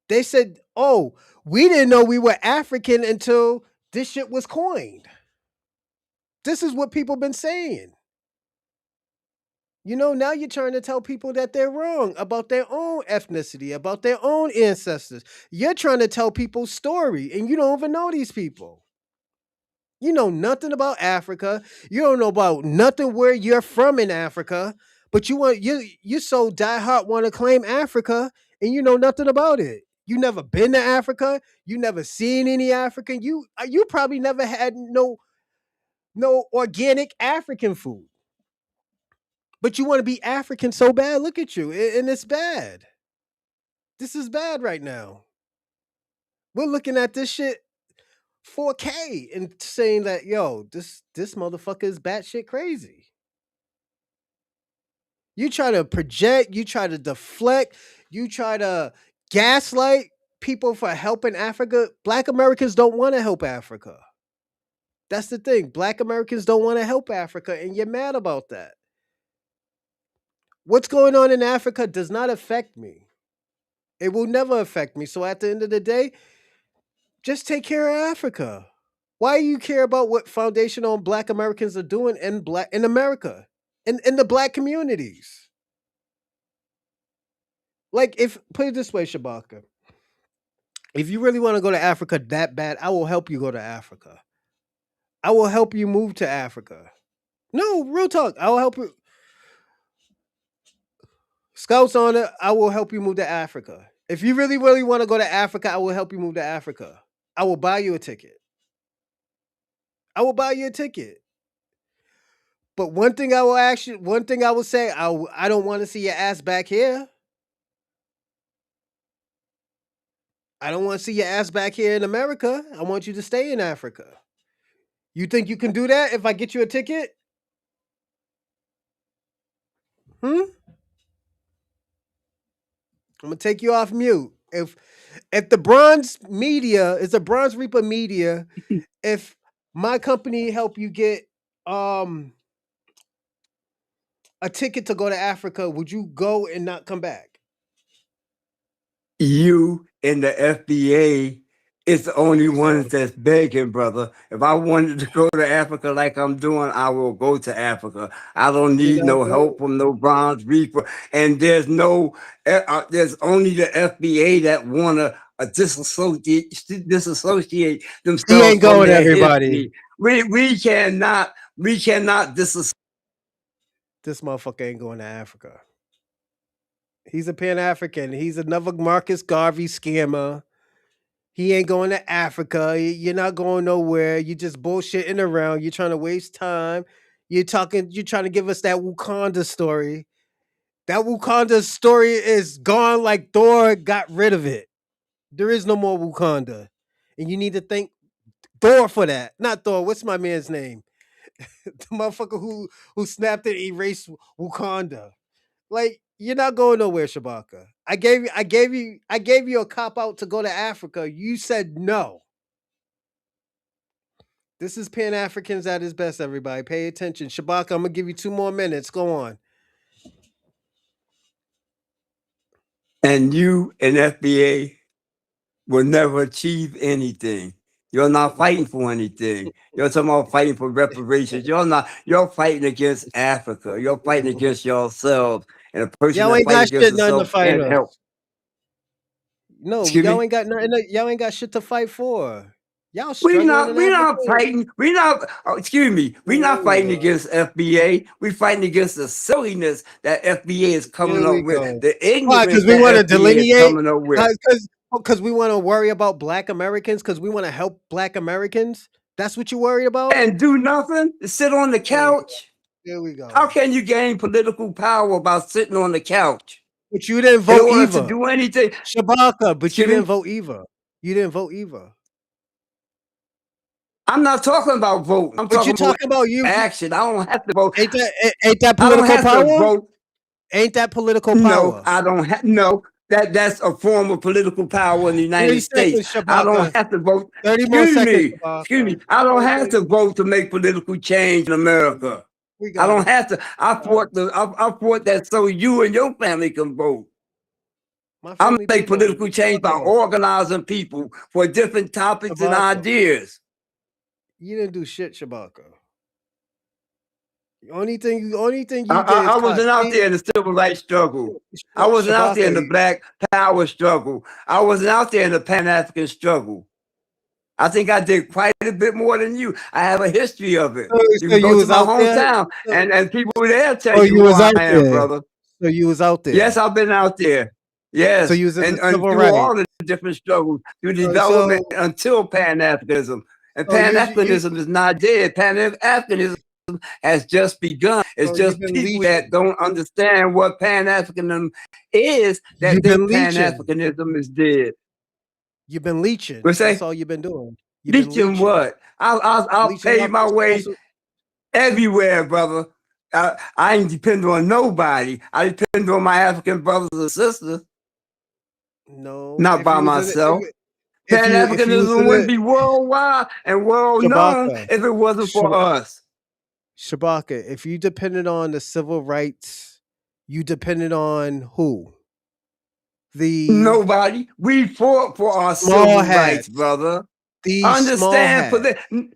[SPEAKER 1] They said, "Oh, we didn't know we were African until this shit was coined." This is what people been saying. Now you're trying to tell people that they're wrong about their own ethnicity, about their own ancestors. You're trying to tell people's story, and you don't even know these people. You know nothing about Africa. You don't know about nothing where you're from in Africa, but you so diehard want to claim Africa, and you know nothing about it. You never been to Africa. You never seen any African. You probably never had no organic African food. But you want to be African so bad. Look at you. And it's bad. This is bad right now. We're looking at this shit 4K and saying that, yo, this motherfucker is batshit crazy. You try to project, you try to deflect, you try to gaslight people for helping Africa. Black Americans don't want to help Africa. That's the thing. Black Americans don't want to help Africa, and you're mad about that. What's going on in Africa does not affect me. It will never affect me. So at the end of the day, just take care of Africa. Why do you care about what foundational Black Americans are doing in America, in the Black communities? Like, if put it this way, Shabaka, if you really want to go to Africa that bad, I will help you go to Africa. I will help you move to Africa. No, real talk. I will help you. Scouts on it. I will help you move to Africa. If you really, really want to go to Africa, I will help you move to Africa. I will buy you a ticket. I will buy you a ticket. But one thing I will say, I don't want to see your ass back here. I don't want to see your ass back here in America. I want you to stay in Africa. You think you can do that if I get you a ticket? Hmm? I'm gonna take you off mute. If the Bronze Media is a Bronze Reaper Media, if my company help you get um a ticket to go to Africa, would you go and not come back?
[SPEAKER 2] You and the FBA is the only ones
[SPEAKER 1] So
[SPEAKER 2] that's begging, brother. If I wanted to go to Africa like I'm doing, I will go to Africa. I don't
[SPEAKER 1] you're
[SPEAKER 2] need
[SPEAKER 1] not
[SPEAKER 2] no
[SPEAKER 1] going.
[SPEAKER 2] help from no Bronze Reaper. And there's only the FBA that wanna disassociate
[SPEAKER 1] He
[SPEAKER 2] themselves
[SPEAKER 1] ain't
[SPEAKER 2] from
[SPEAKER 1] going,
[SPEAKER 2] their
[SPEAKER 1] everybody.
[SPEAKER 2] history. We cannot disassociate.
[SPEAKER 1] This motherfucker ain't going to Africa. He's a Pan African. He's another Marcus Garvey scammer. He ain't going to Africa. You're not going nowhere. You just bullshitting around. You're trying to waste time. You're trying to give us that Wakanda story. That Wakanda story is gone like Thor got rid of it. There is no more Wakanda. And you need to thank Thor for that. Not Thor. What's my man's name? The motherfucker who snapped and erased Wakanda. Like, you're not going nowhere, Shabaka. I gave you a cop out to go to Africa. You said no. This is Pan Africans at his best, everybody. Pay attention. Shabaka, I'm gonna give you 2 more minutes. Go on.
[SPEAKER 2] And you and FBA will never achieve anything. You're not fighting for anything. You're talking about fighting for reparations. You're fighting against Africa. You're fighting against yourselves. And a person
[SPEAKER 1] Y'all
[SPEAKER 2] that
[SPEAKER 1] ain't got
[SPEAKER 2] fights against
[SPEAKER 1] shit nothing to
[SPEAKER 2] himself
[SPEAKER 1] fight
[SPEAKER 2] can't help.
[SPEAKER 1] us. No,
[SPEAKER 2] Excuse
[SPEAKER 1] y'all
[SPEAKER 2] me?
[SPEAKER 1] ain't got nothing. Y'all ain't got shit to fight for. Y'all
[SPEAKER 2] We're
[SPEAKER 1] struggling
[SPEAKER 2] not,
[SPEAKER 1] in
[SPEAKER 2] we're
[SPEAKER 1] Africa.
[SPEAKER 2] not fighting. We're not, excuse me, we're not fighting against FBA. We're fighting against the silliness that FBA is coming
[SPEAKER 1] Here
[SPEAKER 2] up
[SPEAKER 1] we
[SPEAKER 2] with,
[SPEAKER 1] go.
[SPEAKER 2] the
[SPEAKER 1] Why?
[SPEAKER 2] ignorance
[SPEAKER 1] Because we
[SPEAKER 2] that
[SPEAKER 1] want to
[SPEAKER 2] FBA is
[SPEAKER 1] delineate.
[SPEAKER 2] coming up with.
[SPEAKER 1] Because we want to worry about Black Americans. Because we want to help Black Americans. That's what you worried about.
[SPEAKER 2] And do nothing, sit on the couch.
[SPEAKER 1] Here we go.
[SPEAKER 2] How can you gain political power by sitting on the couch?
[SPEAKER 1] But you didn't
[SPEAKER 2] In
[SPEAKER 1] vote
[SPEAKER 2] order to
[SPEAKER 1] either.
[SPEAKER 2] do anything,
[SPEAKER 1] Shabaka, but you
[SPEAKER 2] excuse me,
[SPEAKER 1] didn't vote either. You didn't vote either.
[SPEAKER 2] I'm not talking about vote. I'm
[SPEAKER 1] But you're
[SPEAKER 2] talking about
[SPEAKER 1] talking about you.
[SPEAKER 2] action. I don't have to vote.
[SPEAKER 1] Ain't that
[SPEAKER 2] I don't
[SPEAKER 1] political
[SPEAKER 2] have to
[SPEAKER 1] power?
[SPEAKER 2] vote.
[SPEAKER 1] Ain't that political
[SPEAKER 2] No,
[SPEAKER 1] power?
[SPEAKER 2] I don't have. No, that's a form of political power in the
[SPEAKER 1] 30
[SPEAKER 2] United States.
[SPEAKER 1] seconds,
[SPEAKER 2] I don't
[SPEAKER 1] Shabaka.
[SPEAKER 2] have to vote.
[SPEAKER 1] 30 more
[SPEAKER 2] Excuse
[SPEAKER 1] seconds,
[SPEAKER 2] me. Excuse
[SPEAKER 1] Shabaka.
[SPEAKER 2] me. I don't
[SPEAKER 1] All
[SPEAKER 2] have
[SPEAKER 1] right,
[SPEAKER 2] to vote to make political change in America.
[SPEAKER 1] we
[SPEAKER 2] I
[SPEAKER 1] got
[SPEAKER 2] don't
[SPEAKER 1] it.
[SPEAKER 2] have to. I fought that so you and your family can vote.
[SPEAKER 1] My
[SPEAKER 2] I'm
[SPEAKER 1] family
[SPEAKER 2] make
[SPEAKER 1] did vote.
[SPEAKER 2] political change by organizing people for different topics and
[SPEAKER 1] Shabaka.
[SPEAKER 2] ideas.
[SPEAKER 1] You didn't do shit, Shabaka. The only thing you did
[SPEAKER 2] I
[SPEAKER 1] is cause
[SPEAKER 2] wasn't out there in the civil rights struggle. I wasn't out there in
[SPEAKER 1] Shabaka.
[SPEAKER 2] the Black Power struggle. I wasn't out there in the Pan African struggle. I think I did quite a bit more than you. I have a history of it. You
[SPEAKER 1] So
[SPEAKER 2] can
[SPEAKER 1] you
[SPEAKER 2] go to
[SPEAKER 1] was
[SPEAKER 2] my
[SPEAKER 1] out there.
[SPEAKER 2] hometown and people there tell
[SPEAKER 1] So
[SPEAKER 2] you
[SPEAKER 1] you
[SPEAKER 2] who
[SPEAKER 1] was
[SPEAKER 2] I
[SPEAKER 1] out
[SPEAKER 2] am,
[SPEAKER 1] there.
[SPEAKER 2] brother.
[SPEAKER 1] So you was out there.
[SPEAKER 2] Yes, I've been out there.
[SPEAKER 1] So
[SPEAKER 2] Yes,
[SPEAKER 1] you was in the
[SPEAKER 2] and
[SPEAKER 1] civil
[SPEAKER 2] through
[SPEAKER 1] rights.
[SPEAKER 2] all the different struggles, through
[SPEAKER 1] So
[SPEAKER 2] development until Pan-Africanism. And
[SPEAKER 1] so you
[SPEAKER 2] Pan-Africanism is not dead. Pan-Africanism has just begun. It's
[SPEAKER 1] so you've
[SPEAKER 2] just
[SPEAKER 1] been
[SPEAKER 2] people that
[SPEAKER 1] leeching.
[SPEAKER 2] don't understand what Pan-Africanism is that
[SPEAKER 1] You've
[SPEAKER 2] think
[SPEAKER 1] been leeching.
[SPEAKER 2] Pan-Africanism is dead.
[SPEAKER 1] You've been leeching.
[SPEAKER 2] We
[SPEAKER 1] That's
[SPEAKER 2] say,
[SPEAKER 1] all you've been doing. You've been
[SPEAKER 2] leeching
[SPEAKER 1] leeching.
[SPEAKER 2] what? I'll
[SPEAKER 1] Leeching
[SPEAKER 2] pay
[SPEAKER 1] off
[SPEAKER 2] my
[SPEAKER 1] the
[SPEAKER 2] way
[SPEAKER 1] spousal.
[SPEAKER 2] everywhere, brother. I ain't depend on nobody. I depend on my African brothers and sisters,
[SPEAKER 1] No,
[SPEAKER 2] not by myself.
[SPEAKER 1] if you was
[SPEAKER 2] Pan-Africanism
[SPEAKER 1] in
[SPEAKER 2] wouldn't
[SPEAKER 1] the
[SPEAKER 2] be worldwide and world known
[SPEAKER 1] Shabaka,
[SPEAKER 2] if it wasn't for us.
[SPEAKER 1] Shabaka, if you depended on the civil rights, you depended on who? The
[SPEAKER 2] Nobody. We fought for our
[SPEAKER 1] small
[SPEAKER 2] civil rights,
[SPEAKER 1] hats.
[SPEAKER 2] brother.
[SPEAKER 1] These small
[SPEAKER 2] Understand for
[SPEAKER 1] hats.
[SPEAKER 2] the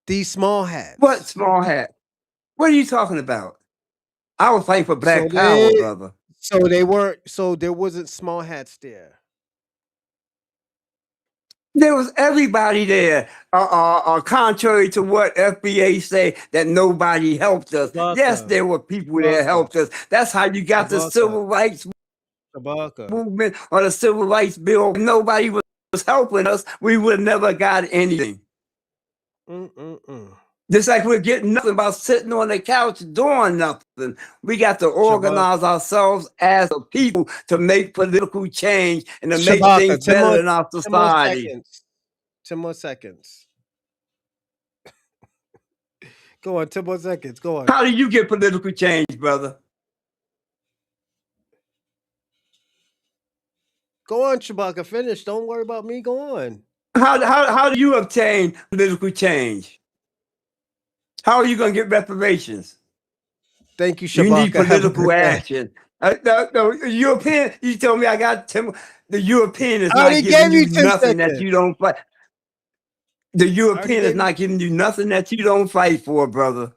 [SPEAKER 1] These small
[SPEAKER 2] what
[SPEAKER 1] hats.
[SPEAKER 2] small hat? What are you talking about? I was fighting for
[SPEAKER 1] So
[SPEAKER 2] Black Power, brother.
[SPEAKER 1] they weren't. So there wasn't small hats there.
[SPEAKER 2] There was everybody there. Contrary to what FBA say that nobody helped us. Yes,
[SPEAKER 1] Shabaka,
[SPEAKER 2] there were people that
[SPEAKER 1] Shabaka,
[SPEAKER 2] helped us. That's how you got the
[SPEAKER 1] Shabaka,
[SPEAKER 2] civil rights
[SPEAKER 1] Shabaka.
[SPEAKER 2] movement or the civil rights bill. Nobody was helping us. We would have never got anything.
[SPEAKER 1] Mm-mm-mm.
[SPEAKER 2] Just like we're getting nothing about sitting on the couch doing nothing. We got to organize
[SPEAKER 1] Shabaka.
[SPEAKER 2] ourselves as a people to make political change and to make
[SPEAKER 1] Shabaka.
[SPEAKER 2] things better in our
[SPEAKER 1] 10 more
[SPEAKER 2] society.
[SPEAKER 1] seconds. 10 more seconds. Go on, 10 more seconds. Go on.
[SPEAKER 2] How do you get political change, brother?
[SPEAKER 1] Go on, Shabaka. Finish. Don't worry about me. Go on.
[SPEAKER 2] How do you obtain political change? How are you going to get reparations?
[SPEAKER 1] Thank you,
[SPEAKER 2] You need
[SPEAKER 1] Shabaka. Have a
[SPEAKER 2] political
[SPEAKER 1] good day.
[SPEAKER 2] action. No, European, you told me I got 10. The European is
[SPEAKER 1] I
[SPEAKER 2] not
[SPEAKER 1] already
[SPEAKER 2] giving
[SPEAKER 1] gave
[SPEAKER 2] you
[SPEAKER 1] you 10
[SPEAKER 2] nothing that
[SPEAKER 1] seconds.
[SPEAKER 2] you don't fight. The
[SPEAKER 1] I already
[SPEAKER 2] European is
[SPEAKER 1] gave you.
[SPEAKER 2] not giving you nothing that you don't fight for, brother.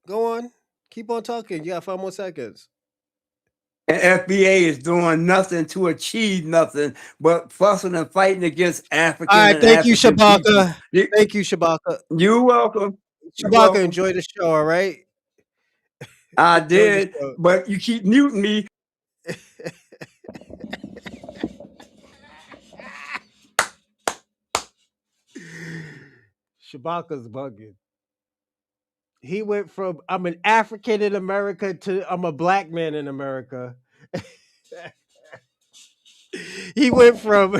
[SPEAKER 1] Go on. Keep on talking. You got 5 more seconds.
[SPEAKER 2] And FBA is doing nothing to achieve nothing but fussing and fighting against
[SPEAKER 1] All
[SPEAKER 2] African
[SPEAKER 1] right.
[SPEAKER 2] and
[SPEAKER 1] Thank you,
[SPEAKER 2] African people.
[SPEAKER 1] Shabaka. Thank you, Shabaka.
[SPEAKER 2] You're welcome. You're
[SPEAKER 1] Shabaka,
[SPEAKER 2] welcome.
[SPEAKER 1] enjoy the show. All right.
[SPEAKER 2] I
[SPEAKER 1] Enjoy the
[SPEAKER 2] did,
[SPEAKER 1] show.
[SPEAKER 2] but you keep muting me.
[SPEAKER 1] Shabaka's bugging. He went from I'm an African in America to I'm a black man in America. he went from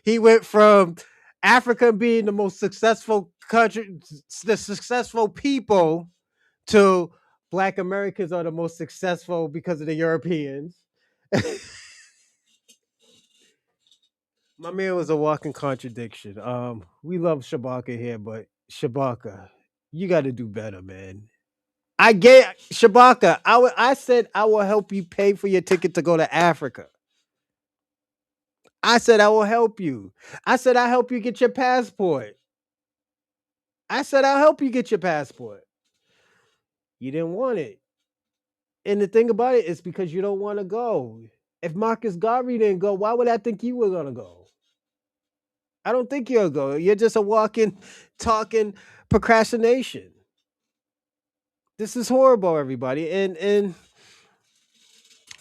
[SPEAKER 1] he went from Africa being the most successful country, the successful people, to Black Americans are the most successful because of the Europeans. My man was a walking contradiction. We love Shabaka here, but Shabaka, you got to do better, man. I get Shabaka. I said I will help you pay for your ticket to go to Africa. I said I will help you. I said I'll help you get your passport. I said I'll help you get your passport. You didn't want it. And the thing about it is because you don't want to go. If Marcus Garvey didn't go, why would I think you were gonna go? I don't think you'll go. You're just a walking, talking procrastination. This is horrible, everybody. And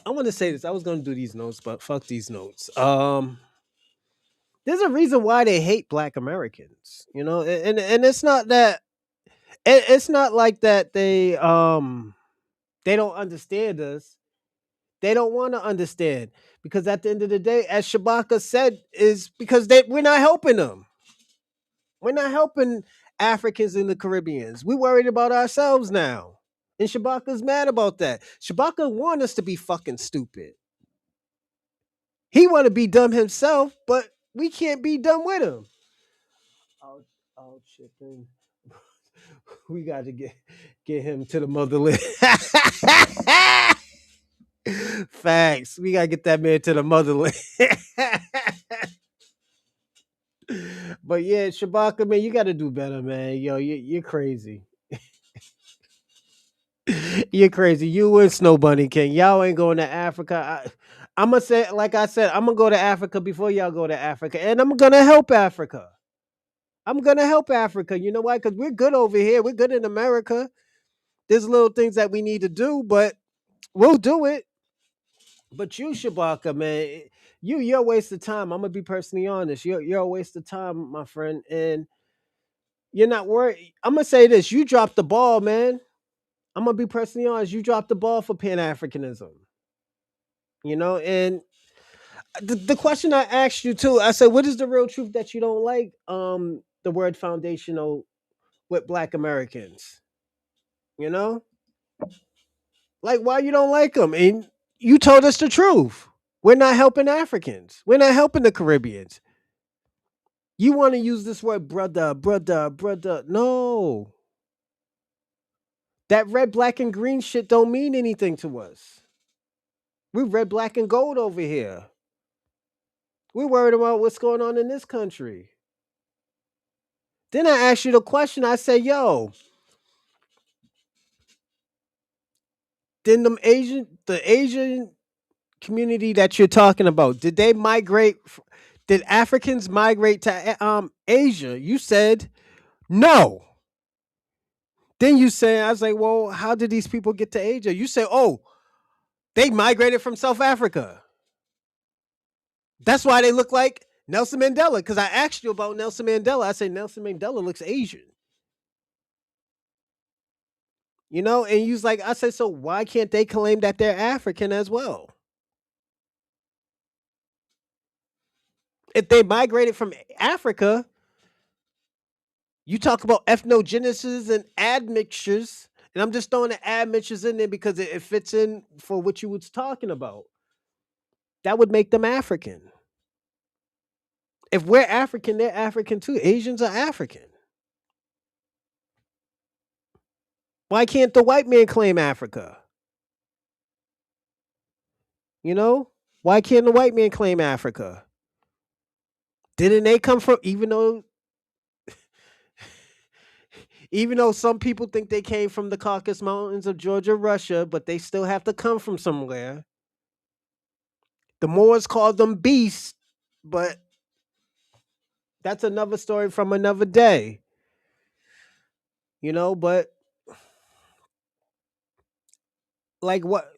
[SPEAKER 1] I want to say this. I was gonna do these notes, but fuck these notes. There's a reason why they hate Black Americans, and it's not that it's not like that they don't understand us. They don't want to understand because at the end of the day, as Shabaka said, is because we're not helping them. We're not helping Africans in the Caribbeans. We're worried about ourselves now. And Shabaka's mad about that. Shabaka want us to be fucking stupid. He want to be dumb himself, but we can't be dumb with him. I'll chip in. We got to get him to the motherland. Facts. We gotta get that man to the motherland. But yeah, Shabaka, man, you gotta do better, man. Yo, you're crazy. You're crazy. You and Snow Bunny King. Y'all ain't going to Africa. I'm gonna say, like I said, I'm gonna go to Africa before y'all go to Africa, and I'm gonna help Africa. I'm gonna help Africa. You know why? Because we're good over here. We're good in America. There's little things that we need to do, but we'll do it. But you, Shabaka, man, you're a waste of time. I'm gonna be personally honest. You're a waste of time, my friend, and you're not worried. I'm gonna say this: you dropped the ball, man. I'm gonna be personally honest. You dropped the ball for Pan Africanism. And the question I asked you too, I said, what is the real truth that you don't like? The word foundational with Black Americans. You know, like why you don't like them? And you told us the truth. We're not helping Africans. We're not helping the Caribbeans. You want to use this word brother, brother, brother. No. That red, black, and green shit don't mean anything to us. We red, black, and gold over here. We're worried about what's going on in this country. Then I asked you the question. I said, yo, then the Asian community that you're talking about, did they migrate? Did Africans migrate to Asia? You said no. Then you say, I was like, well, how did these people get to Asia? You say, oh, they migrated from South Africa. That's why they look like Nelson Mandela. Because I asked you about Nelson Mandela. I said Nelson Mandela looks Asian. And you was like, I said, so why can't they claim that they're African as well? If they migrated from Africa, you talk about ethnogenesis and admixtures. And I'm just throwing the admixtures in there because it fits in for what you was talking about. That would make them African. If we're African, they're African too. Asians are African. Why can't the white man claim Africa? Why can't the white man claim Africa? Didn't they come from, even though some people think they came from the Caucasus Mountains of Georgia, Russia, but they still have to come from somewhere. The Moors called them beasts, but that's another story from another day. But like what?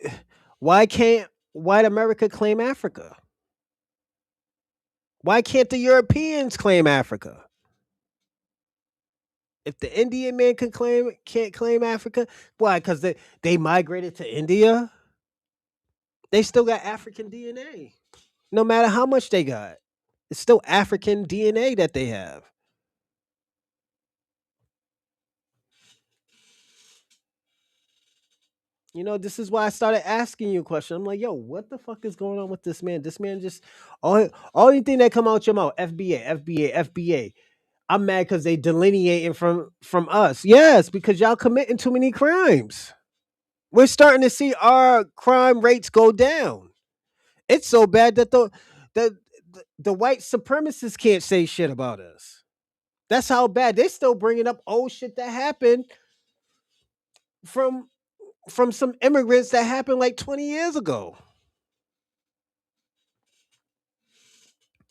[SPEAKER 1] Why can't white America claim Africa? Why can't the Europeans claim Africa? If the Indian man can't claim Africa, why? Because they migrated to India. They still got African DNA. No matter how much they got, it's still African DNA that they have. You know, this is why I started asking you a question. I'm like, yo, what the fuck is going on with this man? This man just only thing that come out your mouth, FBA, FBA, FBA. I'm mad because they delineating from us. Yes, because y'all committing too many crimes. We're starting to see our crime rates go down. It's so bad that the white supremacists can't say shit about us. That's how bad they still bringing up old shit that happened from some immigrants that happened like 20 years ago.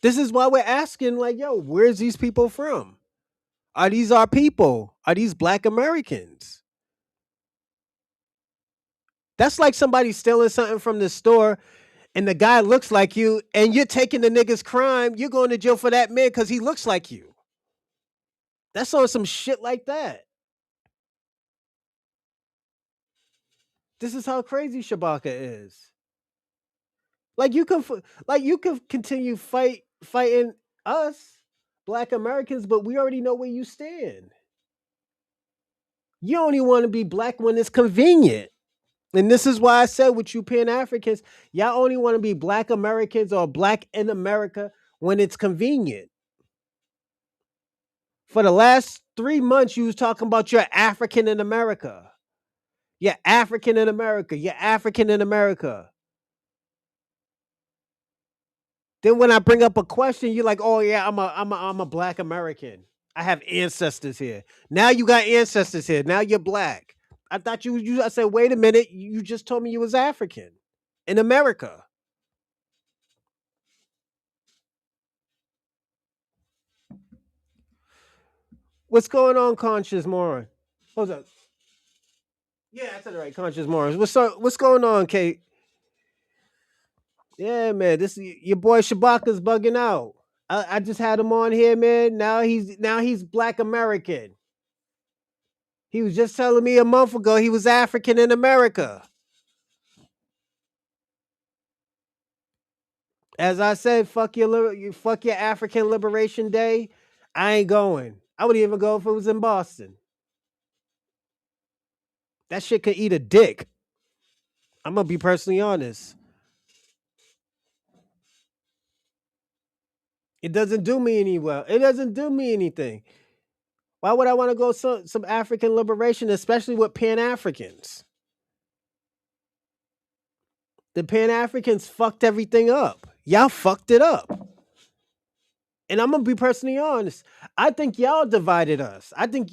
[SPEAKER 1] This is why we're asking, like, yo, where's these people from? Are these our people? Are these black Americans? That's like somebody stealing something from the store and the guy looks like you and you're taking the nigga's crime. You're going to jail for that man because he looks like you. That's on some shit like that. This is how crazy Shabaka is. Like you can continue fighting us, black Americans, but we already know where you stand. You only want to be black when it's convenient. And this is why I said with you Pan Africans, y'all only want to be black Americans or black in America when it's convenient. For the last 3 months, you was talking about you're African in America. You're African in America. You're African in America. Then when I bring up a question, you're like, "Oh yeah, I'm a black American. I have ancestors here." Now you got ancestors here. Now you're black. I thought I said, "Wait a minute. You just told me you was African in America." What's going on, Conscious Moron? Hold up. Yeah, I said it right, Conscious Morons. What's going on, Kate? Yeah, man. This your boy Shabaka's bugging out. I just had him on here, man. Now he's black American. He was just telling me a month ago he was African in America. As I said, fuck your African Liberation Day. I ain't going. I wouldn't even go if it was in Boston. That shit could eat a dick. I'm gonna be personally honest. It doesn't do me any well. It doesn't do me anything. Why would I want to go some African liberation, especially with Pan Africans? The Pan Africans fucked everything up. Y'all fucked it up. And I'm gonna be personally honest. I think y'all divided us. I think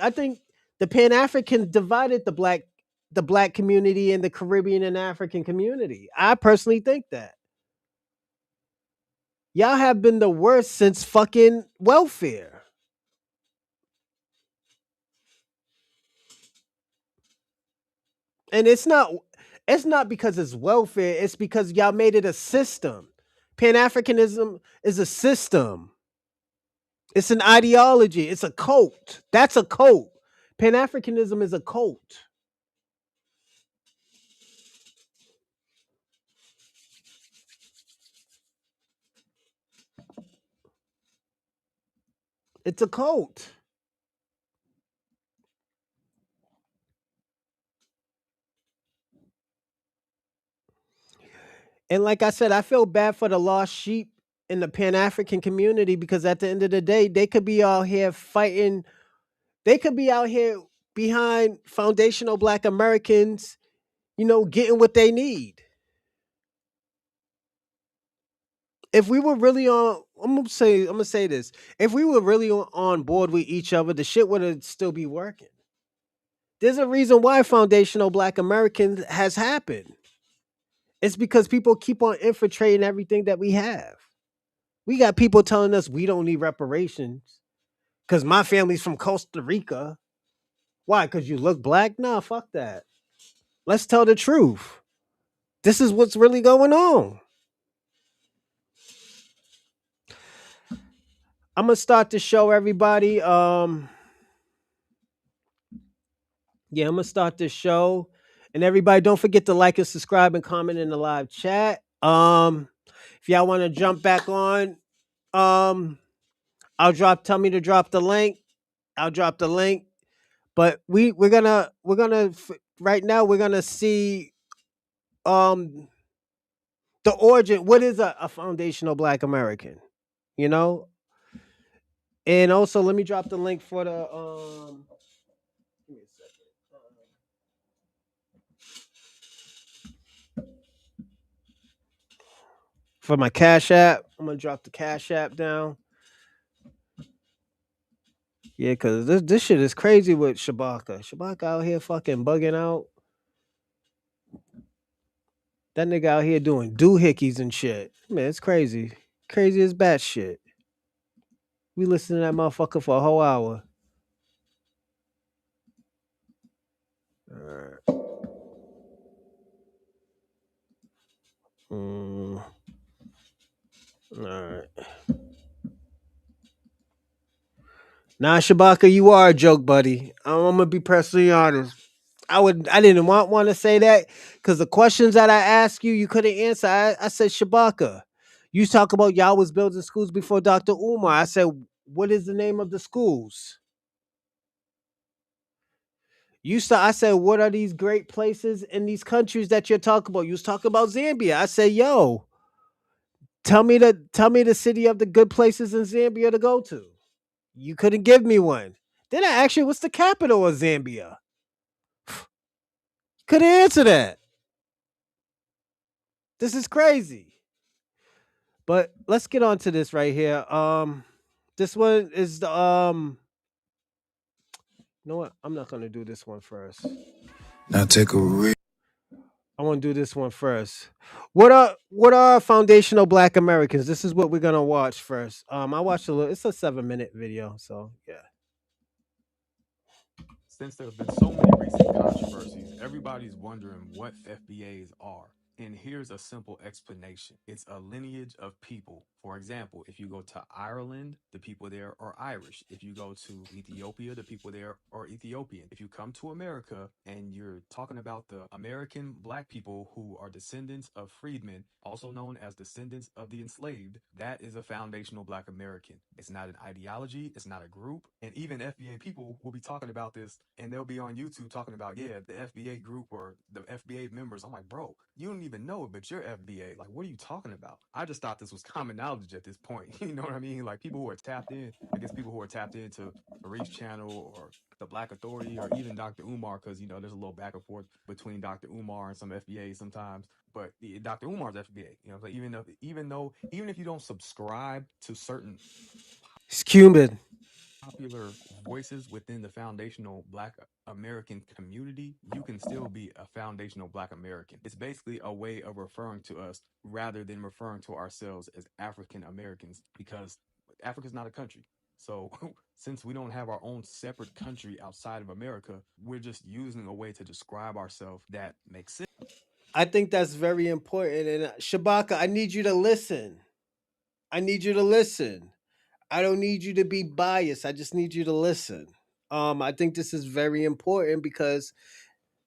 [SPEAKER 1] I think the Pan African divided the black community and the Caribbean and African community. I personally think that. Y'all have been the worst since fucking welfare. And it's not because it's welfare, it's because y'all made it a system. Pan-Africanism is a system. It's an ideology. It's a cult. That's a cult. Pan-Africanism is a cult. It's a cult. And like I said, I feel bad for the lost sheep in the Pan-African community because at the end of the day, they could be out here fighting. They could be out here behind foundational black Americans, getting what they need. If we were really I'm gonna say this. If we were really on board with each other, the shit would still be working. There's a reason why foundational black Americans has happened. It's because people keep on infiltrating everything that we have. We got people telling us we don't need reparations because my family's from Costa Rica. Why? Because you look black? Nah, fuck that. Let's tell the truth. This is what's really going on. I'm gonna start the show, everybody. Yeah, I'm gonna start this show, and everybody, don't forget to like and subscribe and comment in the live chat. If y'all want to jump back on, um, tell me to drop the link. I'll drop the link. But right now we're gonna see um the origin. What is a foundational Black American? You know, and also let me drop the link for the give me a second. For my Cash App. I'm gonna drop the Cash App down. Yeah, because this shit is crazy with Shabaka. Shabaka out here fucking bugging out. That nigga out here doing doohickeys and shit. Man, it's crazy. Crazy as bat shit. We listened to that motherfucker for a whole hour. Alright. Alright. Nah, Shabaka, you are a joke, buddy. I'm gonna be personally honest. I didn't want to say that because the questions that I asked you, you couldn't answer. I said Shabaka. You talk about y'all was building schools before Dr. Umar. I said, what is the name of the schools? I said, what are these great places in these countries that you're talking about? You was talking about Zambia. I said, yo, tell me the city of the good places in Zambia to go to. You couldn't give me one. Then I asked you, what's the capital of Zambia? Couldn't answer that. This is crazy. But let's get on to this right here. This one is the you know what? I'm not gonna do this one first.
[SPEAKER 5] Now take a real.
[SPEAKER 1] I want to do this one first. What are foundational Black Americans? This is what we're gonna watch first. I watched a little. It's a 7-minute video, so yeah.
[SPEAKER 6] Since there have been so many recent controversies, everybody's wondering what FBAs are. And here's a simple explanation. It's a lineage of people. For example, if you go to Ireland, the people there are Irish. If you go to Ethiopia, the people there are Ethiopian. If you come to America and you're talking about the American Black people who are descendants of freedmen, also known as descendants of the enslaved, that is a foundational Black American. It's not an ideology, it's not a group. And even FBA people will be talking about this and they'll be on YouTube talking about, yeah, the FBA group or the FBA members. I'm like, bro, you don't even know it, but you're FBA. Like, what are you talking about? I just thought this was common knowledge at this point. You know what I mean? Like, people who are tapped in, I guess people who are tapped into Maurice Channel or the Black Authority or even Dr. Umar, because, you know, there's a little back and forth between Dr. Umar and some FBA sometimes. But Dr. Umar's FBA, you know, like even if you don't subscribe to certain
[SPEAKER 1] It's Cuban.
[SPEAKER 6] popular voices within the foundational Black American community, you can still be a foundational Black American. It's basically a way of referring to us rather than referring to ourselves as African Americans because Africa's not a country. So since we don't have our own separate country outside of America, we're just using a way to describe ourselves that makes sense.
[SPEAKER 1] I think that's very important. And Shabaka, I need you to listen. I need you to listen. I don't need you to be biased. I just need you to listen. I think this is very important because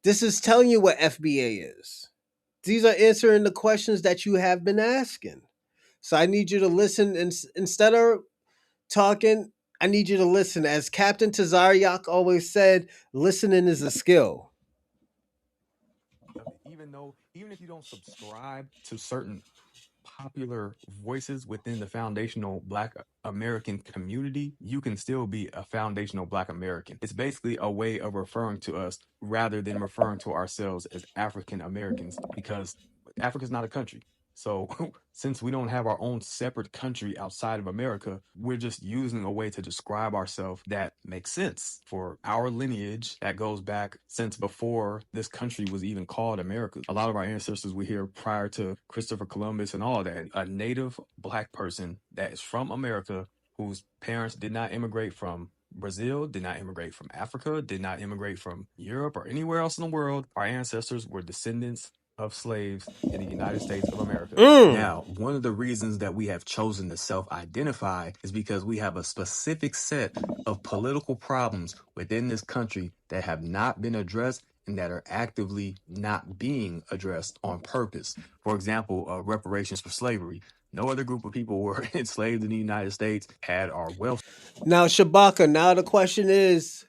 [SPEAKER 1] this is telling you what FBA is. These are answering the questions that you have been asking. So I need you to listen and instead of talking, I need you to listen. As Captain Tazaryak always said, listening is a skill.
[SPEAKER 6] Even if you don't subscribe to certain popular voices within the foundational Black American community, you can still be a foundational Black American. It's basically a way of referring to us rather than referring to ourselves as African Americans because Africa's not a country. So since we don't have our own separate country outside of America, we're just using a way to describe ourselves that makes sense for our lineage that goes back since before this country was even called America. A lot of our ancestors were here prior to Christopher Columbus and all that. A native Black person that is from America whose parents did not immigrate from Brazil, did not immigrate from Africa, did not immigrate from Europe or anywhere else in the world. Our ancestors were descendants of slaves in the United States of America.
[SPEAKER 1] Mm.
[SPEAKER 6] Now, one of the reasons that we have chosen to self-identify is because we have a specific set of political problems within this country that have not been addressed and that are actively not being addressed on purpose. For example, reparations for slavery. No other group of people were enslaved in the United States, had our wealth.
[SPEAKER 1] Now, Shabaka, now the question is,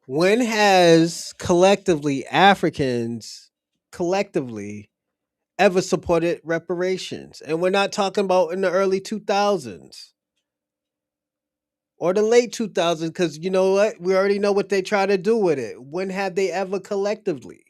[SPEAKER 1] when has collectively Africans collectively ever supported reparations? And we're not talking about in the early 2000s or the late 2000s, because you know what? We already know what they try to do with it. When have they ever collectively?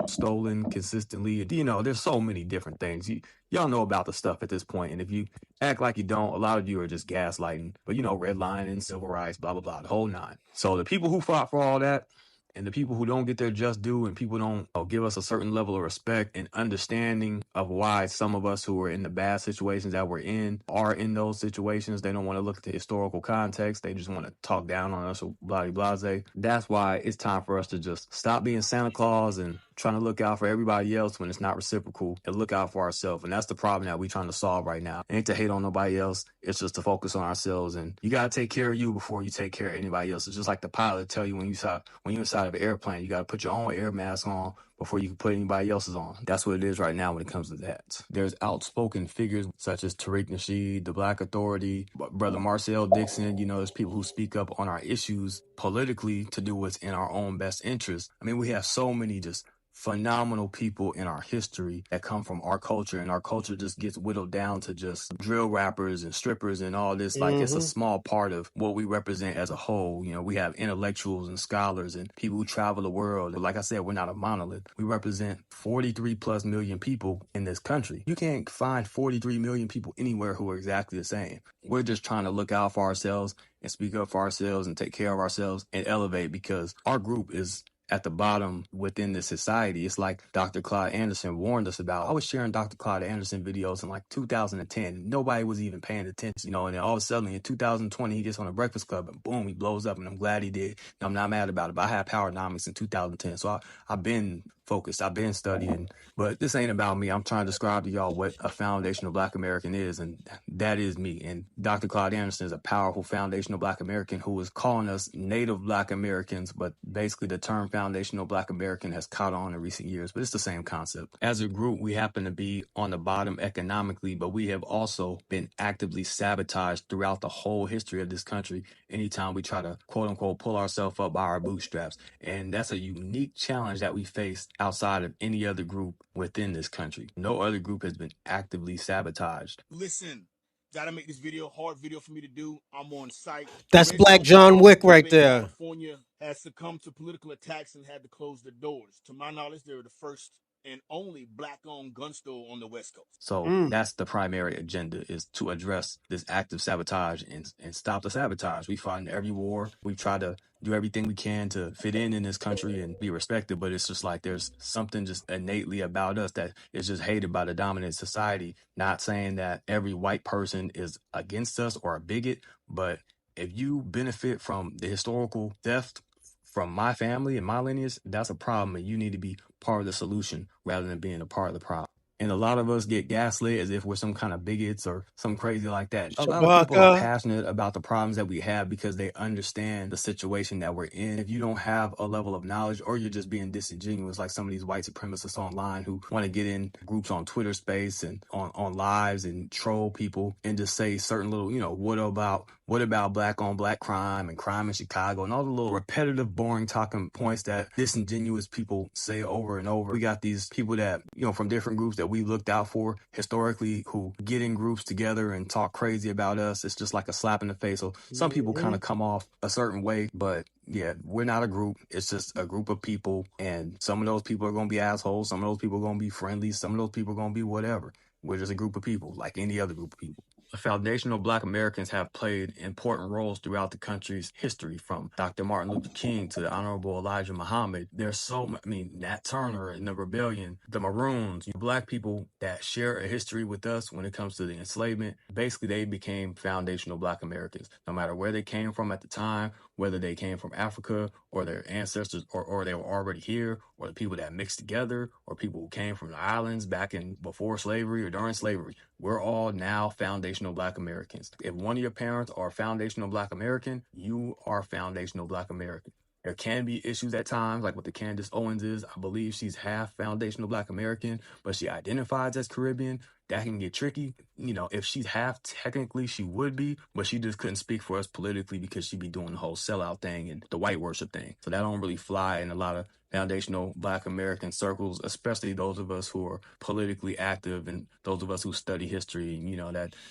[SPEAKER 6] Stolen consistently. You know, there's so many different things. Y'all know about the stuff at this point, and if you act like you don't, a lot of you are just gaslighting. But you know, redlining, civil rights, blah blah blah, the whole nine. So the people who fought for all that, and the people who don't get their just due, and people don't give us a certain level of respect and understanding of why some of us who are in the bad situations that we're in are in those situations. They don't want to look at the historical context. They just want to talk down on us or blah blah blah. That's why it's time for us to just stop being Santa Claus and trying to look out for everybody else when it's not reciprocal, and look out for ourselves. And that's the problem that we're trying to solve right now. It ain't to hate on nobody else. It's just to focus on ourselves. And you got to take care of you before you take care of anybody else. It's just like the pilot tell you when you're inside of an airplane, you got to put your own air mask on before you can put anybody else's on. That's what it is right now when it comes to that. There's outspoken figures such as Tariq Nasheed, the Black Authority, Brother Marcel Dixon. You know, there's people who speak up on our issues politically to do what's in our own best interest. I mean, we have so many just phenomenal people in our history that come from our culture, and our culture just gets whittled down to just drill rappers and strippers and all this. Like, it's a small part of what we represent as a whole. You know, we have intellectuals and scholars and people who travel the world. Like I said, we're not a monolith. We represent 43 plus million people in this country. You can't find 43 million people anywhere who are exactly the same. We're just trying to look out for ourselves and speak up for ourselves and take care of ourselves and elevate, because our group is at the bottom within this society. It's like Dr. Claude Anderson warned us about. I was sharing Dr. Claude Anderson videos in like 2010. Nobody was even paying attention, you know, and then all of a sudden in 2020, he gets on a Breakfast Club and boom, he blows up, and I'm glad he did. And I'm not mad about it, but I had Powernomics in 2010. So I've been focused. I've been studying, but this ain't about me. I'm trying to describe to y'all what a foundational Black American is, and that is me. And Dr. Claude Anderson is a powerful foundational Black American who is calling us Native Black Americans, but basically the term foundational Black American has caught on in recent years, but it's the same concept. As a group, we happen to be on the bottom economically, but we have also been actively sabotaged throughout the whole history of this country anytime we try to, quote unquote, pull ourselves up by our bootstraps. And that's a unique challenge that we face outside of any other group within this country. No other group has been actively sabotaged.
[SPEAKER 7] Listen, gotta make this video, hard video for me to do. I'm on site.
[SPEAKER 1] That's
[SPEAKER 7] Red
[SPEAKER 1] Black
[SPEAKER 7] Zone
[SPEAKER 1] John
[SPEAKER 7] Power
[SPEAKER 1] Wick
[SPEAKER 7] Club
[SPEAKER 1] right
[SPEAKER 7] in
[SPEAKER 1] there.
[SPEAKER 7] California has succumbed to political attacks and had to close the doors. To my knowledge, they were the first and only Black-owned gun store on the West Coast.
[SPEAKER 6] So that's the primary agenda, is to address this active sabotage and stop the sabotage. We fight in every war. We try to do everything we can to fit in this country and be respected, but it's just like there's something just innately about us that is just hated by the dominant society. Not saying that every white person is against us or a bigot, but if you benefit from the historical theft from my family and my lineage, that's a problem, and you need to be part of the solution rather than being a part of the problem. And a lot of us get gaslit as if we're some kind of bigots or something crazy like that. A lot of people are passionate about the problems that we have because they understand the situation that we're in. If you don't have a level of knowledge, or you're just being disingenuous, like some of these white supremacists online who want to get in groups on Twitter space and on lives and troll people and just say certain little, you know, what about black on black crime and crime in Chicago and all the little repetitive, boring talking points that disingenuous people say over and over. We got these people that, you know, from different groups that we looked out for historically who get in groups together and talk crazy about us. It's just like a slap in the face. So some people kind of come off a certain way, but yeah, we're not a group. It's just a group of people, and some of those people are going to be assholes. Some of those people are going to be friendly. Some of those people are going to be whatever. We're just a group of people like any other group of people. Foundational Black Americans have played important roles throughout the country's history, from Dr. Martin Luther King to the Honorable Elijah Muhammad. There's Nat Turner and the Rebellion, the Maroons, Black people that share a history with us when it comes to the enslavement. Basically, they became foundational Black Americans. No matter where they came from at the time, whether they came from Africa or their ancestors or they were already here, or the people that mixed together, or people who came from the islands back in before slavery or during slavery. We're all now foundational Black Americans. If one of your parents are foundational Black American, you are foundational Black American. There can be issues at times, like what the Candace Owens is. I believe she's half foundational Black American, but she identifies as Caribbean. That can get tricky. You know, if she's half, technically she would be, but she just couldn't speak for us politically because she'd be doing the whole sellout thing and the white worship thing. So that don't really fly in a lot of foundational Black American circles, especially those of us who are politically active and those of us who study history. You know,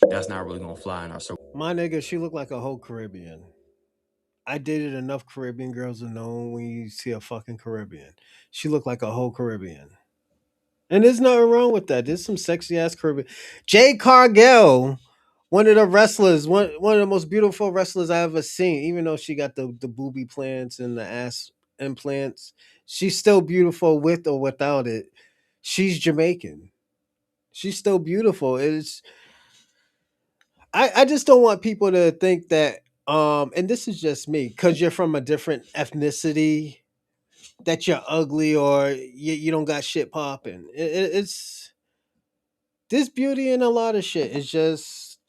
[SPEAKER 6] that's not really gonna fly in our circle.
[SPEAKER 1] My nigga, she looked like a whole Caribbean. I dated enough Caribbean girls to know when you see a fucking Caribbean. She looked like a whole Caribbean. And there's nothing wrong with that. There's some sexy ass Caribbean. Jade Cargill, one of the wrestlers, one of the most beautiful wrestlers I ever seen, even though she got the booby plants and the ass implants. She's still beautiful with or without it. She's Jamaican. She's still beautiful. I just don't want people to think that and this is just me, because you're from a different ethnicity, that you're ugly or you don't got shit popping. It's this beauty in a lot of shit. It's just,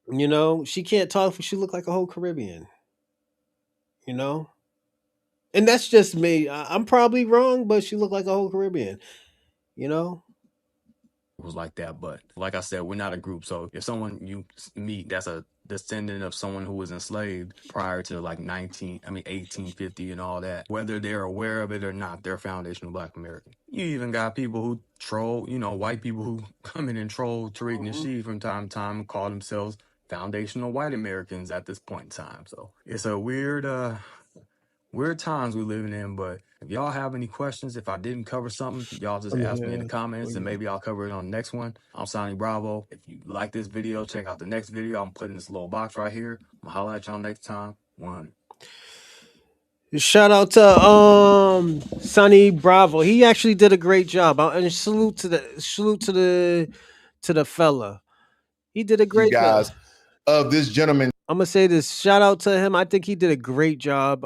[SPEAKER 1] she can't talk, but she look like a whole Caribbean, you know? And that's just me. I'm probably wrong, but she looked like a whole Caribbean, you know?
[SPEAKER 6] Was like that. But like I said, we're not a group. So if someone you meet that's a descendant of someone who was enslaved prior to like 1850 and all that, whether they're aware of it or not, they're foundational Black American. You even got people who troll, white people who come in and troll Tariq Nasheed from time to time and call themselves foundational white Americans at this point in time. So it's a weird times we're living in. But if y'all have any questions, if I didn't cover something, y'all just ask me in the comments and maybe I'll cover it on the next one. I'm Sonny Bravo. If you like this video, check out the next video. I'm putting this little box right here. I'm gonna holler at y'all next time. One.
[SPEAKER 1] Shout out to Sonny Bravo. He actually did a great job. And salute to the fella. He did a great job.
[SPEAKER 8] Of this gentleman.
[SPEAKER 1] I'm gonna say this. Shout out to him. I think he did a great job.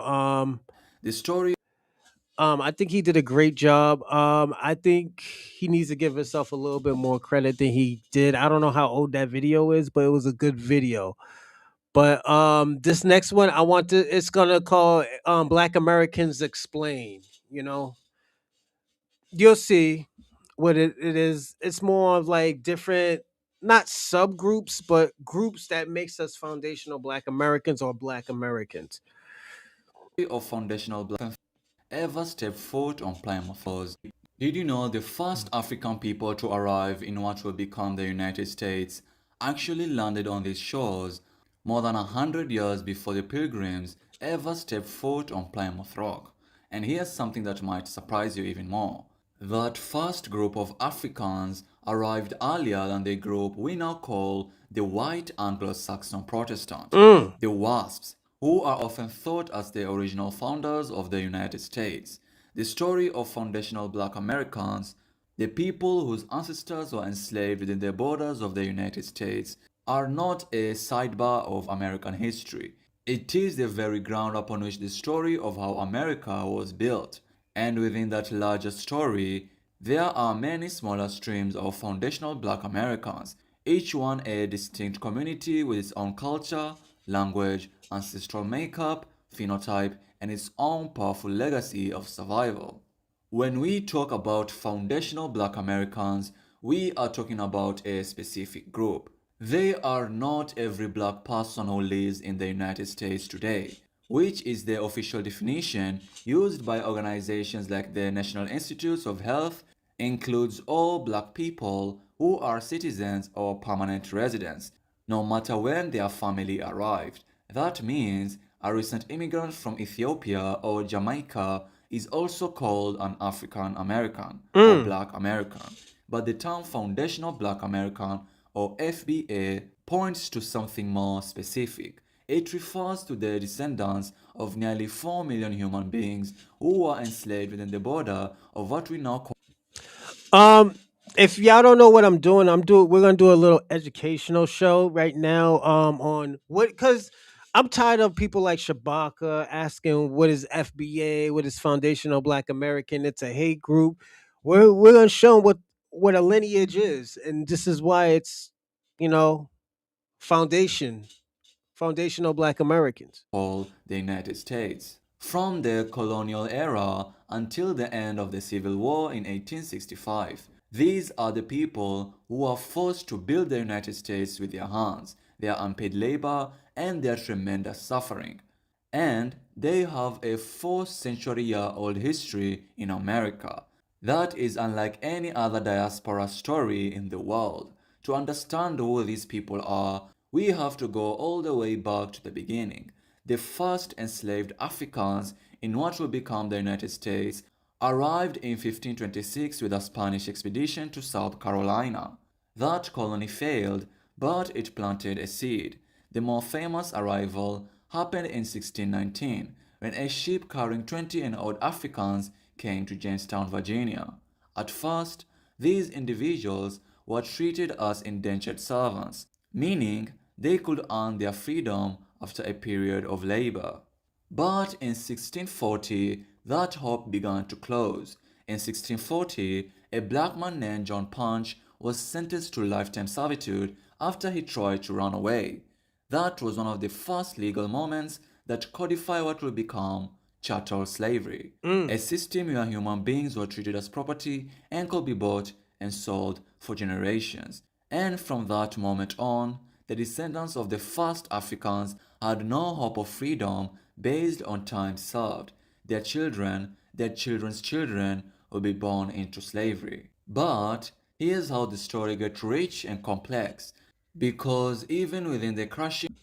[SPEAKER 9] The story.
[SPEAKER 1] I think he did a great job. I think he needs to give himself a little bit more credit than he did. I don't know how old that video is, but it was a good video. But this next one, it's gonna call Black Americans Explain. You'll see what it is. It's more of like different, not subgroups, but groups that makes us foundational Black Americans or Black Americans.
[SPEAKER 9] Of foundational Black ever stepped foot on Plymouth Rock. Did you know the first African people to arrive in what will become the United States actually landed on these shores more than 100 years before the Pilgrims ever stepped foot on Plymouth Rock? And here's something that might surprise you even more. That first group of Africans arrived earlier than the group we now call the White Anglo-Saxon Protestant, the WASPs, who are often thought as the original founders of the United States. The story of foundational Black Americans, the people whose ancestors were enslaved within the borders of the United States, are not a sidebar of American history. It is the very ground upon which the story of how America was built. And within that larger story, there are many smaller streams of foundational Black Americans, each one a distinct community with its own culture, language, ancestral makeup, phenotype, and its own powerful legacy of survival. When we talk about foundational Black Americans, we are talking about a specific group. They are not every Black person who lives in the United States today, which is the official definition used by organizations like the National Institutes of Health, includes all Black people who are citizens or permanent residents, no matter when their family arrived. That means a recent immigrant from Ethiopia or Jamaica is also called an African American or Black American. But the term Foundational Black American or FBA points to something more specific. It refers to the descendants of nearly 4 million human beings who were enslaved within the border of what we now call.
[SPEAKER 1] If y'all don't know what I'm doing, we're gonna do a little educational show right now. On what, because I'm tired of people like Shabaka asking what is FBA, what is Foundational Black American. It's a hate group. We're gonna show 'em what a lineage is, and this is why it's you know foundation foundational Black Americans.
[SPEAKER 9] called the United States. From the colonial era until the end of the Civil War in 1865, these are the people who were forced to build the United States with their hands, their unpaid labor, and their tremendous suffering. And they have a 4 century-year-old history in America that is unlike any other diaspora story in the world. To understand who these people are, we have to go all the way back to the beginning. The first enslaved Africans in what will become the United States arrived in 1526 with a Spanish expedition to South Carolina. That colony failed, but it planted a seed. The more famous arrival happened in 1619 when a ship carrying 20 and odd Africans came to Jamestown, Virginia. At first, these individuals were treated as indentured servants, meaning they could earn their freedom after a period of labor. But in 1640, that hope began to close. In 1640, a black man named John Punch was sentenced to lifetime servitude after he tried to run away. That was one of the first legal moments that codify what will become chattel slavery, a system where human beings were treated as property and could be bought and sold for generations. And from that moment on, the descendants of the first Africans had no hope of freedom based on time served. Their children, their children's children will be born into slavery. But here's how the story gets rich and complex, because even within the crushing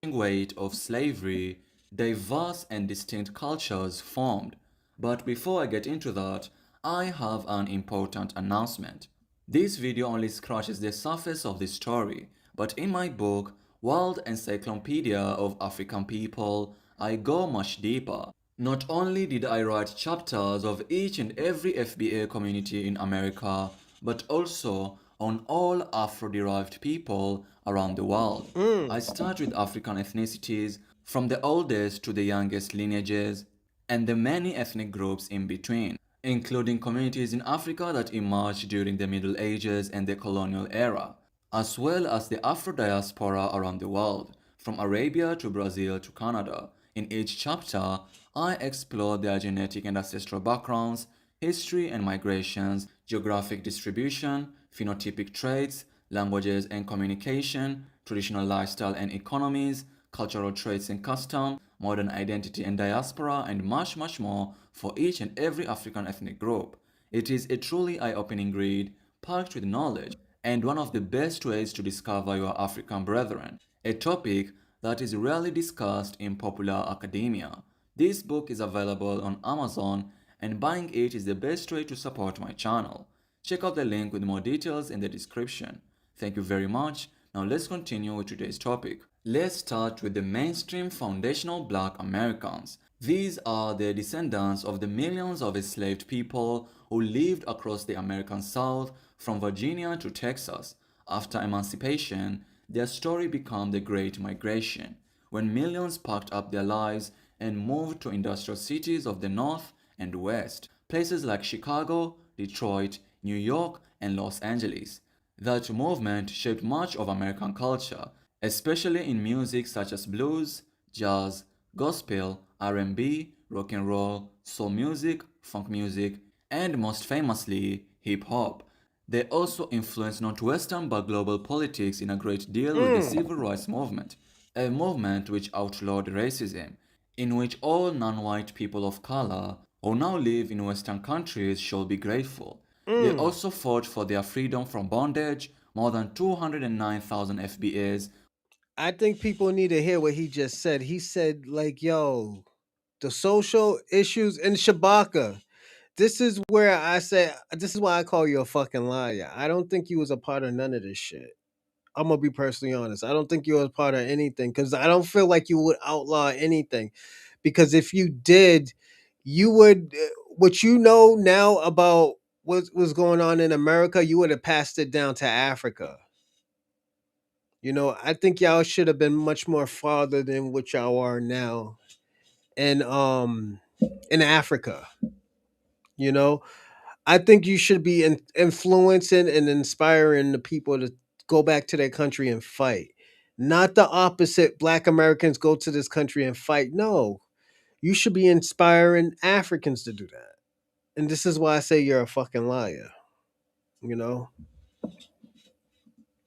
[SPEAKER 9] weight of slavery, diverse and distinct cultures formed. But before I get into that, I have an important announcement. This video only scratches the surface of the story, but in my book, World Encyclopedia of African People, I go much deeper. Not only did I write chapters of each and every FBA community in America, but also on all Afro-derived people around the world. I start with African ethnicities, from the oldest to the youngest lineages, and the many ethnic groups in between, including communities in Africa that emerged during the Middle Ages and the colonial era, as well as the Afro diaspora around the world, from Arabia to Brazil to Canada. In each chapter, I explore their genetic and ancestral backgrounds, history and migrations, geographic distribution, phenotypic traits, languages and communication, traditional lifestyle and economies, cultural traits and custom, modern identity and diaspora, and much, much more for each and every African ethnic group. It is a truly eye-opening read, packed with knowledge, and one of the best ways to discover your African brethren, a topic that is rarely discussed in popular academia. This book is available on Amazon, and buying it is the best way to support my channel. Check out the link with more details in the description. Thank you very much. Now let's continue with today's topic. Let's start with the mainstream foundational Black Americans. These are the descendants of the millions of enslaved people who lived across the American South from Virginia to Texas. After emancipation, their story became the Great Migration, when millions packed up their lives and moved to industrial cities of the North and West, places like Chicago, Detroit, New York, and Los Angeles. That movement shaped much of American culture, especially in music such as blues, jazz, gospel, R&B, rock and roll, soul music, funk music, and most famously, hip hop. They also influenced Northwestern but global politics in a great deal with the Civil Rights Movement, a movement which outlawed racism, in which all non-white people of color who now live in Western countries should be grateful. They also fought for their freedom from bondage. More than 209,000 FBAs.
[SPEAKER 1] I think people need to hear what he just said. He said, like, yo, the social issues in Shabaka. This is where I say, this is why I call you a fucking liar. I don't think you was a part of none of this shit. I'm gonna be personally honest. I don't think you was part of anything because I don't feel like you would outlaw anything. Because if you did, you would, what you know now about what was going on in America, you would have passed it down to Africa. You know, I think y'all should have been much more farther than what y'all are now. And in Africa, you know, I think you should be influencing and inspiring the people to go back to their country and fight. Not the opposite. Black Americans go to this country and fight. No, you should be inspiring Africans to do that. And this is why I say you're a fucking liar. You know?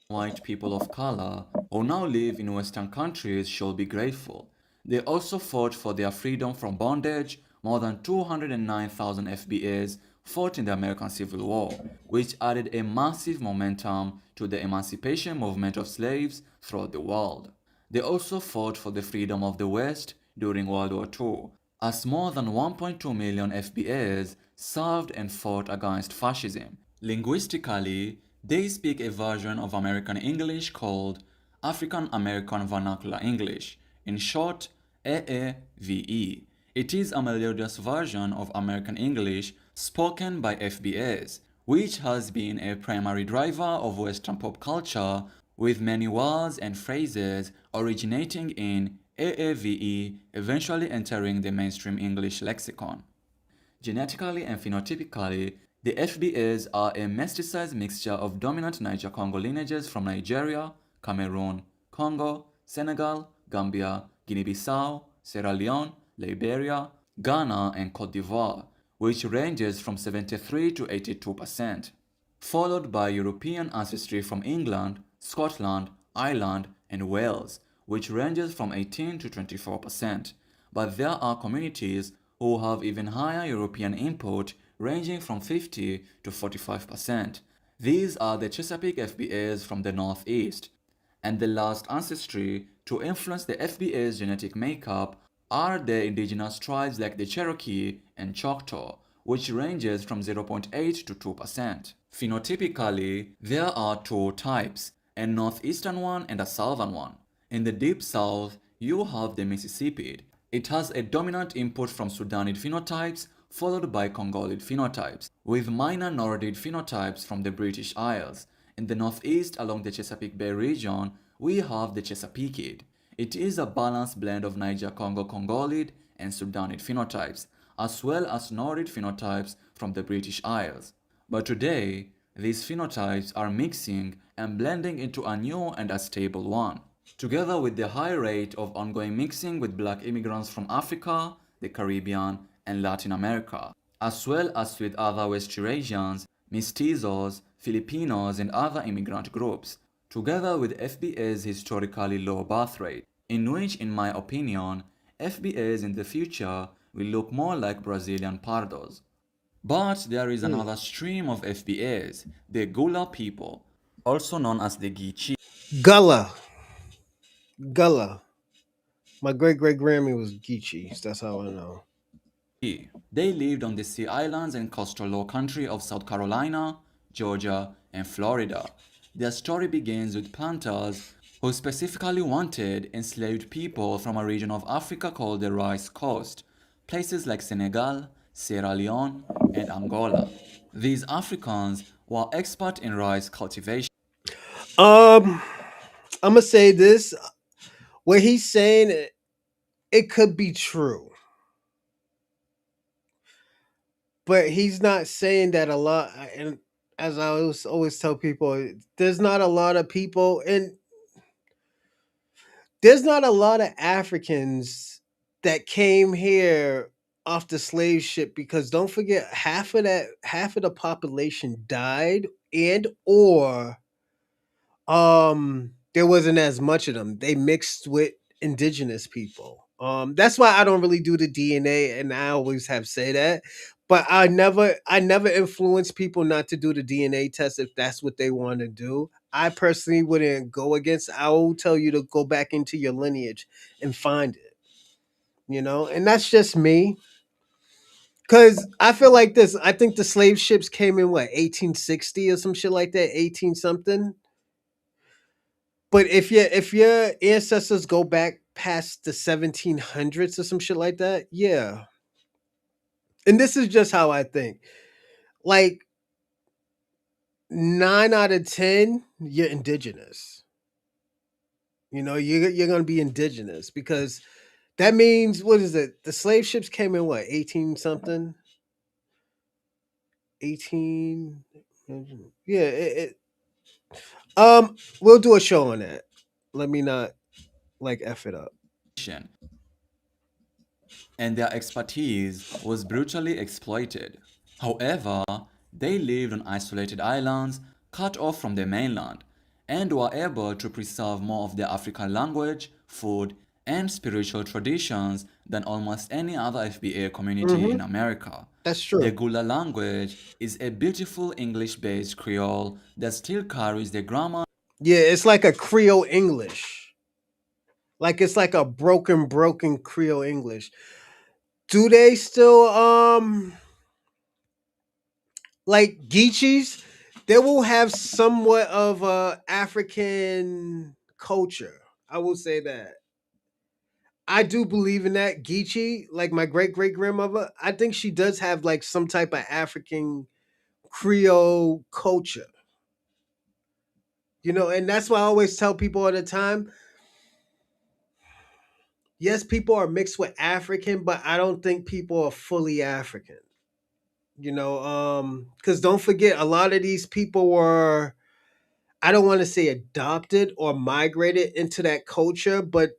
[SPEAKER 9] White people of color who now live in Western countries should be grateful. They also fought for their freedom from bondage. More than 209,000 FBAs fought in the American Civil War, which added a massive momentum to the emancipation movement of slaves throughout the world. They also fought for the freedom of the West during World War II, as more than 1.2 million FBAs served and fought against fascism. Linguistically, they speak a version of American English called African American Vernacular English, in short, AAVE. It is a melodious version of American English spoken by FBAs, which has been a primary driver of Western pop culture, with many words and phrases originating in AAVE eventually entering the mainstream English lexicon. Genetically and phenotypically, the FBAs are a mesticized mixture of dominant Niger-Congo lineages from Nigeria, Cameroon, Congo, Senegal, Gambia, Guinea-Bissau, Sierra Leone, Liberia, Ghana, and Cote d'Ivoire, which ranges from 73 to 82%, followed by European ancestry from England, Scotland, Ireland, and Wales, which ranges from 18 to 24%. But there are communities who have even higher European input, ranging from 50 to 45%. These are the Chesapeake FBAs from the Northeast, and the last ancestry to influence the FBA's genetic makeup are the indigenous tribes like the Cherokee and Choctaw, which ranges from 0.8 to 2%. Phenotypically, there are two types, a northeastern one and a southern one. In the deep south, you have the Mississippi. It has a dominant input from Sudanid phenotypes, followed by Congolid phenotypes, with minor Nordic phenotypes from the British Isles. In the northeast along the Chesapeake Bay region, we have the Chesapeake. It is a balanced blend of Niger-Congo Congolid and Sudanid phenotypes, as well as Nordic phenotypes from the British Isles. But today, these phenotypes are mixing and blending into a new and a stable one. Together with the high rate of ongoing mixing with black immigrants from Africa, the Caribbean, and Latin America, as well as with other West Eurasians, mestizos, Filipinos, and other immigrant groups, together with FBA's historically low birth rate, in which, in my opinion, FBAs in the future will look more like Brazilian pardos. But there is another stream of FBAs, the Gula people, also known as the Geechee.
[SPEAKER 1] Gullah. Gullah. My great great Grammy was Geechee. That's how I know.
[SPEAKER 9] They lived on the Sea Islands and coastal low country of South Carolina, Georgia, and Florida. Their story begins with planters who specifically wanted enslaved people from a region of Africa called the Rice Coast, places like Senegal, Sierra Leone, and Angola. These Africans were expert in rice cultivation.
[SPEAKER 1] Um, I'm gonna say this. What he's saying, it could be true, but he's not saying that a lot. And as I always tell people, there's not a lot of people, and there's not a lot of Africans that came here off the slave ship, because don't forget, half of the population died, and or there wasn't as much of them. They mixed with indigenous people. That's why I don't really do the DNA, and I always have say that. But I never influence people not to do the DNA test if that's what they want to do. I personally wouldn't go against. I will tell you to go back into your lineage and find it. And that's just me. Cause I feel like this. I think the slave ships came in what 1860 or some shit like that, 18 something. But if your ancestors go back past the 1700s or some shit like that, yeah. And this is just how I think. Like 9 out of 10, you're indigenous. You know, you're gonna be indigenous because that means what is it? The slave ships came in what 18 something, 18. Yeah, we'll do a show on that. Let me not like f it up.
[SPEAKER 9] And their expertise was brutally exploited. However, they lived on isolated islands cut off from the mainland and were able to preserve more of their African language, food, and spiritual traditions than almost any other FBA community
[SPEAKER 1] Hmm.
[SPEAKER 9] in America.
[SPEAKER 1] That's
[SPEAKER 9] The
[SPEAKER 1] true.
[SPEAKER 9] Gula language is a beautiful English-based Creole that still carries the grammar
[SPEAKER 1] Yeah, it's like a Creole English. Like it's like a broken Creole English. Do they still like Geechees? They will have somewhat of a African culture. I will say that. I do believe in that. Geechee, like my great grandmother, I think she does have like some type of African Creole culture. You know, and that's why I always tell people all the time. Yes, people are mixed with African, but I don't think people are fully African. You know, because don't forget, a lot of these people were, I don't want to say adopted or migrated into that culture, but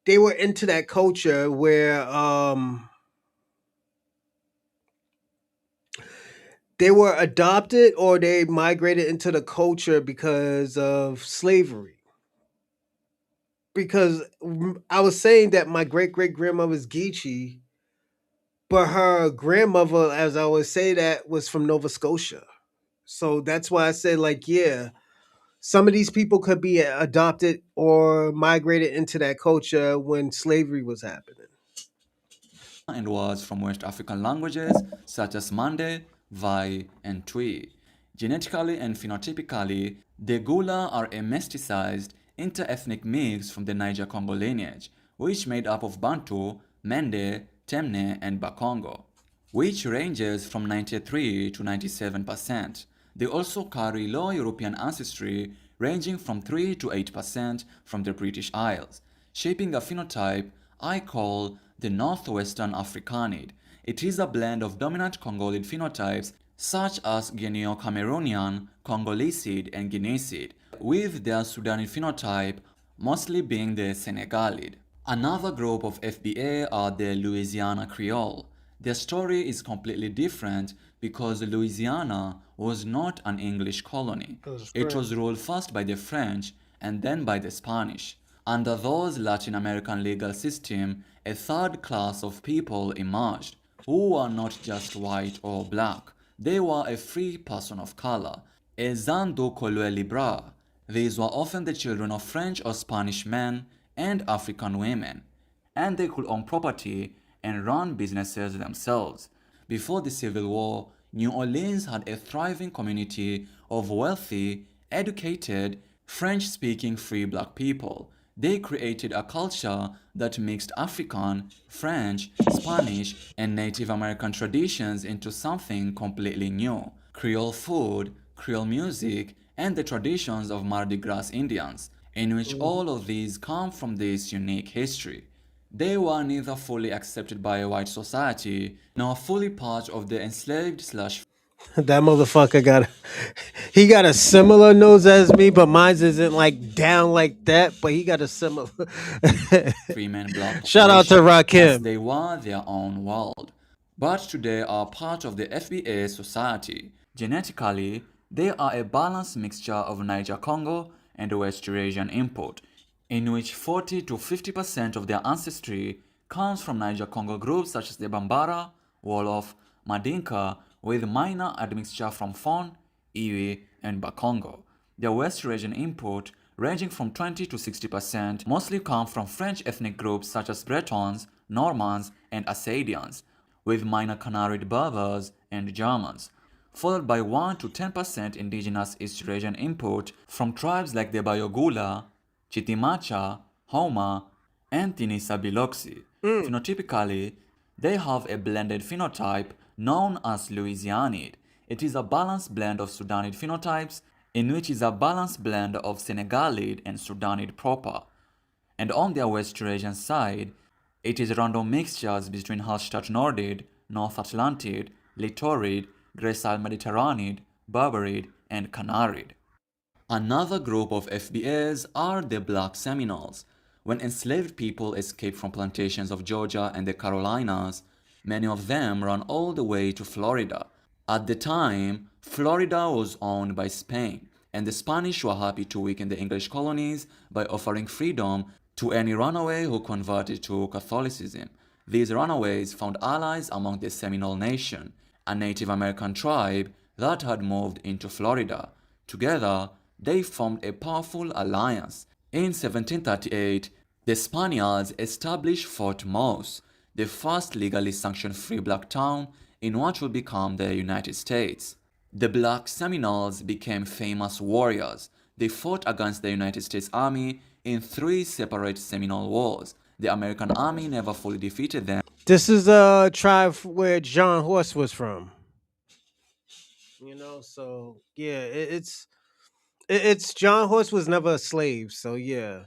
[SPEAKER 1] they were into that culture where they were adopted or they migrated into the culture because of slavery. Because I was saying that my great grandmother was Geechee, but her grandmother, as I would say, that was from Nova Scotia. So that's why I said, like, yeah, some of these people could be adopted or migrated into that culture when slavery was happening.
[SPEAKER 9] and words from West African languages such as Mande, Vai, and Twi. Genetically and phenotypically, the Gula are a mesticized inter-ethnic mix from the Niger-Congo lineage, which made up of Bantu, Mende, Temne, and Bakongo, which ranges from 93 to 97%. They also carry low European ancestry ranging from 3 to 8% from the British Isles, shaping a phenotype I call the Northwestern Africanid. It is a blend of dominant Congolid phenotypes such as Guineo-Cameroonian, Congolicid, and Guineacid, with their Sudani phenotype mostly being the Senegalid. Another group of FBA are the Louisiana Creole. Their story is completely different because Louisiana was not an English colony.
[SPEAKER 1] Those
[SPEAKER 9] It
[SPEAKER 1] French.
[SPEAKER 9] was ruled first by the French and then by the Spanish. Under those Latin American legal system, a third class of people emerged who were not just white or black. They were a free person of color, a Zando Colue Libra. These were often the children of French or Spanish men and African women, and they could own property and run businesses themselves. Before the Civil War, New Orleans had a thriving community of wealthy, educated, French-speaking free black people. They created a culture that mixed African, French, Spanish, and Native American traditions into something completely new. Creole food, Creole music, and the traditions of Mardi Gras Indians, in which
[SPEAKER 1] Mhm.
[SPEAKER 9] all of these come from this unique history. They were neither fully accepted by a white society nor fully part of the enslaved slash
[SPEAKER 1] That motherfucker got he got a similar nose as me, but mine isn't like down like that. But he got a similar.
[SPEAKER 9] free-man black
[SPEAKER 1] Shout out to
[SPEAKER 9] population, as
[SPEAKER 1] Rakim.
[SPEAKER 9] they were their own world. But today are part of the FBA society. Genetically, they are a balanced mixture of Niger-Congo and West Eurasian import, in which 40 to 50% of their ancestry comes from Niger-Congo groups such as the Bambara, Wolof, Madinka, with minor admixture from Fon, Iwi, and Bakongo. Their West Eurasian import, ranging from 20 to 60%, mostly come from French ethnic groups such as Bretons, Normans, and Assadians, with minor Canarid Berbers and Germans, followed by 1 to 10% indigenous East Eurasian import from tribes like the Bayogula, Chitimacha, Homa, and Tinisa Biloxi.
[SPEAKER 1] Mm.
[SPEAKER 9] Phenotypically, they have a blended phenotype known as Louisianid. It is a balanced blend of Sudanid phenotypes, in which is a balanced blend of Senegalid and Sudanid proper. And on their West Eurasian side, it is random mixtures between Hallstatt Nordid, North Atlantid, Littorid, Gracile Mediterraneid, Berberid, and Canarid. Another group of FBAs are the Black Seminoles. When enslaved people escaped from plantations of Georgia and the Carolinas, many of them ran all the way to Florida. At the time, Florida was owned by Spain, and the Spanish were happy to weaken the English colonies by offering freedom to any runaway who converted to Catholicism. These runaways found allies among the Seminole Nation, a Native American tribe that had moved into Florida. Together, they formed a powerful alliance. In 1738, the Spaniards established Fort Mouse, the first legally sanctioned free black town in what would become the United States. The Black Seminoles became famous warriors. They fought against the United States Army in 3 separate Seminole wars. The American Army never fully defeated them.
[SPEAKER 1] This is a tribe where John Horse was from. So yeah, it's John Horse was never a slave, so yeah.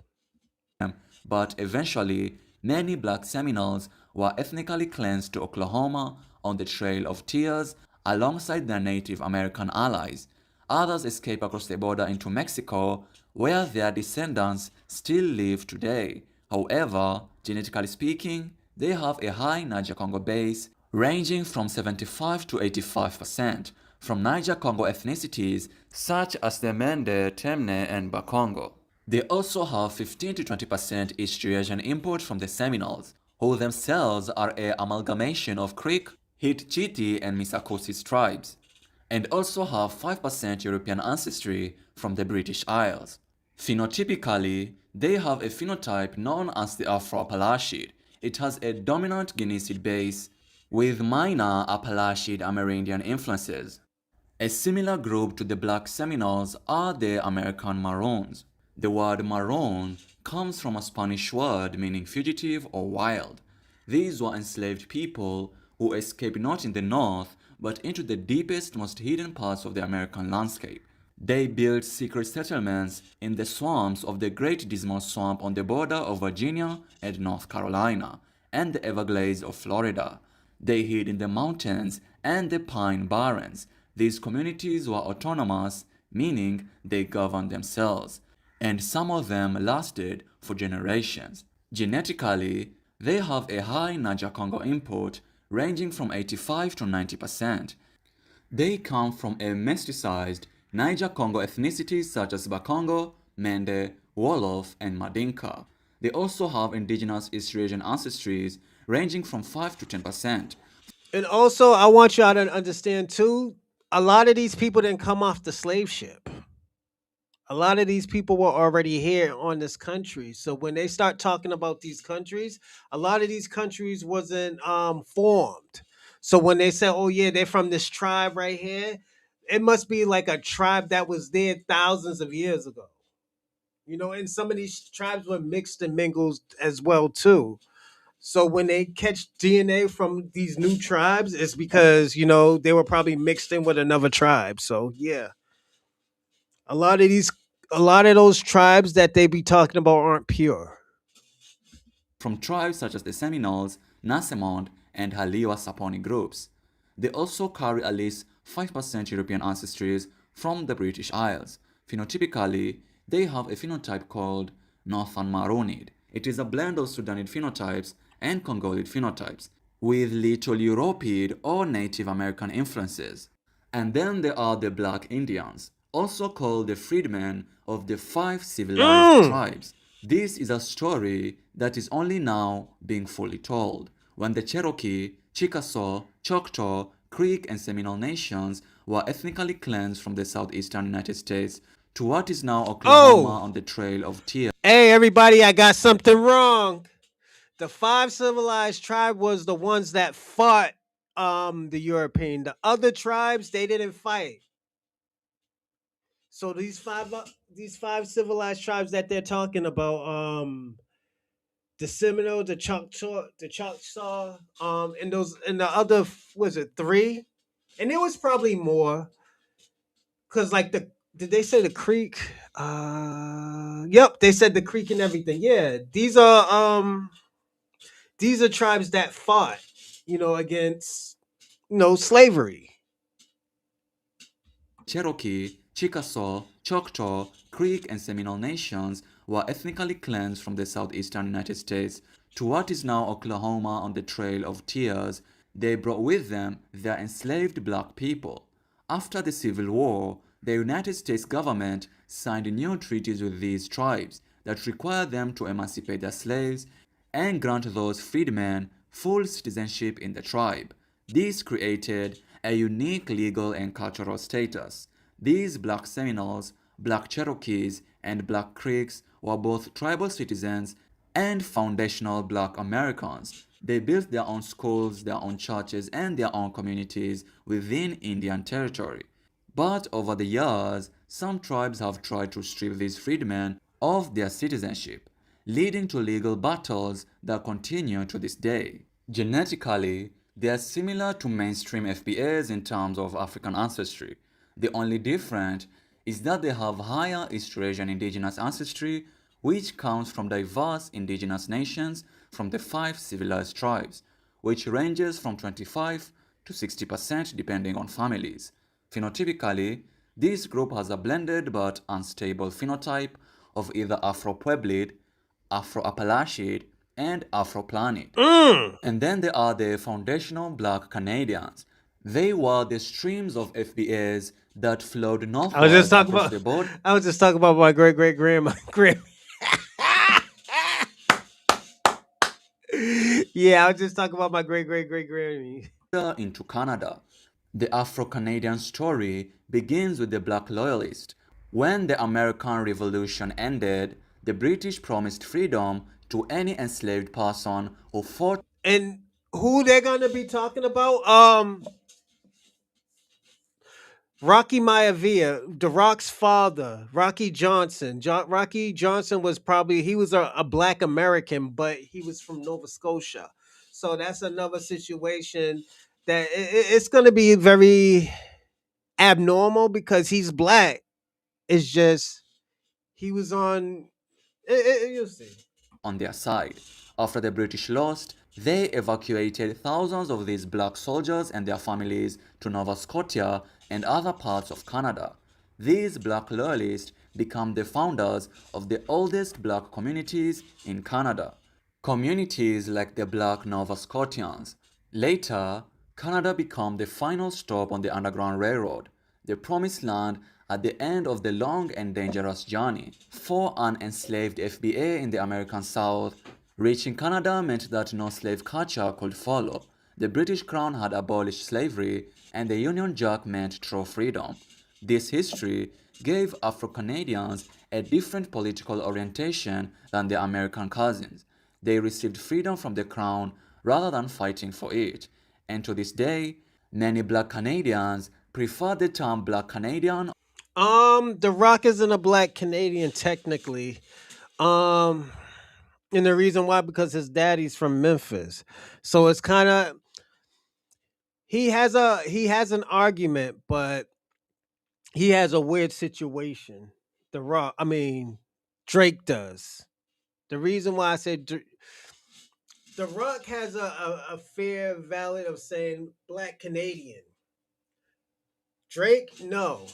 [SPEAKER 9] But eventually, many black Seminoles were ethnically cleansed to Oklahoma on the Trail of Tears alongside their Native American allies. Others escaped across the border into Mexico, where their descendants still live today. However, genetically speaking, they have a high Niger-Congo base ranging from 75 to 85% from Niger-Congo ethnicities such as the Mende, Temne, and Bakongo. They also have 15 to 20% East Eurasian import from the Seminoles, who themselves are an amalgamation of Creek, Hittite, and Misakosis tribes, and also have 5% European ancestry from the British Isles. Phenotypically, they have a phenotype known as the Afro-Appalachid. It has a dominant Guineacid base with minor Appalachid Amerindian influences. A similar group to the Black Seminoles are the American Maroons. The word maroon comes from a Spanish word meaning fugitive or wild. These were enslaved people who escaped not in the north but into the deepest, most hidden parts of the American landscape. They built secret settlements in the swamps of the Great Dismal Swamp on the border of Virginia and North Carolina, and the Everglades of Florida. They hid in the mountains and the pine barrens. These communities were autonomous, meaning they governed themselves, and some of them lasted for generations. Genetically, they have a high Niger-Congo import ranging from 85 to 90%. They come from a mesticized Niger-Congo ethnicities such as Bakongo, Mende, Wolof, and Madinka. They also have indigenous East Eurasian ancestries ranging from 5 to 10%.
[SPEAKER 1] And also, I want y'all to understand too, a lot of these people didn't come off the slave ship. A lot of these people were already here on this country. So when they start talking about these countries, a lot of these countries wasn't formed. So when they say, "Oh yeah, they're from this tribe right here," it must be like a tribe that was there thousands of years ago. And some of these tribes were mixed and mingled as well too. So when they catch DNA from these new tribes, it's because they were probably mixed in with another tribe. So yeah, a lot of these, a lot of those tribes that they be talking about aren't pure.
[SPEAKER 9] From tribes such as the Seminoles, Nasemond, and Haliwa Saponi groups. They also carry at least 5% European ancestries from the British Isles. Phenotypically, they have a phenotype called Northern Maroonid. It is a blend of Sudanid phenotypes and Congolid phenotypes, with little European or Native American influences. And then there are the Black Indians, also called the freedmen of the 5 civilized tribes. This is a story that is only now being fully told. When the Cherokee, Chickasaw, Choctaw, Creek, and Seminole nations were ethnically cleansed from the southeastern United States to what is now Oklahoma on the Trail of Tears.
[SPEAKER 1] Hey everybody, I got something wrong. The 5 civilized tribe was the ones that fought the European. The other tribes, they didn't fight. So these five civilized tribes that they're talking about, the Seminole, the Choctaw, and the other, was it 3? And there was probably more, because like Did they say the Creek? Yep, they said the Creek and everything. Yeah, these are tribes that fought, against slavery.
[SPEAKER 9] Cherokee, Chickasaw, Choctaw, Creek, and Seminole nations were ethnically cleansed from the southeastern United States to what is now Oklahoma on the Trail of Tears. They brought with them their enslaved black people. After the Civil War, the United States government signed new treaties with these tribes that required them to emancipate their slaves and grant those freedmen full citizenship in the tribe. This created a unique legal and cultural status. These black Seminoles, black Cherokees, and black Creeks were both tribal citizens and foundational black Americans. They built their own schools, their own churches, and their own communities within Indian Territory. But over the years, some tribes have tried to strip these freedmen of their citizenship, leading to legal battles that continue to this day. Genetically, they are similar to mainstream FBAs in terms of African ancestry. The only difference is that they have higher East Asian indigenous ancestry, which comes from diverse indigenous nations from the 5 civilized tribes, which ranges from 25 to 60% depending on families. Phenotypically, this group has a blended but unstable phenotype of either Afro-Puebloid, Afro-Appalachid, and Afro-Planid. And then there are the foundational black Canadians. They were the streams of FBAs that flowed
[SPEAKER 1] I was just
[SPEAKER 9] northward
[SPEAKER 1] talking
[SPEAKER 9] across
[SPEAKER 1] about.
[SPEAKER 9] the border
[SPEAKER 1] I was just talking about my great great grandma. Yeah, I was just talking about my great great great granny.
[SPEAKER 9] into Canada. The Afro-Canadian story begins with the Black Loyalist. When the American Revolution ended, the British promised freedom to any enslaved person who fought
[SPEAKER 1] And who they're gonna be talking about? Rocky Maivia, The Rock's father, Rocky Johnson. Rocky Johnson was probably he was a black American, but he was from Nova Scotia. So that's another situation that it's going to be very abnormal because he's black. It's just he was on. You'll see.
[SPEAKER 9] on their side. After the British lost, they evacuated thousands of these black soldiers and their families to Nova Scotia and other parts of Canada. These black loyalists became the founders of the oldest black communities in Canada. Communities like the Black Nova Scotians. Later, Canada became the final stop on the Underground Railroad, the promised land at the end of the long and dangerous journey. For an enslaved FBA in the American South, reaching Canada meant that no slave catcher could follow. The British Crown had abolished slavery, and the Union Jack meant true freedom. This history gave Afro-Canadians a different political orientation than their American cousins. They received freedom from the crown rather than fighting for it. And to this day, many black Canadians prefer the term black Canadian.
[SPEAKER 1] The Rock isn't a black Canadian technically. Um, and the reason why because his daddy's from Memphis, so it's kind of he has an argument, but he has a weird situation. The Rock, I mean, Drake does. The reason why I said the Rock has a fair valid of saying black Canadian. Drake, no,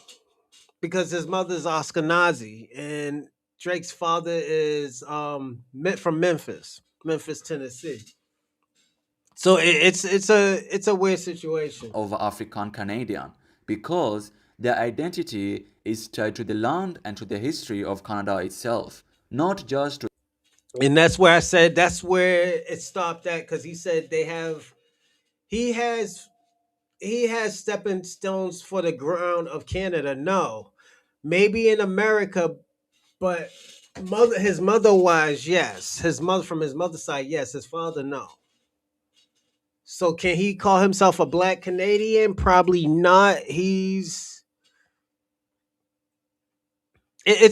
[SPEAKER 1] because his mother's Ashkenazi and Drake's father is from Memphis, Tennessee. So it's a weird situation.
[SPEAKER 9] Over African Canadian because their identity is tied to the land and to the history of Canada itself, not just to
[SPEAKER 1] And that's where I said that's where it stopped at because he said he has he has stepping stones for the ground of Canada. No, maybe in America, but his mother wise, yes. His mother from his mother's side, yes. His father, no. So can he call himself a black Canadian? Probably not. It's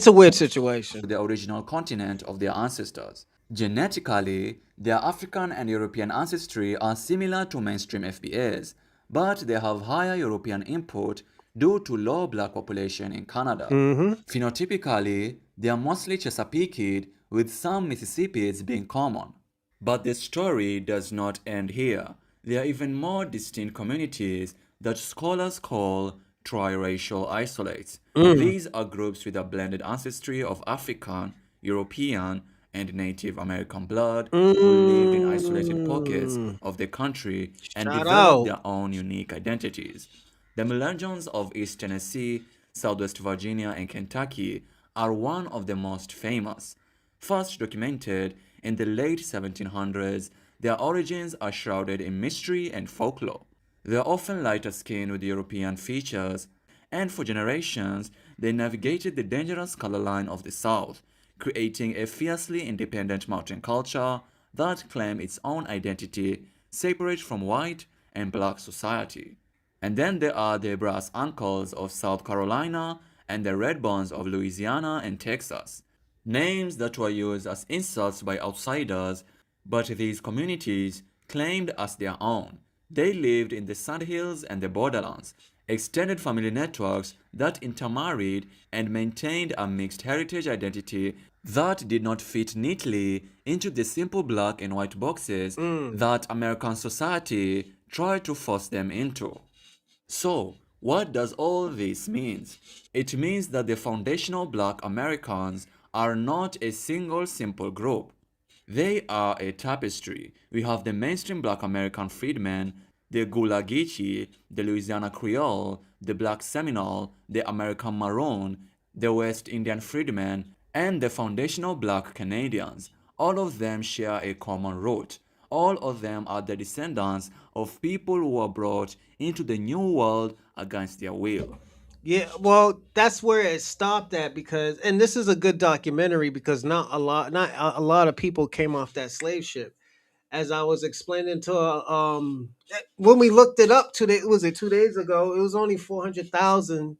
[SPEAKER 1] a weird situation.
[SPEAKER 9] the original continent of their ancestors. Genetically, their African and European ancestry are similar to mainstream FBAs, but they have higher European input due to low black population in Canada.
[SPEAKER 1] Mm-hmm.
[SPEAKER 9] Phenotypically, they are mostly Chesapeake, with some Mississippi's being common. But the story does not end here. There are even more distinct communities that scholars call triracial isolates. These are groups with a blended ancestry of African, European, and Native American blood who lived in isolated pockets of the country and
[SPEAKER 1] Shout
[SPEAKER 9] developed
[SPEAKER 1] out.
[SPEAKER 9] their own unique identities. The Melungeons of East Tennessee, Southwest Virginia, and Kentucky are one of the most famous. First documented in the late 1700s, their origins are shrouded in mystery and folklore. They are often lighter skinned with European features, and for generations, they navigated the dangerous color line of the South, creating a fiercely independent mountain culture that claimed its own identity separate from white and black society. And then there are the brass uncles of South Carolina and the red bones of Louisiana and Texas. Names that were used as insults by outsiders, but these communities claimed as their own. They lived in the sandhills and the borderlands, extended family networks that intermarried and maintained a mixed heritage identity that did not fit neatly into the simple black and white boxes that American society tried to force them into. So, what does all this mean? It means that the foundational black Americans are not a single simple group. They are a tapestry. We have the mainstream black American freedmen, the Gula Geechee, the Louisiana Creole, the black Seminole, the American Maroon, the West Indian freedmen, and the foundational black Canadians. All of them share a common root. All of them are the descendants of people who were brought into the new world against their will.
[SPEAKER 1] Yeah, well, that's where it stopped at because, and this is a good documentary because not a lot of people came off that slave ship. As I was explaining to when we looked it up today, was it 2 days ago? It was only 400,000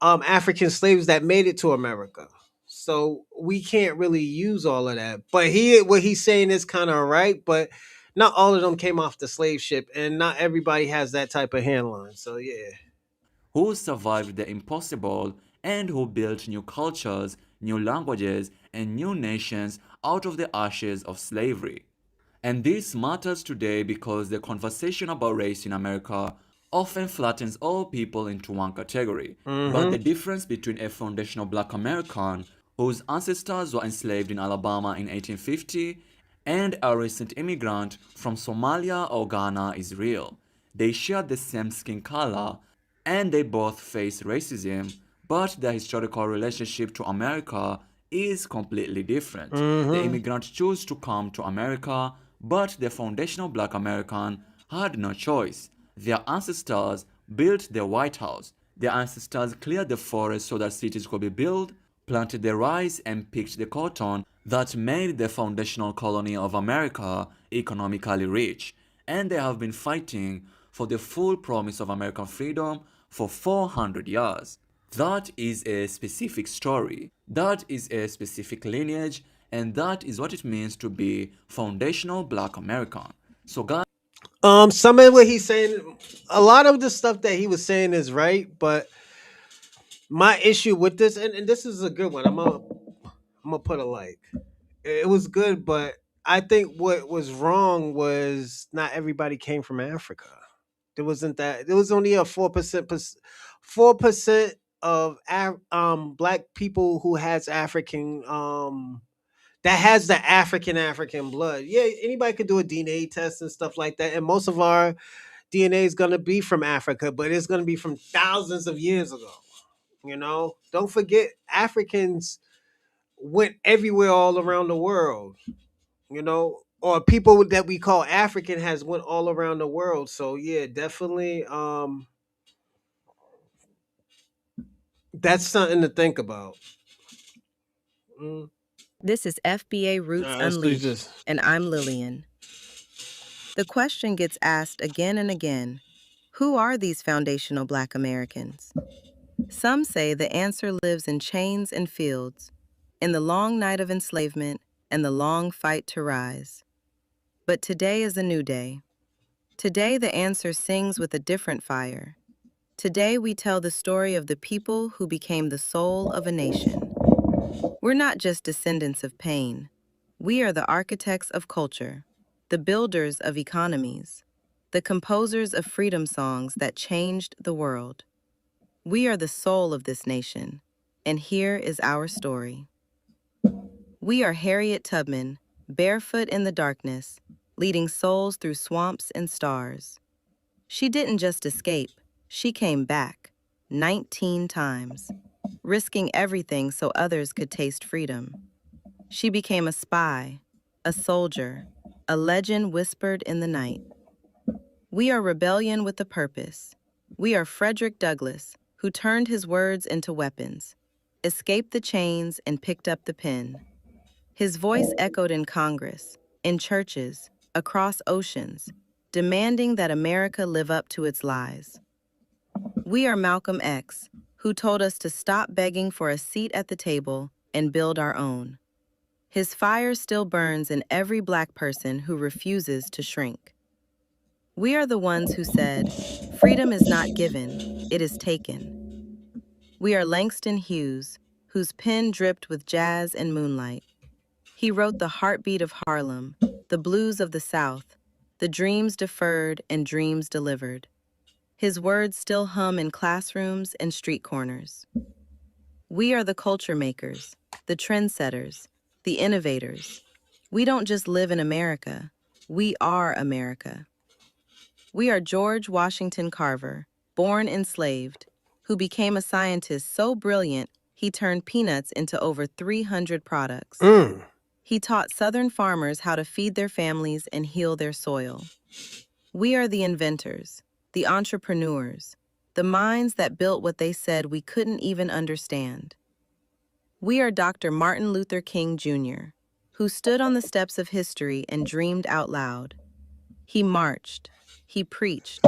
[SPEAKER 1] African slaves that made it to America. So we can't really use all of that. But what he's saying is kind of right, but not all of them came off the slave ship, and not everybody has that type of handline. So yeah.
[SPEAKER 9] Who survived the impossible and who built new cultures, new languages, and new nations out of the ashes of slavery. And this matters today because the conversation about race in America often flattens all people into one category. But the
[SPEAKER 1] Mm-hmm.
[SPEAKER 9] difference between a foundational black American whose ancestors were enslaved in Alabama in 1850 and a recent immigrant from Somalia or Ghana is real. They share the same skin color and they both face racism, but their historical relationship to America is completely different. The
[SPEAKER 1] Mm-hmm.
[SPEAKER 9] immigrant chose to come to America, but the foundational black American had no choice. Their ancestors built the White House. Their ancestors cleared the forest so that cities could be built, planted the rice, and picked the cotton that made the foundational colony of America economically rich. And they have been fighting for the full promise of American freedom for 400 years. That is a specific story. That is a specific lineage, and that is what it means to be foundational black American. So, guys,
[SPEAKER 1] Some of what he's saying, a lot of the stuff that he was saying is right, but my issue with this, and this is a good one. I'm gonna put a like. It was good, but I think what was wrong was not everybody came from Africa. There wasn't that. There was only a 4% of black people who has African that has the African blood. Yeah, anybody could do a DNA test and stuff like that, and most of our DNA is gonna be from Africa, but it's gonna be from thousands of years ago. Don't forget Africans went everywhere all around the world. Or people that we call African has went all around the world. So yeah, definitely that's something to think about. Mm.
[SPEAKER 10] This is FBA Roots
[SPEAKER 1] Let's do
[SPEAKER 10] Unleashed,
[SPEAKER 1] this.
[SPEAKER 10] and I'm Lillian. The question gets asked again and again: who are these foundational Black Americans? Some say the answer lives in chains and fields, in the long night of enslavement and the long fight to rise. But today is a new day. Today the answer sings with a different fire. Today, we tell the story of the people who became the soul of a nation. We're not just descendants of pain. We are the architects of culture, the builders of economies, the composers of freedom songs that changed the world. We are the soul of this nation, and here is our story. We are Harriet Tubman, barefoot in the darkness, leading souls through swamps and stars. She didn't just escape, she came back, 19 times, risking everything so others could taste freedom. She became a spy, a soldier, a legend whispered in the night. We are rebellion with a purpose. We are Frederick Douglass, who turned his words into weapons, escaped the chains and picked up the pen. His voice echoed in Congress, in churches, across oceans, demanding that America live up to its lies. We are Malcolm X, who told us to stop begging for a seat at the table and build our own. His fire still burns in every Black person who refuses to shrink. We are the ones who said, freedom is not given, it is taken. We are Langston Hughes, whose pen dripped with jazz and moonlight. He wrote the heartbeat of Harlem, the blues of the South, the dreams deferred and dreams delivered. His words still hum in classrooms and street corners. We are the culture makers, the trendsetters, the innovators. We don't just live in America, we are America. We are George Washington Carver, born enslaved, who became a scientist so brilliant he turned peanuts into over 300 products. He taught Southern farmers how to feed their families and heal their soil. We are the inventors, the entrepreneurs, the minds that built what they said we couldn't even understand. We are Dr. Martin Luther King Jr., who stood on the steps of history and dreamed out loud. He marched, he preached,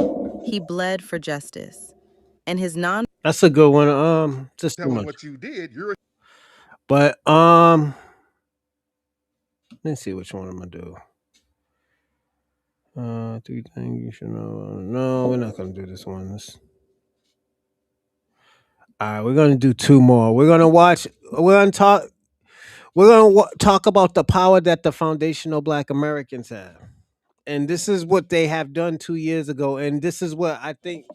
[SPEAKER 10] he bled for justice, and his non.
[SPEAKER 1] That's a good one. Just too
[SPEAKER 8] Tell them
[SPEAKER 1] much.
[SPEAKER 8] what you did. You're
[SPEAKER 1] But let's see which one I'm gonna do. Three things you should know. No, we're not gonna do this one. All right, we're gonna do two more. We're gonna watch. We're gonna talk. We're gonna talk about the power that the foundational Black Americans have, and this is what they have done 2 years ago, and this is what I think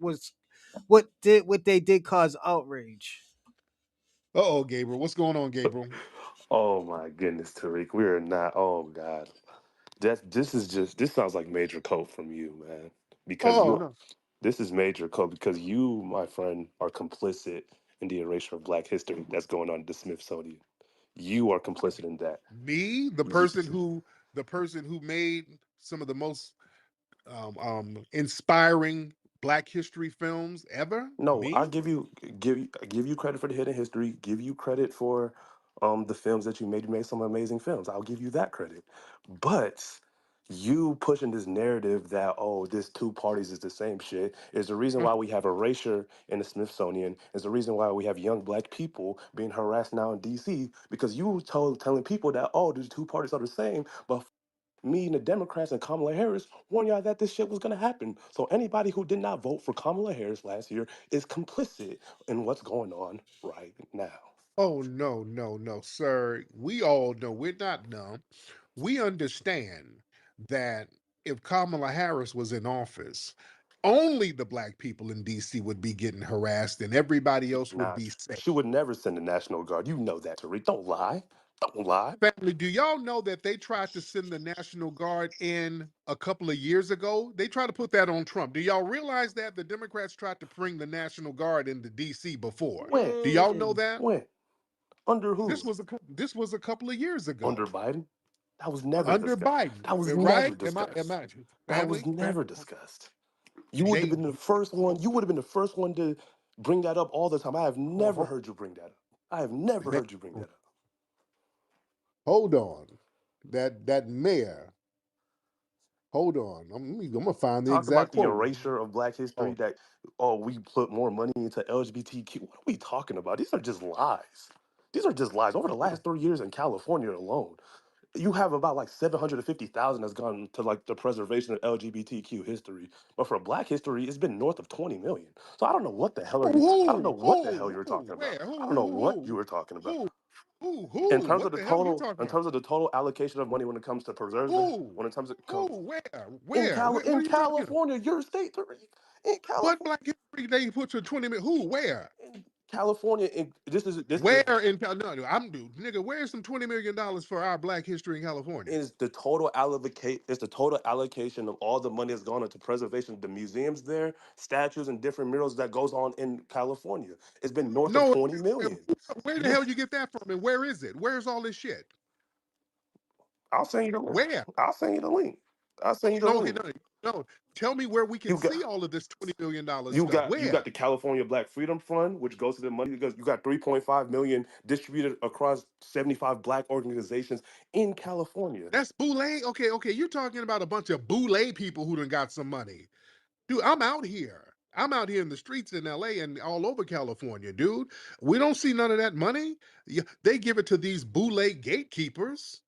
[SPEAKER 1] was what they did cause outrage.
[SPEAKER 8] oh, Gabriel. What's going on, Gabriel?
[SPEAKER 11] Oh my goodness, Tariq. We are not. Oh God, this is just this sounds like major cope from you, man. Because
[SPEAKER 8] Oh
[SPEAKER 11] you,
[SPEAKER 8] no.
[SPEAKER 11] this is major cope because you, my friend, are complicit in the erasure of Black history that's going on at the Smithsonian. You are complicit in that.
[SPEAKER 8] Me,
[SPEAKER 11] You,
[SPEAKER 8] the person who made some of the most inspiring Black history films ever.
[SPEAKER 11] no, I
[SPEAKER 8] Me.
[SPEAKER 11] give you credit for the hidden history. Give you credit for the films that you made. You made some amazing films. I'll give you that credit. But you pushing this narrative that oh this two parties is the same shit is the reason why we have erasure in the Smithsonian, is the reason why we have young Black people being harassed now in DC because you telling people that oh these two parties are the same, but me and the Democrats and Kamala Harris warned y'all that this shit was gonna happen. So anybody who did not vote for Kamala Harris last year is complicit in what's going on right now.
[SPEAKER 8] Oh no, no, no, sir. We all know we're not dumb. We understand that if Kamala Harris was in office, only the Black people in DC would be getting harassed and everybody else would
[SPEAKER 11] Nah,
[SPEAKER 8] be safe.
[SPEAKER 11] she would never send the National Guard. You know that, Tariq. Don't lie. Don't lie.
[SPEAKER 8] Family, do y'all know that they tried to send the National Guard in a couple of years ago? They tried to put that on Trump. Do y'all realize that the Democrats tried to bring the National Guard into DC before?
[SPEAKER 11] When?
[SPEAKER 8] Do y'all know that?
[SPEAKER 11] When? Under
[SPEAKER 8] This
[SPEAKER 11] who?
[SPEAKER 8] was this was a couple of years
[SPEAKER 11] Under
[SPEAKER 8] ago
[SPEAKER 11] Biden? That was never
[SPEAKER 8] under
[SPEAKER 11] discussed.
[SPEAKER 8] Biden,
[SPEAKER 11] That was
[SPEAKER 8] right?
[SPEAKER 11] never
[SPEAKER 8] Am
[SPEAKER 11] discussed.
[SPEAKER 8] I
[SPEAKER 11] That was
[SPEAKER 8] family?
[SPEAKER 11] never discussed. You would have
[SPEAKER 8] They
[SPEAKER 11] been the first one. You would have been the first one to bring that up all the time. I have never
[SPEAKER 8] oh,
[SPEAKER 11] heard you bring that up. I have never
[SPEAKER 8] man,
[SPEAKER 11] heard you bring that up.
[SPEAKER 8] hold on. That mayor. Hold on. I'm gonna find the
[SPEAKER 11] Talk
[SPEAKER 8] exact
[SPEAKER 11] about the
[SPEAKER 8] quote.
[SPEAKER 11] erasure of Black history
[SPEAKER 8] Oh,
[SPEAKER 11] that, oh, we put more money into LGBTQ. What are we talking about? These are just lies. These are just lies. Over the last 3 years in California alone, you have about like 750,000 that's gone to like the preservation of LGBTQ history, but for Black history, it's been north of 20 million. So I don't know what the hell are you? I don't know what the hell you were talking about.
[SPEAKER 8] Where?
[SPEAKER 11] I don't know what you were talking about.
[SPEAKER 8] Who? What the hell are you talking
[SPEAKER 11] In
[SPEAKER 8] about?
[SPEAKER 11] terms of the total allocation of money when it comes to preserving,
[SPEAKER 8] Who?
[SPEAKER 11] when it comes to
[SPEAKER 8] Who?
[SPEAKER 11] comes
[SPEAKER 8] Where? What
[SPEAKER 11] In
[SPEAKER 8] are you talking about?
[SPEAKER 11] California, your state, Tariq, in
[SPEAKER 8] What
[SPEAKER 11] California,
[SPEAKER 8] Black History Day put to 20 minutes? Who? Where?
[SPEAKER 11] in California, this is
[SPEAKER 8] Where in no, I'm dude, nigga, where's some $20 million for our Black history in California?
[SPEAKER 11] is the total allocation of all the money that's gone into preservation of the museums there, statues and different murals that goes on in California. It's been north of
[SPEAKER 8] No,
[SPEAKER 11] 20 million.
[SPEAKER 8] where the
[SPEAKER 11] Yeah,
[SPEAKER 8] hell you get that from and where is it? Where's all this shit?
[SPEAKER 11] I'll send you the link.
[SPEAKER 8] Where?
[SPEAKER 11] I'll send you the link. I'll send you the
[SPEAKER 8] No, okay,
[SPEAKER 11] link.
[SPEAKER 8] no. Tell me where we can
[SPEAKER 11] You got
[SPEAKER 8] see all of this $20 million stuff.
[SPEAKER 11] you
[SPEAKER 8] Where?
[SPEAKER 11] got the California Black Freedom Fund, which goes to the money because you got 3.5 million distributed across 75 Black organizations in California.
[SPEAKER 8] That's Boule. Okay. You're talking about a bunch of Boule people who done got some money. Dude, I'm out here. I'm out here in the streets in LA and all over California, dude. We don't see none of that money. They give it to these boule gatekeepers.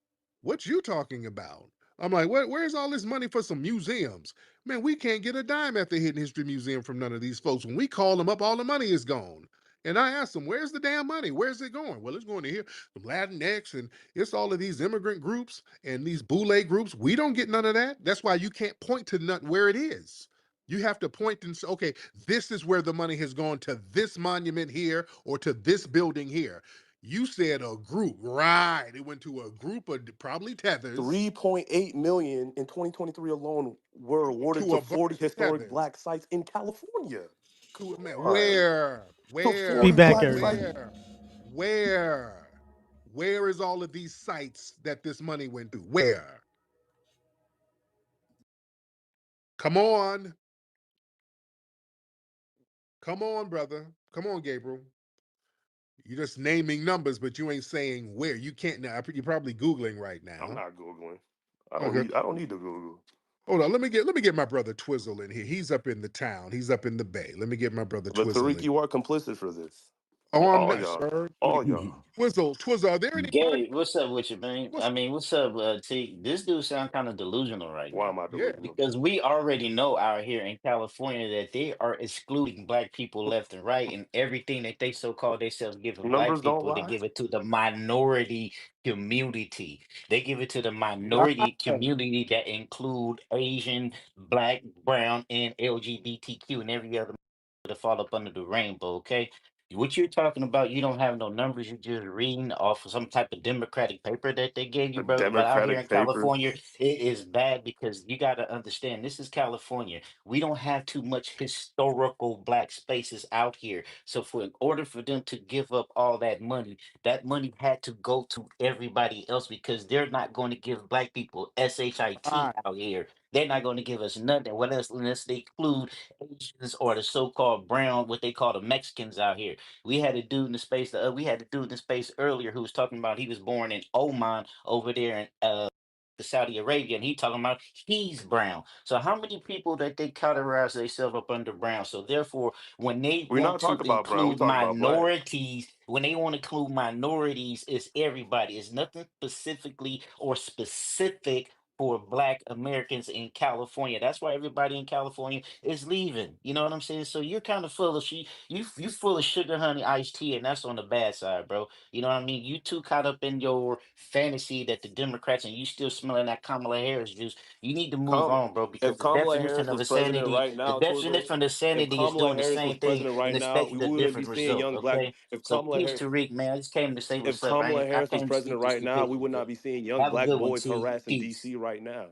[SPEAKER 8] What you talking about? I'm like, where's all this money for some museums? Man, we can't get a dime at the Hidden History Museum from none of these folks. When we call them up, all the money is gone. And I asked them, where's the damn money? Where's it going? Well, it's going to here, some Latinx, and it's all of these immigrant groups and these boule groups. We don't get none of that. That's why you can't point to nothing where it is. You have to point and say, okay, this is where the money has gone to this monument here or to this building here. You said a group, right? It went to a group of probably tethers
[SPEAKER 11] 3.8 million in 2023 alone were awarded
[SPEAKER 8] to
[SPEAKER 11] to
[SPEAKER 8] a bunch
[SPEAKER 11] 40
[SPEAKER 8] of
[SPEAKER 11] historic
[SPEAKER 8] tethers.
[SPEAKER 11] Black sites in California. Come
[SPEAKER 8] Man,
[SPEAKER 11] on.
[SPEAKER 8] where?
[SPEAKER 11] To
[SPEAKER 3] Be
[SPEAKER 11] 40
[SPEAKER 8] Where?
[SPEAKER 3] back,
[SPEAKER 11] Black
[SPEAKER 3] everybody.
[SPEAKER 11] sites.
[SPEAKER 8] Where? Where is all of these sites that this money went to? Where? Come on. Come on, brother. Come on, Gabriel. You're just naming numbers, but you ain't saying where. You can't now. You're probably Googling right
[SPEAKER 11] I'm
[SPEAKER 8] now.
[SPEAKER 11] not Googling.
[SPEAKER 8] Okay.
[SPEAKER 11] I don't need to Google.
[SPEAKER 8] Hold on. Let me get my brother Twizzle in here. He's up in the town. He's up in the bay. Let me get my brother
[SPEAKER 11] But
[SPEAKER 8] Twizzle
[SPEAKER 11] Tariq,
[SPEAKER 8] in.
[SPEAKER 11] you are complicit for this.
[SPEAKER 8] Oh, I'm
[SPEAKER 11] All
[SPEAKER 8] not,
[SPEAKER 11] y'all.
[SPEAKER 8] sir.
[SPEAKER 11] All y'all.
[SPEAKER 8] Twizzle, are there any
[SPEAKER 12] Gay, what's up with you, man?
[SPEAKER 8] what's
[SPEAKER 12] I mean, what's up, T? This dude sound kind of delusional right
[SPEAKER 11] Why
[SPEAKER 12] now
[SPEAKER 11] am I
[SPEAKER 8] yeah.
[SPEAKER 11] delusional?
[SPEAKER 12] because we already know out here in California that they are excluding black people left and right, and everything that they so-called themselves giving black
[SPEAKER 11] Numbers don't
[SPEAKER 12] people, they
[SPEAKER 11] lie.
[SPEAKER 12] give it to the minority community. They give it to the
[SPEAKER 8] Right.
[SPEAKER 12] minority community that include Asian, black, brown, and LGBTQ and every other to fall up under the rainbow. Okay, what you're talking about, you don't have no numbers. You're just reading off of some type of democratic paper that they gave you,
[SPEAKER 11] A
[SPEAKER 12] bro. But out here
[SPEAKER 11] Democratic
[SPEAKER 12] in
[SPEAKER 11] paper.
[SPEAKER 12] California, it is bad because you got to understand this is California. We don't have too much historical black spaces out here. So, for in order for them to give up all that money had to go to everybody else because they're not going to give black people shit
[SPEAKER 8] Right.
[SPEAKER 12] out here. They're not going to give us nothing. What else unless they include Asians or the so-called brown, what they call the Mexicans out here. We had a dude in the space. We had a dude in the space earlier who was talking about he was born in Oman over there in the Saudi Arabia, and he talking about he's brown. So how many people that they categorize themselves up under brown? So therefore, when they
[SPEAKER 11] We're
[SPEAKER 12] want
[SPEAKER 11] not
[SPEAKER 12] to
[SPEAKER 11] talking about brown. We're
[SPEAKER 12] include
[SPEAKER 11] talking about black.
[SPEAKER 12] minorities, when they want to include minorities, it's everybody. It's nothing specifically or specific for black Americans in California. That's why everybody in California is leaving. You know what I'm saying? So you're kind of full of you full of sugar honey iced tea, and that's on the bad side, bro. You know what I mean? You too caught up in your fantasy that the Democrats and you still smelling that Kamala Harris juice. You need to move
[SPEAKER 11] Come,
[SPEAKER 12] on, bro, because
[SPEAKER 11] if
[SPEAKER 12] the
[SPEAKER 11] Kamala
[SPEAKER 12] definition
[SPEAKER 11] Harris
[SPEAKER 12] of
[SPEAKER 11] was president
[SPEAKER 12] insanity,
[SPEAKER 11] right
[SPEAKER 12] the
[SPEAKER 11] now, Twizzle,
[SPEAKER 12] definition of
[SPEAKER 11] if
[SPEAKER 12] insanity is
[SPEAKER 11] Kamala
[SPEAKER 12] doing the
[SPEAKER 11] Harris was
[SPEAKER 12] same thing
[SPEAKER 11] president
[SPEAKER 12] and
[SPEAKER 11] right now, we
[SPEAKER 12] expecting a
[SPEAKER 11] wouldn't be
[SPEAKER 12] different
[SPEAKER 11] seeing
[SPEAKER 12] result.
[SPEAKER 11] young black.
[SPEAKER 12] Okay.
[SPEAKER 11] If
[SPEAKER 12] So
[SPEAKER 11] Kamala
[SPEAKER 12] peace
[SPEAKER 11] Harris,
[SPEAKER 12] to Rick, man. I just came to say
[SPEAKER 11] if
[SPEAKER 12] what's up.
[SPEAKER 11] Kamala
[SPEAKER 12] I
[SPEAKER 11] Harris was
[SPEAKER 12] came to
[SPEAKER 11] president
[SPEAKER 12] speak to
[SPEAKER 11] right
[SPEAKER 12] some
[SPEAKER 11] now, we
[SPEAKER 12] people.
[SPEAKER 11] would not be seeing young
[SPEAKER 12] Have a
[SPEAKER 11] black
[SPEAKER 12] good one,
[SPEAKER 11] boys
[SPEAKER 12] T.
[SPEAKER 11] harassed in
[SPEAKER 12] Peace.
[SPEAKER 11] D.C. right now.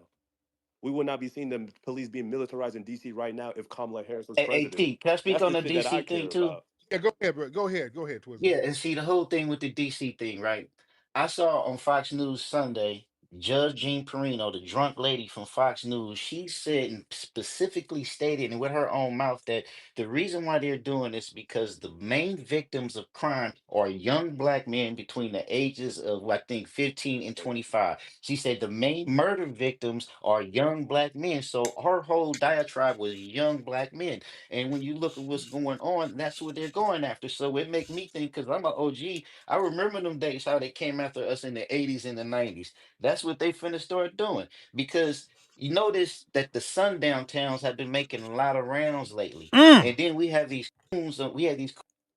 [SPEAKER 11] We would not be seeing the police being militarized in D.C. right now if Kamala Harris was
[SPEAKER 12] Hey,
[SPEAKER 11] president.
[SPEAKER 12] T, can I speak
[SPEAKER 11] That's
[SPEAKER 12] on
[SPEAKER 11] the
[SPEAKER 12] the
[SPEAKER 11] shit that I
[SPEAKER 12] DC
[SPEAKER 11] care
[SPEAKER 12] thing too?
[SPEAKER 11] about.
[SPEAKER 8] Yeah, go ahead, bro. Go ahead, Twizzle.
[SPEAKER 12] Yeah, and see the whole thing with the DC thing, right? I saw on Fox News Sunday, Judge Jean Perino, the drunk lady from Fox News, she said and specifically stated and with her own mouth that the reason why they're doing this because the main victims of crime are young black men between the ages of I think 15 and 25. She said the main murder victims are young black men. So her whole diatribe was young black men. And when you look at what's going on, that's what they're going after. So it make me think, because I'm an OG, I remember them days how they came after us in the 80s and the 90s. That's that's what they finna start doing because you notice that the sundown towns have been making a lot of rounds lately,
[SPEAKER 1] Mm.
[SPEAKER 12] and then we have these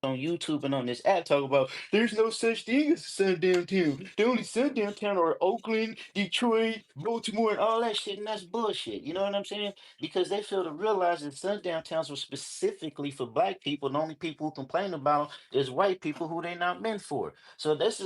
[SPEAKER 12] on YouTube and on this app talk about there's no such thing as a sundown town. The only sundown town are Oakland, Detroit, Baltimore, and all that shit, and that's bullshit. You know what I'm saying? Because they fail to realize that sundown towns were specifically for black people. The only people who complain about them is white people who they not meant for. So this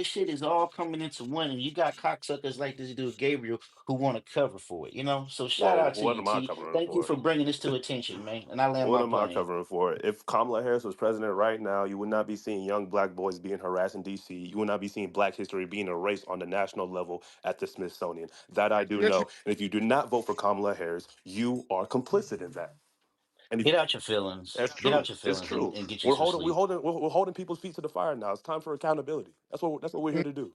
[SPEAKER 12] shit is all coming into one, and you got cocksuckers like this dude Gabriel who want to cover for it. You know. So shout
[SPEAKER 11] Well,
[SPEAKER 12] out to
[SPEAKER 11] what
[SPEAKER 12] you,
[SPEAKER 11] am I
[SPEAKER 12] T.
[SPEAKER 11] covering
[SPEAKER 12] Thank you
[SPEAKER 11] for?
[SPEAKER 12] for bringing this to attention, man. And I land
[SPEAKER 11] What
[SPEAKER 12] my
[SPEAKER 11] am I
[SPEAKER 12] plane.
[SPEAKER 11] covering for? If Kamala Harris was president right now, you would not be seeing young black boys being harassed in DC. You would not be seeing black history being erased on the national level at the Smithsonian. That I do
[SPEAKER 8] Yes,
[SPEAKER 11] know. And if you do not vote for Kamala Harris, you are complicit in that. And if
[SPEAKER 12] Get out your feelings.
[SPEAKER 11] that's
[SPEAKER 12] Get
[SPEAKER 11] true,
[SPEAKER 12] out your
[SPEAKER 11] it's
[SPEAKER 12] feelings
[SPEAKER 11] true.
[SPEAKER 12] and get you
[SPEAKER 11] We're
[SPEAKER 12] some
[SPEAKER 11] holding, we're
[SPEAKER 12] sleep.
[SPEAKER 11] holding, we're holding people's feet to the fire now. It's time for accountability. That's what we're here
[SPEAKER 8] you.
[SPEAKER 11] to do.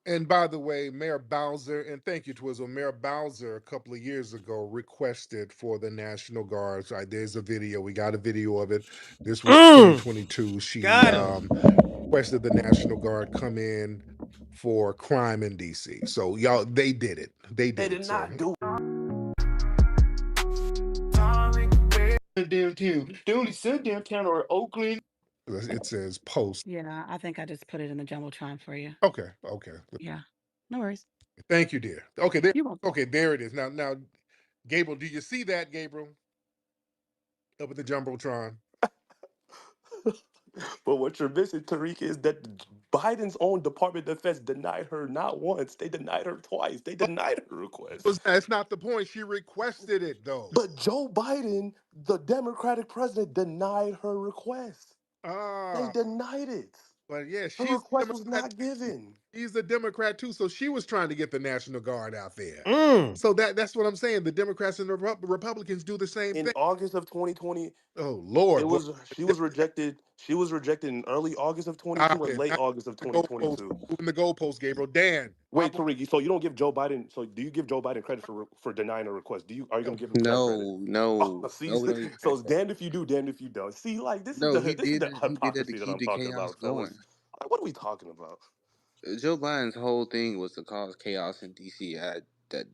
[SPEAKER 8] And by the way, Mayor Bowser, and thank you, Twizzle. Mayor Bowser, a couple of years ago, requested for the National Guards. There's a video. We got a video of it. This was
[SPEAKER 1] Mm.
[SPEAKER 8] 2022. She
[SPEAKER 1] Got him.
[SPEAKER 8] requested the National Guard come in for crime in DC. So y'all, they did it. They
[SPEAKER 11] They
[SPEAKER 8] did
[SPEAKER 11] did
[SPEAKER 8] it. So
[SPEAKER 11] not do.
[SPEAKER 12] Downtown. The only sundown town are Oakland.
[SPEAKER 8] it says post.
[SPEAKER 13] Yeah, I think I just put it in the jumbotron for you.
[SPEAKER 8] Okay, okay.
[SPEAKER 13] Yeah, no worries.
[SPEAKER 8] Thank you, dear. Okay, there.
[SPEAKER 13] You're welcome.
[SPEAKER 8] Okay, there it is. Now, Gabriel, do you see that, Gabriel? Up at the jumbotron.
[SPEAKER 11] But what you're missing, Tariq, is that Biden's own Department of Defense denied her not once. They denied her twice. They denied her request.
[SPEAKER 8] That's not the point. She requested it though.
[SPEAKER 11] But Joe Biden, the Democratic president, denied her request. They
[SPEAKER 8] Ah,
[SPEAKER 11] denied it.
[SPEAKER 8] but yeah,
[SPEAKER 11] Her
[SPEAKER 8] she's a
[SPEAKER 11] request was
[SPEAKER 8] Democrat.
[SPEAKER 11] not given.
[SPEAKER 8] She's a Democrat too, so she was trying to get the National Guard out there.
[SPEAKER 1] Mm.
[SPEAKER 8] So that's what I'm saying. The Democrats and the Republicans do the same
[SPEAKER 11] In
[SPEAKER 8] thing.
[SPEAKER 11] August of 2020,
[SPEAKER 8] Oh
[SPEAKER 11] it
[SPEAKER 8] Lord, boy.
[SPEAKER 11] was she was rejected. She was rejected in early August of 22
[SPEAKER 8] Stop
[SPEAKER 11] or
[SPEAKER 8] it.
[SPEAKER 11] late
[SPEAKER 8] Not
[SPEAKER 11] August of
[SPEAKER 8] the goalpost.
[SPEAKER 11] 2022.
[SPEAKER 8] Moving the goalpost, Gabriel. Dan,
[SPEAKER 11] Wait, Tariq, so you don't give Joe Biden? So do you give Joe Biden credit for denying a request? Are you going to give him that credit?
[SPEAKER 14] No,
[SPEAKER 11] Oh,
[SPEAKER 14] no,
[SPEAKER 11] see,
[SPEAKER 14] no, we don't even
[SPEAKER 11] so
[SPEAKER 14] credit
[SPEAKER 11] it's
[SPEAKER 14] that.
[SPEAKER 11] damned if you do, damned if you don't. See, like
[SPEAKER 14] No,
[SPEAKER 11] this is the
[SPEAKER 14] he did that to
[SPEAKER 11] hypocrisy that
[SPEAKER 14] keep
[SPEAKER 11] I'm
[SPEAKER 14] the
[SPEAKER 11] talking
[SPEAKER 14] chaos
[SPEAKER 11] about,
[SPEAKER 14] going.
[SPEAKER 11] fellas. Like, what are we talking about?
[SPEAKER 14] Joe Biden's whole thing was to cause chaos in DC. That,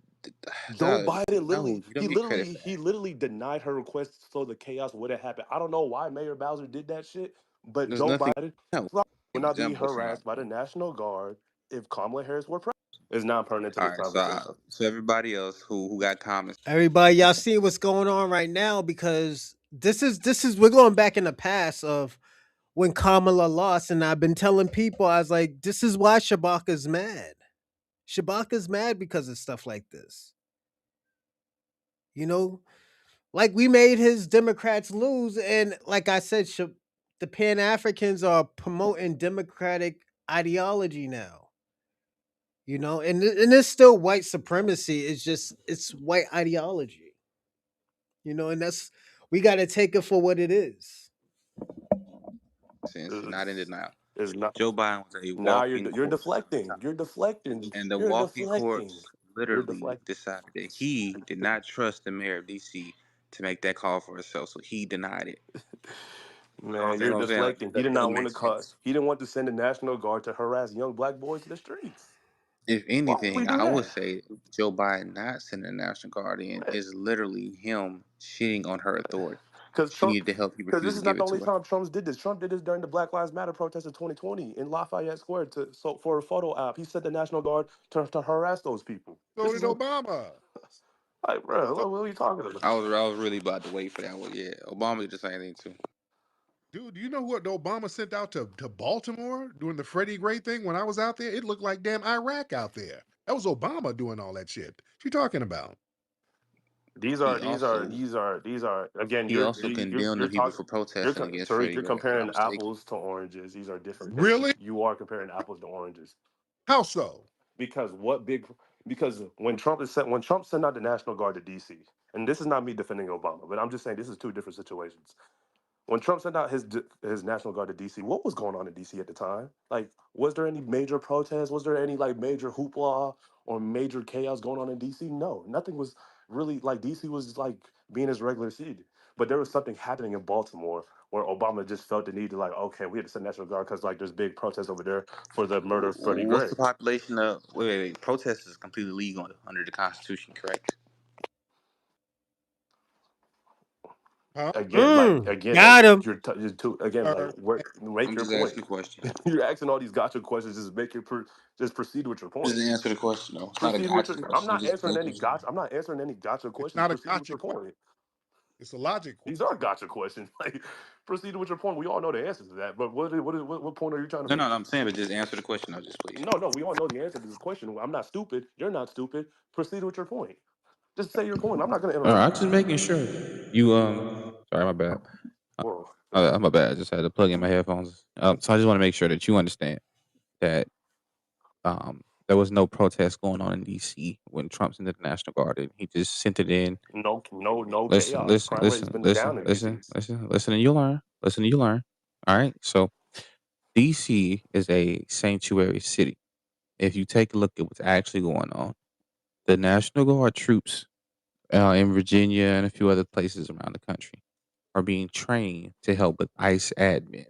[SPEAKER 11] Joe
[SPEAKER 14] that
[SPEAKER 11] Biden
[SPEAKER 14] no,
[SPEAKER 11] literally,
[SPEAKER 14] you don't get credit for
[SPEAKER 11] he
[SPEAKER 14] that.
[SPEAKER 11] literally denied her request so the chaos wouldn't happen. I don't know why Mayor Bowser did that shit, but
[SPEAKER 14] There's
[SPEAKER 11] Joe
[SPEAKER 14] nothing
[SPEAKER 11] Biden
[SPEAKER 14] no
[SPEAKER 11] would
[SPEAKER 14] in the
[SPEAKER 11] not be
[SPEAKER 14] jumbotron.
[SPEAKER 11] harassed by the National Guard if Kamala Harris were president. It's not pertinent to
[SPEAKER 14] All
[SPEAKER 11] this
[SPEAKER 14] right,
[SPEAKER 11] conversation.
[SPEAKER 14] so everybody else who got comments.
[SPEAKER 1] Everybody, y'all see what's going on right now because this is we're going back in the past of when Kamala lost, and I've been telling people I was like, this is why Shabaka's mad. Shabaka's mad because of stuff like this. You know, like we made his Democrats lose, and like I said, the Pan Africans are promoting democratic ideology now. You know, and it's still white supremacy. It's just it's white ideology. You know, and that's we got to take it for what it is.
[SPEAKER 14] Since not in
[SPEAKER 11] It's,
[SPEAKER 14] denial.
[SPEAKER 11] it's not.
[SPEAKER 14] Joe Biden was a
[SPEAKER 11] Now
[SPEAKER 14] walking
[SPEAKER 11] you're
[SPEAKER 14] corpse,
[SPEAKER 11] deflecting. You're deflecting.
[SPEAKER 14] and the
[SPEAKER 11] You're
[SPEAKER 14] walking
[SPEAKER 11] deflecting.
[SPEAKER 14] corpse
[SPEAKER 11] You're
[SPEAKER 14] literally
[SPEAKER 11] deflecting.
[SPEAKER 14] decided that he did not trust the mayor of DC to make that call for herself, so he denied it.
[SPEAKER 11] Man,
[SPEAKER 14] You
[SPEAKER 11] you're
[SPEAKER 14] know what I'm saying? Like
[SPEAKER 11] deflecting. He
[SPEAKER 14] that
[SPEAKER 11] did
[SPEAKER 14] doesn't
[SPEAKER 11] not want
[SPEAKER 14] make
[SPEAKER 11] to cut.
[SPEAKER 14] sense.
[SPEAKER 11] He didn't want to send the National Guard to harass young black boys in the streets.
[SPEAKER 14] If
[SPEAKER 11] Why would we
[SPEAKER 14] anything,
[SPEAKER 11] do
[SPEAKER 14] I would
[SPEAKER 11] that?
[SPEAKER 14] say Joe Biden not sending the National Guard in is literally him shitting on her authority.
[SPEAKER 11] Because
[SPEAKER 14] She
[SPEAKER 11] Trump.
[SPEAKER 14] needed the help. He
[SPEAKER 11] Because
[SPEAKER 14] refused
[SPEAKER 11] this
[SPEAKER 14] to
[SPEAKER 11] is
[SPEAKER 14] give
[SPEAKER 11] not the
[SPEAKER 14] it to
[SPEAKER 11] only
[SPEAKER 14] her.
[SPEAKER 11] time Trump did this. Trump did this during the Black Lives Matter protest of 2020 in Lafayette Square for a photo op. He sent the National Guard to harass those people.
[SPEAKER 8] So
[SPEAKER 11] This
[SPEAKER 8] did
[SPEAKER 11] is
[SPEAKER 8] Obama.
[SPEAKER 11] like, bro,
[SPEAKER 8] So,
[SPEAKER 11] what are you talking about?
[SPEAKER 14] I was really about to wait for that one. Yeah, Obama did the same thing too.
[SPEAKER 8] dude, do you know what Obama sent out to Baltimore during the Freddie Gray thing? When I was out there, it looked like damn Iraq out there. That was Obama doing all that shit. What you talking about?
[SPEAKER 11] These
[SPEAKER 14] He
[SPEAKER 11] are these are
[SPEAKER 14] also
[SPEAKER 11] these are these are again.
[SPEAKER 14] he also condemned the
[SPEAKER 11] You're
[SPEAKER 14] people
[SPEAKER 11] talking.
[SPEAKER 14] for protesting against
[SPEAKER 11] Tariq,
[SPEAKER 14] Freddie
[SPEAKER 11] you're
[SPEAKER 14] Gray, if I'm not
[SPEAKER 11] comparing
[SPEAKER 14] mistaken.
[SPEAKER 11] apples to oranges. These are different things.
[SPEAKER 8] Really?
[SPEAKER 11] You are comparing apples to oranges
[SPEAKER 8] How so?
[SPEAKER 11] because because when Trump sent out the National Guard to D.C. and this is not me defending Obama, but I'm just saying this is two different situations. When Trump sent out his National Guard to DC, what was going on in DC at the time? Like, was there any major protests? Was there any like major hoopla or major chaos going on in DC? No, nothing was really like DC was like being its regular city. But there was something happening in Baltimore where Obama just felt the need to like, okay, we had to send National Guard because like there's big protests over there for the murder of Freddie
[SPEAKER 14] What's
[SPEAKER 11] Gray.
[SPEAKER 14] the population of? Wait. Protest is completely legal under the Constitution, correct?
[SPEAKER 8] Huh?
[SPEAKER 11] Again, like
[SPEAKER 1] Got him.
[SPEAKER 11] you're too again like
[SPEAKER 8] Sir,
[SPEAKER 11] make
[SPEAKER 14] I'm
[SPEAKER 11] your
[SPEAKER 14] just
[SPEAKER 11] point.
[SPEAKER 14] asking a question.
[SPEAKER 11] You're asking all these gotcha questions. Just make just proceed with your
[SPEAKER 14] Just
[SPEAKER 11] point.
[SPEAKER 14] answer the question, though. It's not a
[SPEAKER 11] Proceed with
[SPEAKER 14] gotcha
[SPEAKER 11] your. I'm
[SPEAKER 14] question.
[SPEAKER 11] not
[SPEAKER 14] Just
[SPEAKER 11] answering
[SPEAKER 14] no
[SPEAKER 11] any
[SPEAKER 14] question.
[SPEAKER 11] gotcha. I'm not answering any gotcha
[SPEAKER 8] it's
[SPEAKER 11] questions.
[SPEAKER 8] not a
[SPEAKER 11] Proceed with
[SPEAKER 8] gotcha
[SPEAKER 11] your
[SPEAKER 8] question.
[SPEAKER 11] point.
[SPEAKER 8] It's a logic
[SPEAKER 11] These
[SPEAKER 8] question.
[SPEAKER 11] are gotcha questions. Like proceed with your point. We all know the answers to that. But what point are you trying to
[SPEAKER 14] No,
[SPEAKER 11] make?
[SPEAKER 14] no, no. I'm saying, but just answer the question, though, just please.
[SPEAKER 11] No, we all know the answer to this question. I'm not stupid. You're not stupid. Proceed with your point. Just say your point. I'm not going to
[SPEAKER 15] I'm
[SPEAKER 11] interrupt
[SPEAKER 15] just
[SPEAKER 11] you.
[SPEAKER 15] making sure you sorry, my bad.
[SPEAKER 11] Whoa.
[SPEAKER 15] My bad. I just had to plug in my headphones. So I just want to make sure that you understand that there was no protest going on in D.C. when Trump's in the National Guard. And he just sent it in.
[SPEAKER 11] No
[SPEAKER 15] Listen,
[SPEAKER 11] chaos.
[SPEAKER 15] listen,
[SPEAKER 11] Crime rate's
[SPEAKER 15] listen,
[SPEAKER 11] been
[SPEAKER 15] listen,
[SPEAKER 11] down in
[SPEAKER 15] listen,
[SPEAKER 11] DC.
[SPEAKER 15] listen, listen, and you learn. Listen, and you learn. All right. So D.C. is a sanctuary city. If you take a look at what's actually going on, the National Guard troops in Virginia and a few other places around the country are being trained to help with ICE admin.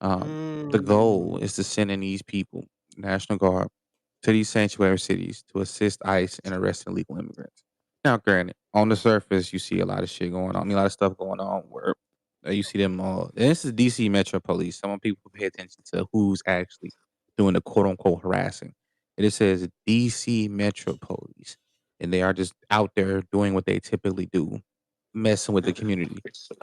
[SPEAKER 15] The goal is to send in these people, National Guard, to these sanctuary cities to assist ICE in arresting illegal immigrants. Now, granted, on the surface, you see a lot of shit going on. I mean, a lot of stuff going on where you see them all. And this is DC Metro Police. Some people pay attention to who's actually doing the quote unquote harassing. It says DC Metro Police, and they are just out there doing what they typically do, messing with the community.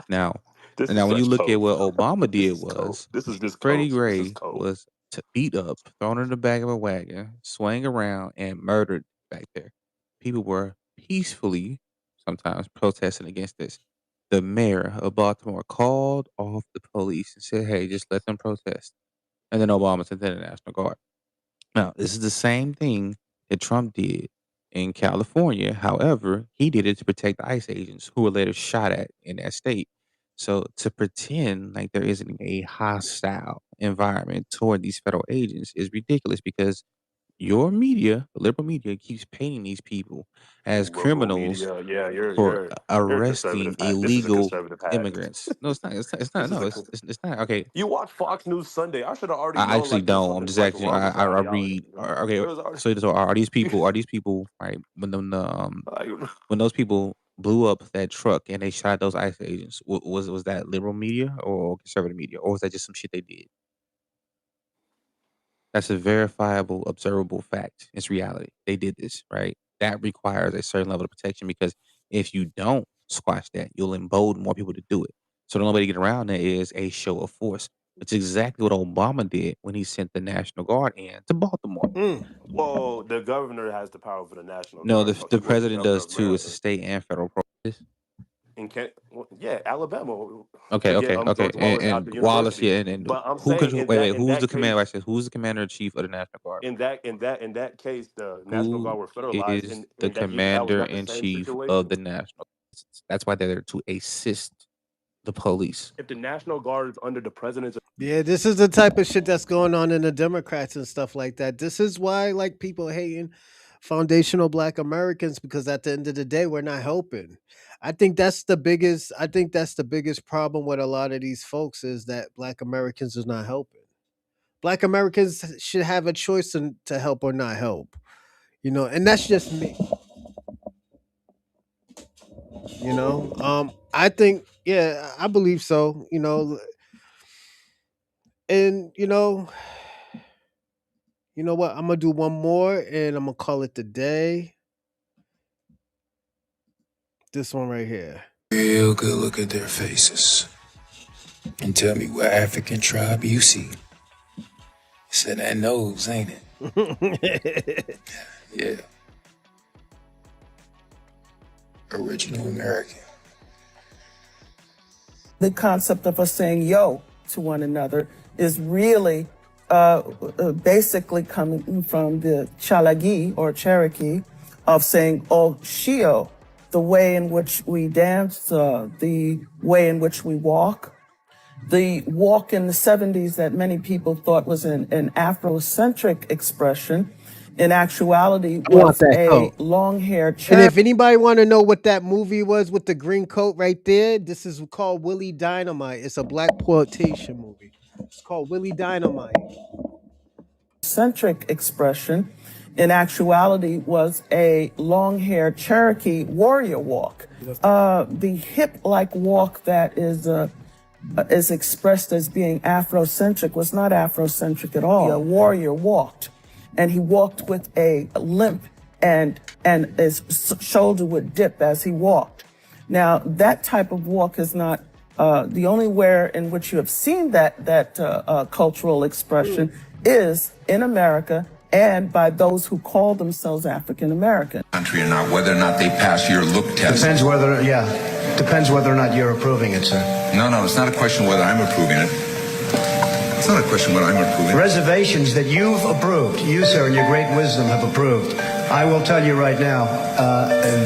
[SPEAKER 15] Now,
[SPEAKER 11] This is
[SPEAKER 15] now when you
[SPEAKER 11] such
[SPEAKER 15] look at
[SPEAKER 11] cope.
[SPEAKER 15] what Obama
[SPEAKER 11] This
[SPEAKER 15] did
[SPEAKER 11] is cope.
[SPEAKER 15] was
[SPEAKER 11] This is just
[SPEAKER 15] Freddie
[SPEAKER 11] cope. This is
[SPEAKER 15] Gray
[SPEAKER 11] cope.
[SPEAKER 15] was beat up, thrown in the back of a wagon, swung around, and murdered back there. People were peacefully, sometimes protesting against this. The mayor of Baltimore called off the police and said, "Hey, just let them protest." And then Obama sent in the National Guard. Now, this is the same thing that Trump did in California. However, he did it to protect the ICE agents who were later shot at in that state. So to pretend like there isn't a hostile environment toward these federal agents is ridiculous because your media, the liberal media, keeps painting these people as
[SPEAKER 11] Liberal
[SPEAKER 15] criminals
[SPEAKER 11] media. Yeah,
[SPEAKER 15] for
[SPEAKER 11] you're a conservative
[SPEAKER 15] arresting
[SPEAKER 11] hack. This is a
[SPEAKER 15] illegal
[SPEAKER 11] conservative hack.
[SPEAKER 15] immigrants. No, it's not. It's
[SPEAKER 11] This
[SPEAKER 15] not.
[SPEAKER 11] is
[SPEAKER 15] No,
[SPEAKER 11] a.
[SPEAKER 15] it's not. Okay,
[SPEAKER 11] You watch Fox News Sunday. I should have already
[SPEAKER 15] I
[SPEAKER 11] known
[SPEAKER 15] actually
[SPEAKER 11] like your
[SPEAKER 15] don't. I'm
[SPEAKER 11] fucking
[SPEAKER 15] just
[SPEAKER 11] like
[SPEAKER 15] actually.
[SPEAKER 11] wrong with your
[SPEAKER 15] I
[SPEAKER 11] ideology.
[SPEAKER 15] read.
[SPEAKER 11] You know?
[SPEAKER 15] Okay,
[SPEAKER 11] It was already
[SPEAKER 15] so are these people? Are these people right?
[SPEAKER 11] like,
[SPEAKER 15] When those people blew up that truck and they shot those ICE agents, was that liberal media or conservative media, or was that just some shit they did? That's a verifiable, observable fact. It's reality. They did this, right? That requires a certain level of protection because if you don't squash that, you'll embolden more people to do it. So the only way to get around that is a show of force. It's exactly what Obama did when he sent the National Guard in to Baltimore.
[SPEAKER 11] well, the governor has the power for the National
[SPEAKER 15] No,
[SPEAKER 11] Guard.
[SPEAKER 15] the
[SPEAKER 11] He was the
[SPEAKER 15] president
[SPEAKER 11] governor
[SPEAKER 15] does
[SPEAKER 11] of
[SPEAKER 15] too. It's a
[SPEAKER 11] Maryland.
[SPEAKER 15] state and federal program.
[SPEAKER 11] And can well, yeah, Alabama
[SPEAKER 15] Okay,
[SPEAKER 11] to get
[SPEAKER 15] okay, okay.
[SPEAKER 11] George Wallace out
[SPEAKER 15] And
[SPEAKER 11] the
[SPEAKER 15] Wallace,
[SPEAKER 11] university.
[SPEAKER 15] yeah, and
[SPEAKER 11] But I'm
[SPEAKER 15] who
[SPEAKER 11] saying
[SPEAKER 15] control?
[SPEAKER 11] in
[SPEAKER 15] Wait,
[SPEAKER 11] that
[SPEAKER 15] wait.
[SPEAKER 11] in
[SPEAKER 15] Who's the
[SPEAKER 11] that
[SPEAKER 15] commander? I
[SPEAKER 11] case,
[SPEAKER 15] said, who's the commander in chief of the National Guard?
[SPEAKER 11] in that case, the National Guard
[SPEAKER 15] Who
[SPEAKER 11] were federalized,
[SPEAKER 15] is
[SPEAKER 11] and
[SPEAKER 15] the
[SPEAKER 11] that was
[SPEAKER 15] commander
[SPEAKER 11] not the
[SPEAKER 15] in
[SPEAKER 11] same
[SPEAKER 15] chief of
[SPEAKER 11] situation.
[SPEAKER 15] the National? That's why they're there to assist the police.
[SPEAKER 11] If the National Guard is under the president's
[SPEAKER 1] Yeah, this is the type of shit that's going on in the Democrats and stuff like that. This is why like people hating foundational black Americans because at the end of the day we're not helping. I think that's the biggest problem with a lot of these folks is that black Americans is not helping. Black Americans should have a choice to help or not help. You know, and that's just me. You know, I think yeah, I believe so. You know, and you know what? I'm gonna do one more, and I'm gonna call it the day. This one right here.
[SPEAKER 5] Real good look at their faces and tell me what African tribe you see. Said that nose, ain't it? Yeah, original American.
[SPEAKER 16] The concept of us saying yo to one another is really basically coming from the Chalagi or Cherokee of saying oh shio, the way in which we dance, the way in which we walk. The walk in the 70s that many people thought was an Afrocentric expression in actuality
[SPEAKER 1] I want
[SPEAKER 16] was
[SPEAKER 1] that
[SPEAKER 16] a
[SPEAKER 1] coat.
[SPEAKER 16] long-haired
[SPEAKER 1] And
[SPEAKER 16] Cherokee.
[SPEAKER 1] if anybody want to know what that movie was with the green coat right there, this is called Willie Dynamite. It's a black exploitation movie. It's called Willie Dynamite.
[SPEAKER 16] Centric expression in actuality was a long-haired Cherokee warrior walk. The hip-like walk that is expressed as being Afrocentric was not Afrocentric at all. A warrior walked, and he walked with a limp, and his shoulder would dip as he walked. Now, that type of walk is not the only where in which you have seen that cultural expression is in America and by those who call themselves African American.
[SPEAKER 17] Country or not, whether or not they pass your look test. Depends whether or not you're approving it, sir. No, it's not a question whether I'm approving it. It's not a question whether I'm approving it. Reservations that you've approved, you, sir, in your great wisdom have approved. I will tell you right now,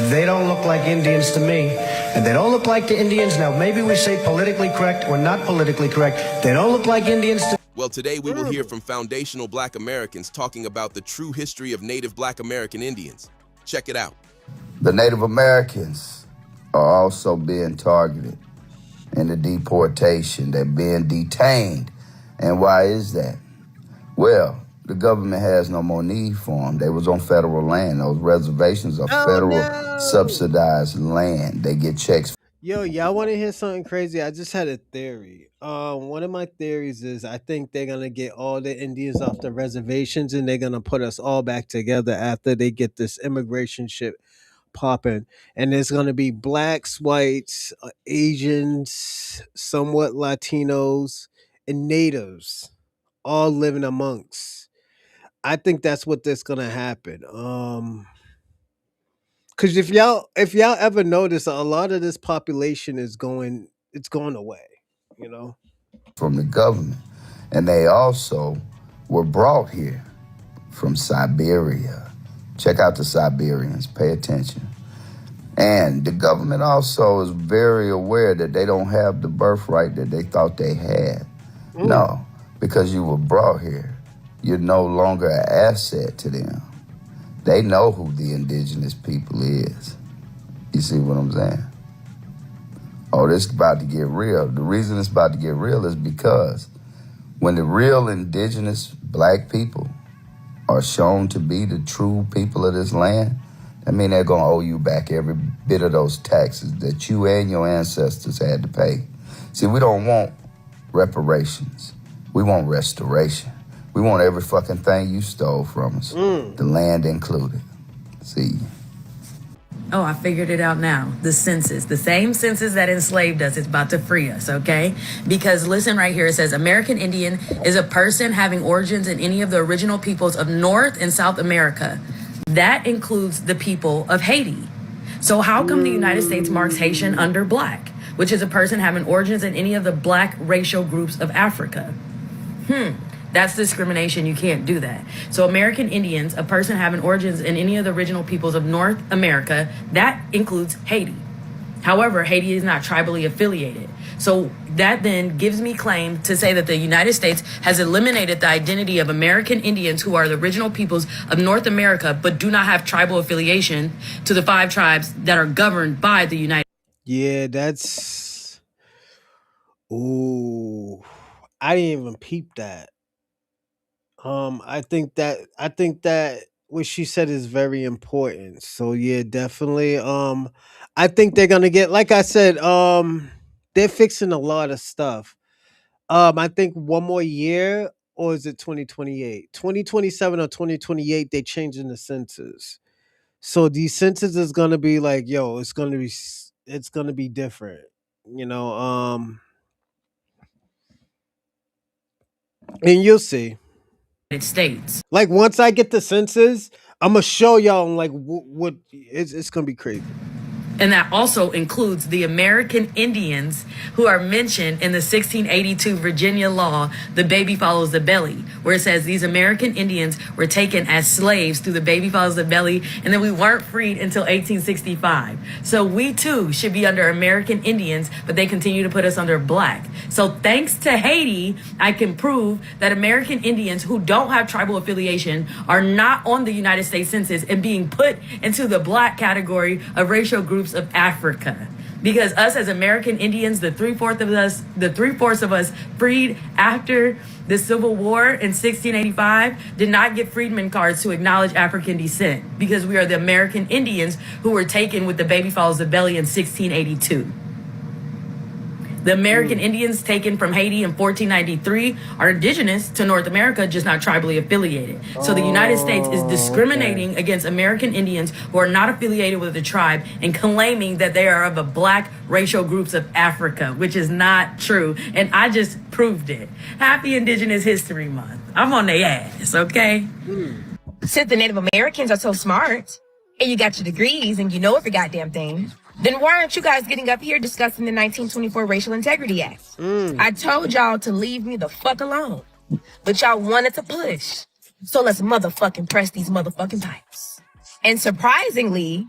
[SPEAKER 17] they don't look like Indians to me, and they don't look like the Indians. Now, maybe we say politically correct or not politically correct. They don't look like Indians to.
[SPEAKER 18] Well, today we will hear from foundational Black Americans talking about the true history of Native Black American Indians. Check it out.
[SPEAKER 19] The Native Americans are also being targeted in the deportation. They're being detained. And why is that? Well, the government has no more need for them. They was on federal land. Those reservations are federal subsidized land. They get checks.
[SPEAKER 1] Yo, y'all want to hear something crazy? I just had a theory. One of my theories is I think they're gonna get all the Indians off the reservations and they're gonna put us all back together after they get this immigration shit popping. And there's gonna be blacks, whites, Asians, somewhat Latinos, and natives all living amongst. I think that's what that's gonna happen. Because if y'all ever notice, a lot of this population is going away. You know.
[SPEAKER 19] From the government. And they also were brought here from Siberia. Check out the Siberians. Pay attention. And the government also is very aware that they don't have the birthright that they thought they had. No, because you were brought here, you're no longer an asset to them. They know who the indigenous people is. You see what I'm saying? Oh, this is about to get real. The reason it's about to get real is because when the real indigenous black people are shown to be the true people of this land, that means they're gonna owe you back every bit of those taxes that you and your ancestors had to pay. See, we don't want reparations. We want restoration. We want every fucking thing you stole from us, the land included. See.
[SPEAKER 20] Oh, I figured it out now. The census, the same census that enslaved us, is about to free us, okay? Because listen right here, it says American Indian is a person having origins in any of the original peoples of North and South America. That includes the people of Haiti. So how come the United States marks Haitian under black, which is a person having origins in any of the black racial groups of Africa? That's discrimination. You can't do that. So American Indians, a person having origins in any of the original peoples of North America, that includes Haiti. However, Haiti is not tribally affiliated. So that then gives me claim to say that the United States has eliminated the identity of American Indians, who are the original peoples of North America, but do not have tribal affiliation to the 5 tribes that are governed by the United States.
[SPEAKER 1] Yeah, that's. Ooh, I didn't even peep that. I think that what she said is very important. So yeah, definitely. I think they're gonna get, like I said, they're fixing a lot of stuff. I think one more year, or is it 2028? 2027 or 2028, they changing the census. So these census is gonna be like, yo, it's gonna be different. You know, and you'll see.
[SPEAKER 20] States.
[SPEAKER 1] Like once I get the census, I'm gonna show y'all like what it's gonna be crazy.
[SPEAKER 20] And that also includes the American Indians who are mentioned in the 1682 Virginia law, The Baby Follows the Belly, where it says these American Indians were taken as slaves through The Baby Follows the Belly, and then we weren't freed until 1865. So we too should be under American Indians, but they continue to put us under black. So thanks to Haiti, I can prove that American Indians who don't have tribal affiliation are not on the United States Census and being put into the black category of racial groups of Africa, because us as American Indians, the three-fourths of us freed after the Civil War in 1685 did not get freedmen cards to acknowledge African descent, because we are the American Indians who were taken with the Baby Follows the Belly in 1682. The American Indians taken from Haiti in 1493 are indigenous to North America, just not tribally affiliated. So the United States is discriminating against American Indians who are not affiliated with the tribe and claiming that they are of the black racial groups of Africa, which is not true. And I just proved it. Happy Indigenous History Month. I'm on their ass, okay?
[SPEAKER 21] Since the Native Americans are so smart, and you got your degrees and you know every goddamn thing, then why aren't you guys getting up here discussing the 1924 Racial Integrity Act? I told y'all to leave me the fuck alone, but y'all wanted to push. So let's motherfucking press these motherfucking pipes. And surprisingly,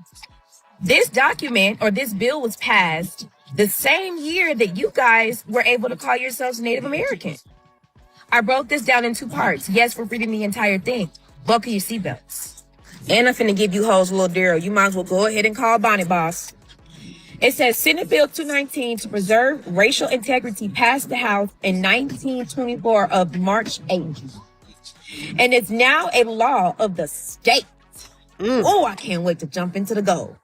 [SPEAKER 21] this document or this bill was passed the same year that you guys were able to call yourselves Native American. I broke this down in two parts. Yes, we're reading the entire thing. Buckle your seatbelts. And I'm finna give you hoes a little Daryl. You might as well go ahead and call Bonnie Boss. It says Senate Bill 219 to preserve racial integrity passed the House in 1924 of March 8th. And it's now a law of the state. Oh, I can't wait to jump into the goal.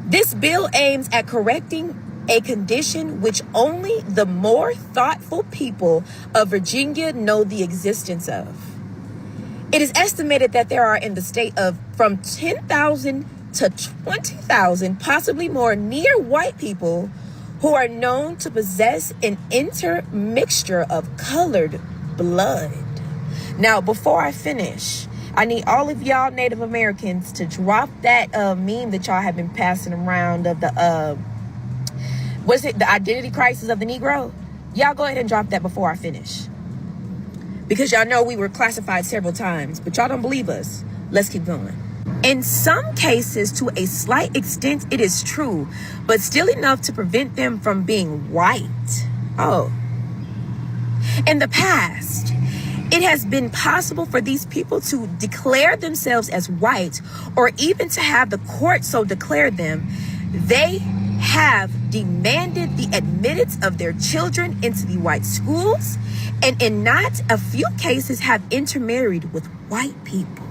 [SPEAKER 21] This bill aims at correcting a condition which only the more thoughtful people of Virginia know the existence of. It is estimated that there are in the state of from 10,000 to 20,000, possibly more, near white people who are known to possess an intermixture of colored blood. Now, before I finish, I need all of y'all Native Americans to drop that meme that y'all have been passing around of the, the identity crisis of the Negro? Y'all go ahead and drop that before I finish. Because y'all know we were classified several times, but y'all don't believe us. Let's keep going. In some cases, to a slight extent, it is true, but still enough to prevent them from being white. Oh. In the past, it has been possible for these people to declare themselves as white, or even to have the court so declare them. They have demanded the admittance of their children into the white schools, and in not a few cases have intermarried with white people.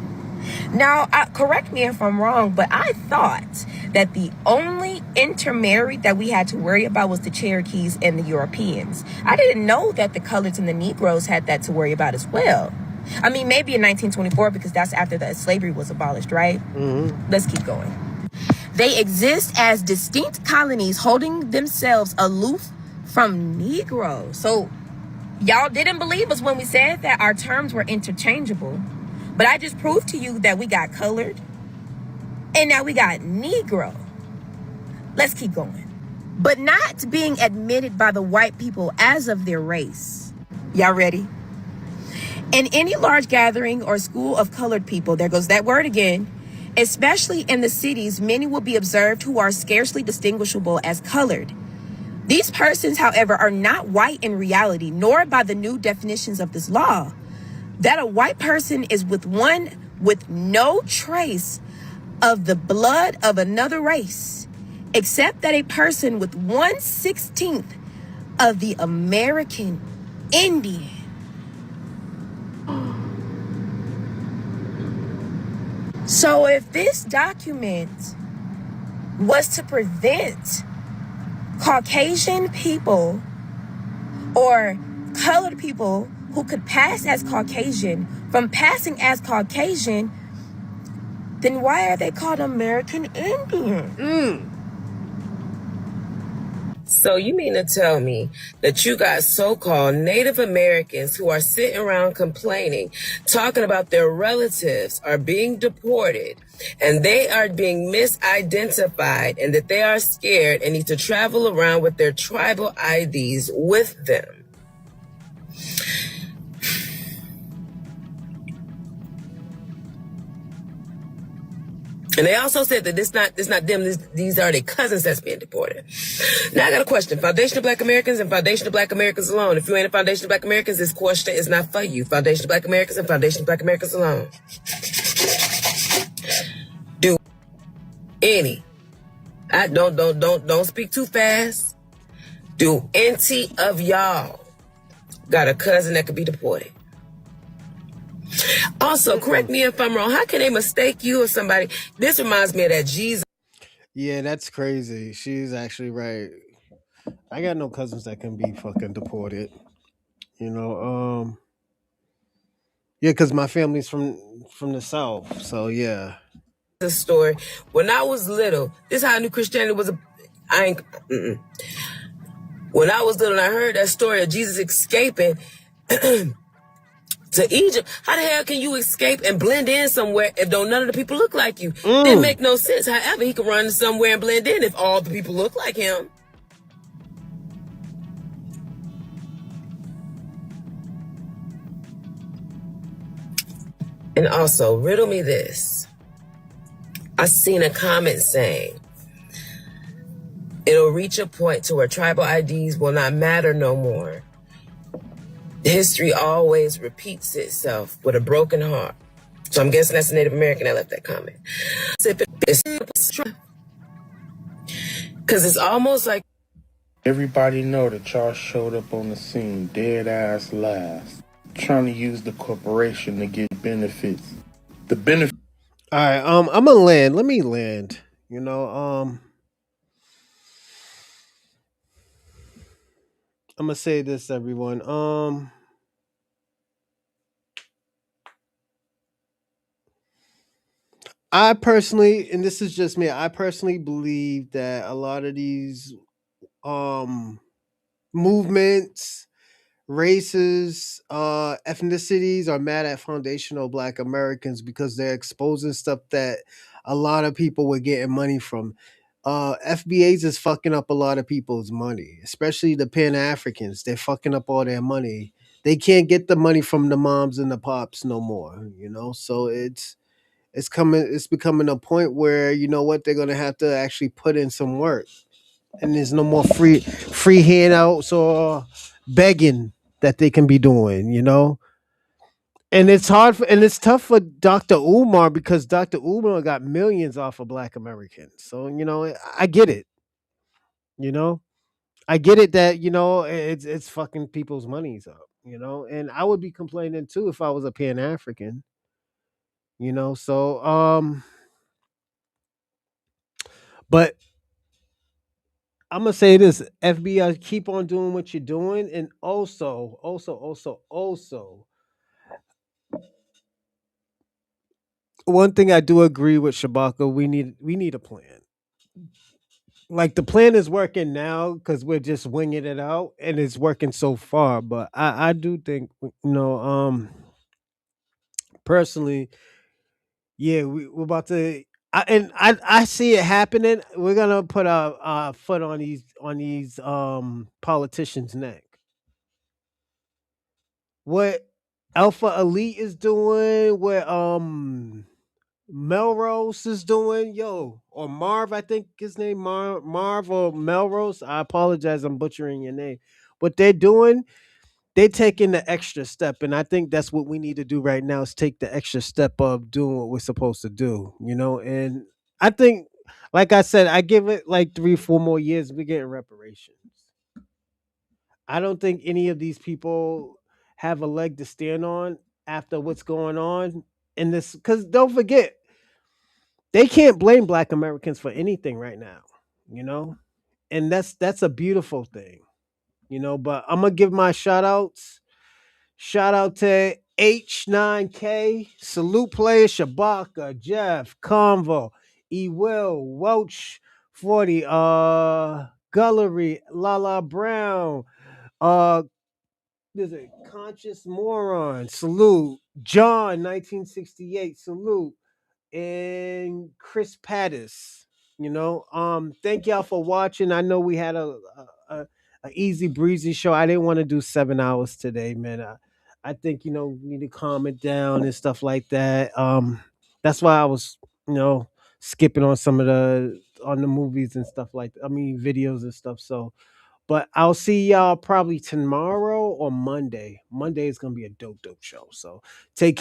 [SPEAKER 21] Now, correct me if I'm wrong, but I thought that the only intermarried that we had to worry about was the Cherokees and the Europeans. I didn't know that the coloreds and the Negroes had that to worry about as well. I mean, maybe in 1924, because that's after the slavery was abolished, right? Let's keep going. They exist as distinct colonies holding themselves aloof from Negroes. So y'all didn't believe us when we said that our terms were interchangeable. But I just proved to you that we got colored and now we got Negro. Let's keep going. But not being admitted by the white people as of their race. Y'all ready? In any large gathering or school of colored people, there goes that word again, especially in the cities, many will be observed who are scarcely distinguishable as colored. These persons, however, are not white in reality, nor by the new definitions of this law. That a white person is with one with no trace of the blood of another race, except that a person with 1/16 of the American Indian. So if this document was to prevent Caucasian people or colored people who could pass as Caucasian from passing as Caucasian, then why are they called American Indian?
[SPEAKER 4] So you mean to tell me that you got so-called Native Americans who are sitting around complaining, talking about their relatives are being deported and they are being misidentified and that they are scared and need to travel around with their tribal IDs with them? And they also said that it's not them, these are their cousins that's being deported. Now I got a question. Foundation of Black Americans and Foundation of Black Americans alone. If you ain't a Foundation of Black Americans, this question is not for you. Foundation of Black Americans and Foundation of Black Americans alone. Do any, I don't speak too fast. Do any of y'all got a cousin that could be deported? Also, correct me if I'm wrong. How can they mistake you or somebody? This reminds me of that Jesus.
[SPEAKER 1] Yeah, that's crazy. She's actually right. I got no cousins that can be fucking deported. You know, yeah, because my family's from the South. So yeah.
[SPEAKER 4] The story. When I was little, this is how I knew Christianity was a. I ain't. When I was little, and I heard that story of Jesus escaping to Egypt. How the hell can you escape and blend in somewhere if don't none of the people look like you? Didn't make no sense. However, he could run somewhere and blend in if all the people look like him. And also, riddle me this. I seen a comment saying, it'll reach a point to where tribal IDs will not matter no more. History always repeats itself with a broken heart. So I'm guessing that's a Native American that left that comment. Because it's almost like
[SPEAKER 22] everybody know that y'all showed up on the scene dead ass last, trying to use the corporation to get benefits. The benefit.
[SPEAKER 1] All right, I'm gonna land. Let me land. You know, I'm gonna say this, everyone. I personally, and this is just me, I personally believe that a lot of these movements, races, ethnicities are mad at foundational Black Americans because they're exposing stuff that a lot of people were getting money from. FBAs is fucking up a lot of people's money, especially the Pan Africans. They're fucking up all their money. They can't get the money from the moms and the pops no more, you know. So it's becoming a point where, you know what, they're gonna have to actually put in some work, and there's no more free handouts or begging that they can be doing, you know. And it's hard for, and it's tough for Dr. Umar because Dr. Umar got millions off of Black Americans. So, you know, I get it. You know, I get it that, you know, it's fucking people's monies up, you know, and I would be complaining too if I was a Pan African, you know. So but I'm gonna say this: FBI, keep on doing what you're doing, and also, one thing I do agree with Shabaka: we need a plan. Like the plan is working now because we're just winging it out, and it's working so far. But I do think, you know, personally, yeah, we're about to. I see it happening. We're gonna put our foot on these politicians' neck. What Alpha Elite is doing, what Melrose is doing, yo, or Marv, I think his name Marv or Melrose. I apologize, I'm butchering your name. What they're doing, they're taking the extra step, and I think that's what we need to do right now is take the extra step of doing what we're supposed to do, you know. And I think, like I said, I give it like 3-4 more years, we're getting reparations. I don't think any of these people have a leg to stand on after what's going on in this. Because don't forget, they can't blame Black Americans for anything right now, you know, and that's a beautiful thing, you know. But I'm gonna give my shout outs. Shout out to H9K, Salute Player, Shabaka, Jeff, Convo, E Will, Welch 40, Gullery, Lala Brown, there's a Conscious Moron, salute. John, 1968, salute. And Chris Pattis. Thank y'all for watching. I know we had a easy breezy show. I didn't want to do 7 hours today, man. I think we need to calm it down and stuff like that. That's why I was skipping on some of the movies and stuff videos and stuff. So, but I'll see y'all probably tomorrow or Monday. Monday is gonna be a dope show. So take